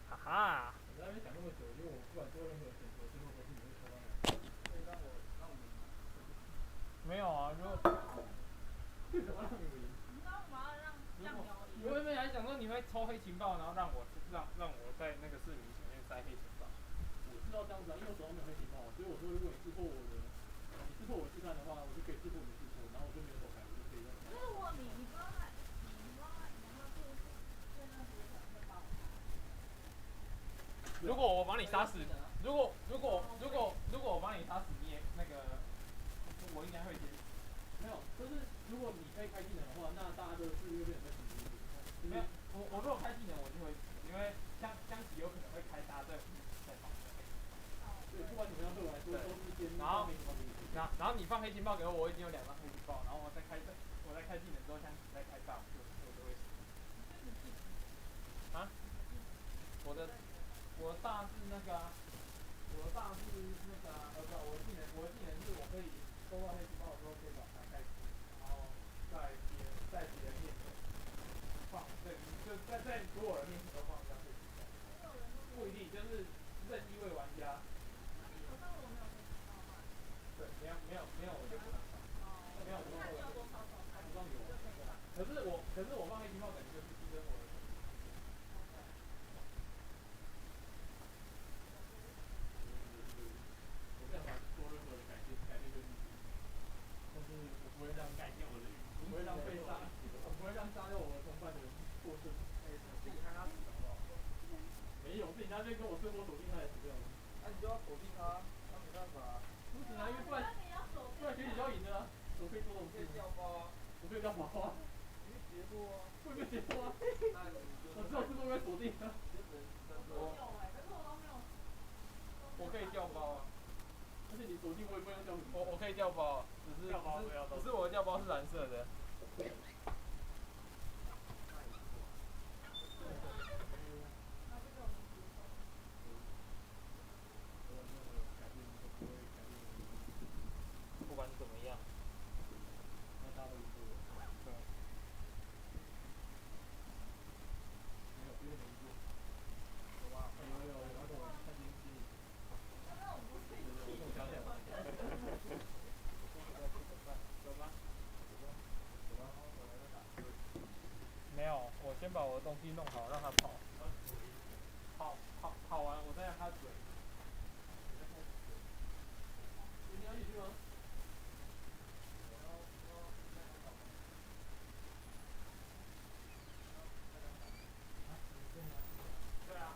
哈哈，我在那边想那么久，因为我不管做任何选择，最后都是你会抽到哪个。所以让我们没有啊，如果为什么让你赢？你知道我要让酱油赢。我原本还想说你会抽黑情报，然后让我在那个市民前面塞黑情报。我知道这样子啊，因为我手上没有黑情报，所以我说如果你识破我的，你识破我试探的话，我就可以识破你识破，然后我就没有手牌，我就可以让。可是如果你不知道他，你不知道他，你要做对那几个可能会爆他。如果我把你杀死，如果我把你杀死，你也那个，我应该会接。没有，就是如果你可以开技能的话，那大家的自律变成很低。没有，我如果开技能我就会死，因为枪击有可能会开大在旁边。对，不管怎么样对我来说都是先然后放黑情报给你。然后你放黑情报给我，我已经有2张黑情报，然后我再开技能之后，枪击再开大，我就会死。啊？我的大是那个啊，我的大是那个啊，不，我的技能是我可以收到黑情报的时候可以把它开启，然后在别人面前放，对，就在所有人面前都放一张黑情报。不一定，就是任意位玩家。对，没有我就不能放，没有我就不能放。可是我放黑情报等于就是牺牲我的。我不想法做任何的改变这个运气，但是我不会让改变我的运气，我不会让被杀，我不会让杀掉我的同伴的人获胜。自己看他死好不好？没有，自己那边跟我生活锁定他也死掉了。那你就要锁定他，那没办法啊。不行啊，因为不然学姐就要赢了啊，我可以做这种事。掉包啊，我可以掉包啊。你结束啊。我没有结束啊。我只有这么被锁定啊。我可以掉包啊。而且你锁定我也不能掉什么。我可以掉包，只是我的掉包是蓝色的。不管怎么样，那大家都赢过了。对。没有，别人没赢过。有吗？有，那个我看电视。我想想。有吗？没有，我先把我的东西弄好，让它跑。跑完，我再让它嘴。你要进去吗？对啊。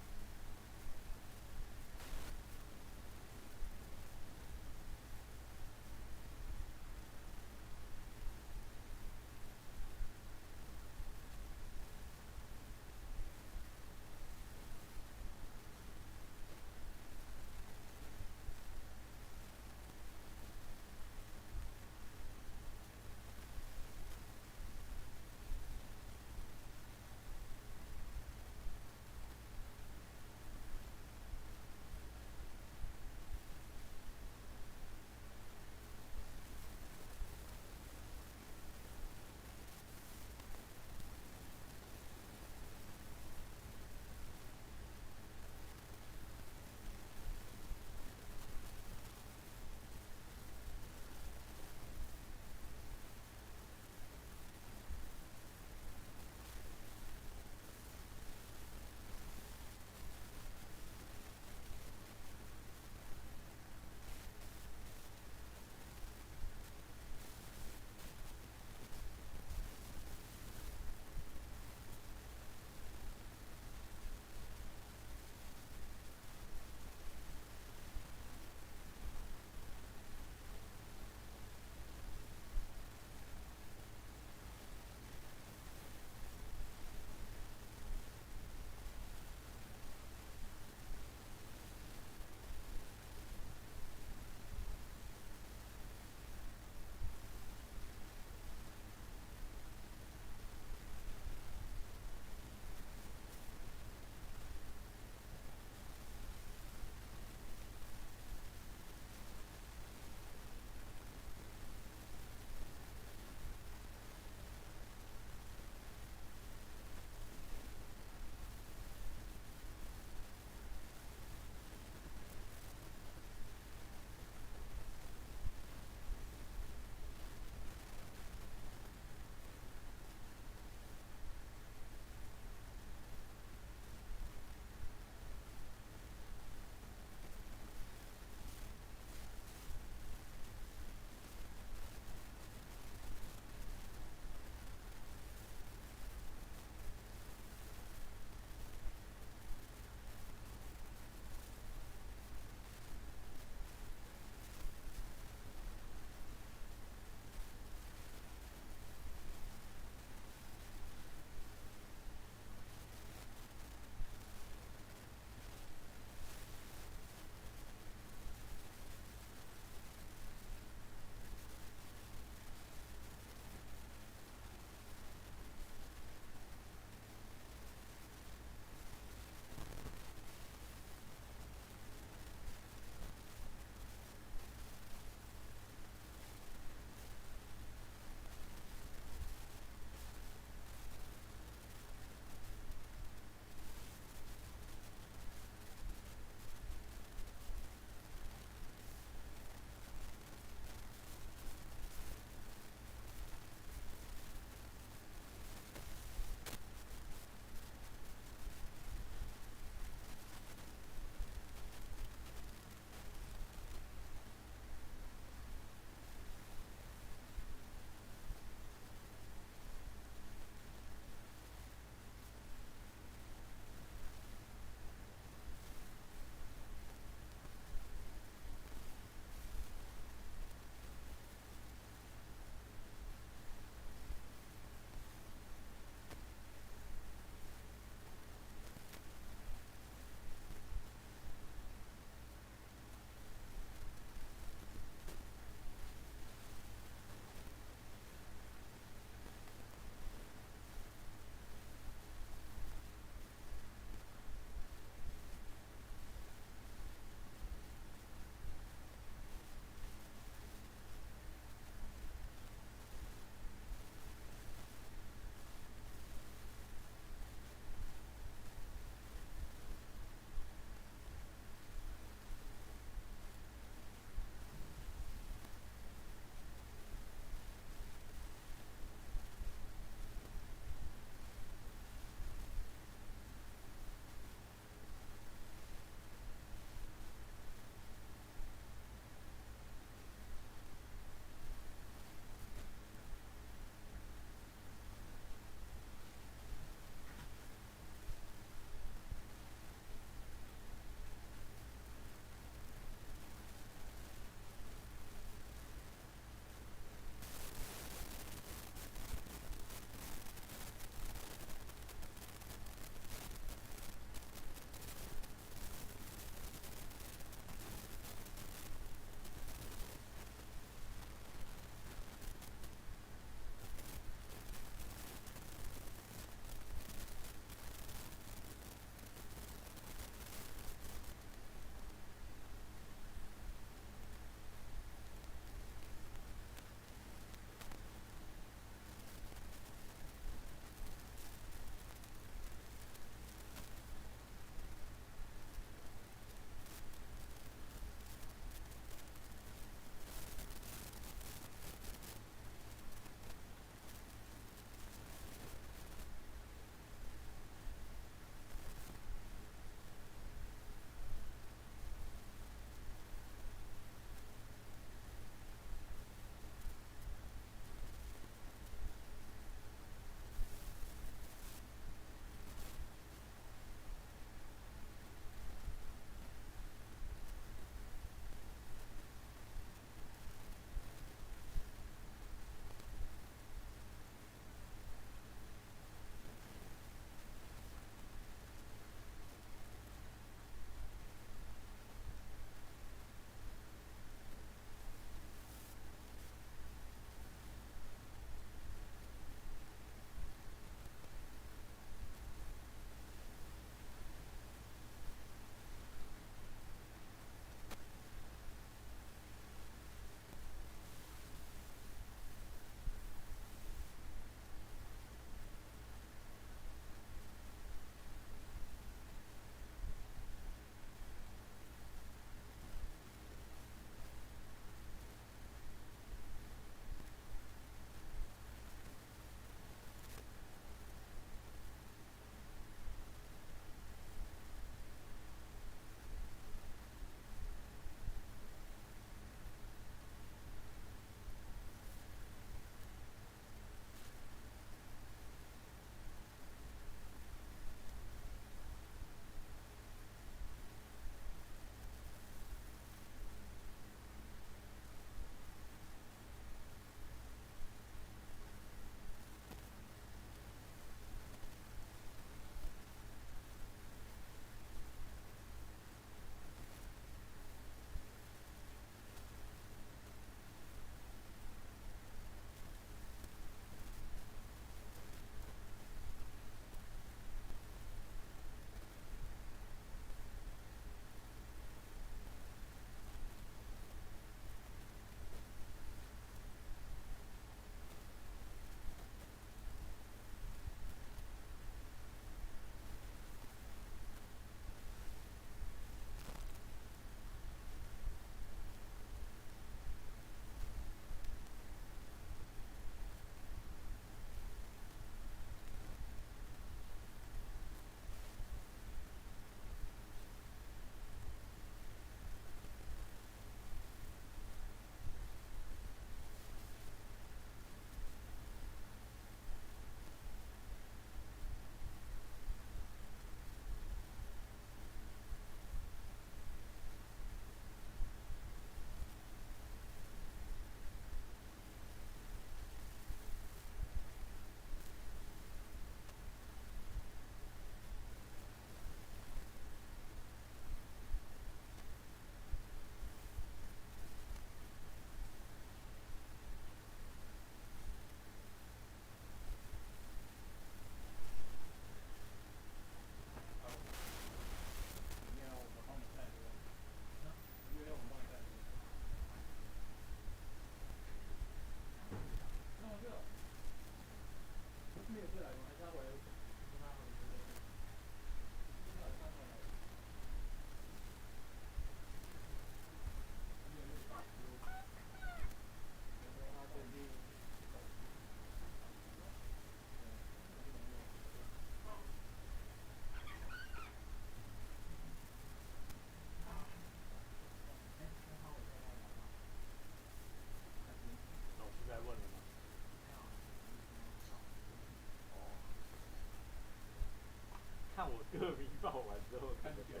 看我歌迷报完之后看起来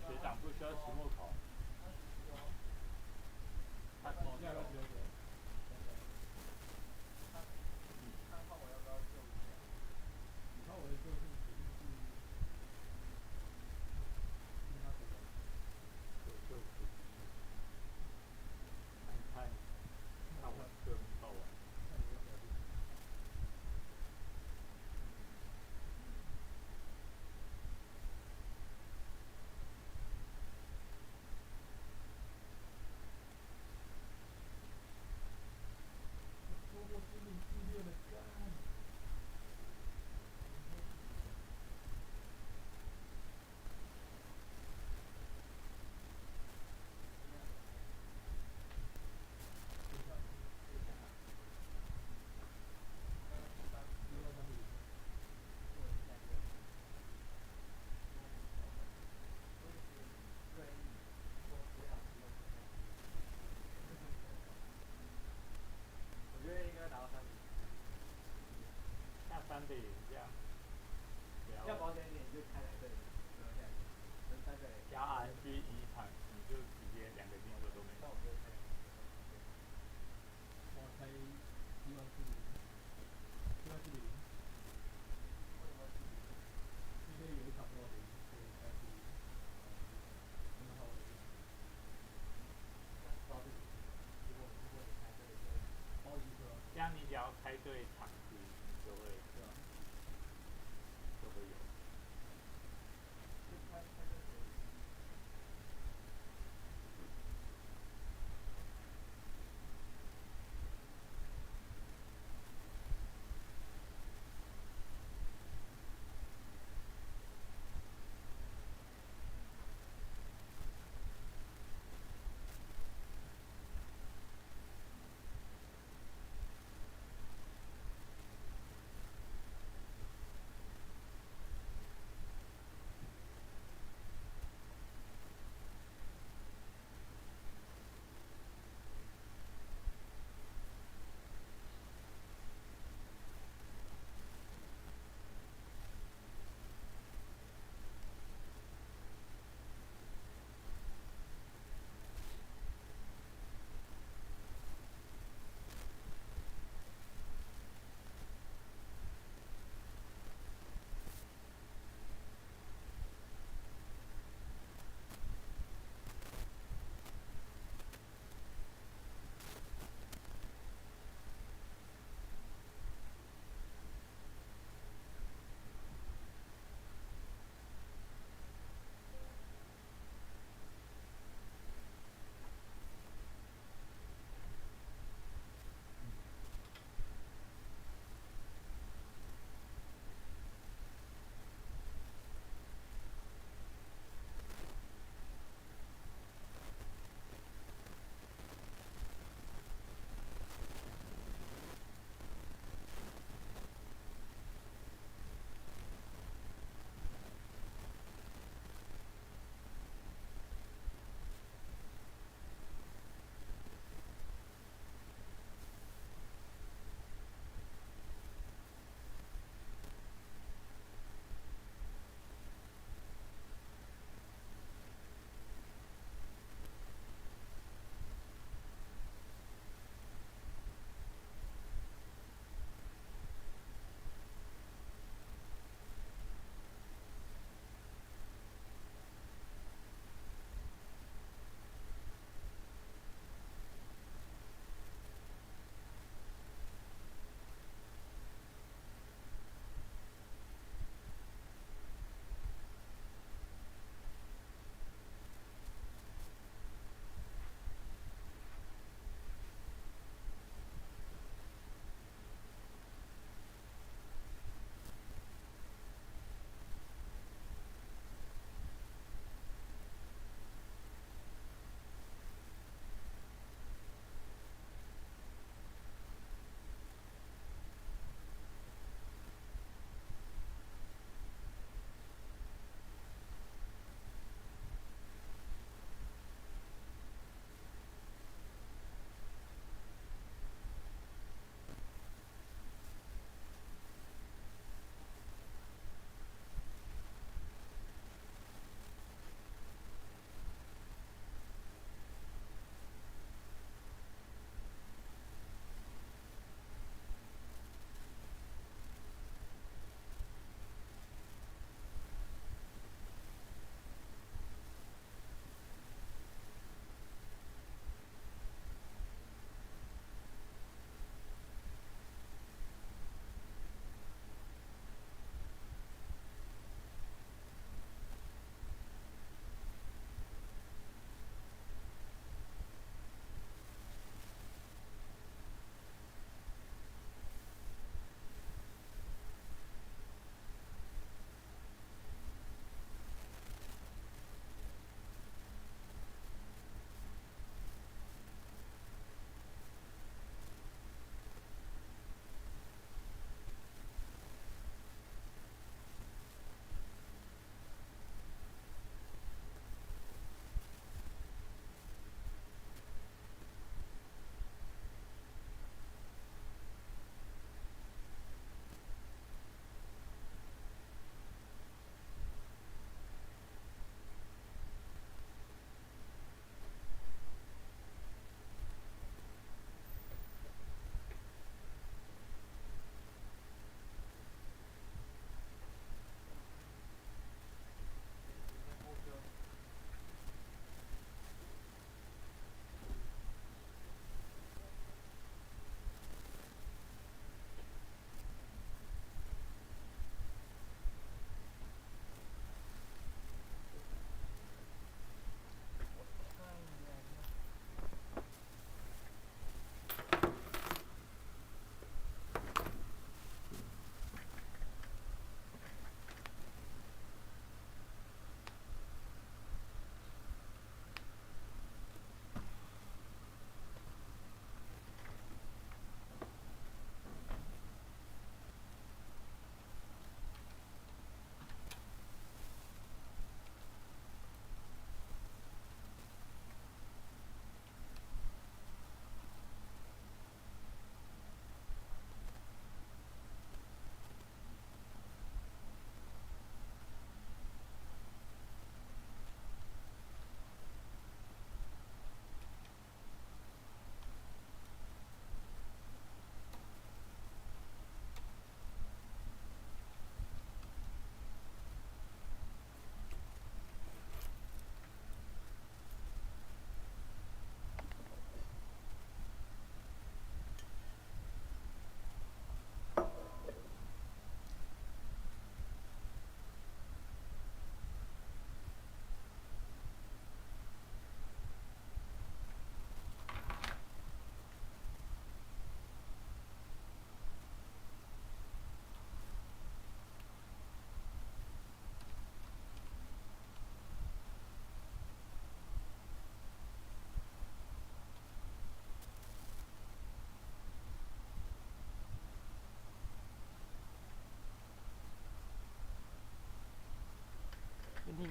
学长不需要期末考。他底下要学什么？看看我要不要救一下。你看我的救是决定是，是他什么？救看我歌迷报完。看你要不要去。说过知名系列的干。我觉得应该达到3比0。下3.0这样。要保险一点，你就开2个人，跟3个人加 RNG 1场，你就直接2个进球都没有。我开14000，14000。因为有一场多少0，所以开4000。很好的。抓自己。如果你开对就包一个。这样你只要开对场次，你就会就会有。开对谁？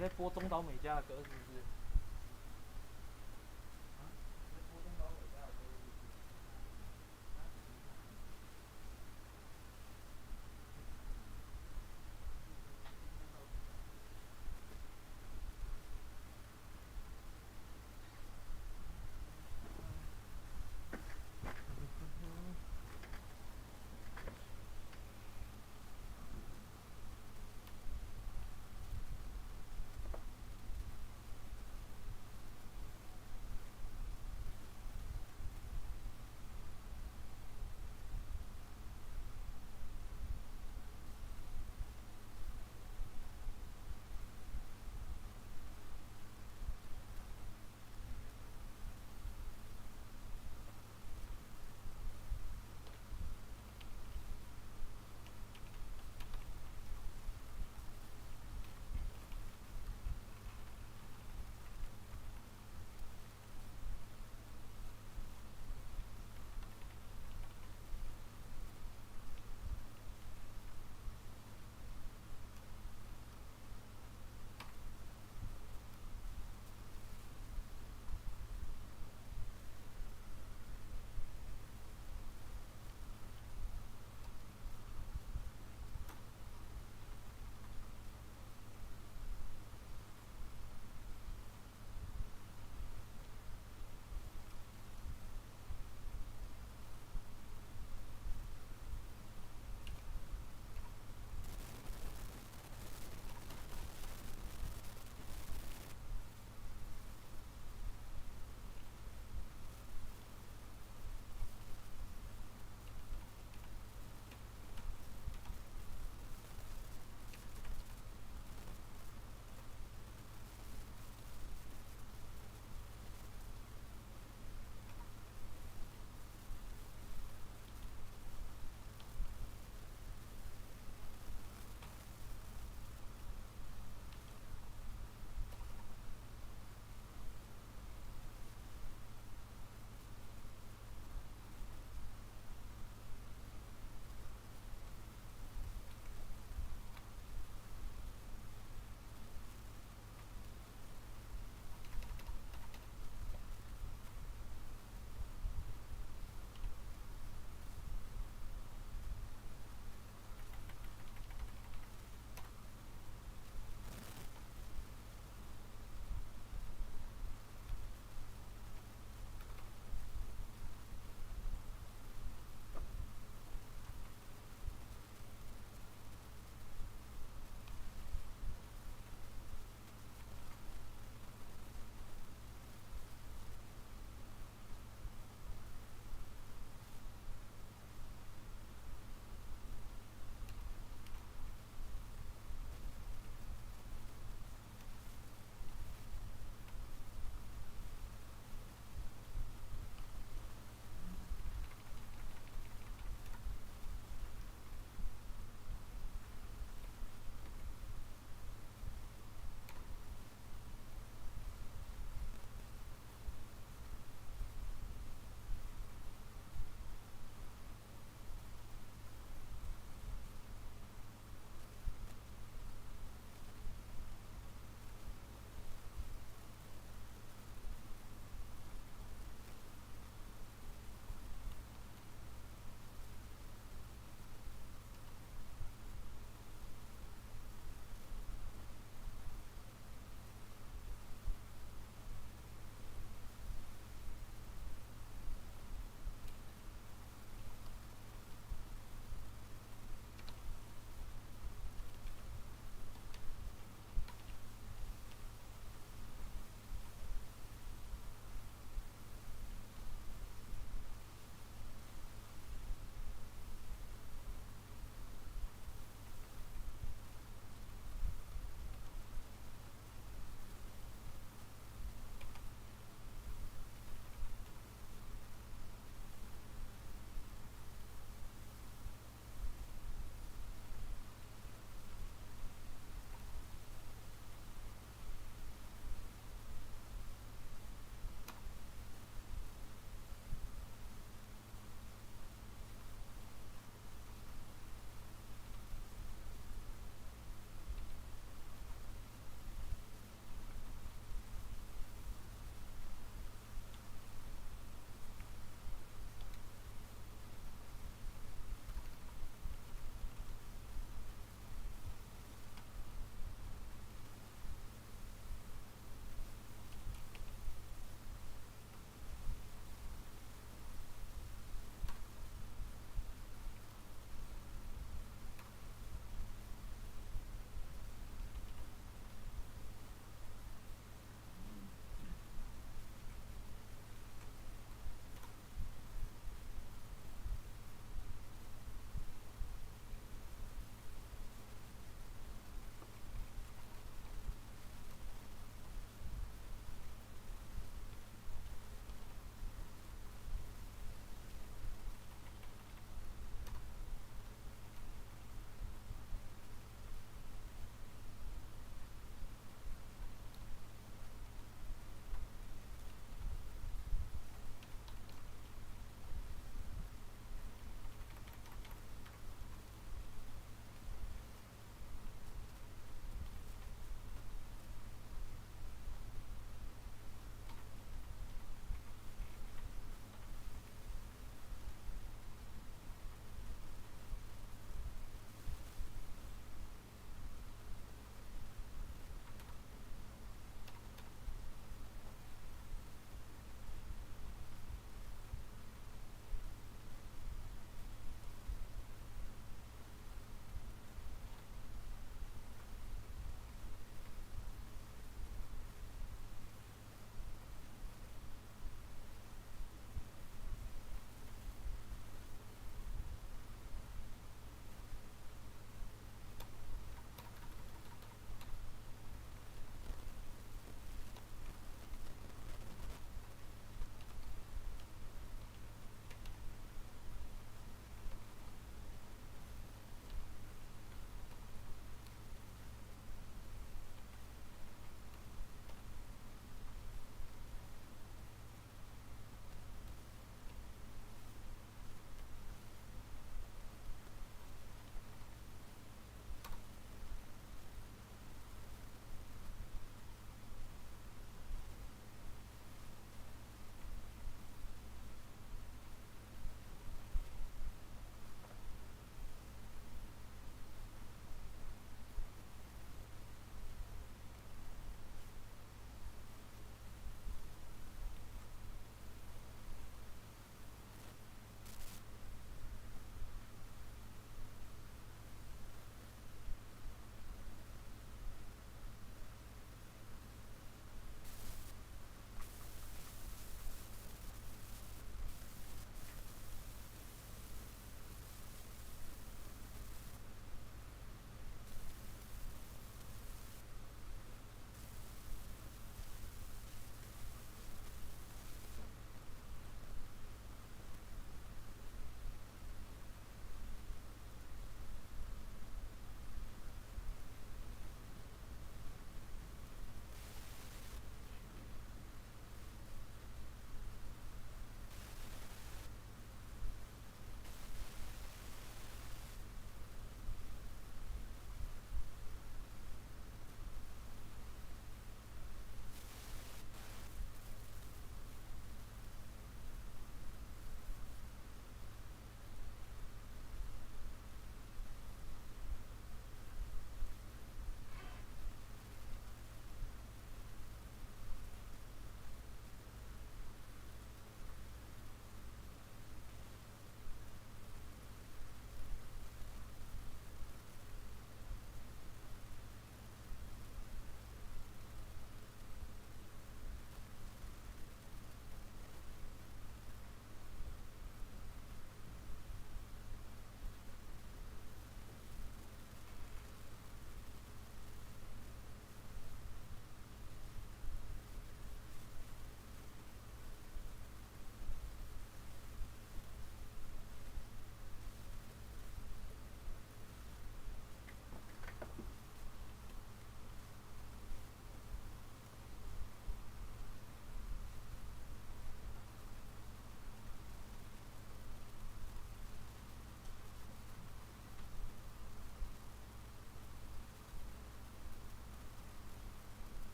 在播中岛美嘉的歌是不是？啊？你在播中岛美嘉的歌是不是？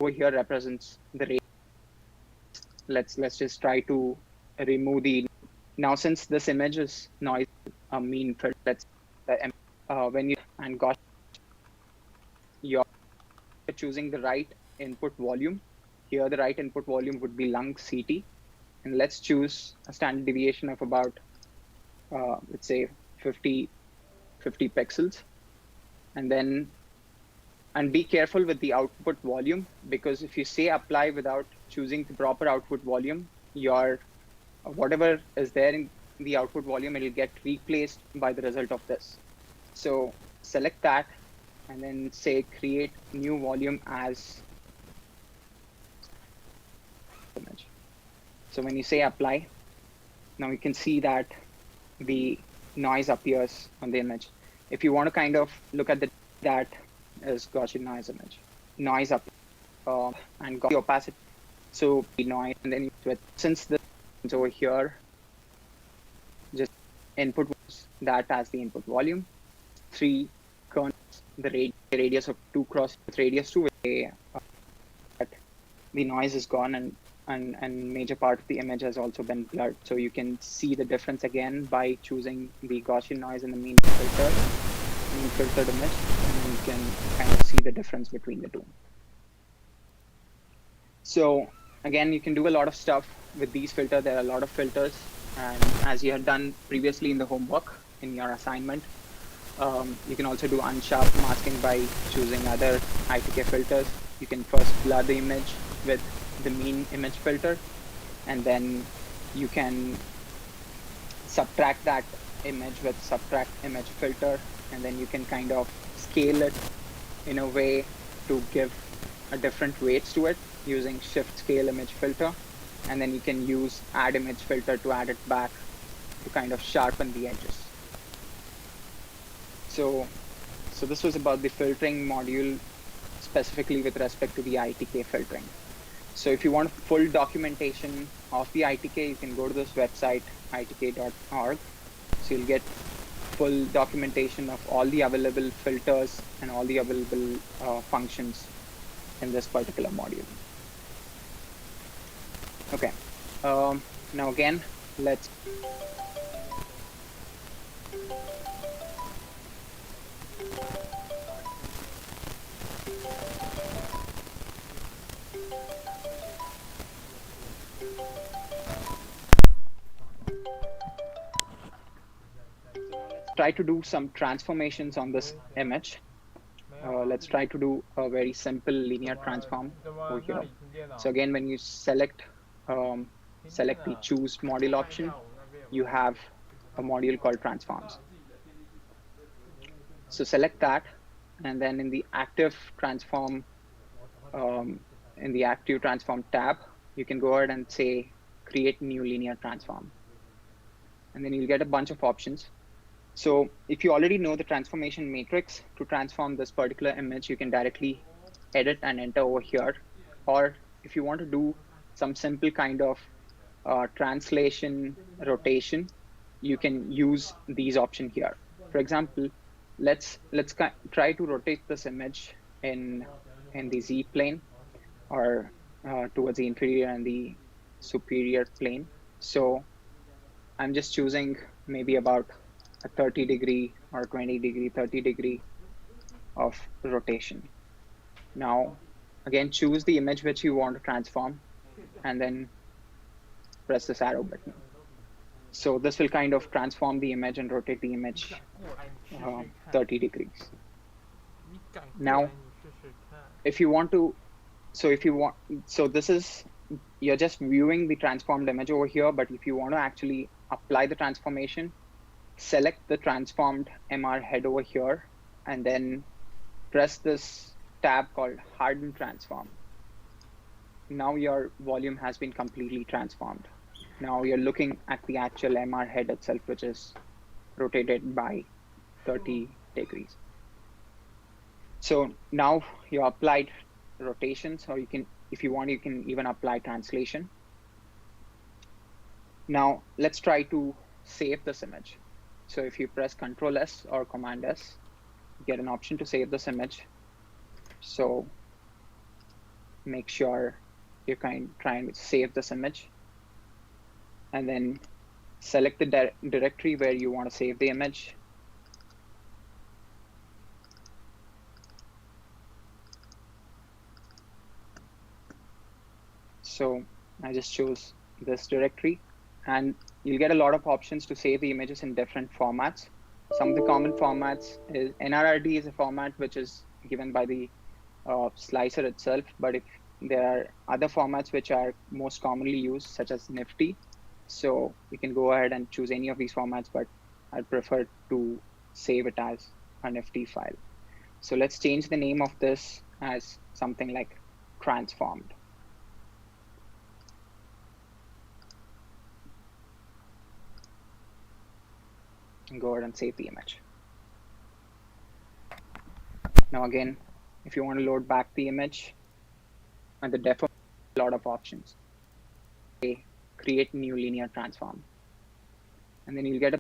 over here represents the rate. Let's just try to remove the. Now, since this image is noise mean filter, let's when you and got you're choosing the right input volume. Here, the right input volume would be lung CT, and let's choose a standard deviation of about let's say 50 pixels, and be careful with the output volume, because if you say apply without choosing the proper output volume, your whatever is there in the output volume, it will get replaced by the result of this. So select that and then say create new volume as image. So when you say apply, now you can see that the noise appears on the image. If you want to kind of look at that is Gaussian noise image. Noise up and Gaussian opacity. So the noise, and then since this is over here, just input that as the input volume. 3 kerns the radius of 2 cross radius 2. The noise is gone, and major part of the image has also been blurred. So you can see the difference again by choosing the Gaussian noise in the mean filtered image, and you can kind of see the difference between the two. So again, you can do a lot of stuff with these filters. There are a lot of filters, and as you had done previously in the homework in your assignment, you can also do unsharp masking by choosing other ITK filters. You can first blur the image with the mean image filter, and then you can subtract that image with subtract image filter, and then you can kind of scale it in a way to give a different weights to it using shift scale image filter, and then you can use add image filter to add it back to kind of sharpen the edges. So this was about the filtering module specifically with respect to the ITK filtering. So if you want full documentation of the ITK, you can go to this website, itk.org. So you'll get full documentation of all the available filters and all the available functions in this particular module. Okay, now again, let's try to do some transformations on this image. Let's try to do a very simple linear transform over here. So again, when you select the choose module option, you have a module called transforms. So select that, and then in the active transform, tab, you can go ahead and say create new linear transform, and then you'll get a bunch of options. So if you already know the transformation matrix to transform this particular image, you can directly edit and enter over here. Or if you want to do some simple kind of translation rotation, you can use these options here. For example, let's try to rotate this image in the Z plane, or towards the inferior and the superior plane. So I'm just choosing maybe about a 30 degree or 20 degree, 30 degree of rotation. Now, again, choose the image which you want to transform, and then press this arrow button. So this will kind of transform the image and rotate the image 30 degrees. Now, if you want to, so this is, you're just viewing the transformed image over here, but if you want to actually apply the transformation, select the transformed MR head over here, and then press this tab called Harden Transform. Now your volume has been completely transformed. Now you're looking at the actual MR head itself, which is rotated by 30 degrees. So now you applied rotations, or you can, if you want, you can even apply translation. Now let's try to save this image. So if you press Ctrl S or Command S, you get an option to save this image. So make sure you're trying to save this image, and then select the directory where you want to save the image. So I just chose this directory, and you'll get a lot of options to save the images in different formats. Some of the common formats is NRRD is a format which is given by the slicer itself, but if there are other formats which are most commonly used, such as Nifty, so you can go ahead and choose any of these formats, but I'd prefer to save it as a Nifty file. So let's change the name of this as something like transformed. And go ahead and save the image. Now again, if you want to load back the image, and the def, a lot of options. Okay, create new linear transform. And then you'll get a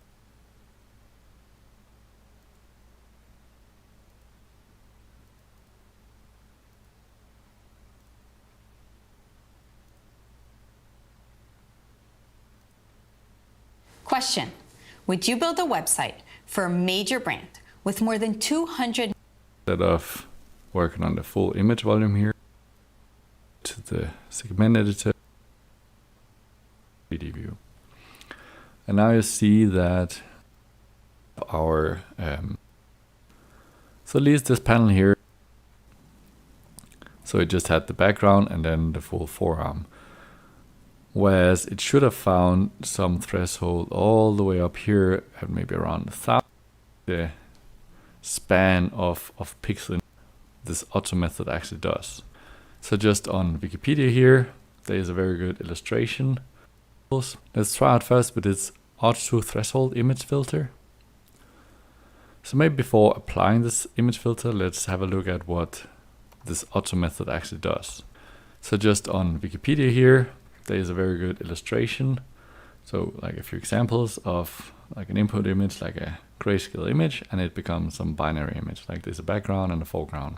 Question: would you build a website for a major brand with more than 200? Instead of working on the full image volume here, to the segment editor, 3D view. And now you see that our, so at least this panel here, so it just had the background and then the full forearm. Whereas it should have found some threshold all the way up here at maybe around 1,000. The span of pixel this auto method actually does. So just on Wikipedia here, there is a very good illustration. Let's try out first with its auto threshold image filter. So maybe before applying this image filter, let's have a look at what this auto method actually does. So just on Wikipedia here, there is a very good illustration. So like a few examples of like an input image, like a grayscale image, and it becomes some binary image, like there's a background and a foreground.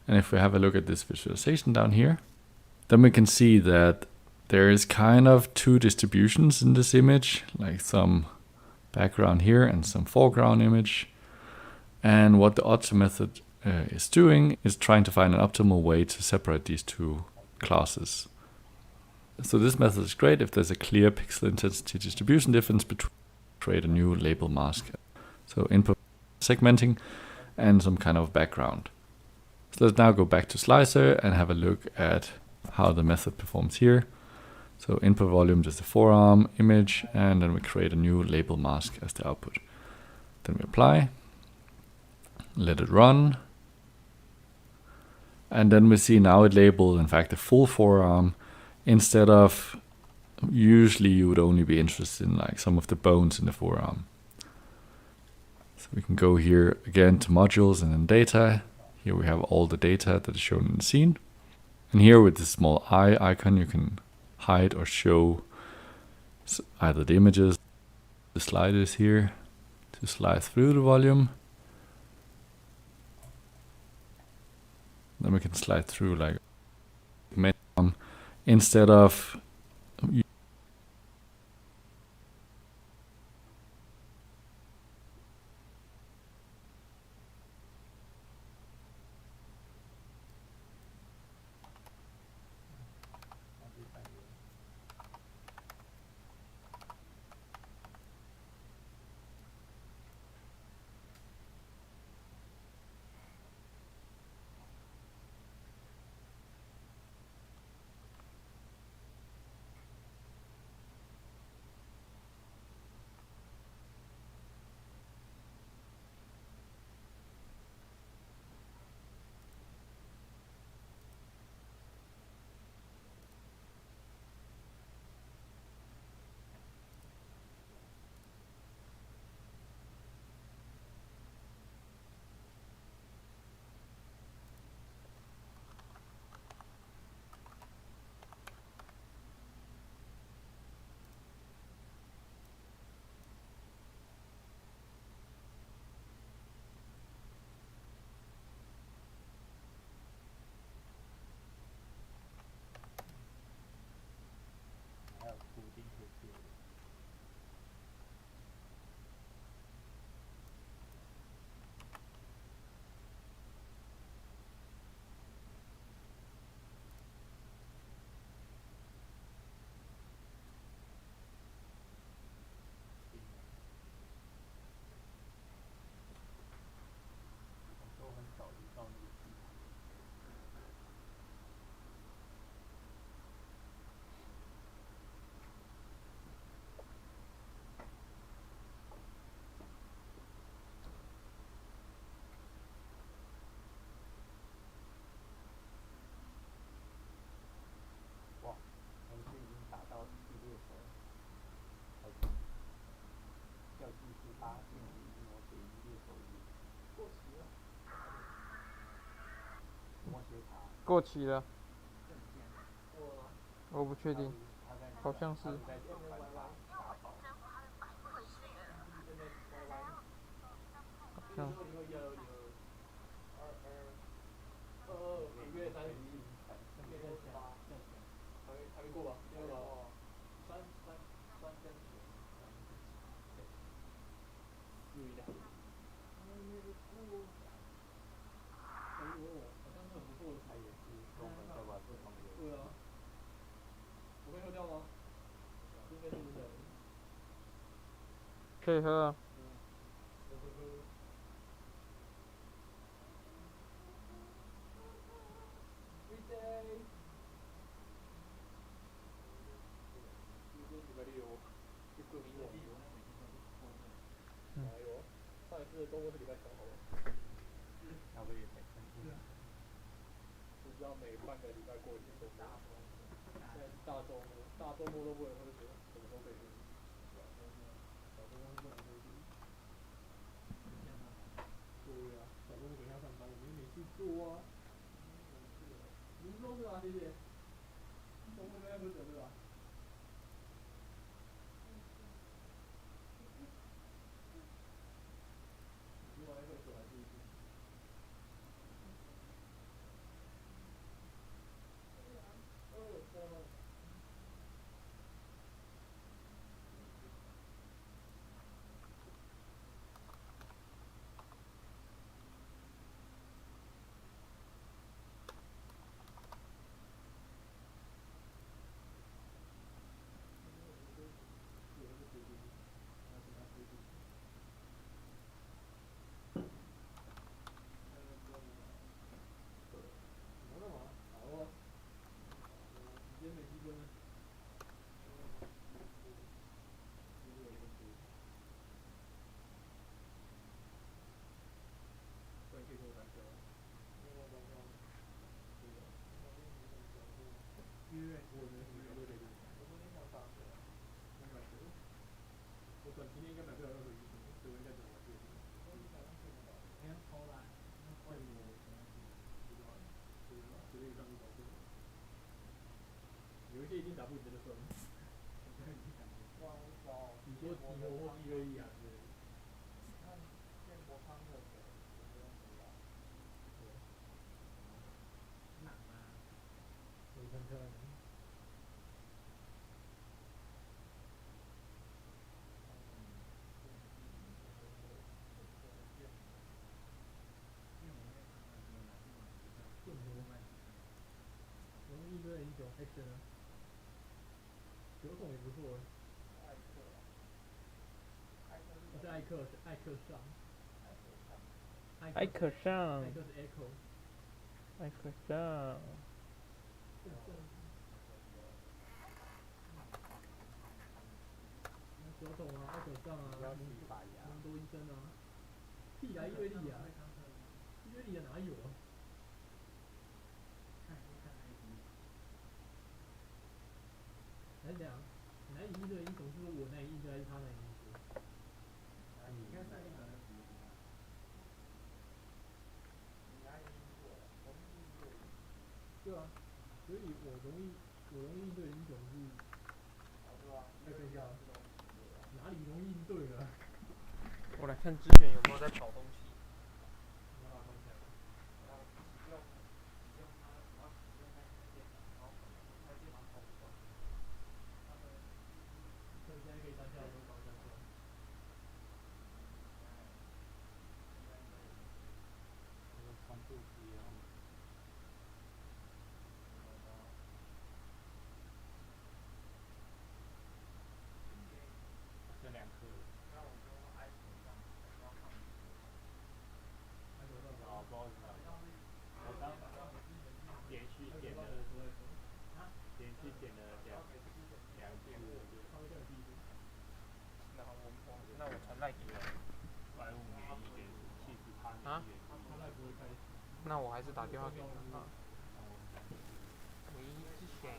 And if we have a look at this visualization down here, then we can see that there is kind of two distributions in this image, like some background here and some foreground image. And what the auto method is doing is trying to find an optimal way to separate these two classes. So this method is great if there's a clear pixel intensity distribution difference between create a new label mask. So input segmenting and some kind of background. So let's now go back to Slicer and have a look at how the method performs here. So input volume, just a forearm image, and then we create a new label mask as the output. Then we apply, let it run. And then we see now it labeled, in fact, the full forearm, instead of usually you would only be interested in like some of the bones in the forearm. So we can go here again to modules and then data. Here we have all the data that is shown in the scene. And here with this small eye icon, you can hide or show either the images, the sliders here to slide through the volume. Then we can slide through like instead of 过期了，我不确定，好像是。好像。1月31日，3月再下，还没过吧？没有吧？3跟4，注意一下。好像是很不错的茶叶。对啊。我可以喝掉吗？应该是真的。可以喝啊。上一次周末是礼拜3好了。差不多也才3天。不知道每半个礼拜过一次周末。现在是大周末，大周末都不能喝酒，什么都可以喝。小周末是不能喝酒。对啊，小周末等一下上班，我们又没事做啊。你是说是吧，学姐？周末应该喝酒对吧？你晚上喝酒还是？我短期内应该买不了任何衣服，所以我应该只能玩这个。没有偷懒，外面我随便上去找。有一些一定打不赢的就算了。你说提摩或伊瑞利亚之类的。看建国康的水，不用不要。难吗？我看看。容易对英雄 action 啊，酒桶也不错哎。是艾克上。艾克上。艾克是 echo。艾克上。酒桶啊，艾克上啊，蒙多医生啊，屁啊，伊瑞利亚，伊瑞利亚哪有啊？还是怎样？难以应对的英雄是说我难以应对，还是他难以应对？你应该算一个人服务。你难以应对，容易应对。对啊，所以我容易应对的英雄是。对啊。再看一下，哪里容易应对了？我来看之前有没有在找东西。现在可以当下都搞一下。传输机啊。这2颗。那我就挨手上，挨手上。啊，不好意思啊。我刚连续点了。连续点了2次。那我传赖给你。150年1点78年。啊？那我还是打电话给他。喂，之前。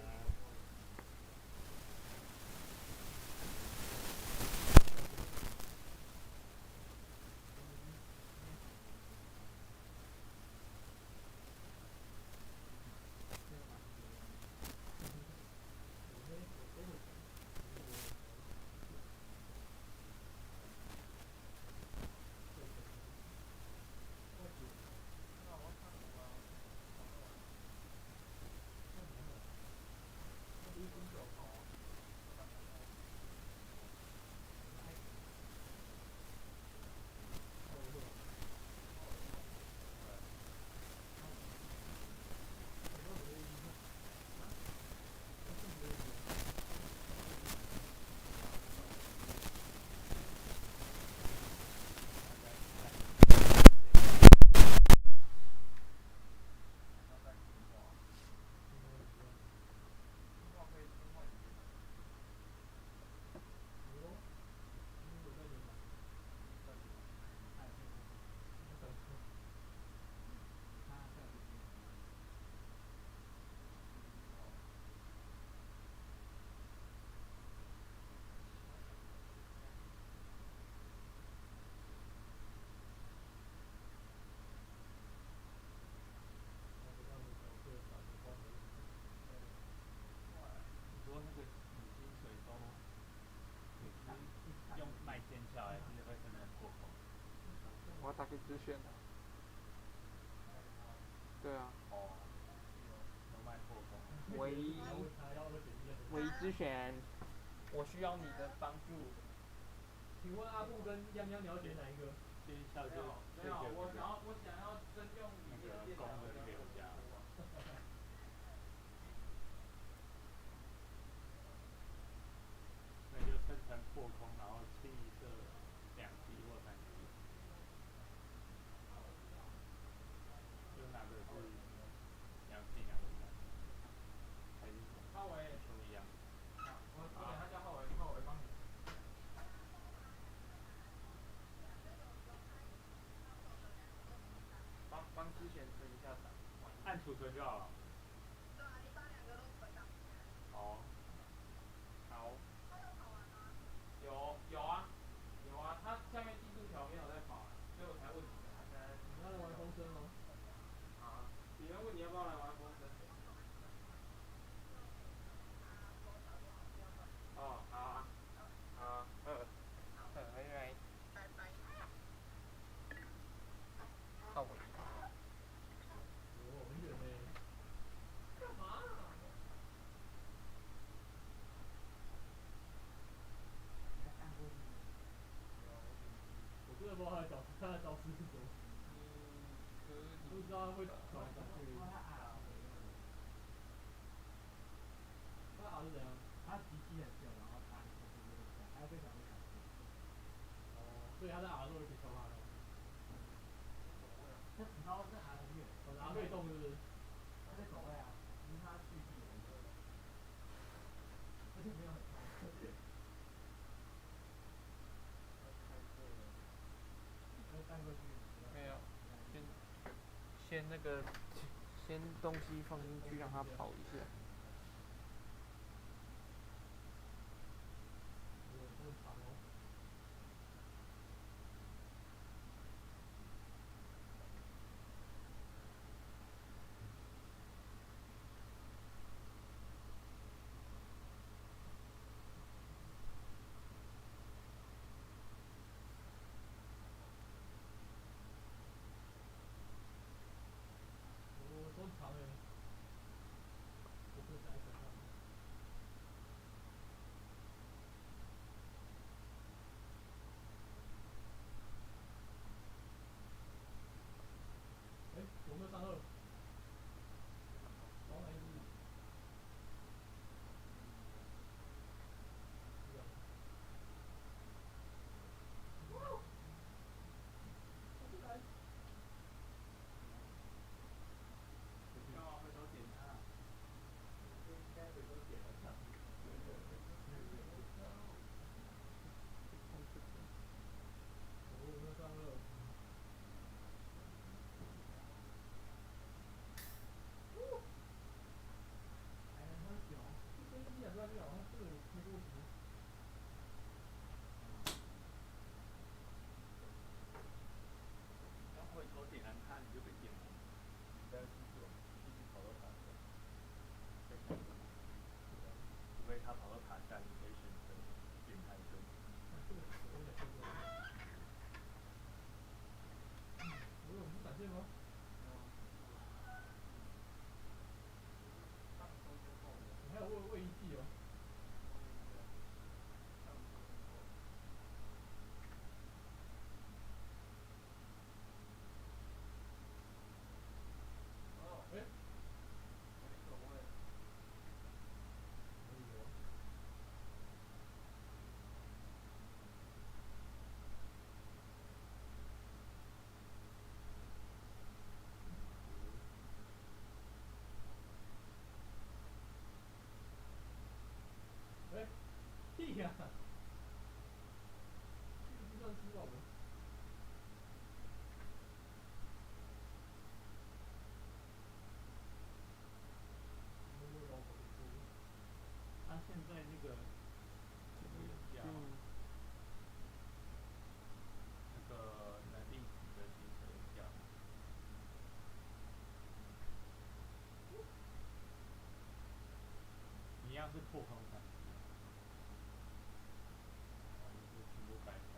给之选的。对啊。唯一之选，我需要你的帮助。请问阿布跟泱泱你要选哪一个？没有，我想要征用里面的电脑的那个家。那就生成破空，然后清一色2级或3级。就哪个是2级，哪个是3级？还是浩伟都一样？我等下叫浩伟帮你。帮之前存一下档。按储存就好了。哦。好。有啊，它下面进度条没有在跑，所以我才问你的。你要来玩风声吗？啊，别人问你要不要来玩风声。哦，好啊，好，拜拜。浩伟。哦，很远呢。干嘛？我真的不知道他的招式是什么。不知道他会转来转去。他 R 是怎样？他机器很小，然后他还要被小被砍。哦，所以他在 R 的时候可以敲他的。他只刀在 R 很远。R 可以动是不是？他在走位啊，只是他蓄力而已。而且没有很长。没有，先那个，先东西放进去让它跑一下。我都长诶。我不在身上。哎，有没有上二？往哪一只？干嘛回头点它？应该回头点了上。我没有上二。还能喝酒？这飞机讲出来就好像这个没过时。然后回头点燃它，你就被点燃。你不要去做，继续跑到塔上。再下一个。除非他跑到塔下，你可以选择点开灯。我有不闪现吗？你还有位移器哦。哎。无所谓。可以哦。哎，屁呀！这个计算失误了。他现在那个叫那个能力值的形成叫，一样是破空3级，就全部改一下。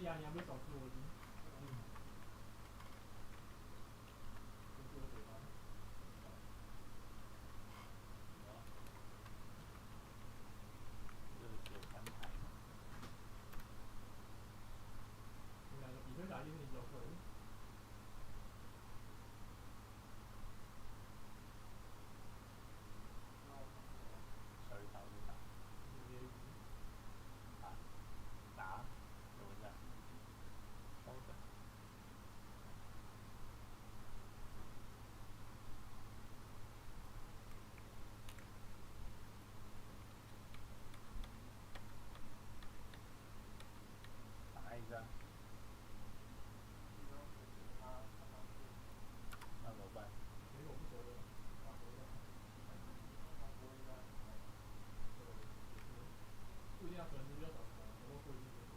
啊，你还没少吃我已经。我嘴巴。你两个比分打一定是你比较快的。不一定要可能比较少，然后过一定就多。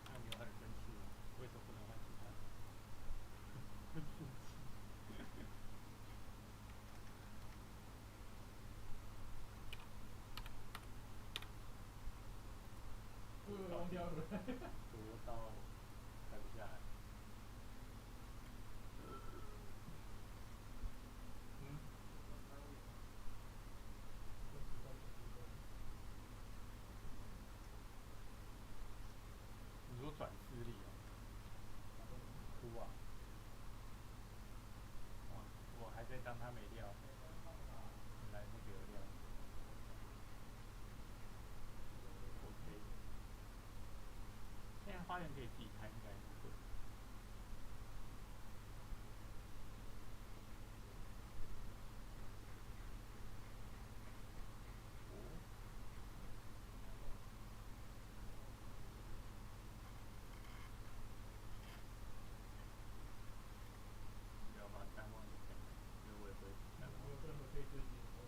那你有很生气，为什么不能换其他？忘掉了。读到看不下来。你说转视力哦？哭啊！我还在当他没料，原来那个有料。OK。现在花园可以自己开，应该不会。不要把淡忘一下，因为我也会淡忘。有任何可以追击的时候。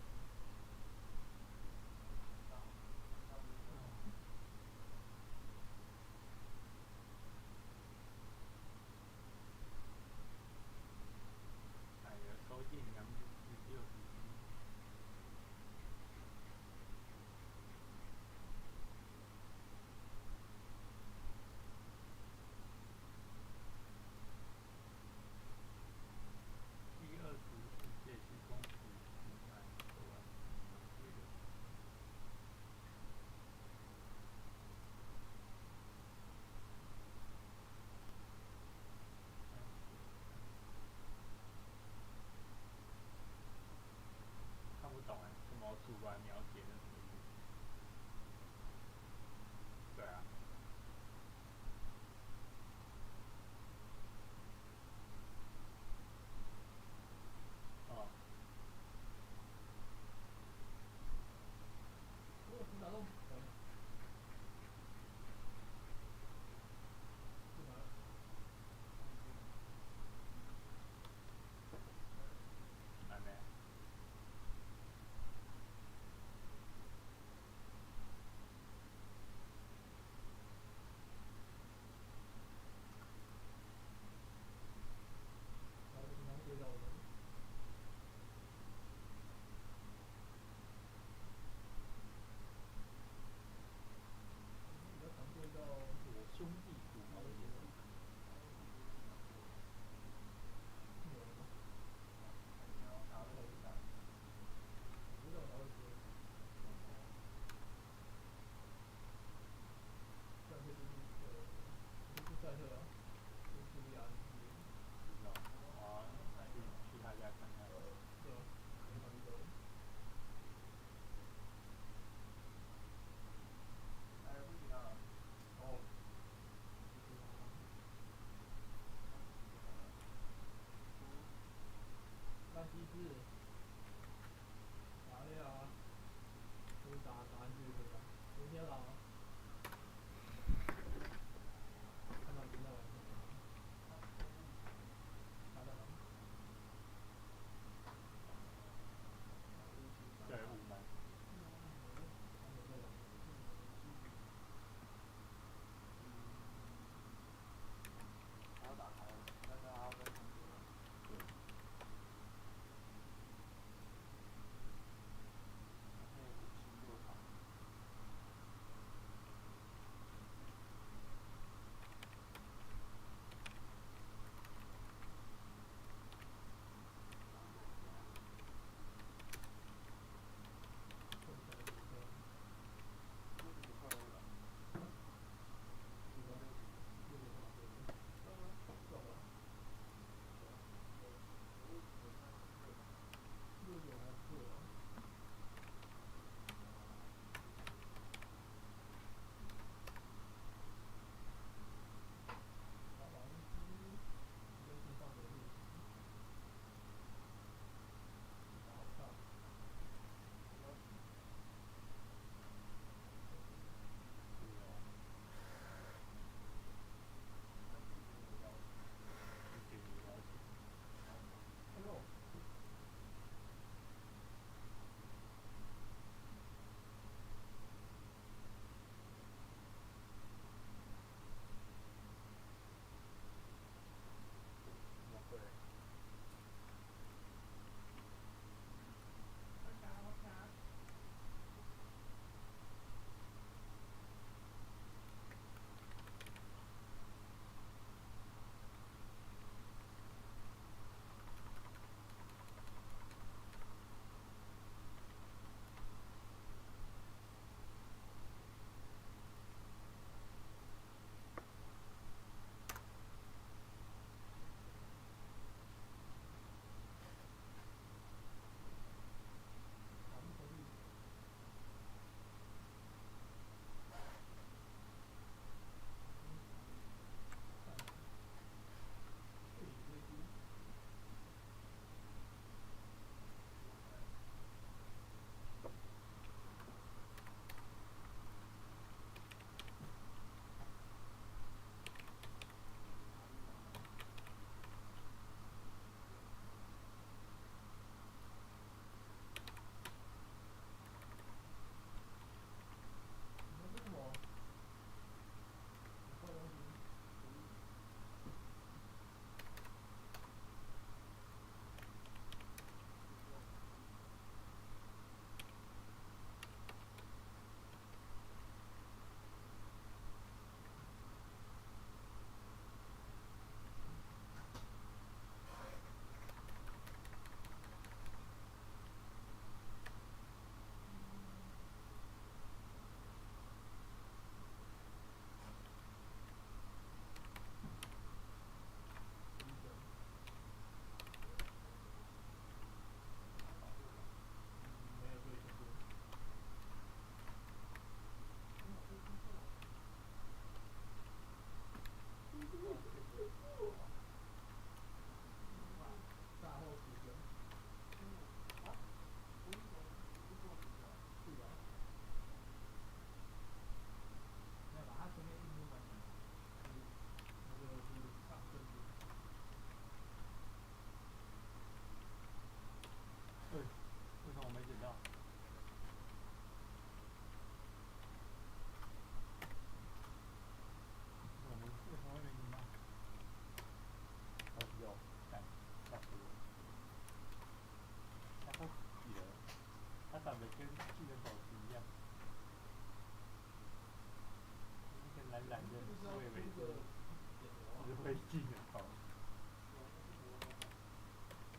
最近的头。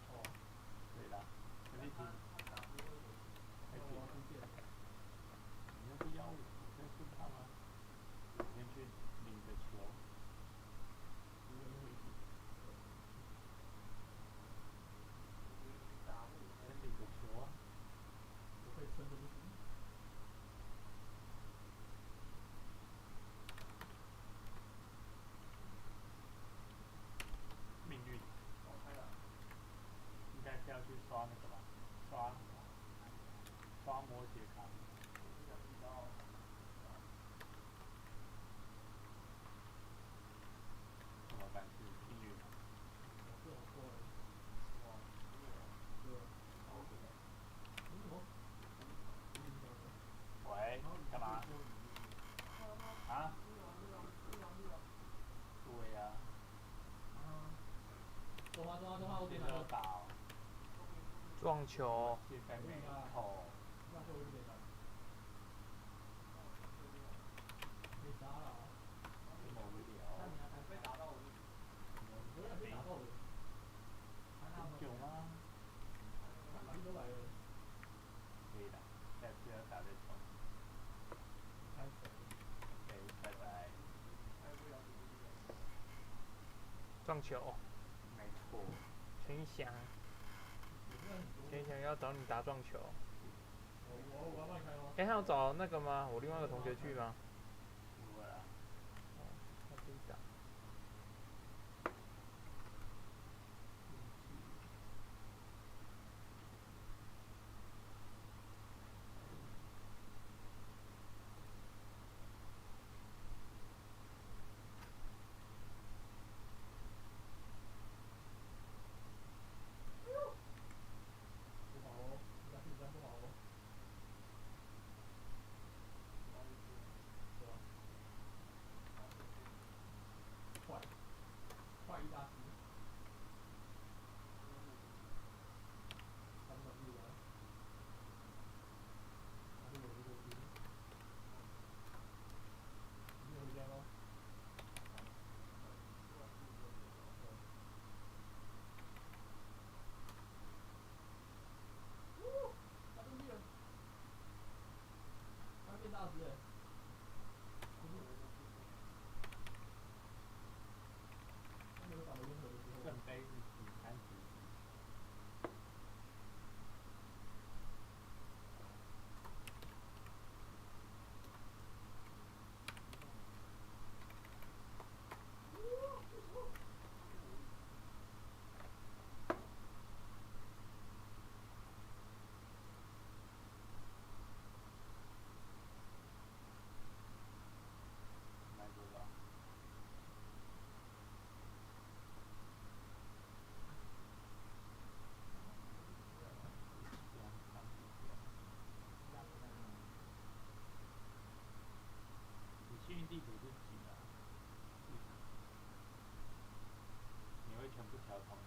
哦，对啦，肯定挺。还挺的。你要不邀我，我先问他吗？我先去领个球。先领个球啊。我会撑着不行。命运，我猜了，应该是要去刷那个吧，刷摩羯卡。怎么办？是命运。这种说人，哇，喂，干嘛？啊？对呀。中华，我点现在要打哦。撞球。现在没投。那就有点难。被杀了啊！这么无聊。那你还被打到我？我也被打到我。很久吗？马上都来了。可以的，下次要打再冲。开始。OK，拜拜。撞球。没错。陈翔。陈翔要找你打撞球。我要帮你开吗？他要找那个吗？我另外一个同学去吗？不会啊。他可以打。不好哦，应该是不好哦。对吧？快一大师。他们怎么录完？还是我这个录？你有时间吗？他生气了。他变大师哎。他没有打得温和的时候。圣杯是第30局。买多少？你幸运地图是几啊？你会全部调同